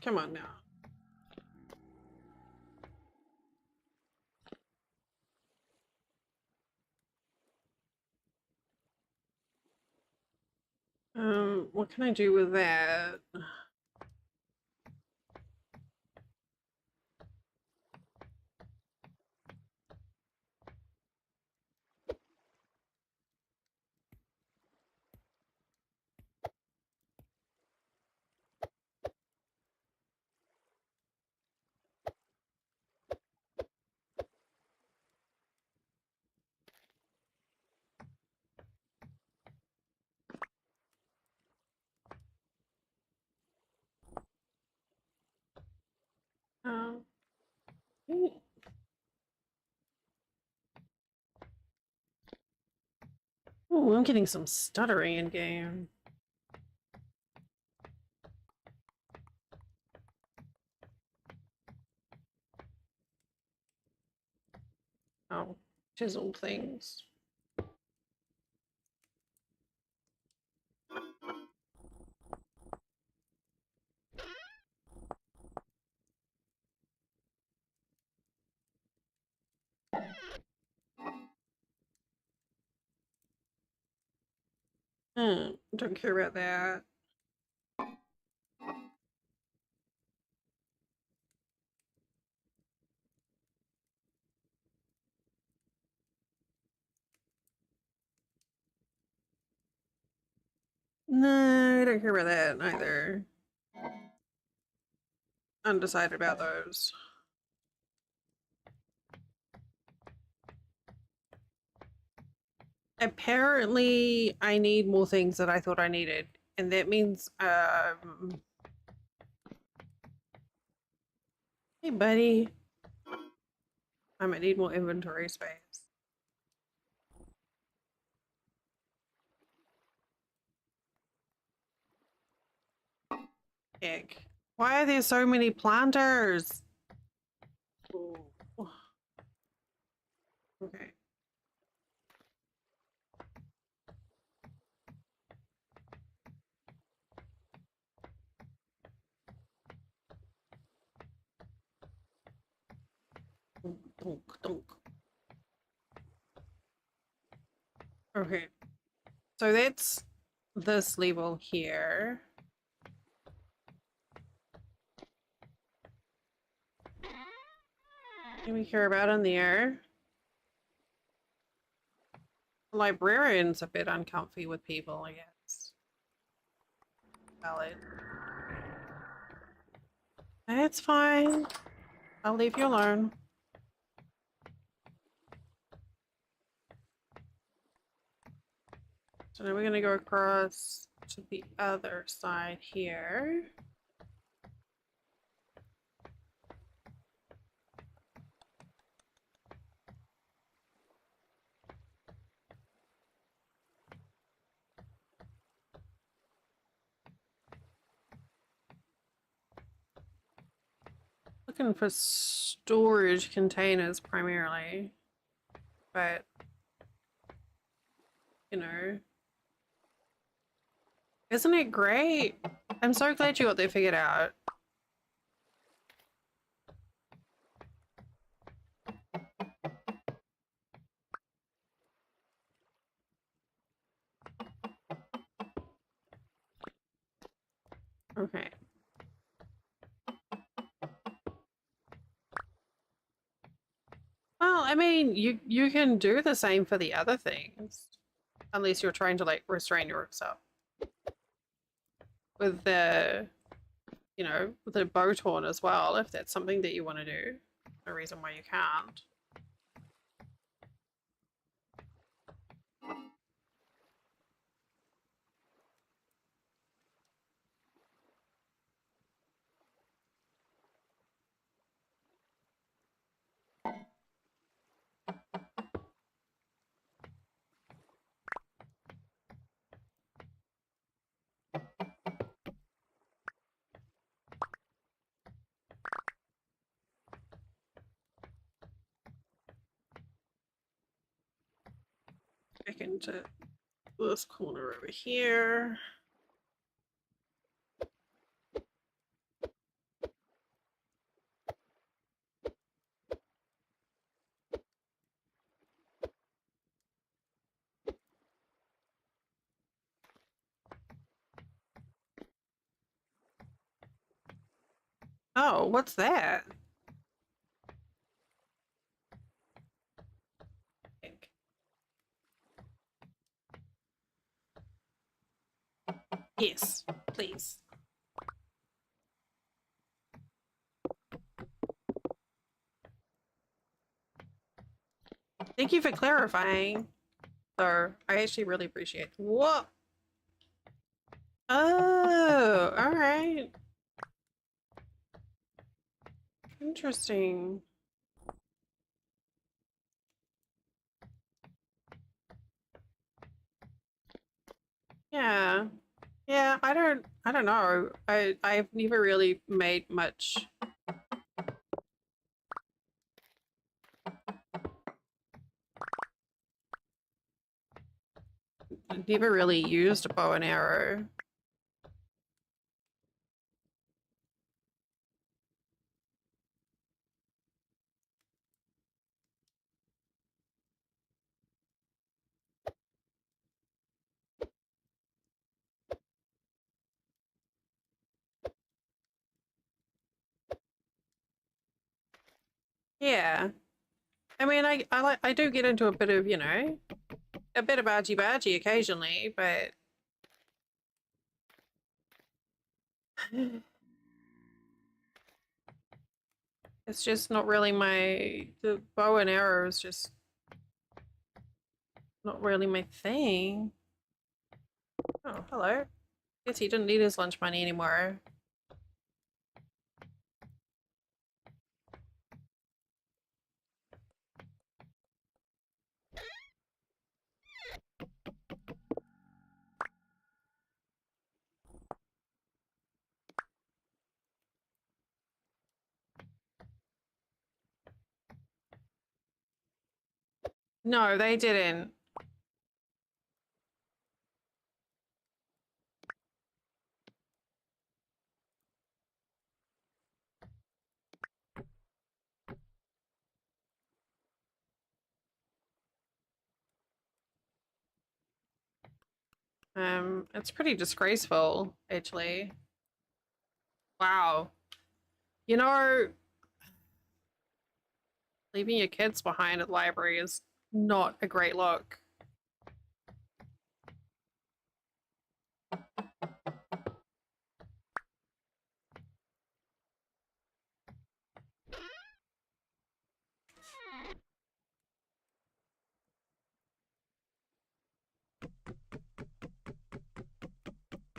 Come on now. What can I do with that? Um, oh, I'm getting some stuttering in game. Oh, chiseled things. Don't care about that. No, I don't care about that either. Undecided about those. Apparently, I need more things that I thought I needed. And that means, hey, buddy. I might need more inventory space. Egg. Why are there so many planters? Ooh. Okay. Dunk, dunk. Okay. So that's this level here. Can we care about in there? The librarian's a bit uncomfy with people, I guess. Valid. It's fine. I'll leave you alone. So now we're gonna go across to the other side here. Looking for storage containers primarily, but you know, isn't it great? I'm so glad you got that figured out. Okay. Well, I mean, you can do the same for the other things, unless you're trying to like restrain yourself with the, you know, with the bow torn as well. If that's something that you want to do, no reason why you can't. Back into this corner over here. Oh, what's that? Yes, please. Thank you for clarifying. So I actually really appreciate it. Whoa. Oh, all right. Interesting. Yeah. Yeah, I don't know. I've never really made much, never really used a bow and arrow. Yeah. I mean, I do get into a bit of, you know, a bit of argy-bargy occasionally, but it's just not really the bow and arrow is just not really my thing. Oh, hello. Guess he didn't need his lunch money anymore. No, they didn't. It's pretty disgraceful, actually. Wow. You know, leaving your kids behind at the library is not a great look.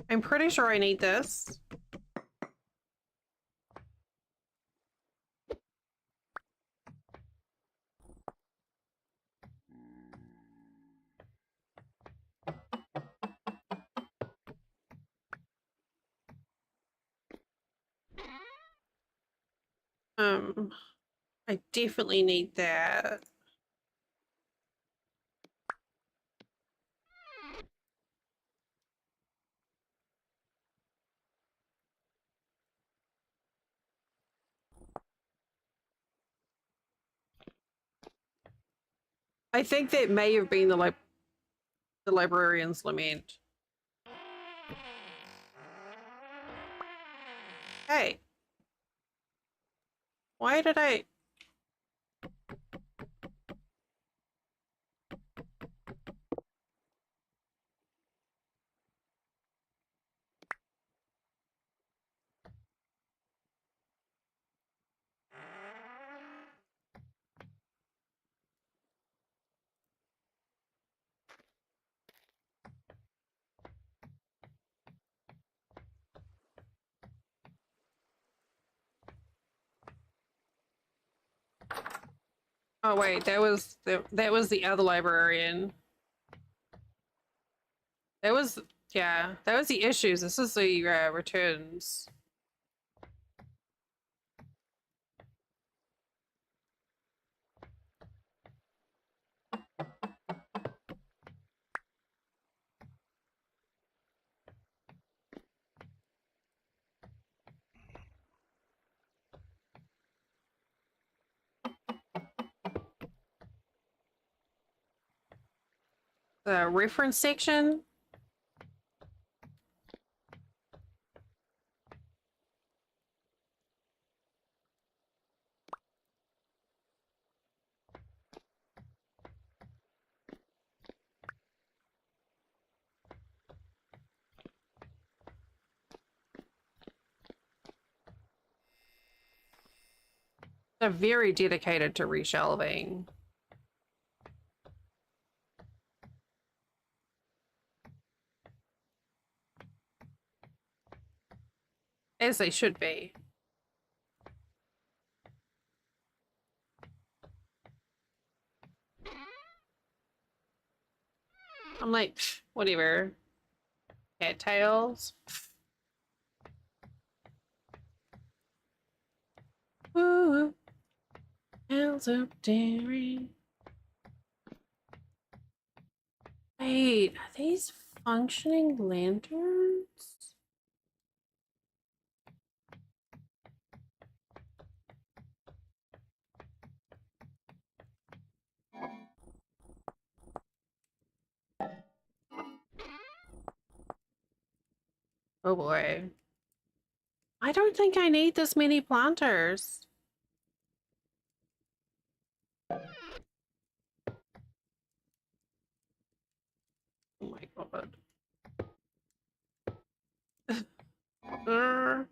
I'm pretty sure I need this. Um, I definitely need that. I think that may have been the librarian's lament. Hey. Why did I... Oh wait, that was the other librarian. That was, yeah, that was the issues. This is the returns. The reference section. They're very dedicated to reshelving. As they should be. I'm like, whatever. Cattails. Ooh, tales of daring. Wait, are these functioning lanterns? Oh boy. I don't think I need this many planters. Oh my god. Uh,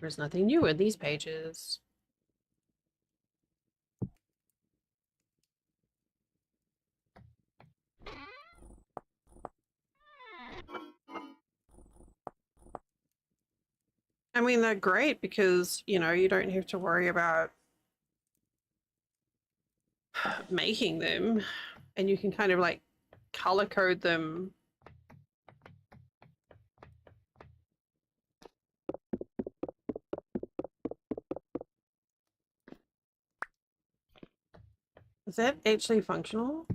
There's nothing new in these pages. I mean, they're great because, you know, you don't have to worry about making them and you can kind of like color code them. Is that actually functional?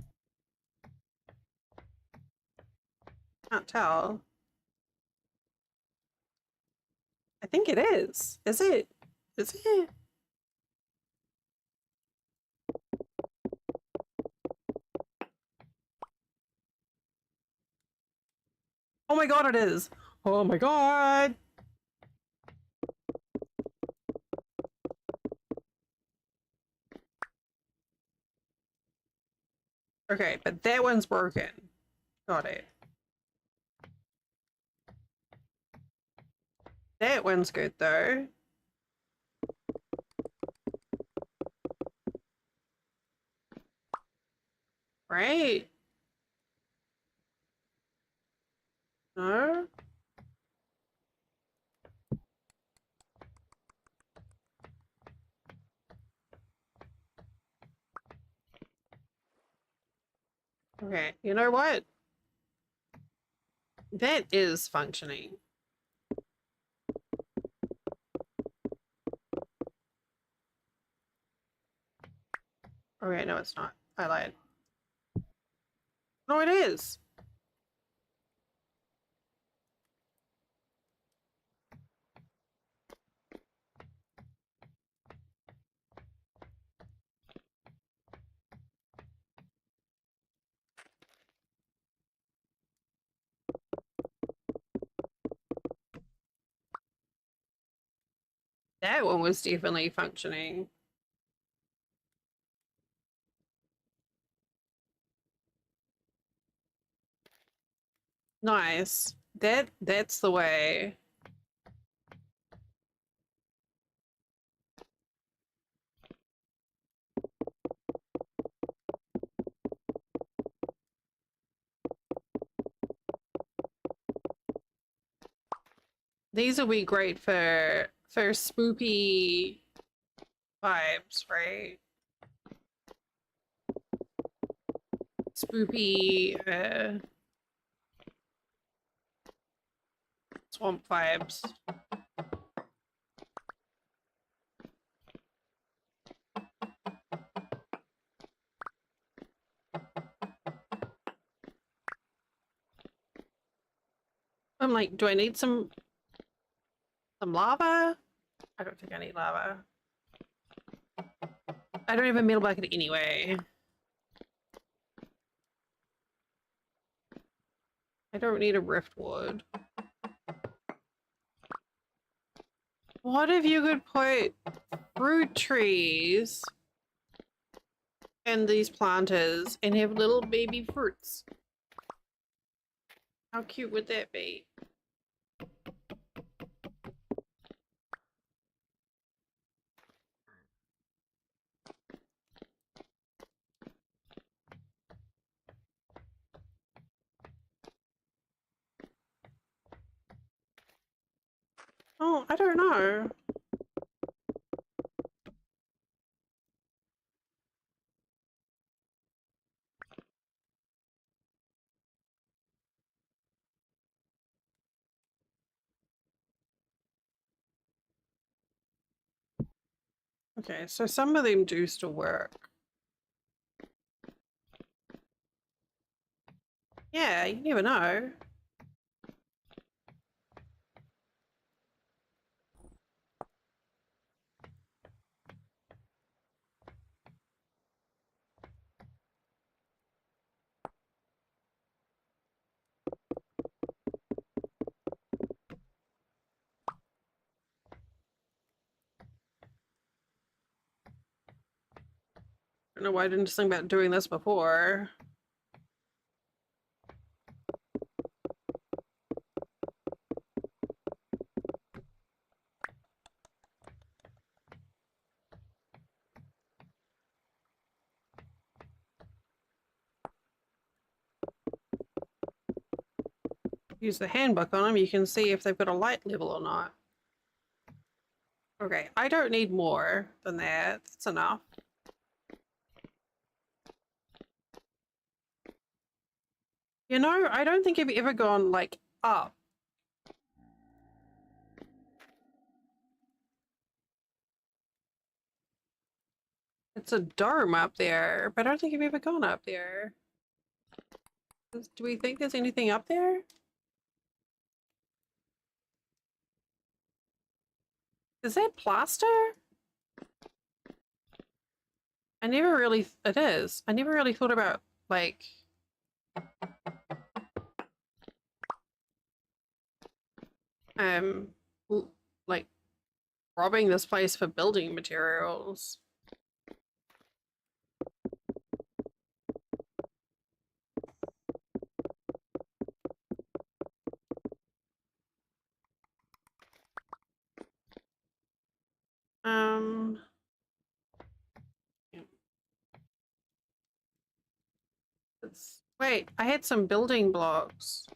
Can't tell. I think it is. Is it? Is it? Oh my god, it is. Oh my god. Okay, but that one's broken. Got it. That one's good though. Right? No? Okay, you know what? That is functioning. Okay, no, it's not. I lied. No, it is. That one was definitely functioning. Nice. That's the way. These will be great for spoopy vibes, right? Spoopy swamp vibes. I'm like, do I need some lava? I don't think I need lava. I don't have a metal bucket anyway. I don't need a riftwood. What if you could put fruit trees in these planters and have little baby fruits? How cute would that be? Oh, I don't know. Okay, so some of them do still work. Yeah, you never know. I don't know why I didn't just think about doing this before. Use the handbook on them, you can see if they've got a light level or not. Okay, I don't need more than that. That's enough. You know, I don't think I've ever gone, like, up. It's a dome up there, but I don't think I've ever gone up there. Do we think there's anything up there? Is that plaster? I never really, it is. I never really thought about, like, um, like, robbing this place for building materials. Um, wait, I had some building blocks.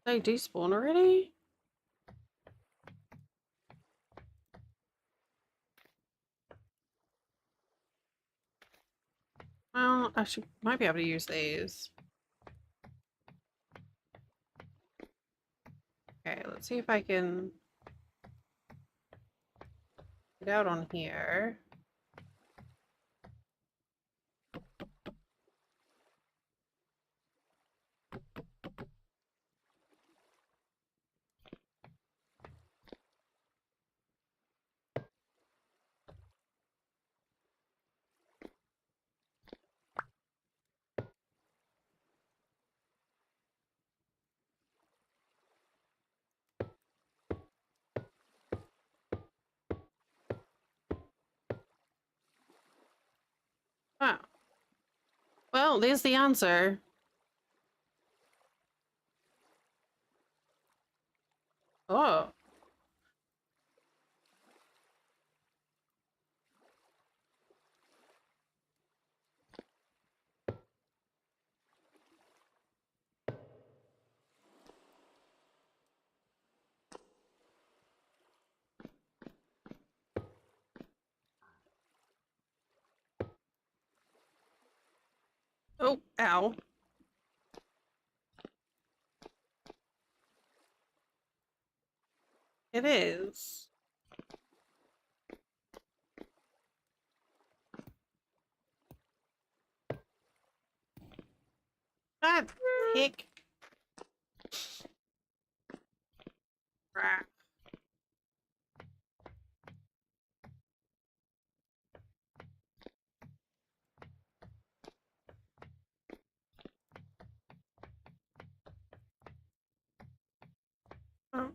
They despawn already? Well, might be able to use these. Okay, let's see if I can get out on here. there's the answer. Oh. Oh, ow. It is. Ah, heck. Crap. Oh.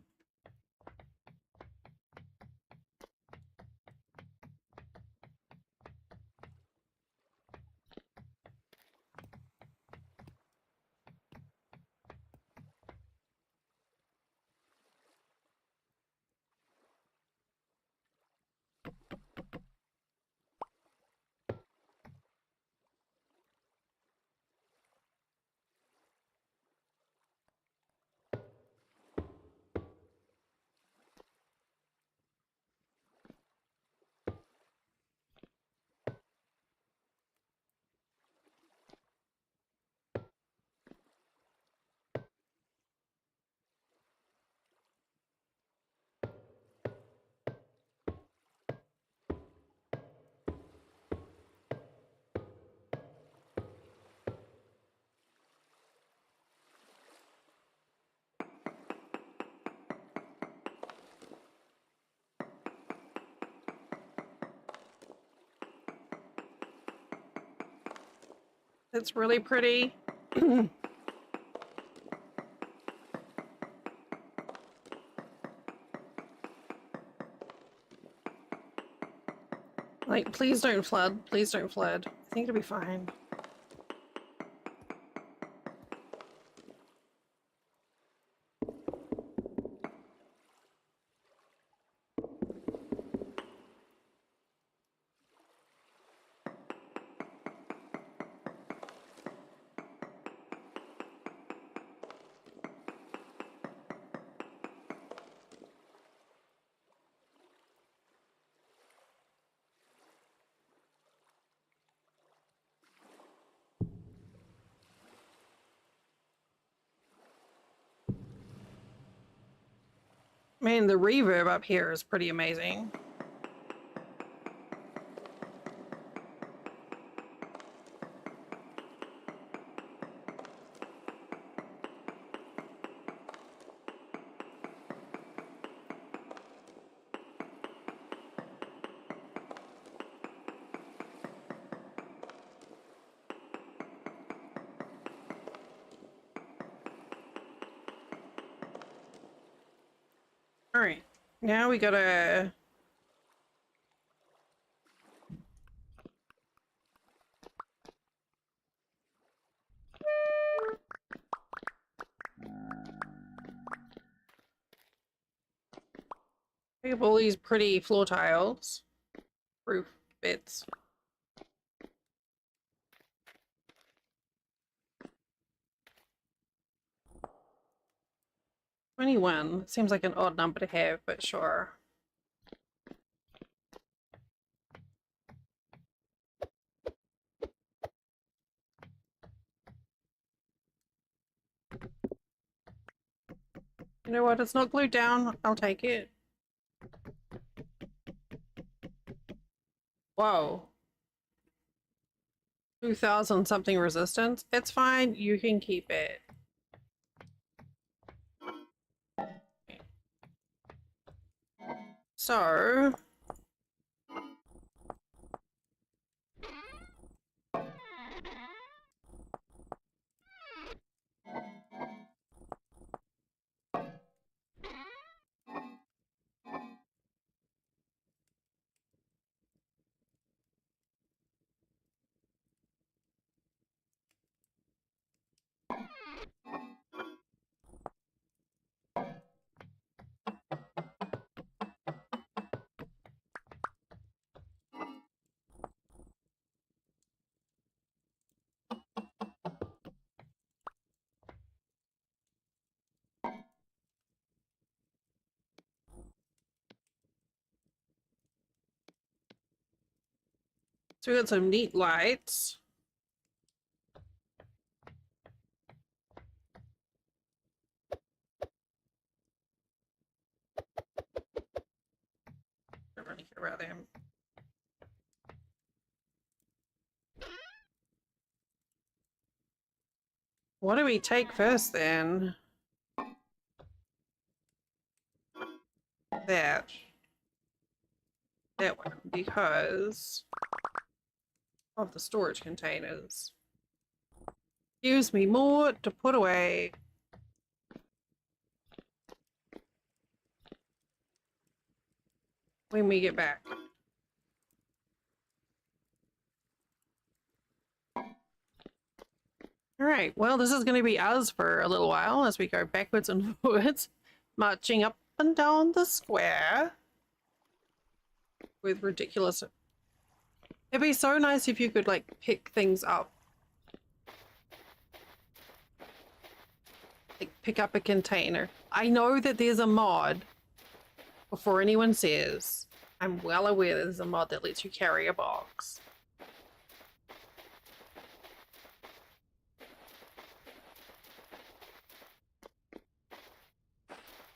It's really pretty. Like, please don't flood. Please don't flood. I think it'll be fine. Man, the reverb up here is pretty amazing. All right, now we gotta... pick up all these pretty floor tiles. Roof bits. $21 seems like an odd number to have, but sure. You know what? It's not glued down. I'll take it. Whoa. 2000 something resistance. It's fine. You can keep it. So... So we got some neat lights. I don't really care about them. What do we take first then? That. That one, because of the storage containers. Gives me more to put away. When we get back. Alright, well, this is going to be us for a little while as we go backwards and forwards, marching up and down the square with ridiculous... It'd be so nice if you could, like, pick things up. Like, pick up a container. I know that there's a mod, before anyone says, I'm well aware there's a mod that lets you carry a box.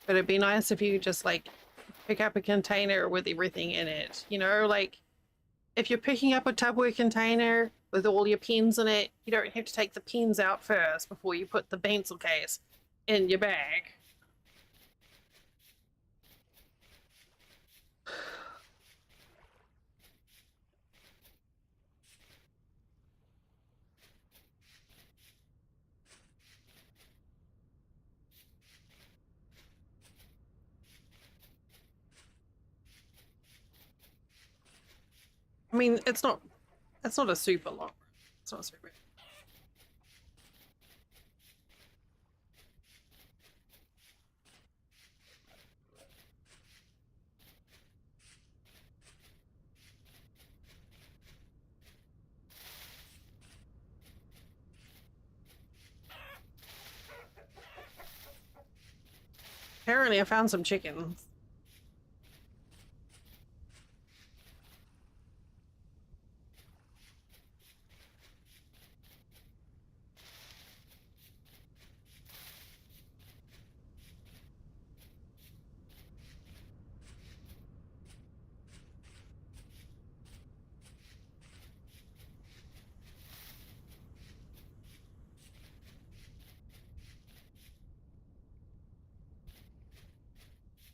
But it'd be nice if you just, like, pick up a container with everything in it. You know, like, if you're picking up a Tupperware container with all your pens in it, you don't have to take the pens out first before you put the pencil case in your bag. I mean, it's not a super long. It's not super. Apparently I found some chickens.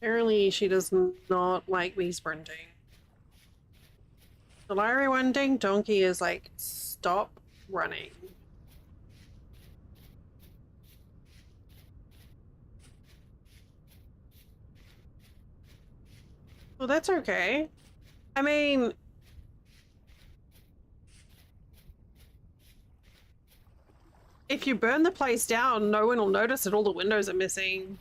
Apparently she does not like me sprinting. The Larry one ding donkey is like, stop running. Well, that's okay. I mean, if you burn the place down, no one will notice that all the windows are missing.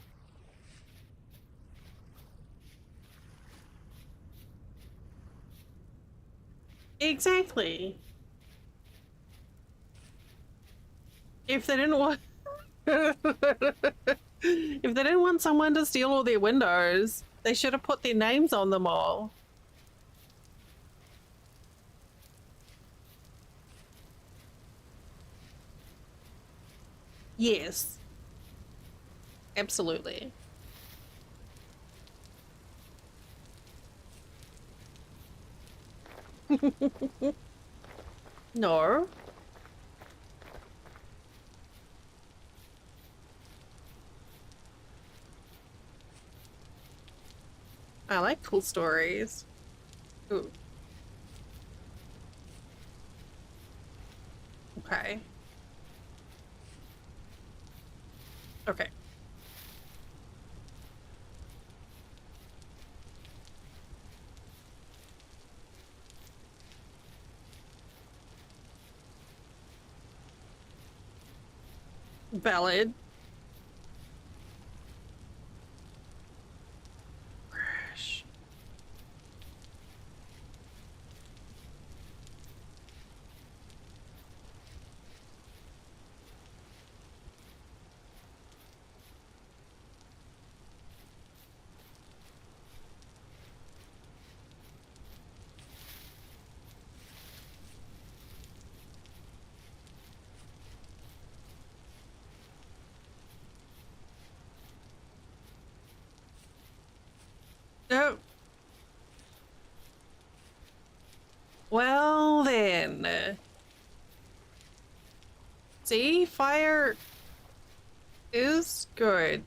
Exactly. If they didn't want... If they didn't want someone to steal all their windows, they should have put their names on them all. Yes. Absolutely. No. I like cool stories. Ooh. Okay. Okay. Valid. Crash. Oh, well then. See, fire is good.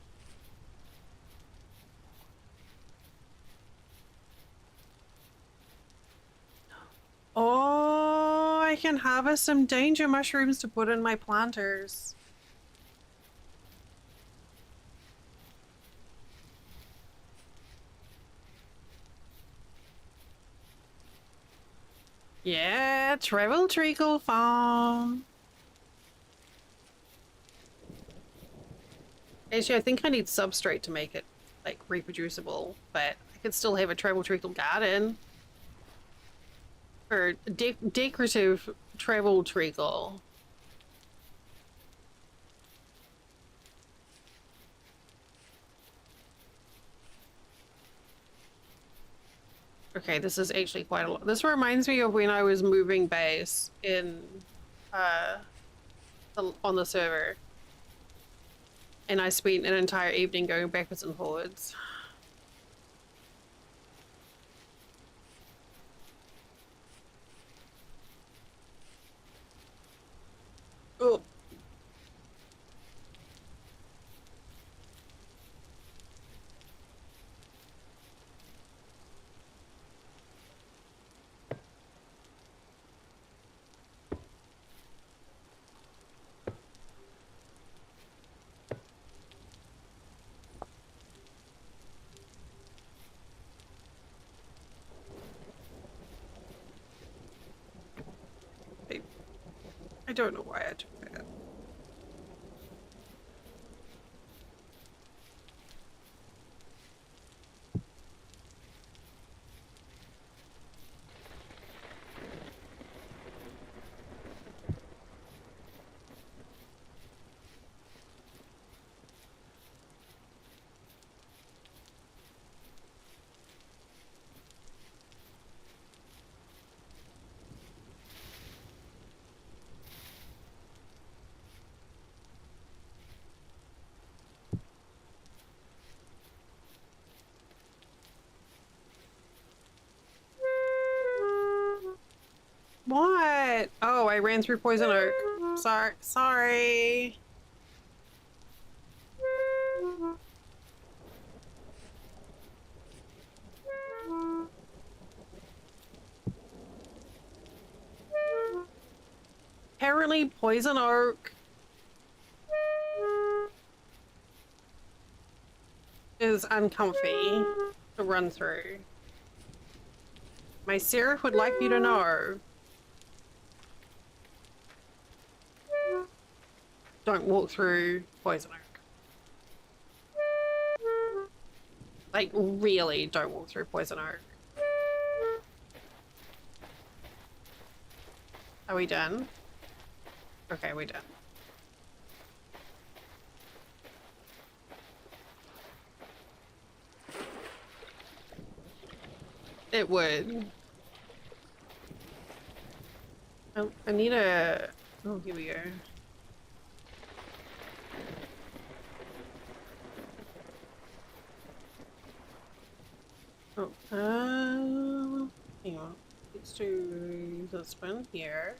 Oh, I can harvest some danger mushrooms to put in my planters. Yeah, travel treacle farm. Actually, I think I need substrate to make it like reproducible, but I could still have a travel treacle garden or decorative travel treacle. Okay, this is actually quite a lot. This reminds me of when I was moving base in uh on the server, and I spent an entire evening going backwards and forwards. Oh. I don't know why I took that. What? Oh, I ran through poison oak. Sorry. Apparently poison oak is uncomfy to run through. My Seraph would like you to know. Don't walk through poison oak. Like, really, don't walk through poison oak. Are we done? Okay, we're done. It would. Oh, I need a... Oh, here we go. Oh, hang on. Let's do this one here.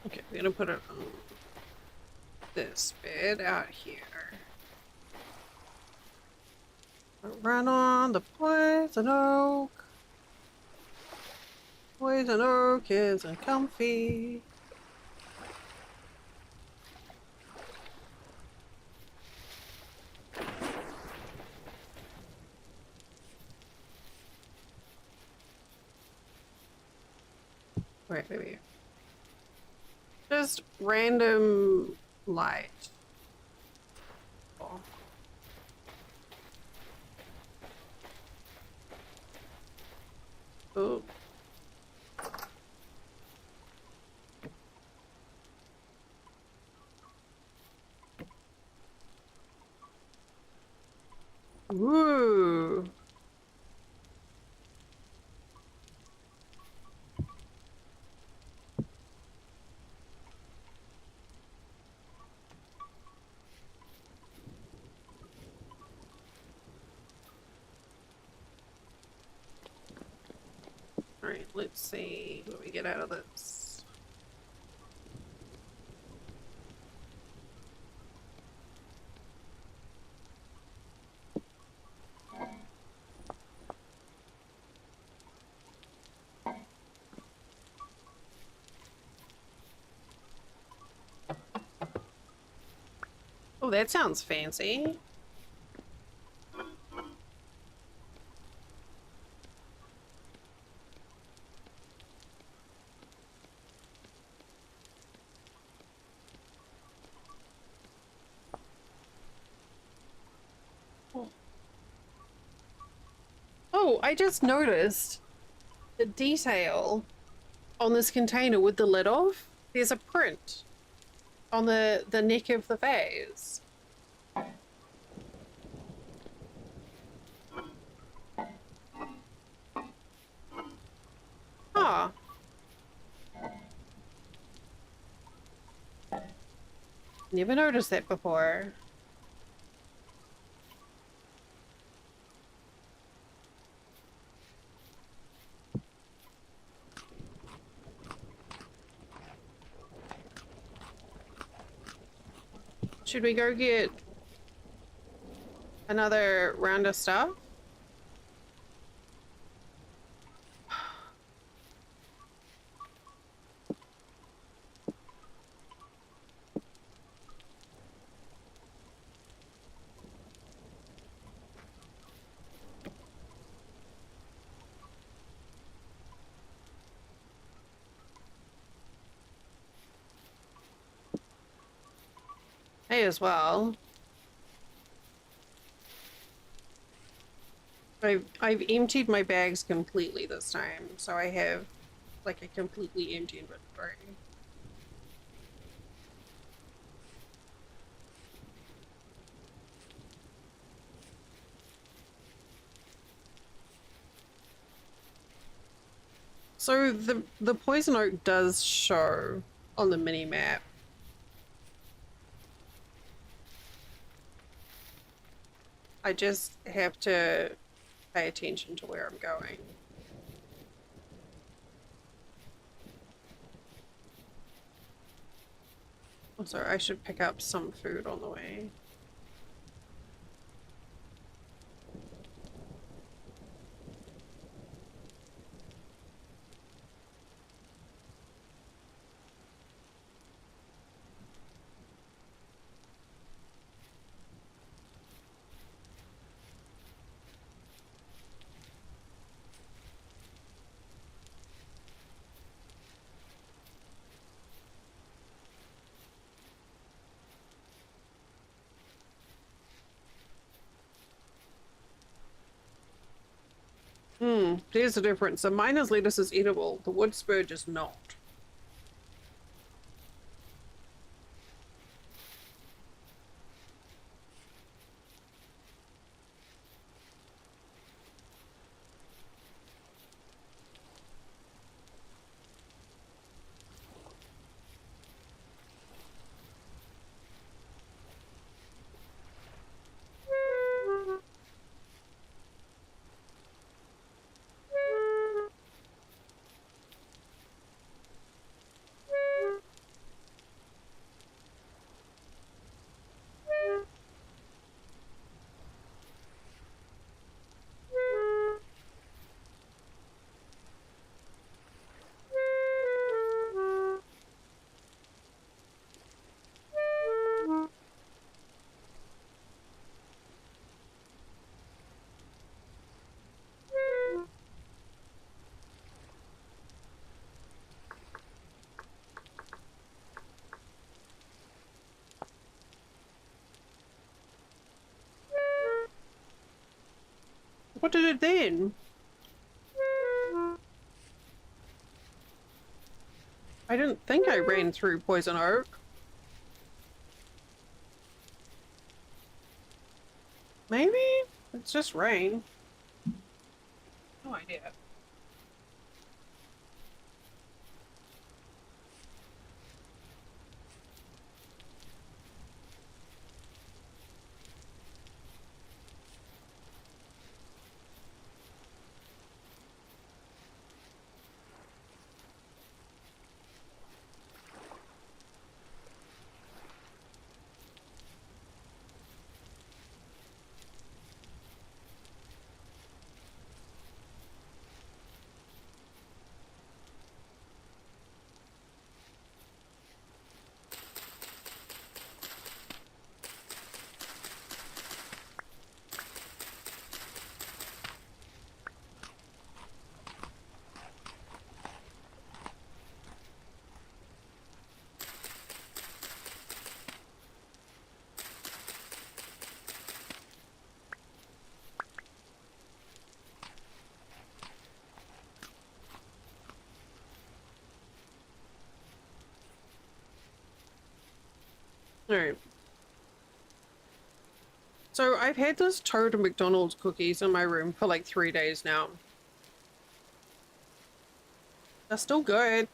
Okay, we're gonna put it on this bed out here. Run on the poison oak. Poison oak is uncomfy. Wait, maybe. Just random light. Oh. Oh. Ooh. All right, let's see what we get out of this. Oh, that sounds fancy. Oh, I just noticed the detail on this container with the lid off. There's a print on the neck of the vase. Huh. Never noticed that before. Should we go get another round of stuff? May as well. I've emptied my bags completely this time, so I have like a completely empty inventory. So the poison oak does show on the mini map. I just have to pay attention to where I'm going. Also, I should pick up some food on the way. There's a difference. The miner's lettuce is edible, the wood spurge is not. What did it then? I didn't think I ran through Poison Oak. Maybe? It's just rain. No idea. Alright. So I've had this Toad McDonald's cookies in my room for like 3 days now. They're still good.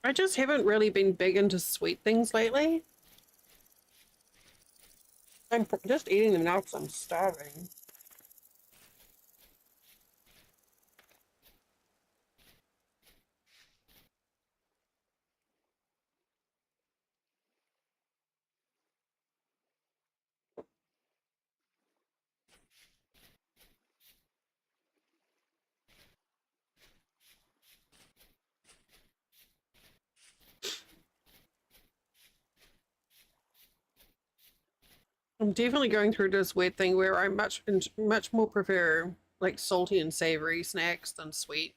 I just haven't really been big into sweet things lately. I'm just eating them now because I'm starving. I'm definitely going through this weird thing where I much more prefer like salty and savory snacks than sweet.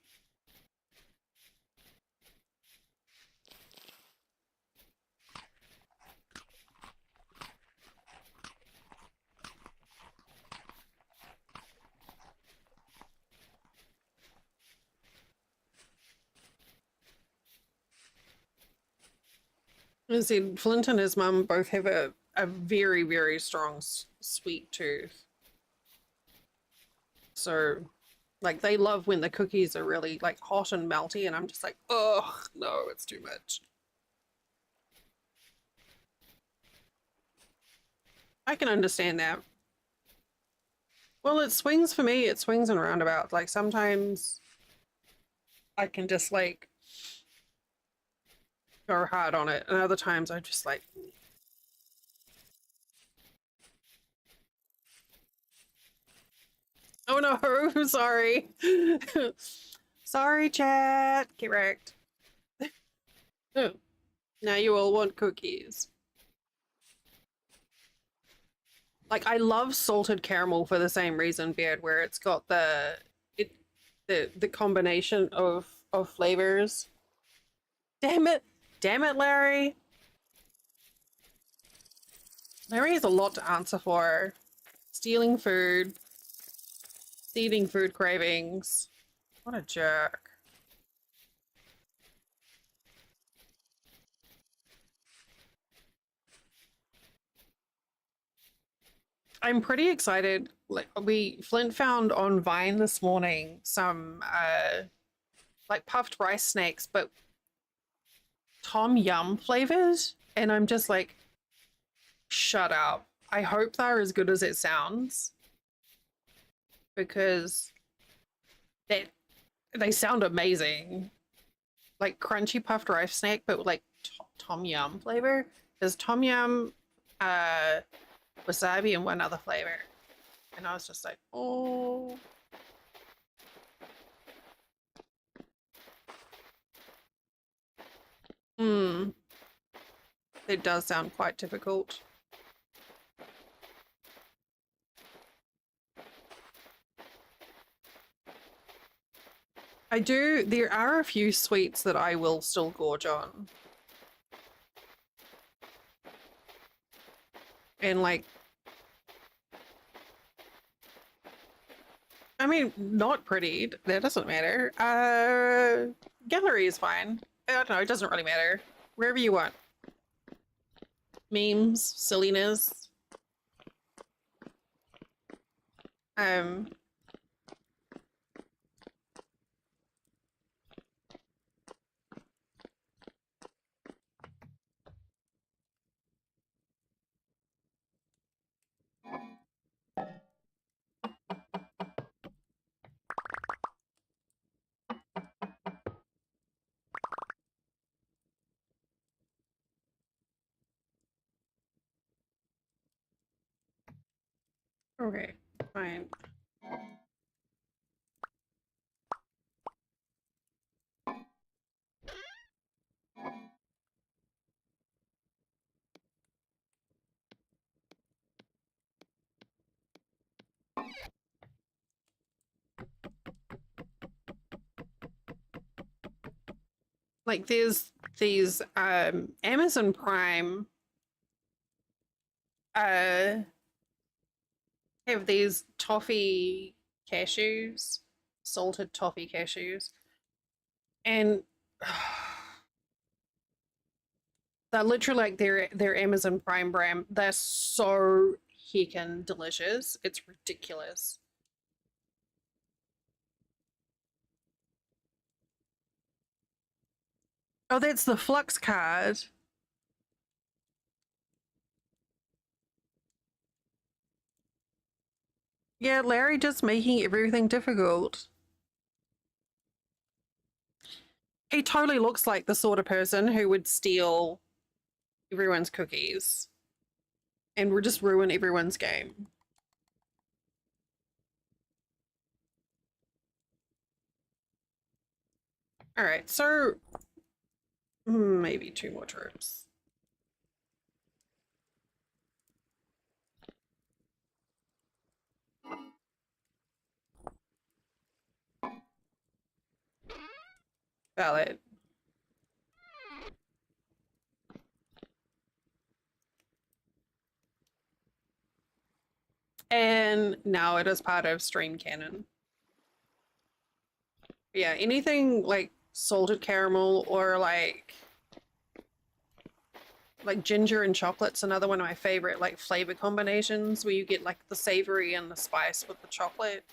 And see, Flint and his mum both have a very, very strong sweet tooth. So, like, they love when the cookies are really like hot and melty, and I'm just like, oh no, it's too much. I can understand that. Well, it swings for me. It swings and roundabouts. Like sometimes I can just like go hard on it, and other times I just like, oh no, sorry. Sorry, chat. Get wrecked. Oh, now you all want cookies. Like I love salted caramel for the same reason, Beard, where it's got it the combination of flavors. Damn it. Damn it, Larry. Larry has a lot to answer for. Stealing food, feeding food cravings. What a jerk. I'm pretty excited. Like Flint found on Vine this morning some like puffed rice snacks, but Tom Yum flavors, and I'm just like, shut up. I hope they're as good as it sounds because they they sound amazing. Like crunchy puffed rice snack, but with like Tom Yum flavor. There's Tom Yum, uh, wasabi, and one other flavor, and I was just like, oh. It does sound quite difficult. There are a few sweets that I will still gorge on. And like, I mean, not pretty, that doesn't matter. Gallery is fine. I don't know, it doesn't really matter. Wherever you want. Memes, silliness. Um, okay, fine. Like there's these Amazon Prime uh have these toffee cashews, salted toffee cashews, and they're literally like their Amazon Prime brand. They're so heckin' delicious. It's ridiculous. Oh, that's the Flux card. Yeah, Larry just making everything difficult. He totally looks like the sort of person who would steal everyone's cookies and would just ruin everyone's game. All right, so maybe 2 more troops. Valid. And now it is part of Stream Canon. Yeah, anything like salted caramel or like ginger and chocolate's another one of my favorite like flavor combinations where you get like the savory and the spice with the chocolate.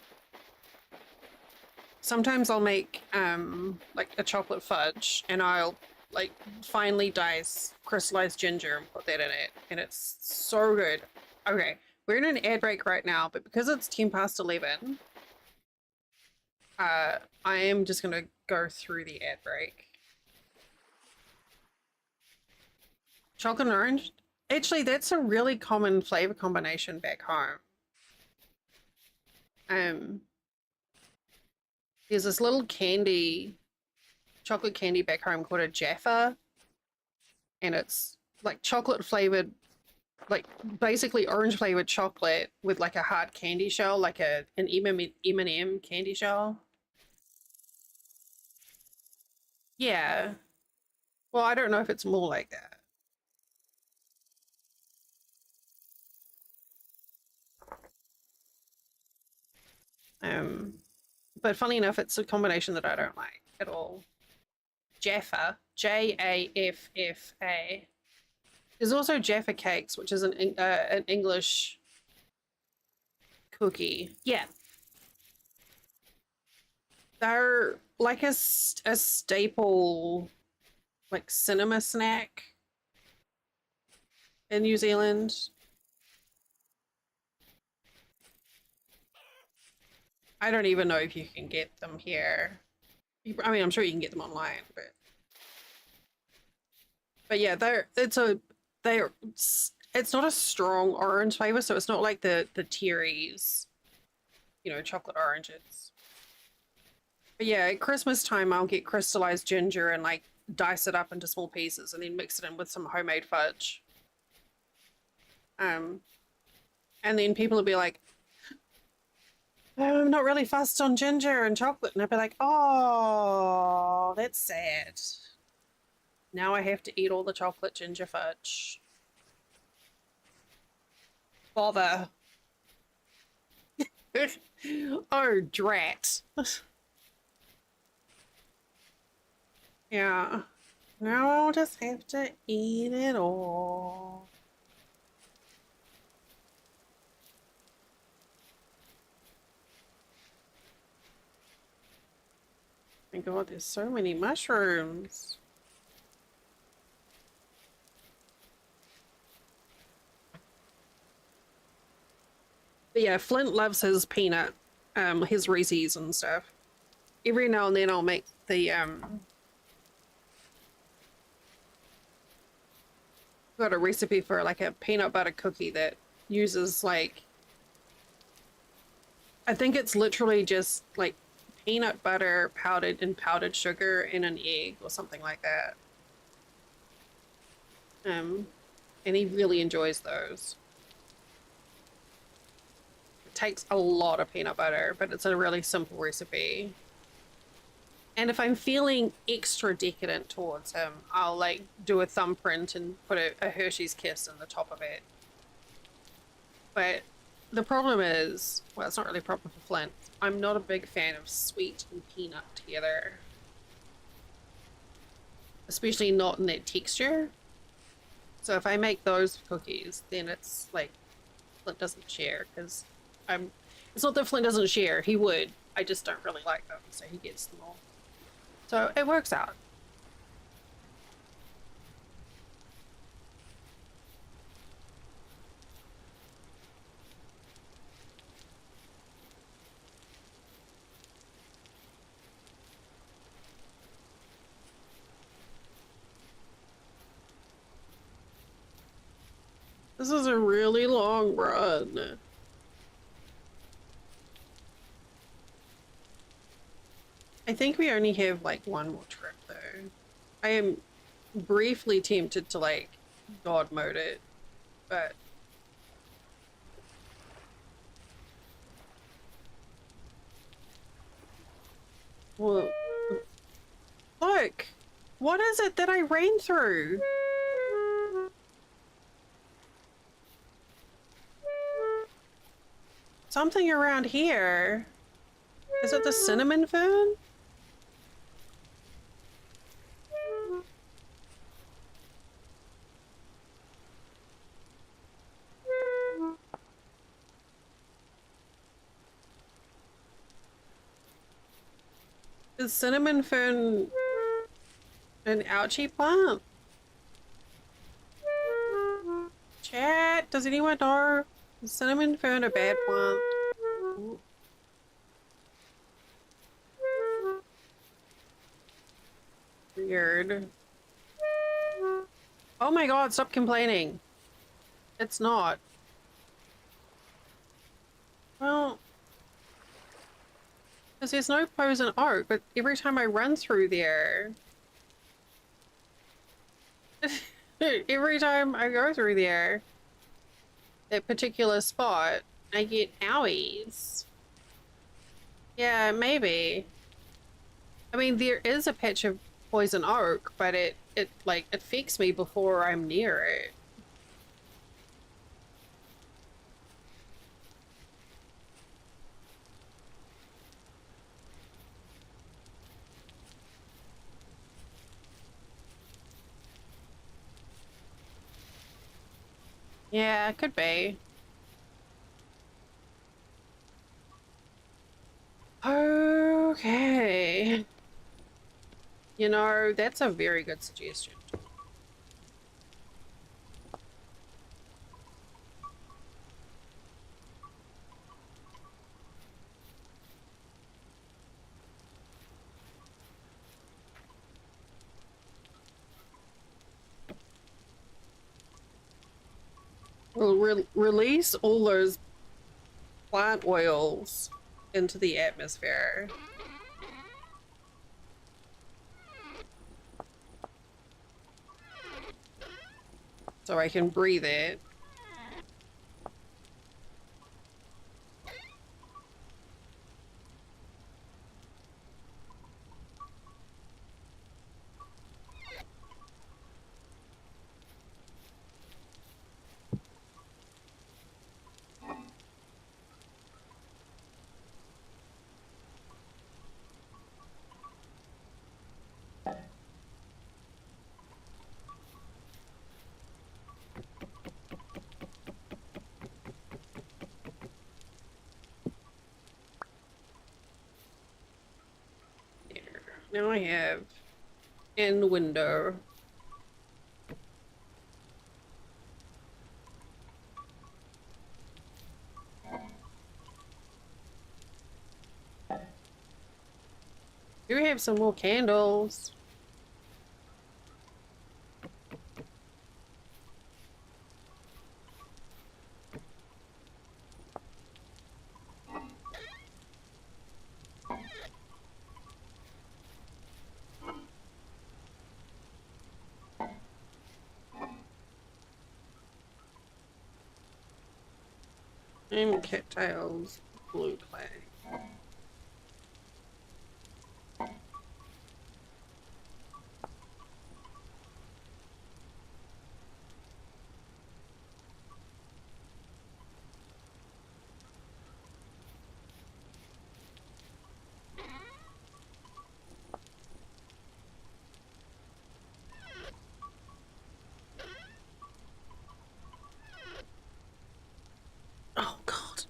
Sometimes I'll make like a chocolate fudge and I'll like finely dice crystallized ginger and put that in it, and it's so good. Okay, we're in an ad break right now, but because it's 10 past 11, I am just gonna go through the ad break. Chocolate and orange? Actually, that's a really common flavor combination back home. Um, there's this little chocolate candy back home called a Jaffa, and it's like chocolate flavored, like basically orange flavored chocolate with like a hard candy shell, like an M&M candy shell. Yeah. Well, I don't know if it's more like that. Um, but funny enough, it's a combination that I don't like at all. Jaffa, Jaffa. There's also Jaffa cakes, which is an English cookie. Yeah, they're like a staple, like cinema snack in New Zealand. I don't even know if you can get them here. I mean, I'm sure you can get them online, but yeah, they're it's not a strong orange flavor, so it's not like the Terry's, chocolate oranges. But yeah, at Christmas time, I'll get crystallized ginger and like dice it up into small pieces and then mix it in with some homemade fudge. And then people will be like, oh, I'm not really fussed on ginger and chocolate. And I'd be like, oh, that's sad. Now I have to eat all the chocolate ginger fudge. Bother. Oh, drat. Yeah. Now I'll just have to eat it all. My God, there's so many mushrooms. But yeah, Flint loves his peanut, his Reese's and stuff. Every now and then I'll make the, got a recipe for like a peanut butter cookie that uses like, I think it's literally just like peanut butter powdered in powdered sugar and an egg or something like that. And he really enjoys those. It takes a lot of peanut butter, but it's a really simple recipe. And if I'm feeling extra decadent towards him, I'll like do a thumbprint and put a Hershey's Kiss in the top of it. But the problem is, well, it's not really a problem for Flint. I'm not a big fan of sweet and peanut together. Especially not in that texture. So if I make those cookies, then it's like Flint doesn't share because it's not that Flint doesn't share, he would. I just don't really like them, so he gets them all. So it works out. This is a really long run. I think we only have like one more trip though. I am briefly tempted to like God mode it, but well, look, what is it that I ran through? Something around here. Is it the cinnamon fern? Is cinnamon fern an ouchie plant? Chat, does anyone know? Is cinnamon fern a bad plant? Ooh. Weird. Oh my God, stop complaining. It's not. Well, because there's no poison oak, but every time I run through there, every time I go through there, that particular spot, I get owies. Yeah, maybe. I mean, there is a patch of poison oak, but it like affects me before I'm near it. Yeah, it could be. Okay. You know, that's a very good suggestion. We'll release all those plant oils into the atmosphere. so I can breathe it. Now I have in window. Do we have some more candles? And cattails, blue clay. Oh God.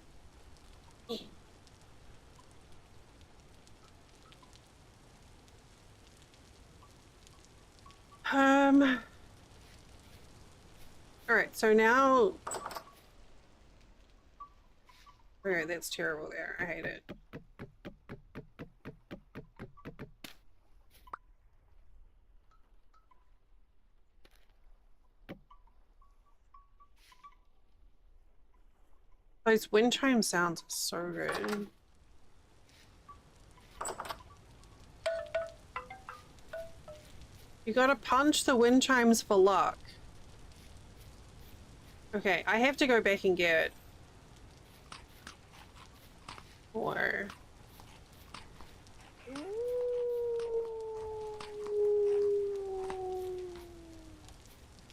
All right, so now. All right, that's terrible there. I hate it. Those wind chime sounds are so good. You gotta punch the wind chimes for luck. Okay, I have to go back and get more.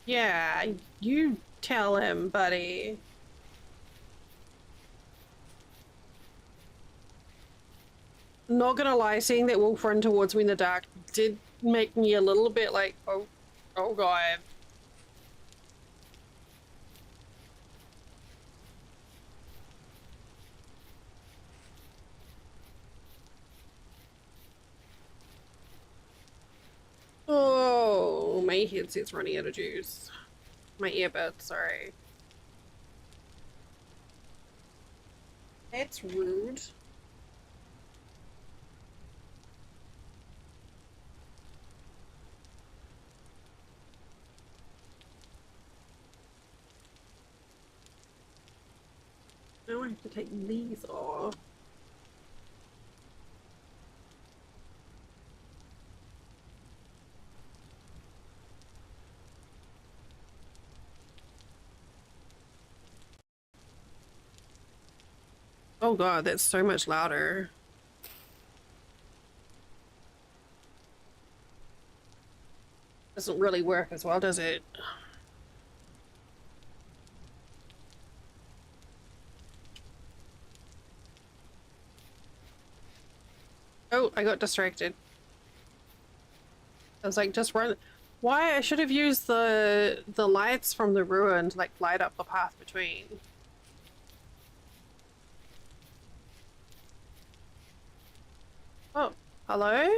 Yeah, you tell him, buddy. Not gonna lie, seeing that wolf run towards me in the dark did make me a little bit like, oh God. Oh, my headset's running out of juice. My earbuds, sorry. That's rude. Now I have to take these off. Oh God, that's so much louder. Doesn't really work as well, does it? Oh, I got distracted. I was like, just run. Why? I should have used the lights from the ruin to like light up the path between. Oh, hello?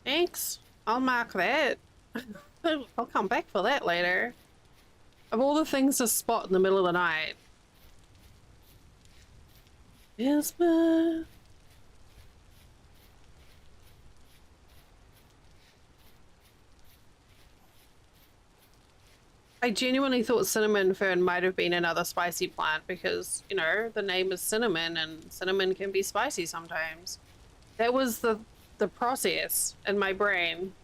Thanks. I'll mark that. I'll come back for that later. Of all the things to spot in the middle of the night. Isma. I genuinely thought cinnamon fern might have been another spicy plant because, you know, the name is cinnamon and cinnamon can be spicy sometimes. That was the process in my brain.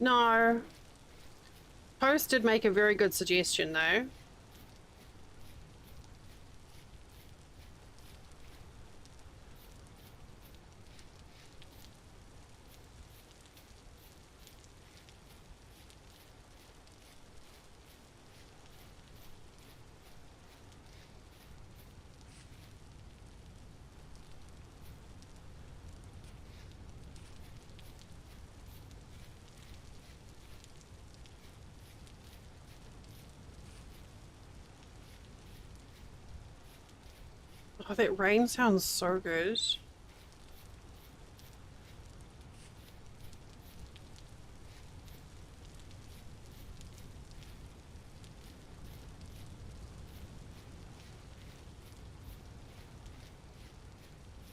No. Post did make a very good suggestion, though. Oh, that rain sounds so good.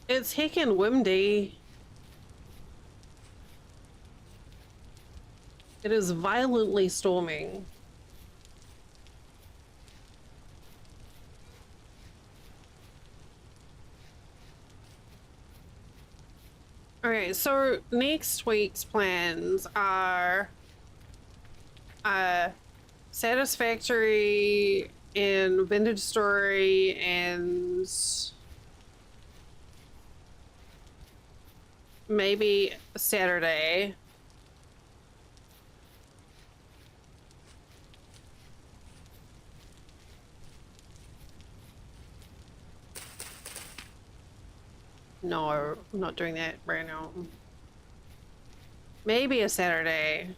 It's heckin' windy. It is violently storming. Okay, so next week's plans are Satisfactory in Vintage Story and maybe Saturday. No, I'm not doing that right now. Maybe a Saturday.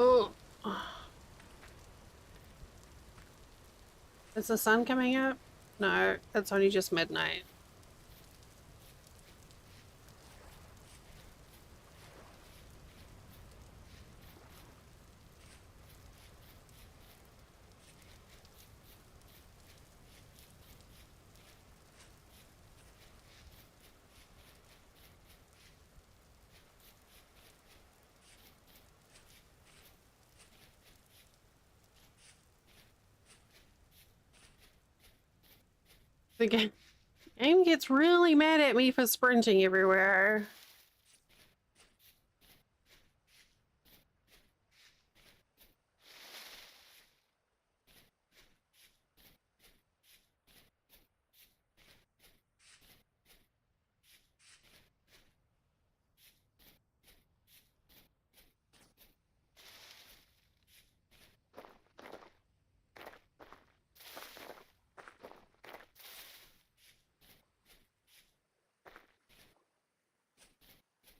Oh, is the sun coming up? No, it's only just midnight. The game gets really mad at me for sprinting everywhere.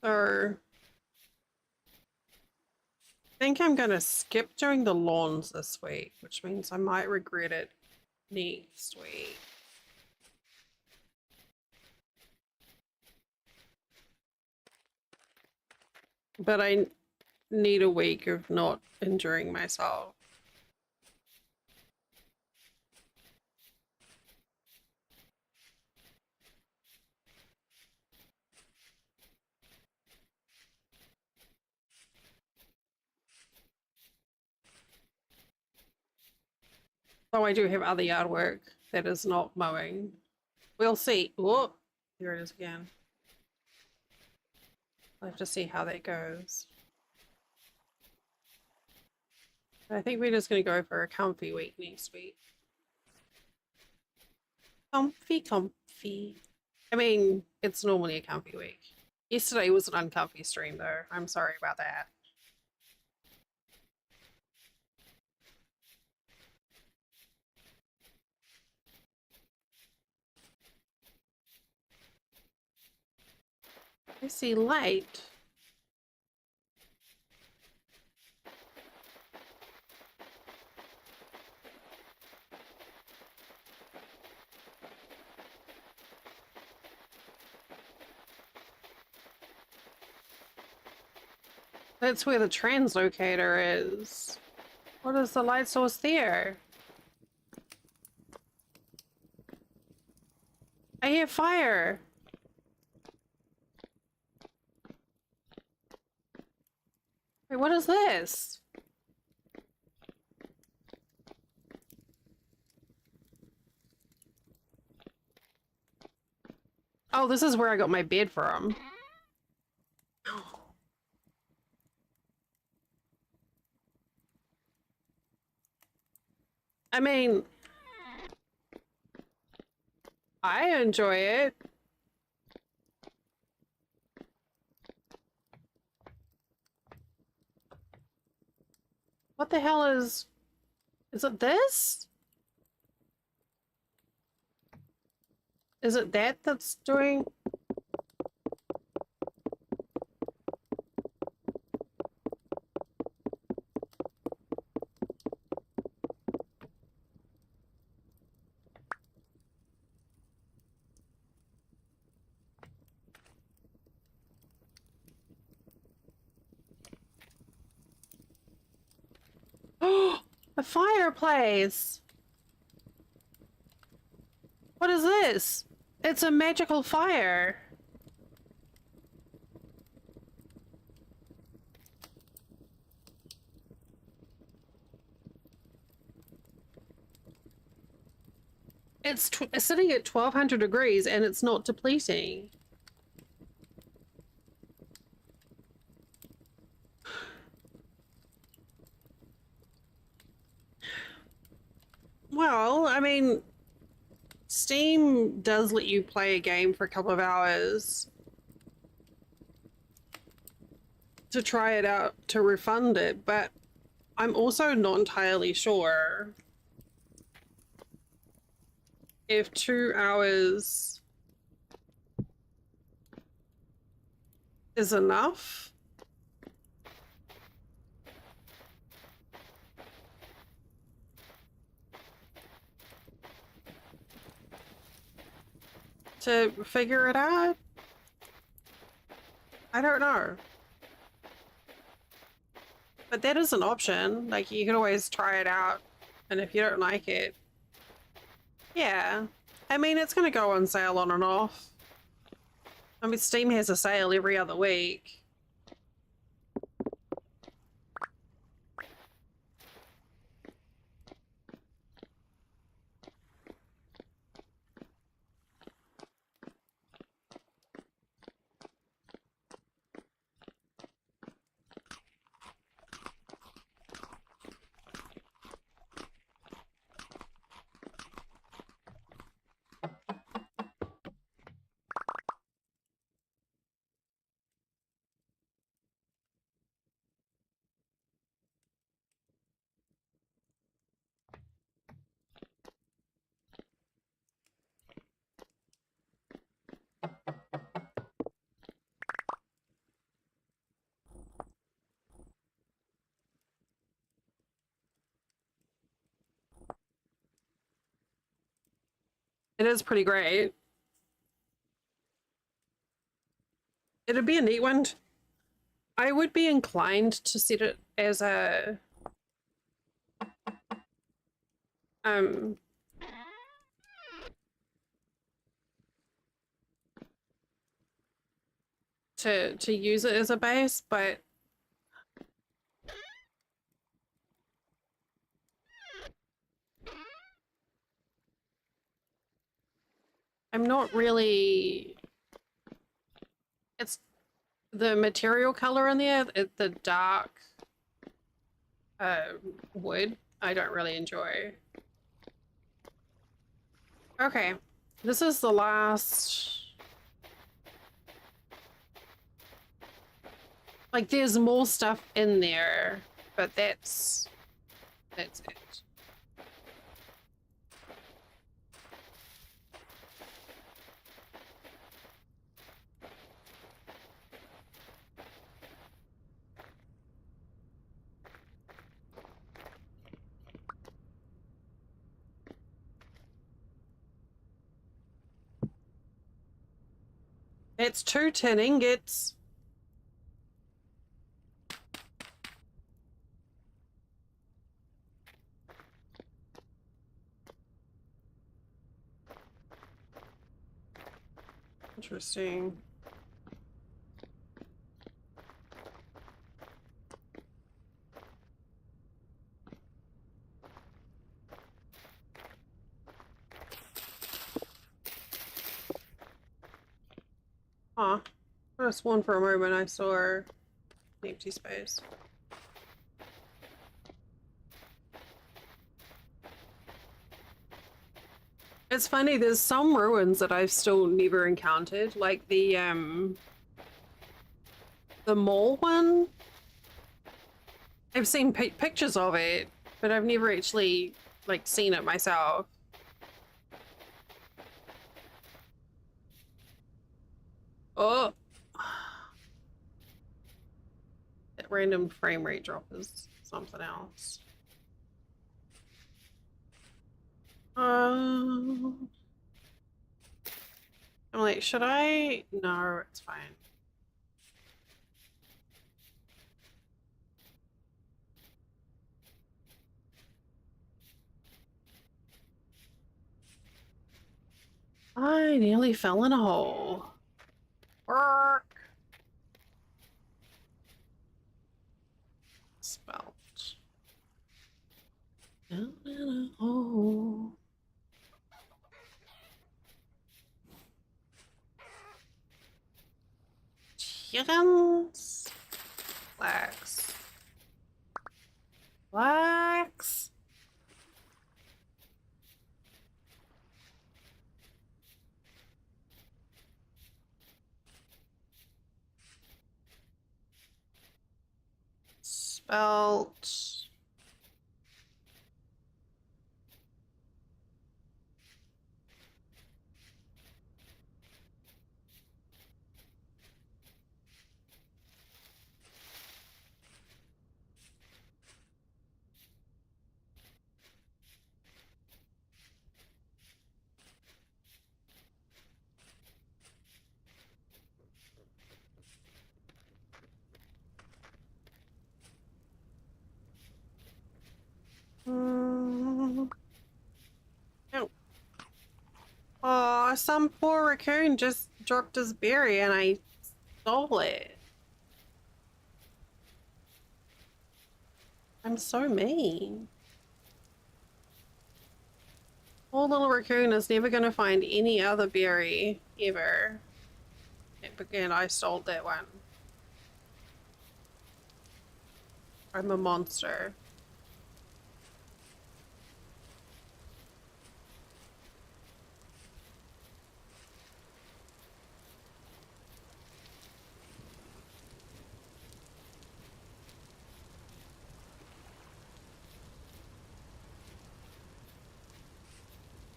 So I think I'm gonna skip doing the lawns this week, which means I might regret it next week. But I need a week of not injuring myself. So I do have other yard work that is not mowing. We'll see. Oh, there it is again. I'll have to see how that goes. I think we're just going to go for a comfy week next week. Comfy, comfy. I mean, it's normally a comfy week. Yesterday was an uncomfy stream, though. I'm sorry about that. I see light. That's where the translocator is. What is the light source there? I hear fire. Wait, what is this? Oh, this is where I got my bed from. I mean, I enjoy it. What the hell is it this? Is it that that's doing? Oh, a fireplace. What is this? It's a magical fire. It's sitting at 1200 degrees and it's not depleting. Well, I mean, Steam does let you play a game for a couple of hours to try it out to refund it, but I'm also not entirely sure if 2 hours is enough. To figure it out? I don't know. But that is an option. Like, you can always try it out, and if you don't like it, yeah. I mean, it's going to go on sale on and off. I mean, Steam has a sale every other week. It is pretty great. It'd be a neat one. I would be inclined to set it as a um to use it as a base, but I'm not really. It's the material color in there, the dark uh, wood, I don't really enjoy. Okay, this is the last. Like, there's more stuff in there, but that's it. It's 2 tin ingots. Interesting. Huh. I just sworn for a moment I saw an empty space. It's funny, there's some ruins that I've still never encountered, like the mall one. I've seen pictures of it, but I've never actually like seen it myself. Oh, that random frame rate drop is something else. I'm like, should I? No, it's fine. I nearly fell in a hole. Work. Spelt. Down in a hole. Chickens. Flax. Flax. Spelt. Mm. Oh. Aw, some poor raccoon just dropped his berry and I stole it. I'm so mean. Poor little raccoon is never gonna find any other berry ever. And I stole that one. I'm a monster.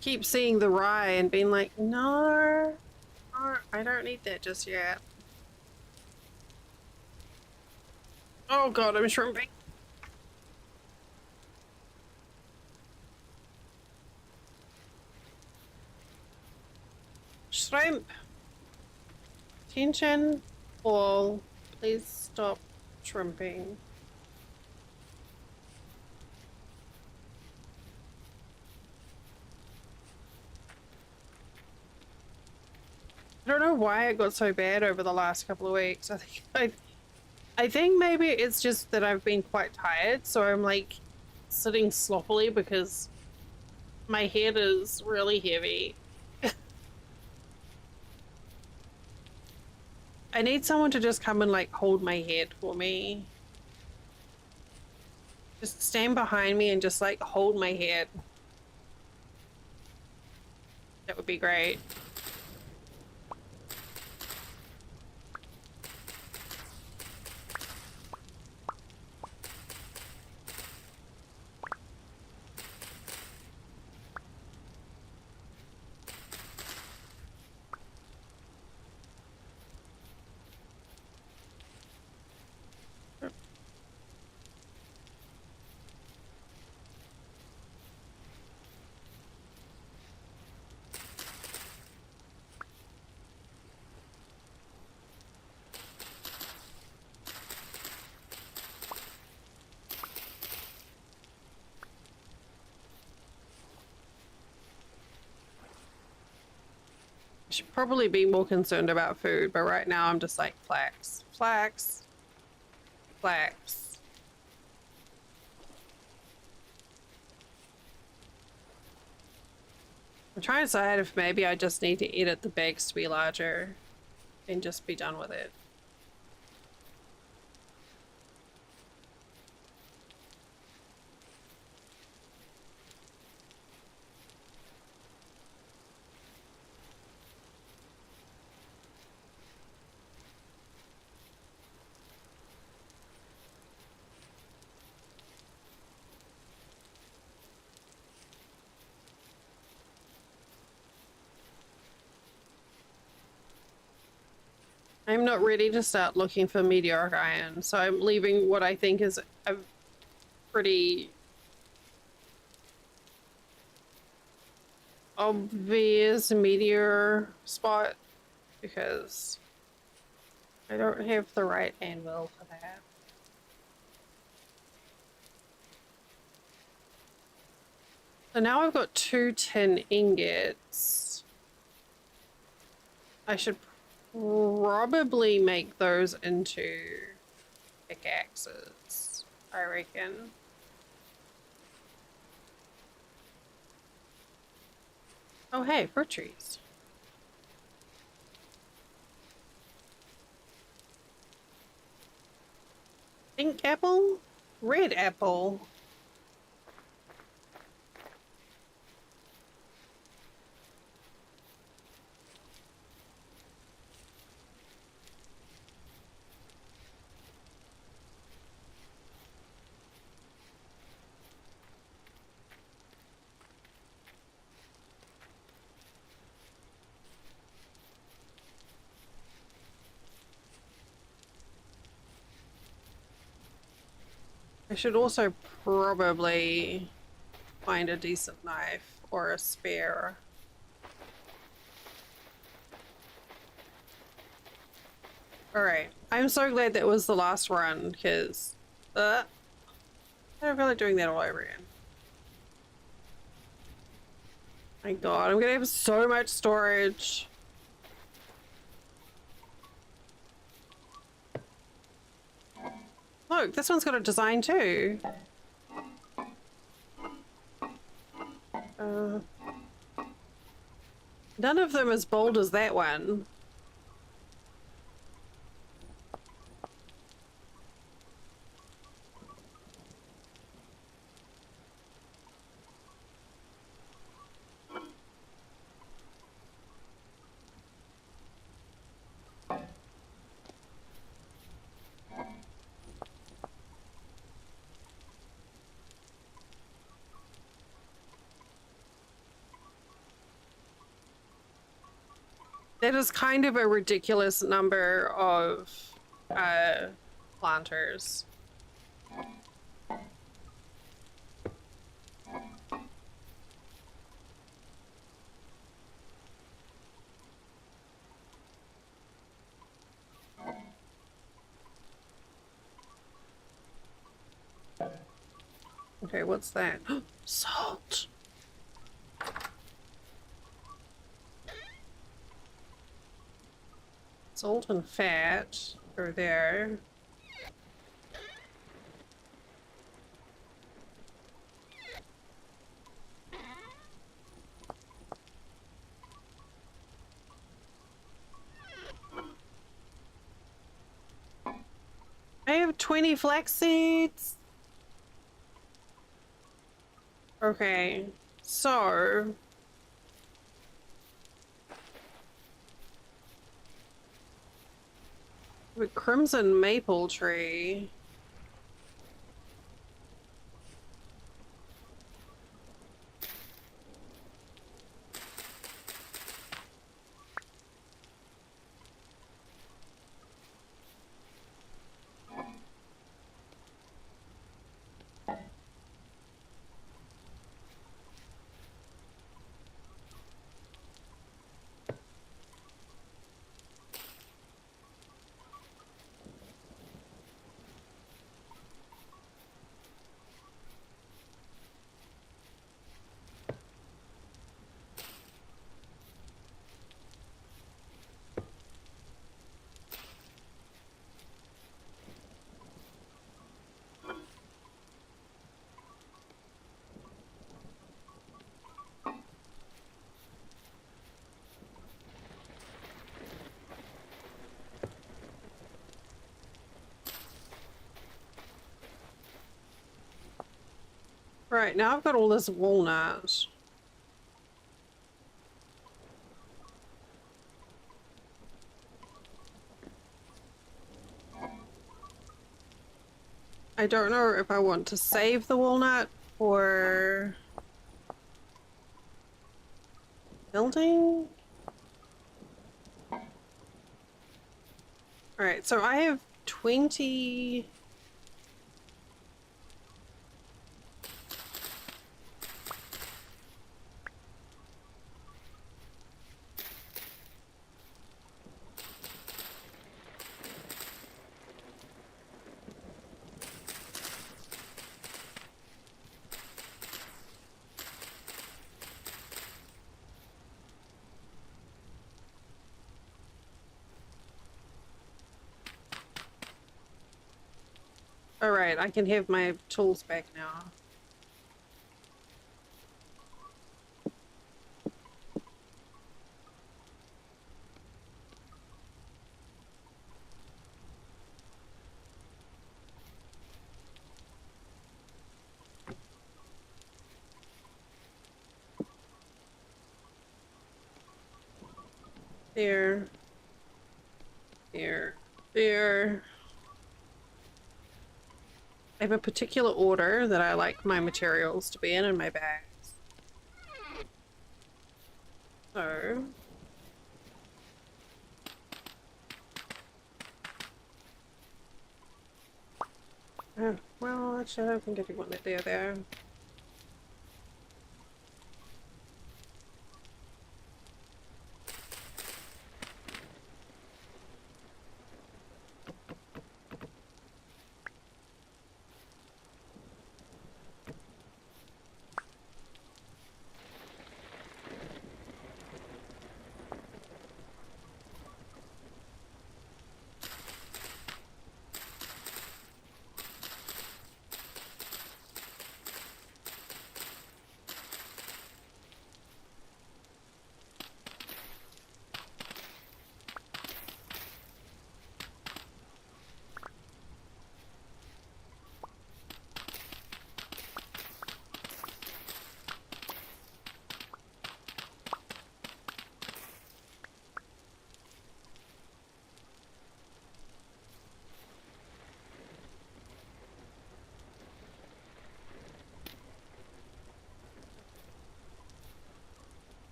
Keep seeing the rye and being like, no, I don't need that just yet. Oh god, I'm shrimping. Shrimp. Attention, all. Please stop shrimping. I don't know why it got so bad over the last couple of weeks. I think maybe it's just that I've been quite tired, so I'm like sitting sloppily because my head is really heavy. I need someone to just come and like hold my head for me. Just stand behind me and just like hold my head. That would be great. should probably be more concerned about food, but right now I'm just like flax, flax, flax. I'm trying to decide if maybe I just need to edit the bags to be larger and just be done with it. I'm not ready to start looking for meteoric iron, so I'm leaving what I think is a pretty obvious meteor spot because I don't have the right anvil for that. So now I've got 2 tin ingots. I should probably make those into pickaxes, I reckon. Oh hey, fruit trees. Pink apple? Red apple. I should also probably find a decent knife or a spare. Alright, I'm so glad that was the last run because I don't feel like doing that all over again. My god, I'm gonna have so much storage. Look, this one's got a design too. None of them as bold as that one. That is kind of a ridiculous number of planters. Okay, what's that? Salt! Salt and fat are there. I have 20 flax seeds. Okay, so with crimson maple tree. Right, now I've got all this walnut. I don't know if I want to save the walnut or building. Alright, so I have 20. Alright, I can have my tools back now. There. There. There. I have a particular order that I like my materials to be in my bags. So... Oh, well, actually, I don't think I do want it there.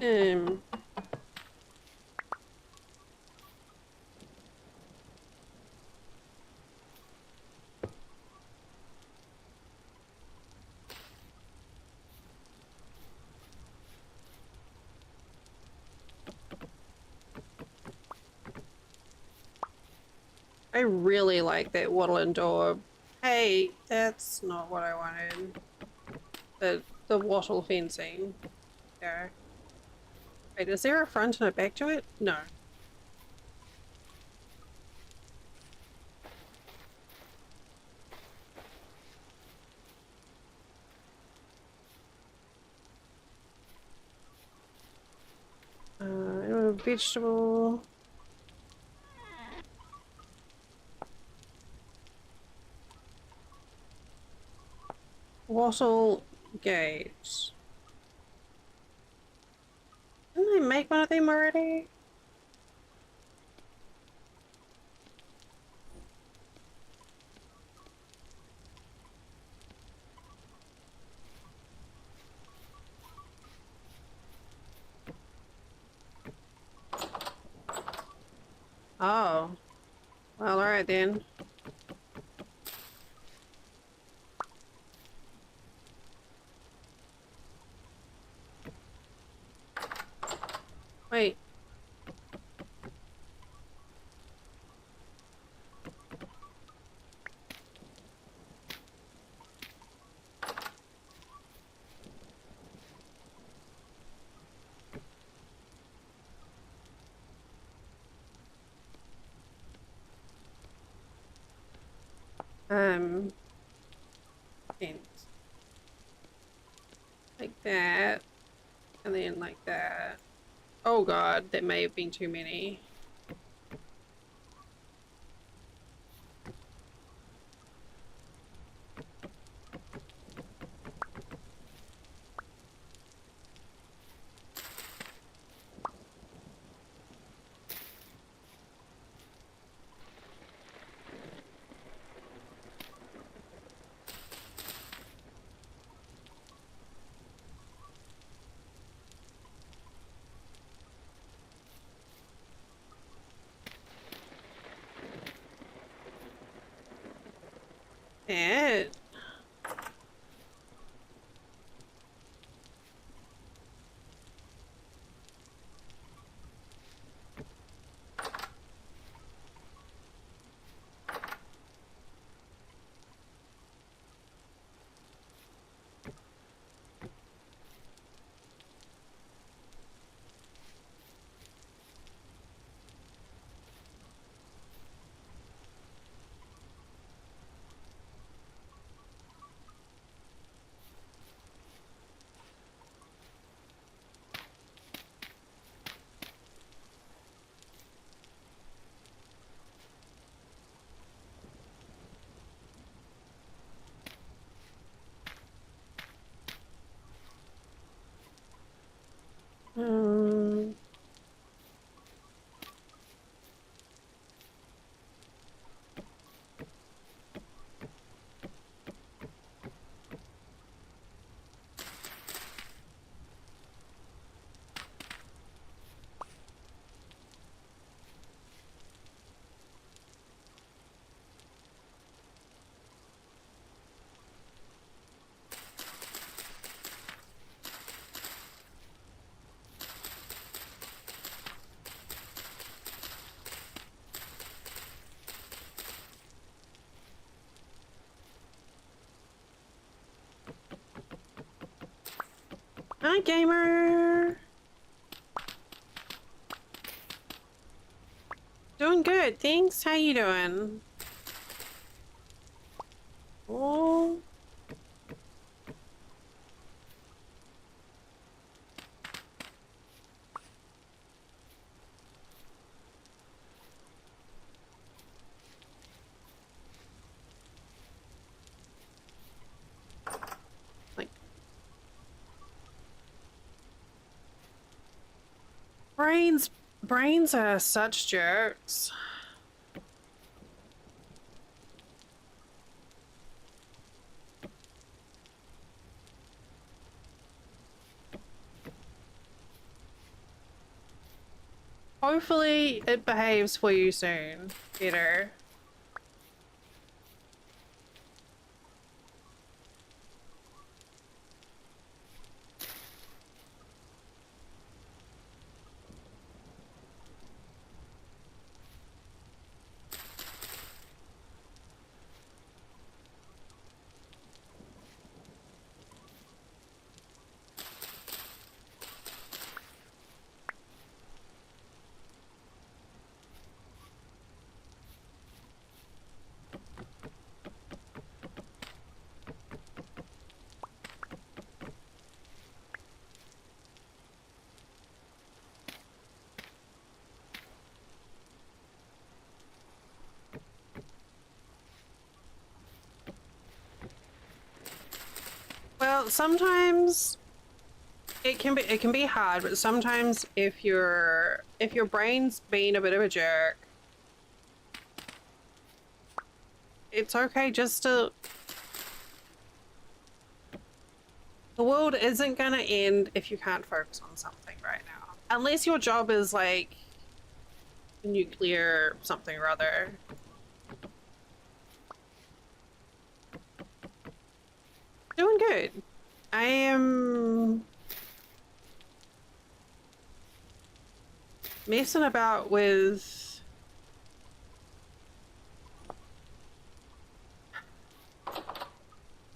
Um... I really like that wattle door. Hey, that's not what I wanted. The wattle fencing. There. Wait, is there a front and a back to it? No. Vegetable. Wattle gate. Didn't I make one of them already? Oh. Well, alright then. Wait. Fence. Like that. And then like that. Oh god, that may have been too many. It. Um, Hi, gamer. Doing good, thanks. How you doing? Oh, like brains are such jerks. Hopefully it behaves for you soon, Peter. Well, sometimes it can be hard, but sometimes if your brain's being a bit of a jerk, it's okay just to. The world isn't gonna end if you can't focus on something right now. Unless your job is like nuclear something or other. Doing good. I am messing about with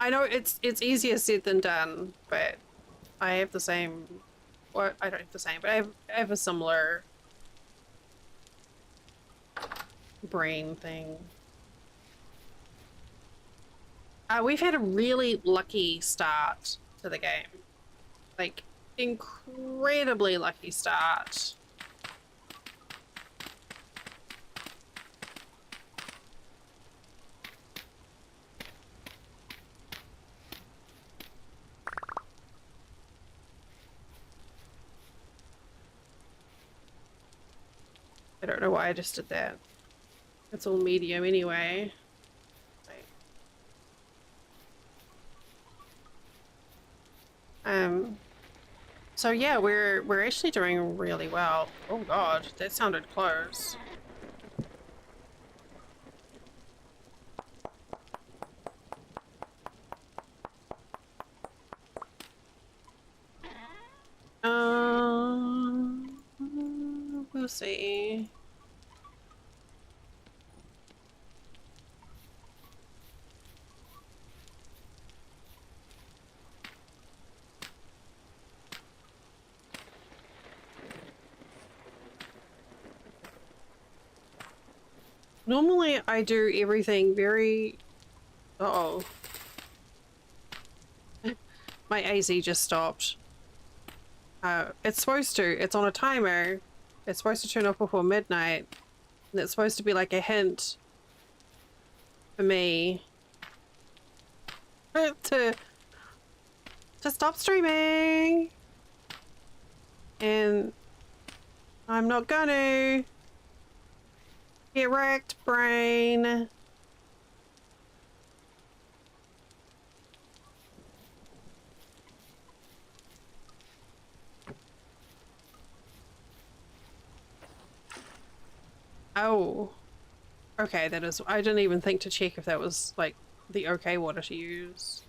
I know it's easier said than done, but I have the same or I don't have the same, but I have a similar brain thing. We've had a really lucky start to the game. Like, incredibly lucky start. I don't know why I just did that. It's all medium anyway. Um, so yeah, we're actually doing really well. Oh god, that sounded close. see. Normally I do everything very... Uh-oh. My AZ just stopped. It's supposed to. It's on a timer. It's supposed to turn off before midnight. And it's supposed to be like a hint for me to stop streaming. And I'm not gonna. Get wrecked, brain. Oh. Okay, that is... I didn't even think to check if that was, like, the okay water to use.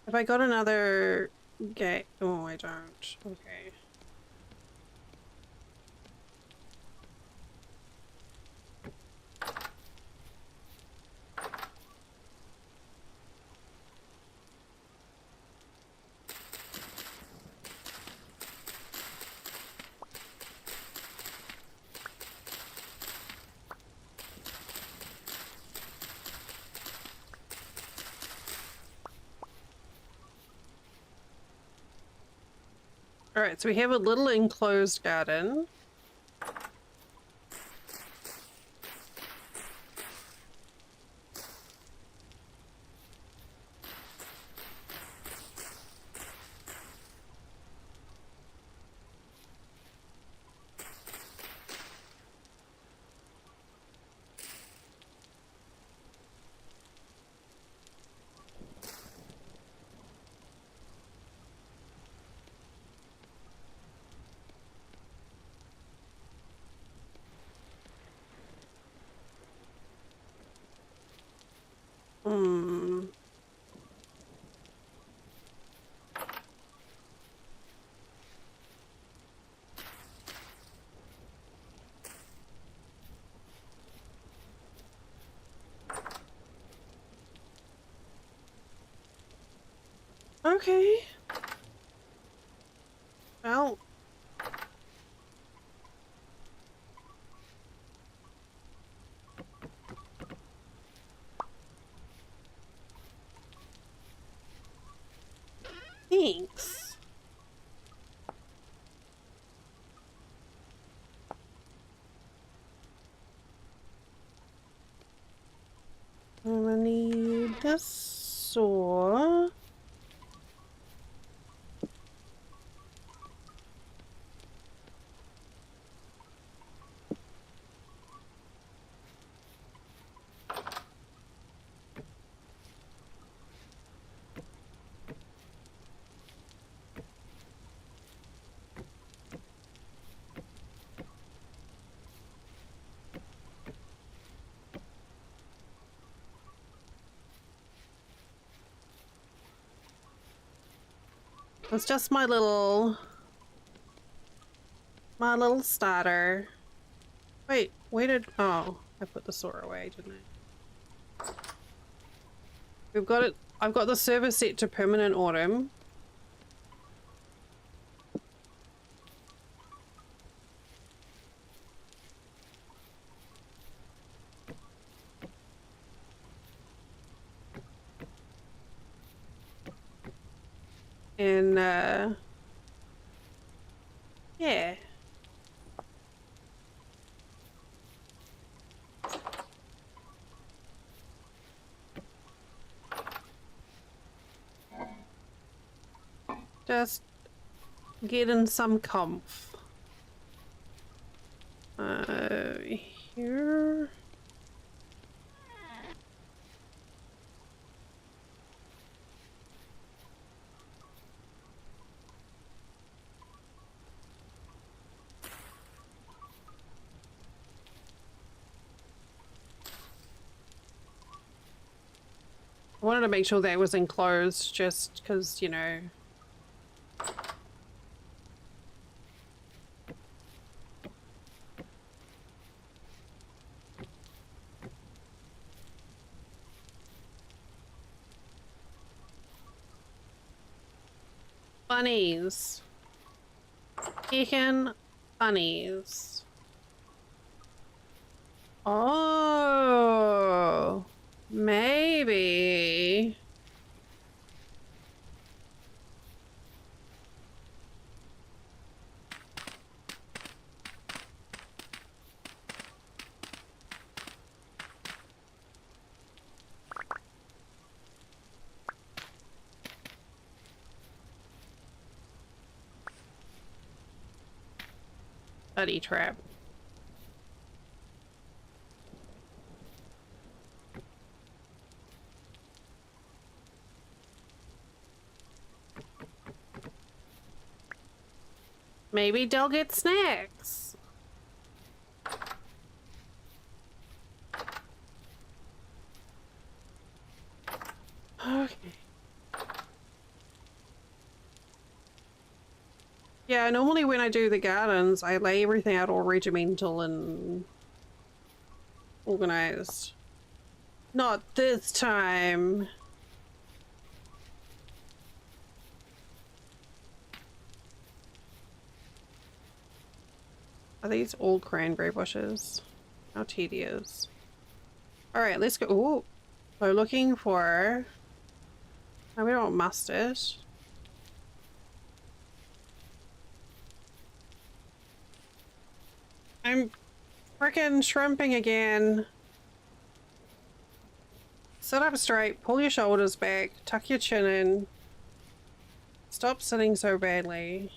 Have I got another gate? Oh, I don't. Okay. Alright, so we have a little enclosed garden. Hmm. Okay. Well. Thanks. I'm gonna need this saw. It's just my little starter. Wait, where did... Oh, I put the saw away, didn't I? We've got it. I've got the server set to permanent autumn. And, yeah. Just getting some comf. Here. I wanted to make sure that was enclosed just because, you know. Bunnies. Chicken bunnies. Oh, maybe. Buddy trap. Maybe they'll get snacks. Okay. Yeah, normally when I do the gardens, I lay everything out all regimental and organized. Not this time. Are these old cranberry bushes? How tedious. Alright, let's go. Ooh. So looking for... No, we don't want mustard. I'm frickin' shrimping again. Sit up straight, pull your shoulders back, tuck your chin in. Stop sitting so badly.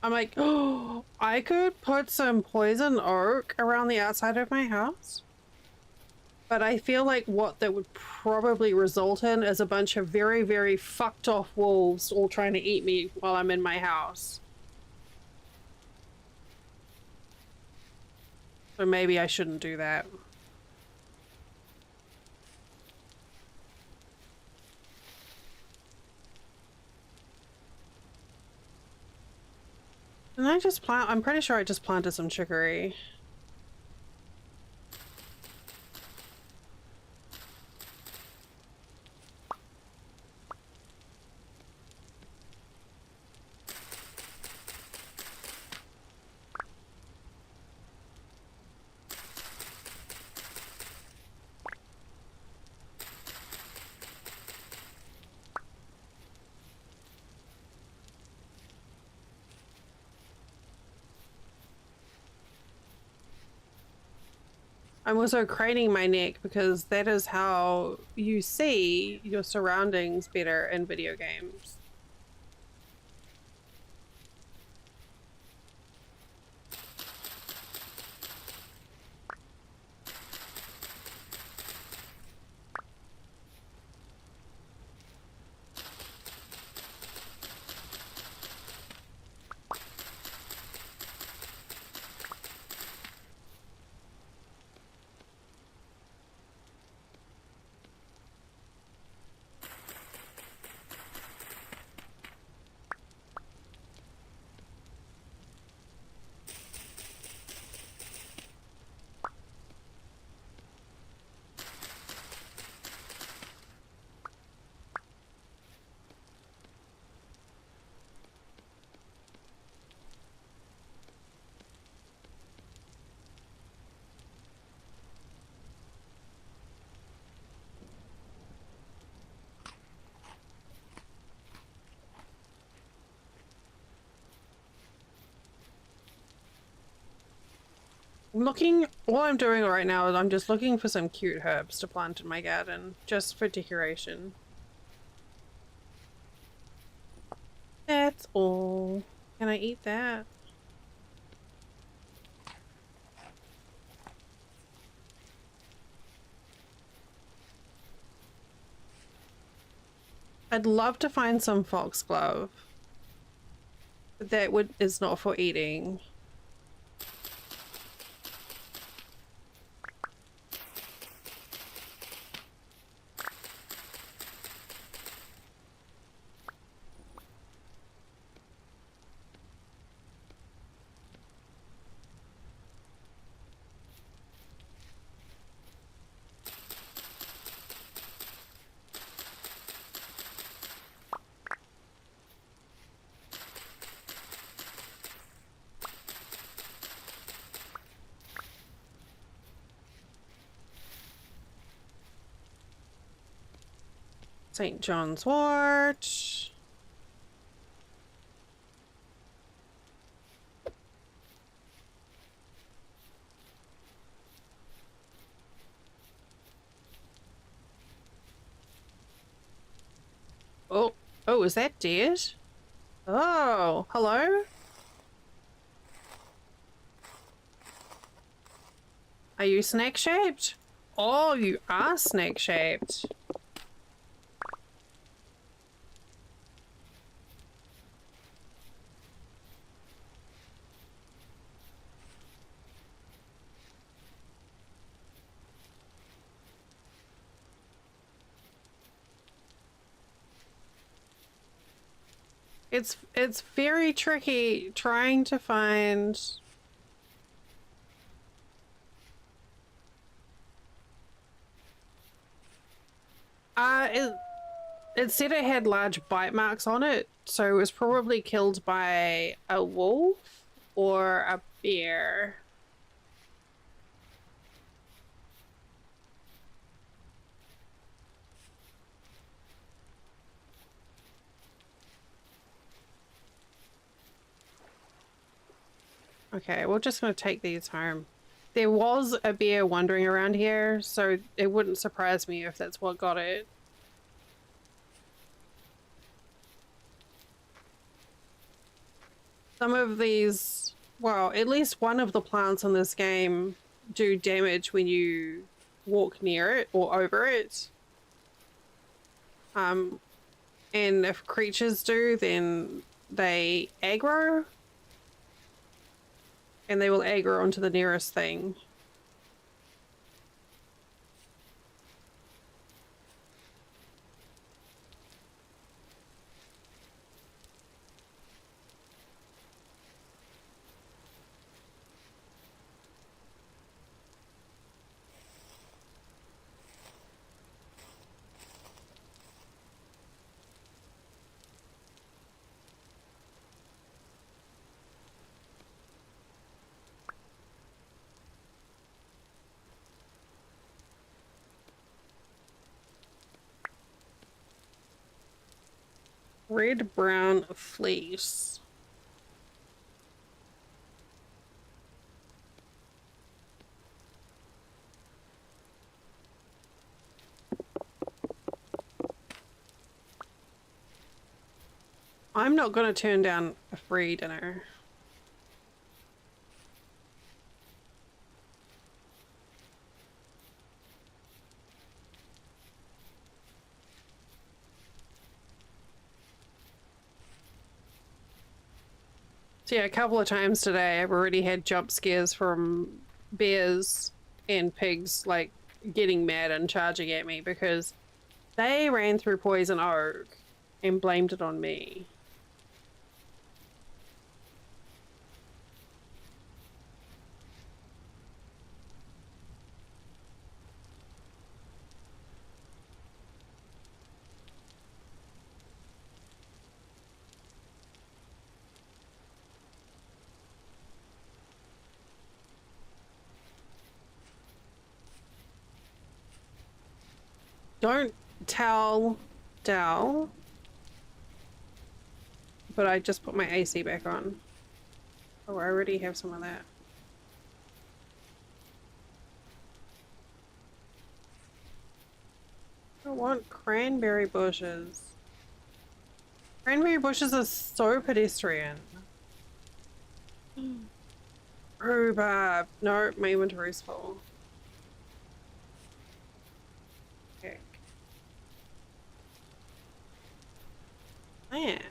I'm like, oh, I could put some poison oak around the outside of my house. But I feel like what that would probably result in is a bunch of very, very fucked off wolves all trying to eat me while I'm in my house. So maybe I shouldn't do that. Didn't I just plant? I'm pretty sure I just planted some chicory. I'm also craning my neck because that is how you see your surroundings better in video games. I'm looking, all I'm doing right now is I'm just looking for some cute herbs to plant in my garden, just for decoration. That's all. Can I eat that? I'd love to find some foxglove. But that is not for eating. St. John's wort. Oh, oh, is that dead? Oh, hello? Are you snake-shaped? Oh, you are snake-shaped. It's very tricky trying to find it said it had large bite marks on it, so it was probably killed by a wolf or a bear. Okay, we're just gonna take these home. There was a bear wandering around here, so it wouldn't surprise me if that's what got it. Some of these, well, at least one of the plants in this game do damage when you walk near it or over it. And if creatures do, then they aggro. And they will aggro onto the nearest thing. Red-brown fleece. I'm not going to turn down a free dinner. So yeah, a couple of times today I've already had jump scares from bears and pigs, like, getting mad and charging at me because they ran through poison oak and blamed it on me. Don't tell Dal, but I just put my AC back on. Oh, I already have some of that. I want cranberry bushes. Cranberry bushes are so pedestrian. Rhubarb. No, my inventory's full. Okay. Man.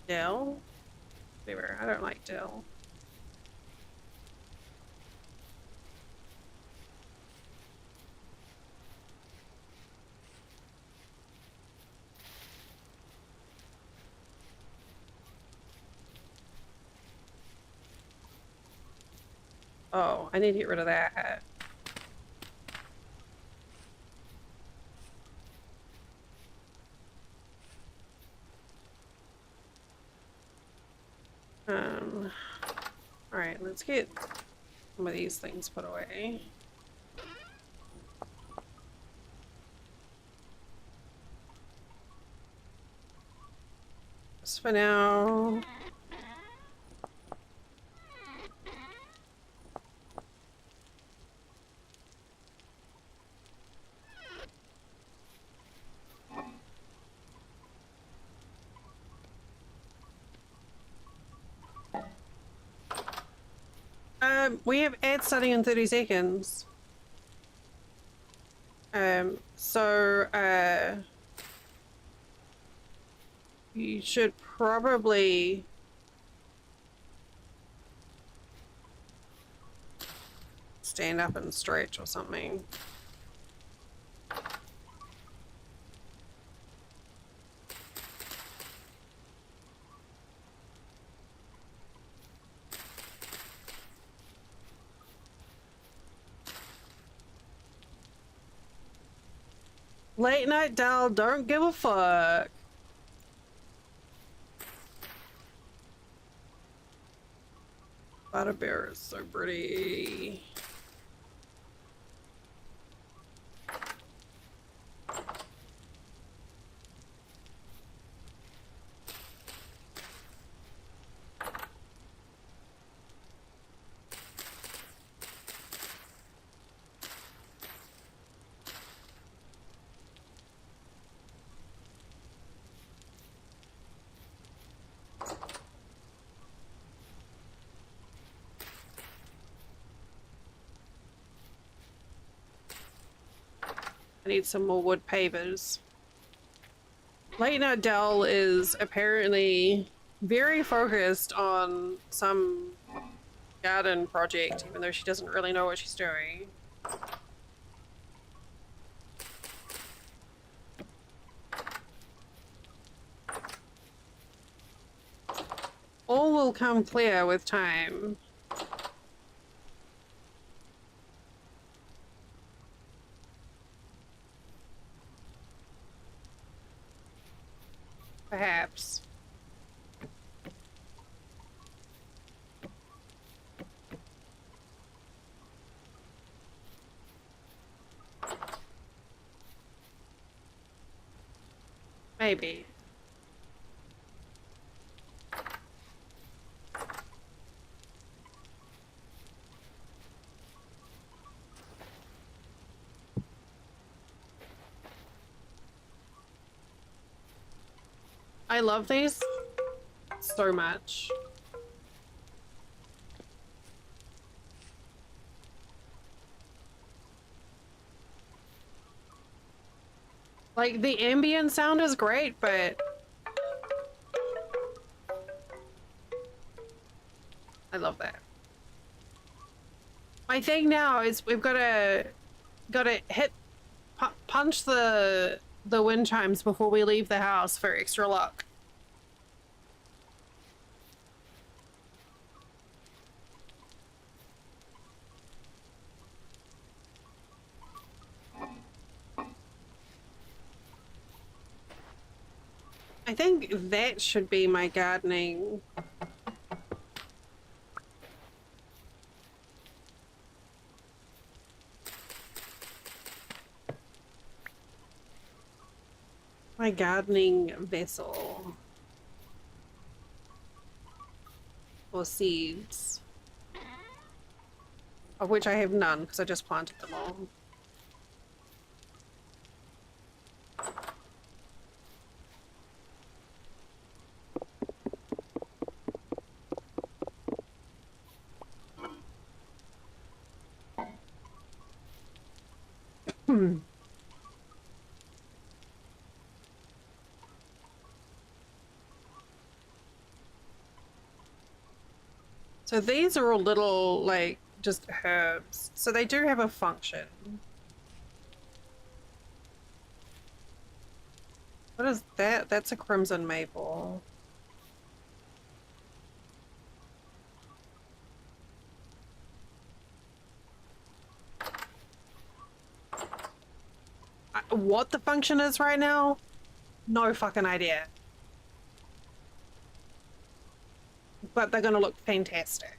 Dill? Whatever. I don't like dill. Oh, I need to get rid of that. Alright, let's get some of these things put away. Just for now. We have ad starting in 30 seconds. You should probably stand up and stretch or something. Late night Dal, don't give a fuck. Butterbeer is so pretty. I need some more wood pavers. Late Night Dell is apparently very focused on some garden project, even though she doesn't really know what she's doing. All will come clear with time. Perhaps. Maybe. I love these so much. Like, the ambient sound is great, but I love that. My thing now is we've gotta hit punch the wind chimes before we leave the house for extra luck. I think that should be my gardening. My gardening vessel. Or seeds. Of which I have none, because I just planted them all. So these are all little, like, just herbs. So they do have a function. What is that? That's a crimson maple. What the function is right now? No fucking idea. But they're gonna look fantastic.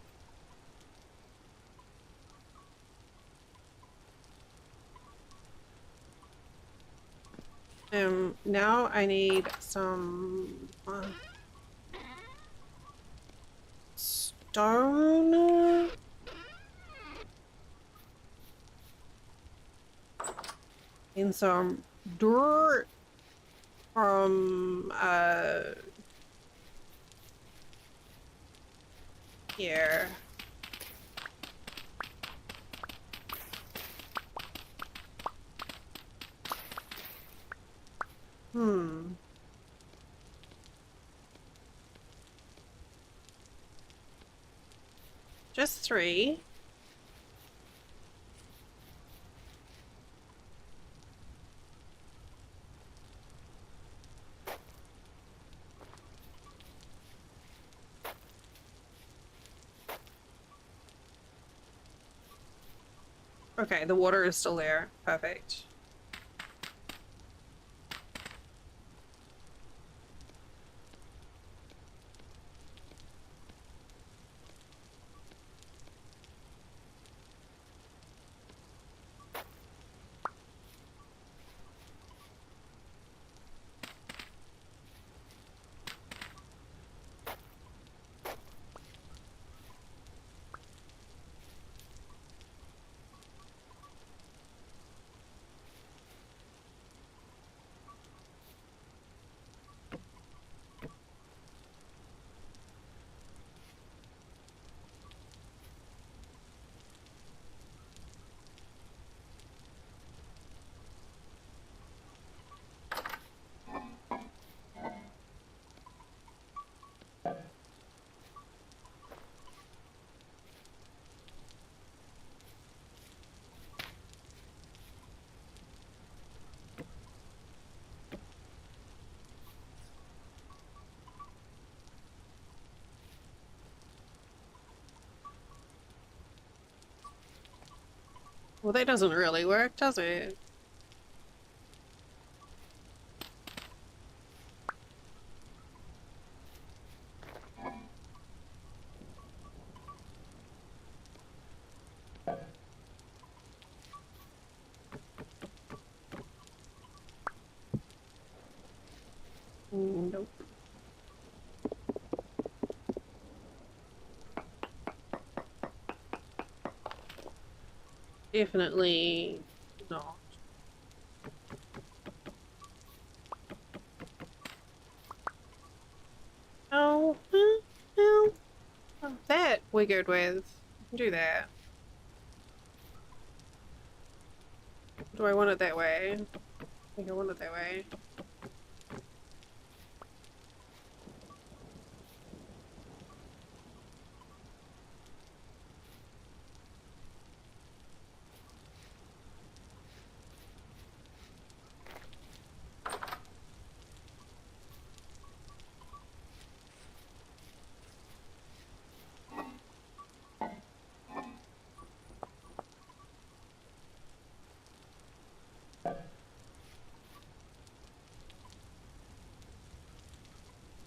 Now I need some stone and some dirt from here. Just 3. Okay, the water is still there. Perfect. Well, that doesn't really work, does it? Nope. Definitely not. Oh, no. That we're good with. Do that. Do I want it that way? I think I want it that way.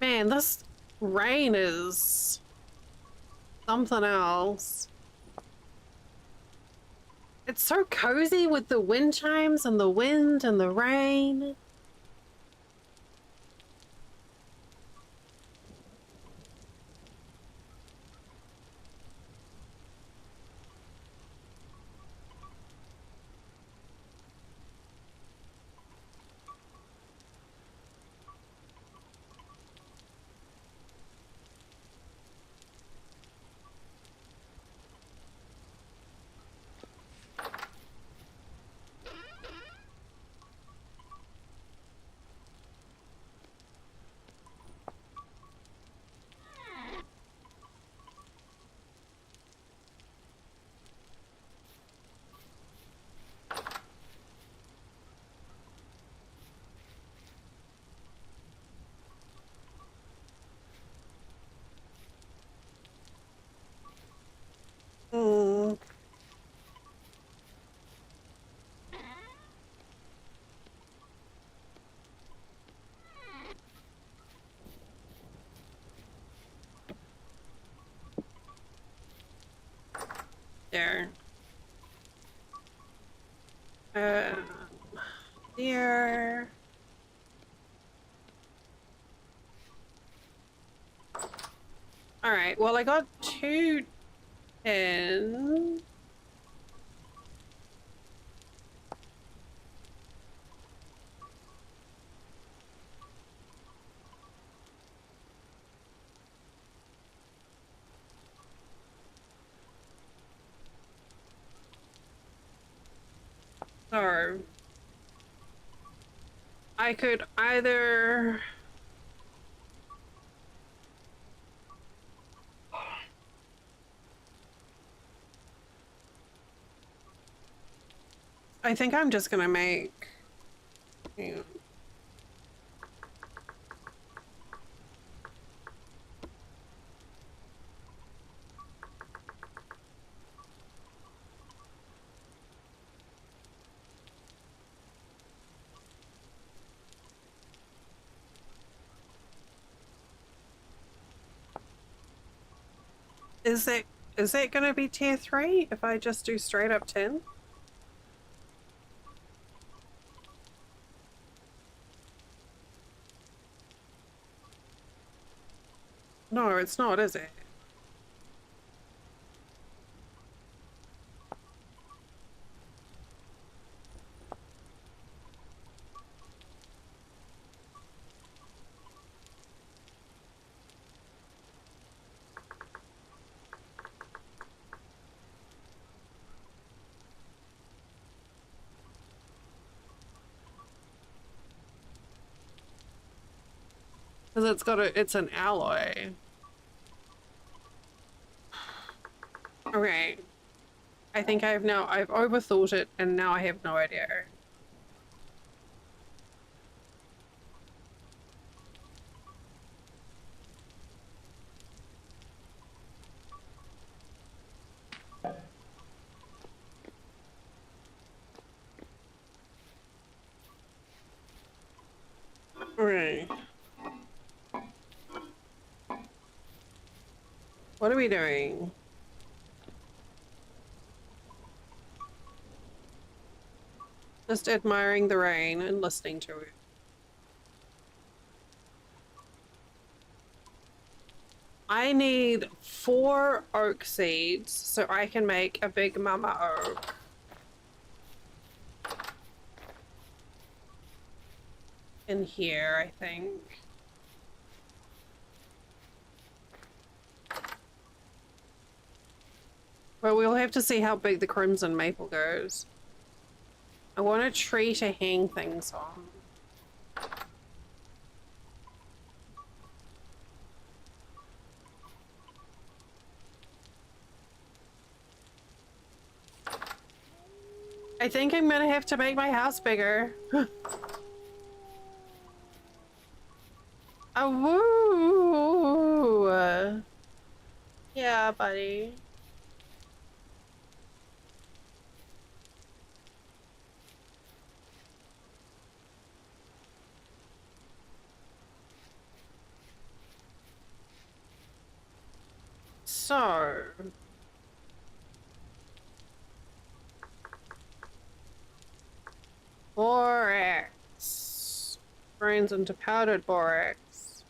Man, this rain is something else. It's so cozy with the wind chimes and the wind and the rain. there. There. Alright, well I got 2 tin. So I could either I think I'm just gonna make, hang on. Is it gonna be tier 3 if I just do straight up 10? No, it's not, is it? Because it's an alloy. Okay. I think I've overthought it and now I have no idea. Okay. What are we doing? Just admiring the rain and listening to it. I need 4 oak seeds so I can make a big mama oak. In here, I think. Well, we'll have to see how big the crimson maple goes. I want a tree to hang things on. I think I'm gonna have to make my house bigger. Oh, woo! Yeah, buddy. So... borax. Grinds into powdered borax.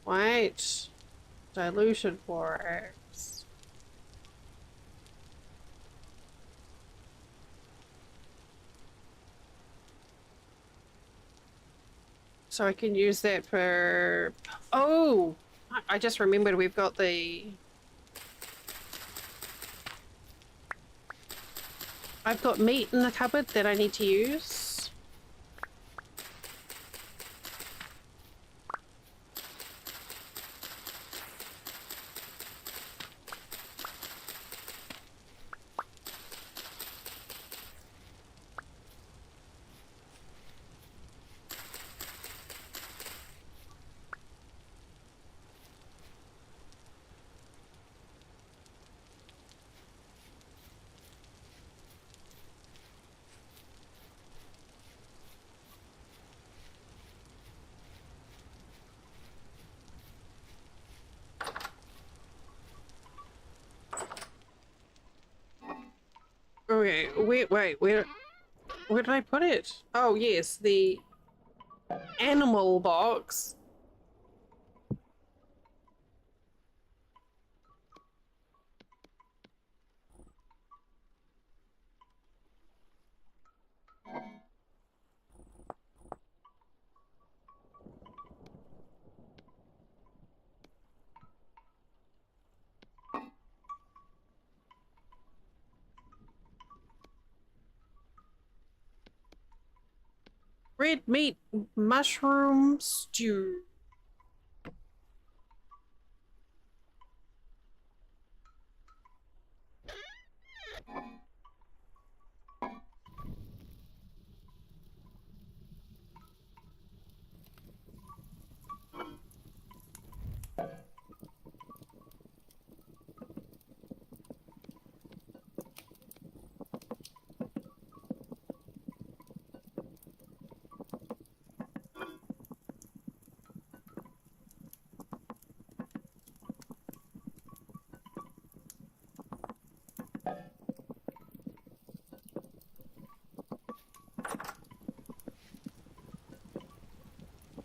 White. Diluted borax. So I can use that for... Oh! I just remembered we've got the... I've got meat in the cupboard that I need to use. Okay, wait, where did I put it? Oh yes, the animal box. Red meat mushroom stew.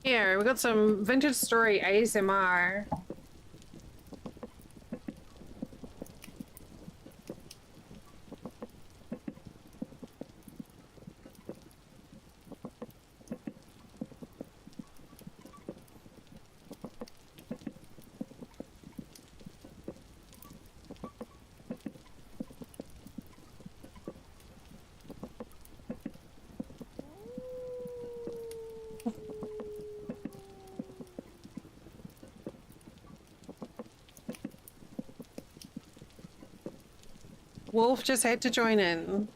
Here, we got some vintage story ASMR. Wolf just had to join in.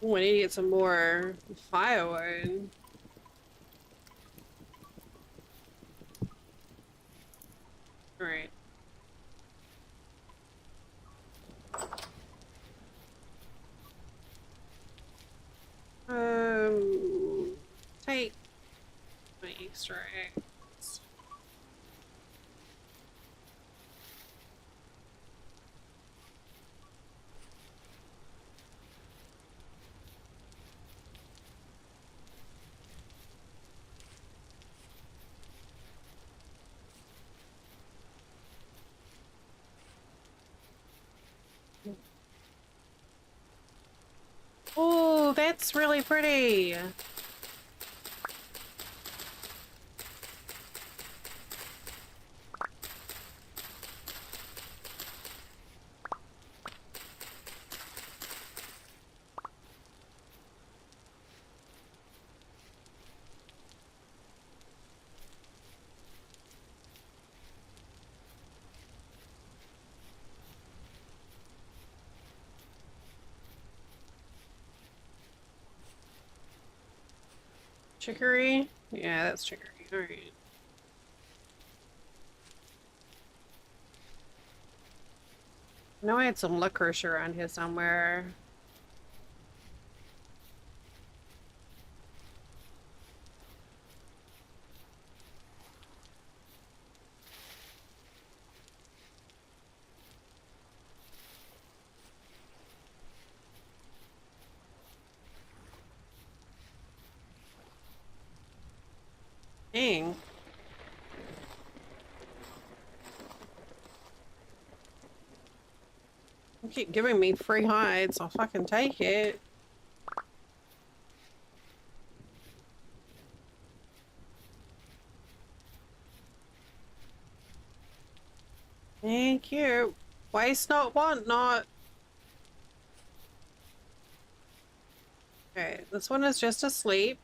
Ooh, I need to get some more firewood. Alright. Take my Easter eggs. Oh, that's really pretty. Chicory? Yeah, that's chicory. Alright. I know I had some licorice around here somewhere. Dang. You keep giving me free hides, I'll fucking take it. Thank you. Waste not, want not. Okay, this one is just asleep.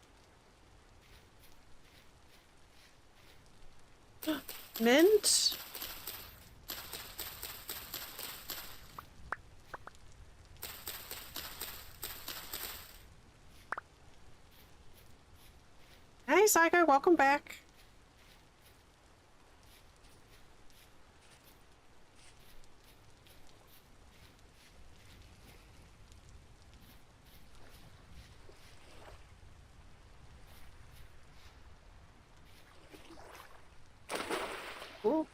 Mint? Psycho, welcome back. Ooh.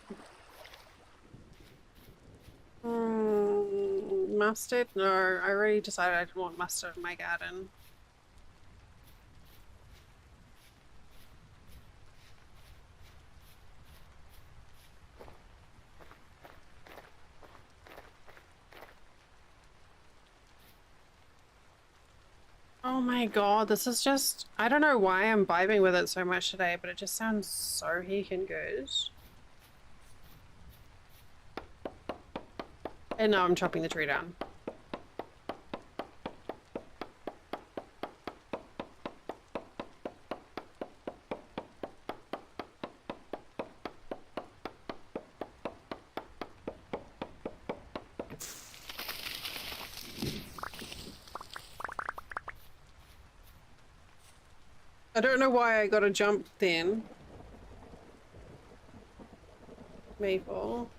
Mustard? No, I already decided I didn't want mustard in my garden. Oh my god, this is just... I don't know why I'm vibing with it so much today, but it just sounds so heckin' good. And now I'm chopping the tree down. I don't know why I got a jump then. Maple.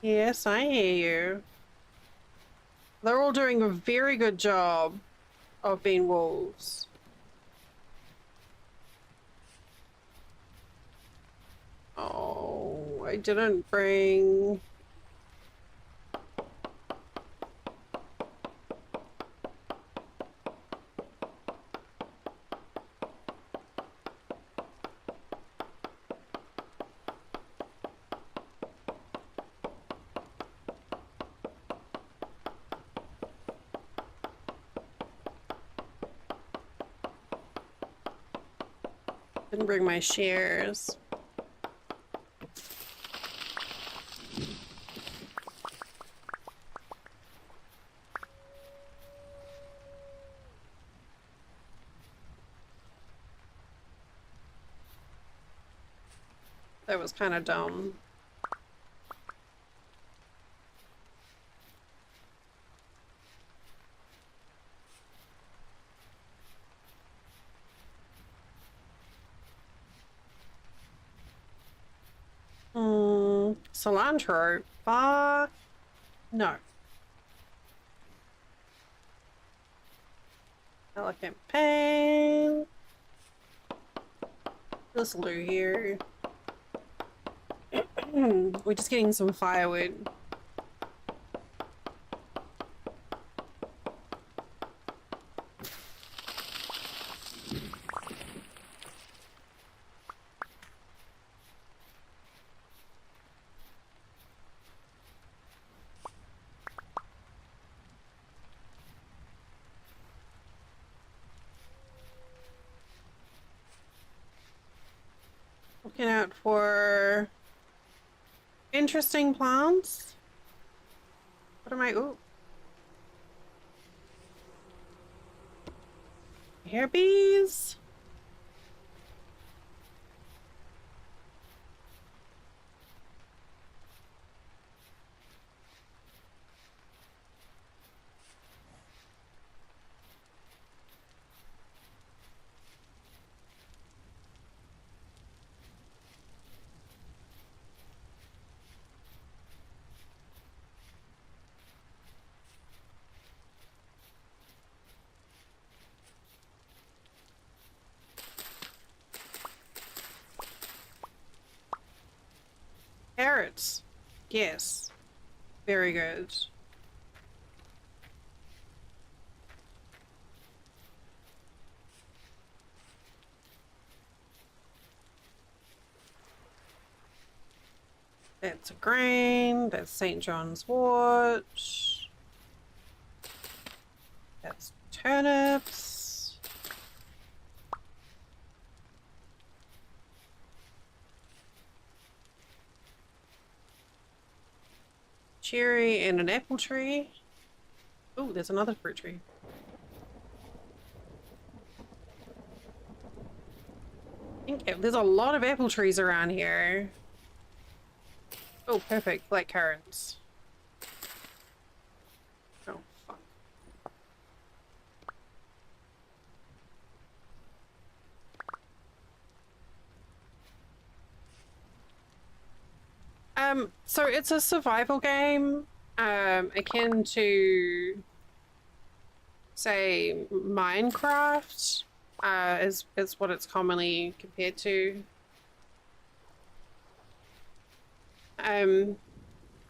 Yes, I hear you. They're all doing a very good job of being wolves. Oh, I didn't bring... Didn't bring my shears. That was kind of dumb. Cilantro? Fuck. No. Elegant pain. This'll do here. We're just getting some firewood. Looking out for interesting plants. What am I? Ooh. Hair bees? Carrots. Yes. Very good. That's a grain. That's St. John's wort. That's turnips. Cherry and an apple tree. Oh, there's another fruit tree. There's a lot of apple trees around here. Oh, perfect. Black currants. Oh, fuck. So it's a survival game, akin to, say, Minecraft, is what it's commonly compared to.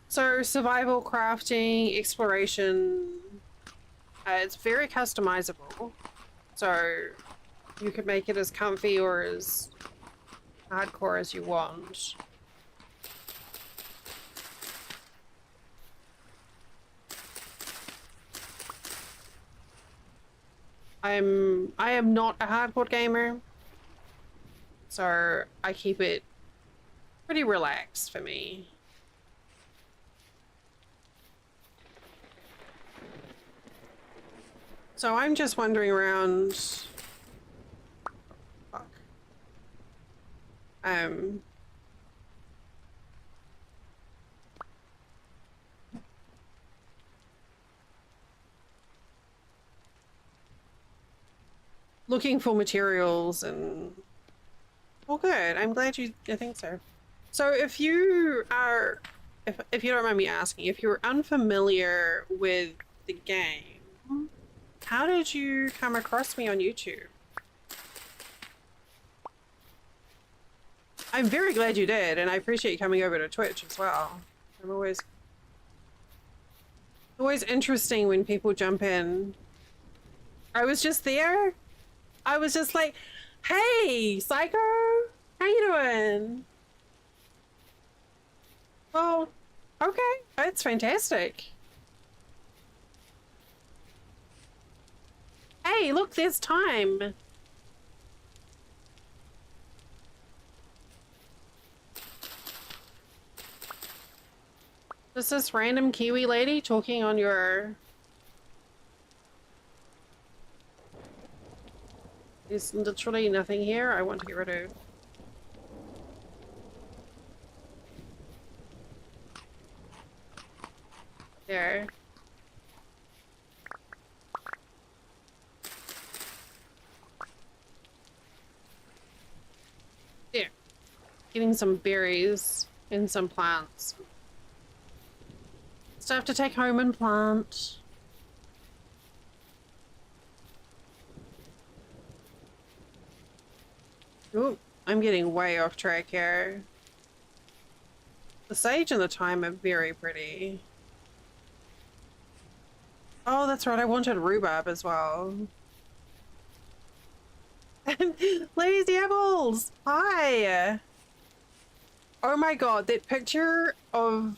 So survival, crafting, exploration, it's very customizable. So you could make it as comfy or as hardcore as you want. I am not a hardcore gamer, so I keep it pretty relaxed for me. So I'm just wandering around. Fuck. Looking for materials and... Well, good. I'm glad you think so. So if you are... If you don't mind me asking, if you're unfamiliar with the game, how did you come across me on YouTube? I'm very glad you did, and I appreciate you coming over to Twitch as well. I'm always interesting when people jump in. I was just there. I was just like, hey, Psycho, how you doing? Well, okay, that's fantastic. Hey, look, there's time. Just this random Kiwi lady talking on your... There's literally nothing here I want to get rid of. There. There. Getting some berries and some plants. Stuff to take home and plant. Ooh, I'm getting way off track here. The sage and the thyme are very pretty. Oh, that's right, I wanted rhubarb as well. Lazy apples! Hi! Oh my god, that picture of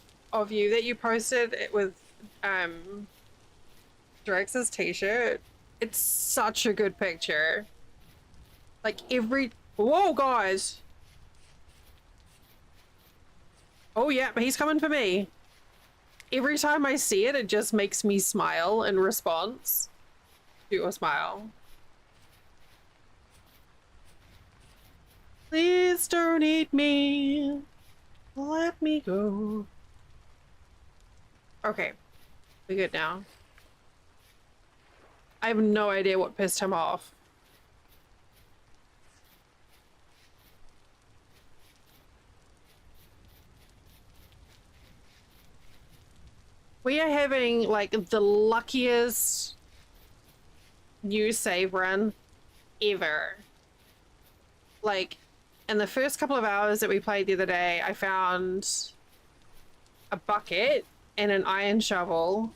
you that you posted it with Drex's t-shirt, it's such a good picture. Like every... Whoa, guys! Oh yeah, but he's coming for me. Every time I see it, it just makes me smile in response to a smile. Please don't eat me. Let me go. Okay, we good now. I have no idea what pissed him off. We are having like the luckiest new save run ever. Like, in the first couple of hours that we played the other day, I found a bucket and an iron shovel,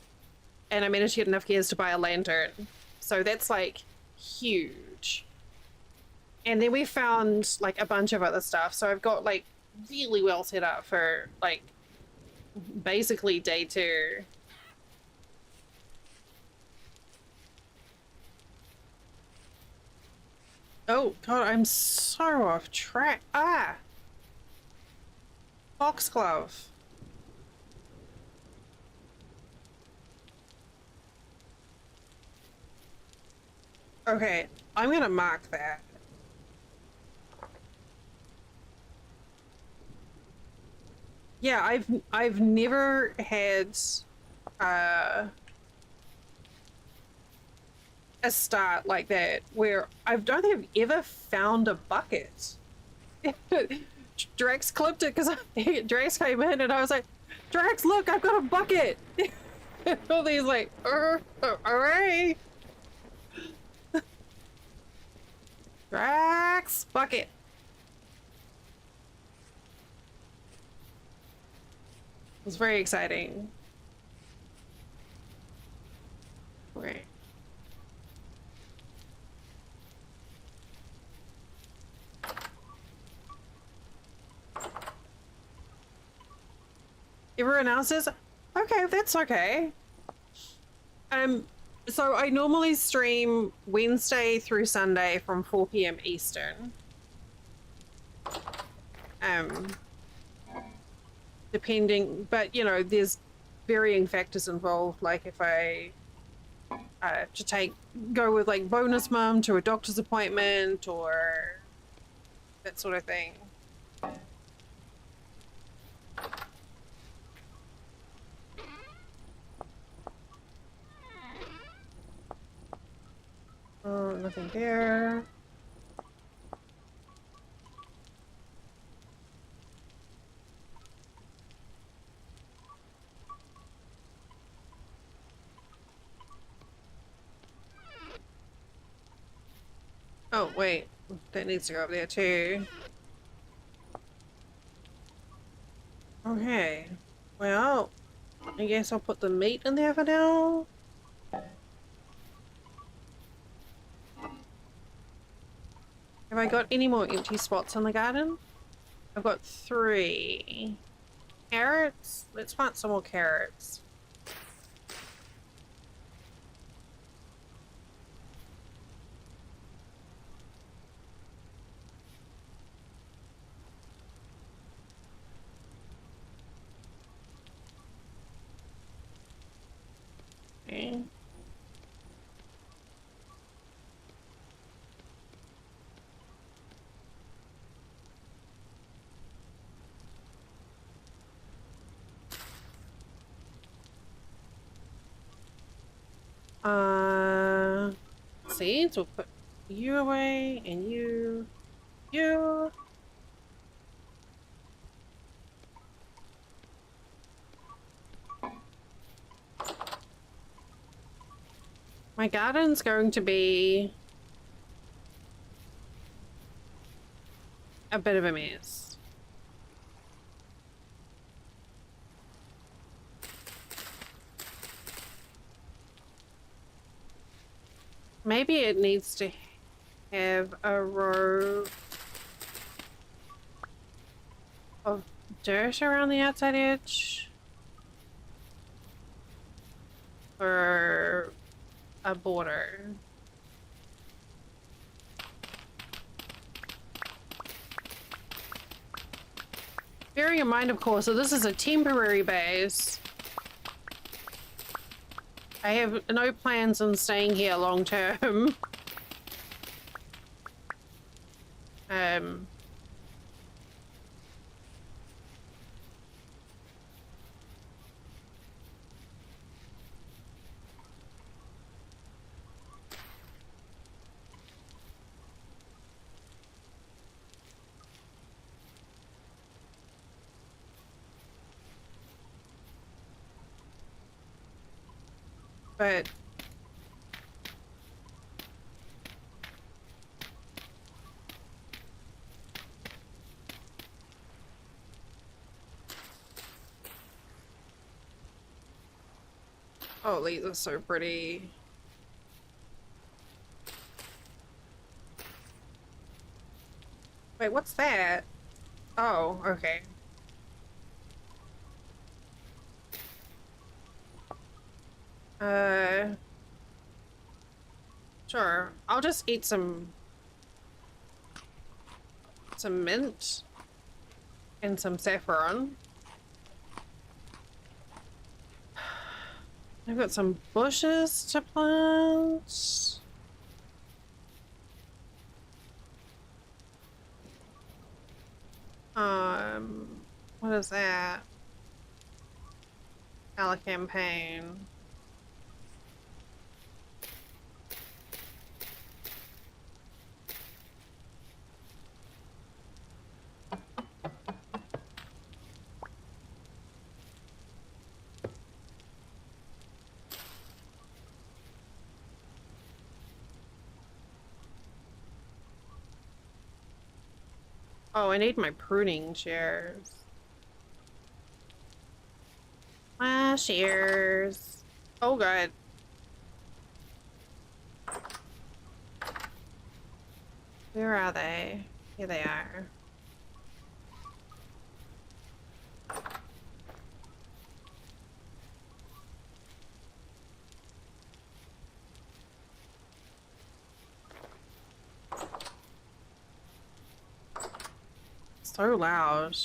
and I managed to get enough gears to buy a lantern. So that's like huge. And then we found like a bunch of other stuff. So I've got like really well set up for like basically day 2. Oh god, I'm so off track. Ah! Foxglove. Okay, I'm gonna mark that. Yeah, I've never had uh a start like that where I don't think I've ever found a bucket. Drax clipped it because Drax came in and I was like, Drax, look, I've got a bucket. He's like, all right. Drax, bucket. It was very exciting. Right. Everyone else is okay, that's okay. So I normally stream Wednesday through Sunday from 4 p.m. Eastern. Um, Depending, but you know, there's varying factors involved. Like if I to go with like bonus mum to a doctor's appointment or that sort of thing. Oh, nothing there. Oh, wait. That needs to go up there too. Okay. Well, I guess I'll put the meat in there for now. Have I got any more empty spots in the garden? I've got 3. Carrots? Let's plant some more carrots. Okay. Seeds, we'll put you away and you. My garden's going to be a bit of a mess. Maybe it needs to have a row of dirt around the outside edge for a border. Bearing in mind, of course, that this is a temporary base. I have no plans on staying here long term. But oh, these are so pretty. Wait, what's that? Oh, okay. Uh, sure. I'll just eat some mint and some saffron. I've got some bushes to plant. What is that? Our campaign. Oh, I need my pruning shears. My shears. Oh, God. Where are they? Here they are. So loud.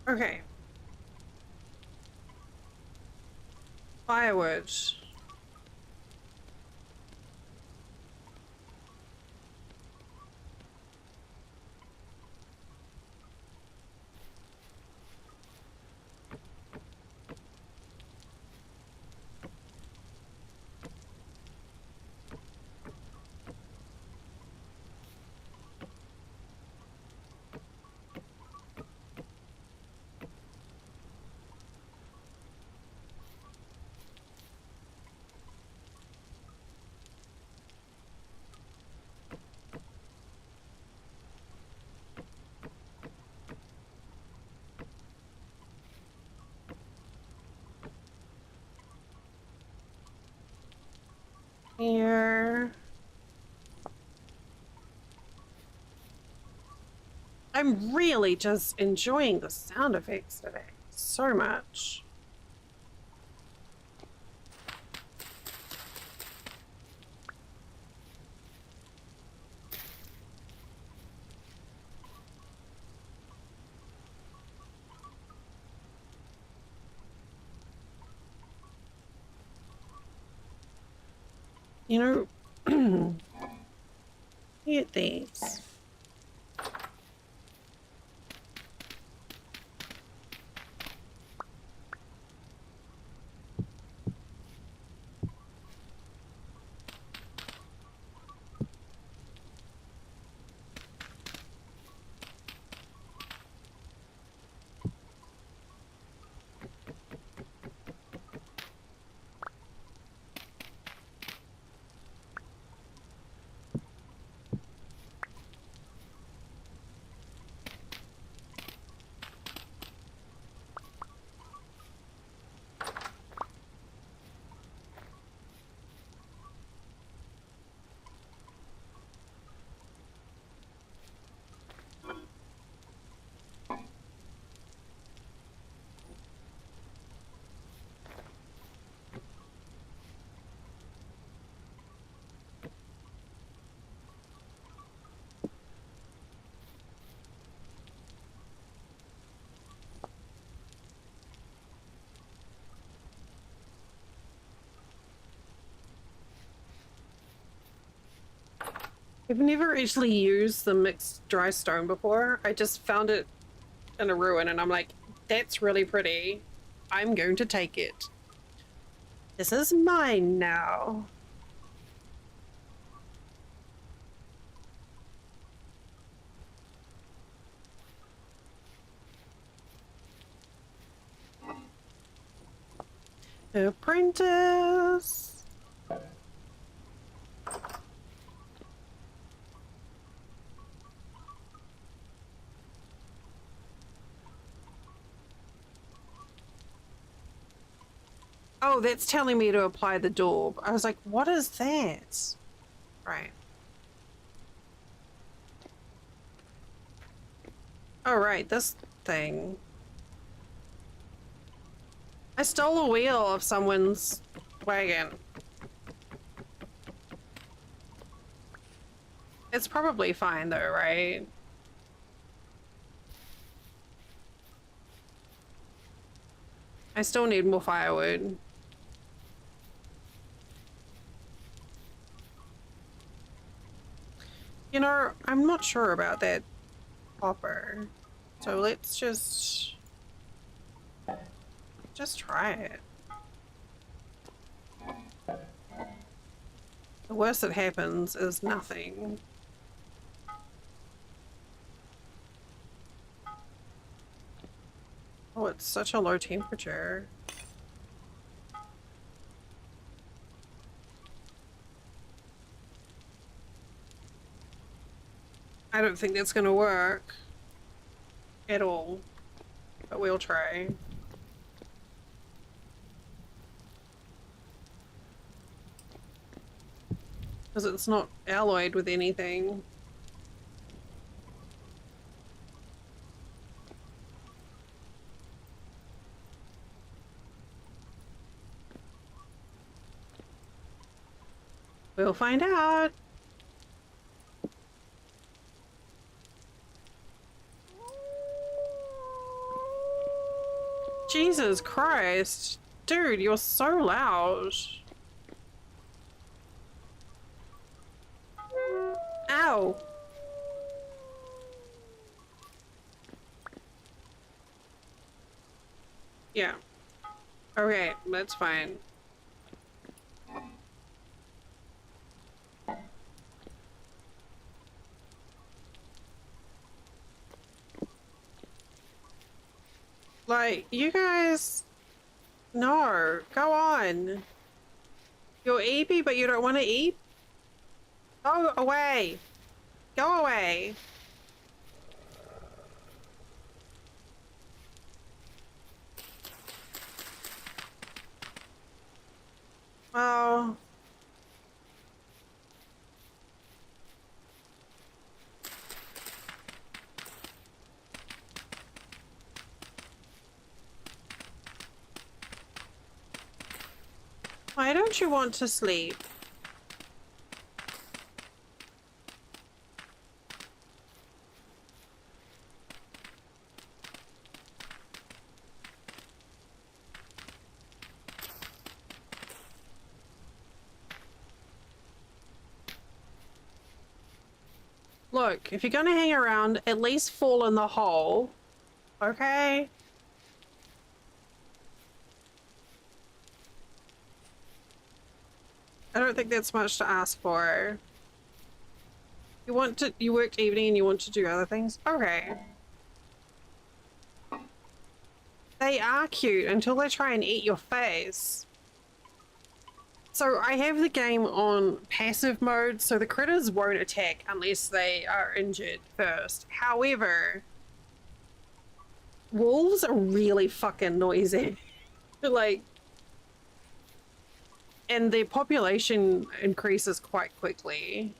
Okay. Firewood. Here. I'm really just enjoying the sound effects today so much. You know, get these. I've never actually used the mixed dry stone before. I just found it in a ruin and I'm like, that's really pretty. I'm going to take it. This is mine now. Apprentice. Oh, that's telling me to apply the daub. I was like, what is that? Right. Oh, right, this thing. I stole a wheel of someone's wagon. It's probably fine though, right? I still need more firewood. You know, I'm not sure about that copper. So let's just... Just try it. The worst that happens is nothing. Oh, it's such a low temperature. I don't think that's gonna work at all, but we'll try. Because it's not alloyed with anything. We'll find out. Jesus Christ. Dude, you're so loud. Ow. Yeah. Okay, that's fine. Like, you guys... No, go on. You're eepy, but you don't want to eat? Go away. Go away. Oh. Why don't you want to sleep? Look, if you're gonna hang around, at least fall in the hole. Okay? I don't think that's much to ask for. You worked evening and you want to do other things? Okay. They are cute until they try and eat your face. So I have the game on passive mode, so the critters won't attack unless they are injured first. However, wolves are really fucking noisy. Like, and their population increases quite quickly.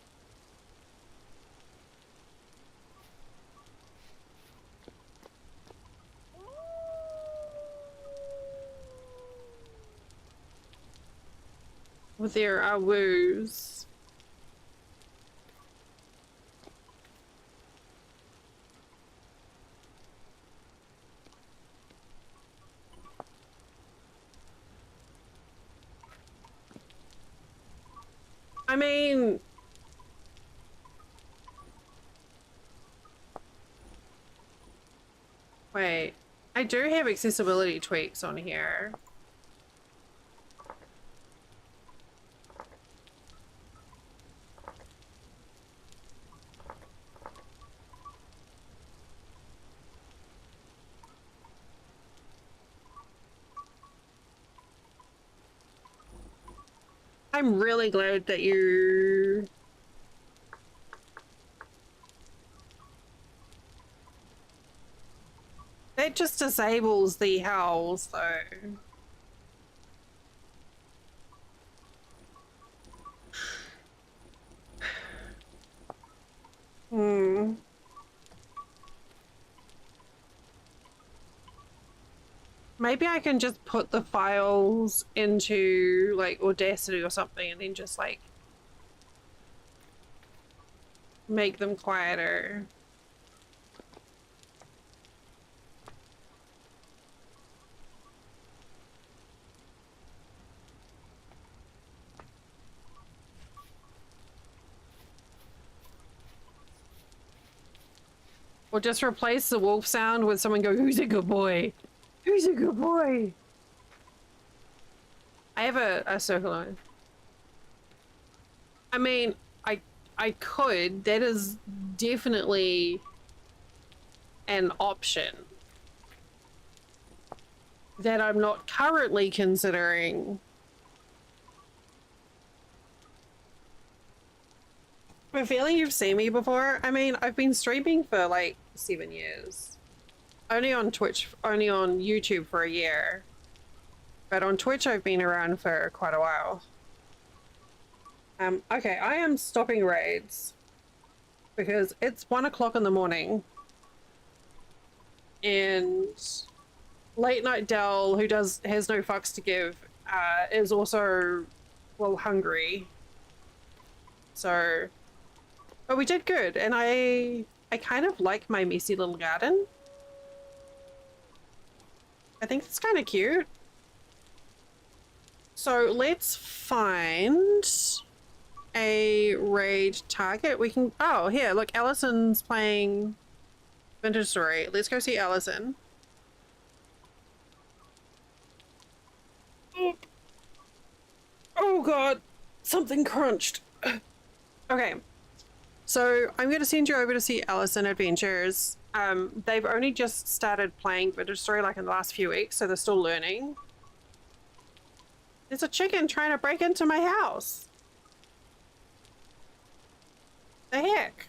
With their woos. I mean, wait, I do have accessibility tweaks on here. I'm really glad that you... That just disables the howls, though. Hmm. Maybe I can just put the files into, like, Audacity or something and then just, like, make them quieter. Or just replace the wolf sound with someone go, "Who's a good boy? Who's a good boy?" I have a circle line. I mean, I could. That is definitely an option that I'm not currently considering. I have a feeling you've seen me before. I mean, I've been streaming for like 7 years. Only on Twitch, only on YouTube for a year. But on Twitch, I've been around for quite a while. Okay, I am stopping raids because it's 1 o'clock in the morning. And Late Night Dell, who has no fucks to give, is also, well, hungry. So, but we did good, and I kind of like my messy little garden. I think it's kind of cute. So let's find a raid target. We can, oh, here, look, Allison's playing Vintage Story. Let's go see Allison. Oh god, something crunched. Okay, so I'm going to send you over to see Allison Adventures. They've only just started playing Vintage Story like in the last few weeks, so they're still learning. There's a chicken trying to break into my house. The heck?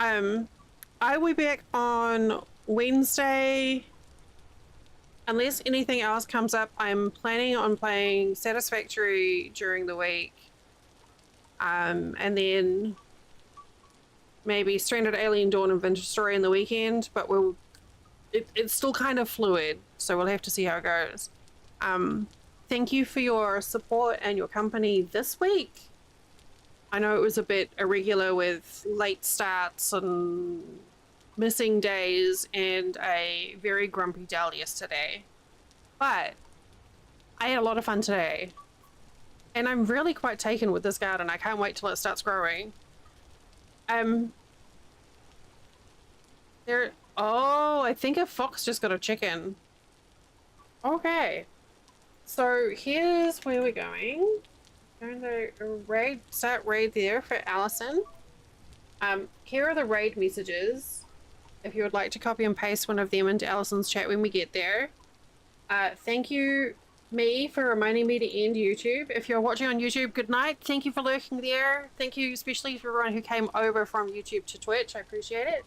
I will be back on Wednesday. Unless anything else comes up, I'm planning on playing Satisfactory during the week. And then maybe Stranded Alien Dawn and Vintage Story in the weekend, but it's still kind of fluid, so we'll have to see how it goes. Thank you for your support and your company this week. I know it was a bit irregular with late starts and missing days and a very grumpy Dell yesterday, but I had a lot of fun today, and I'm really quite taken with this garden. I can't wait till it starts growing. Oh, I think a fox just got a chicken. Okay, so here's where we're going. Going to start raid there for Allison. Here are the raid messages. If you would like to copy and paste one of them into Allison's chat when we get there. Thank you, me, for reminding me to end YouTube. If you're watching on YouTube, good night. Thank you for lurking there. Thank you especially for everyone who came over from YouTube to Twitch. I appreciate it.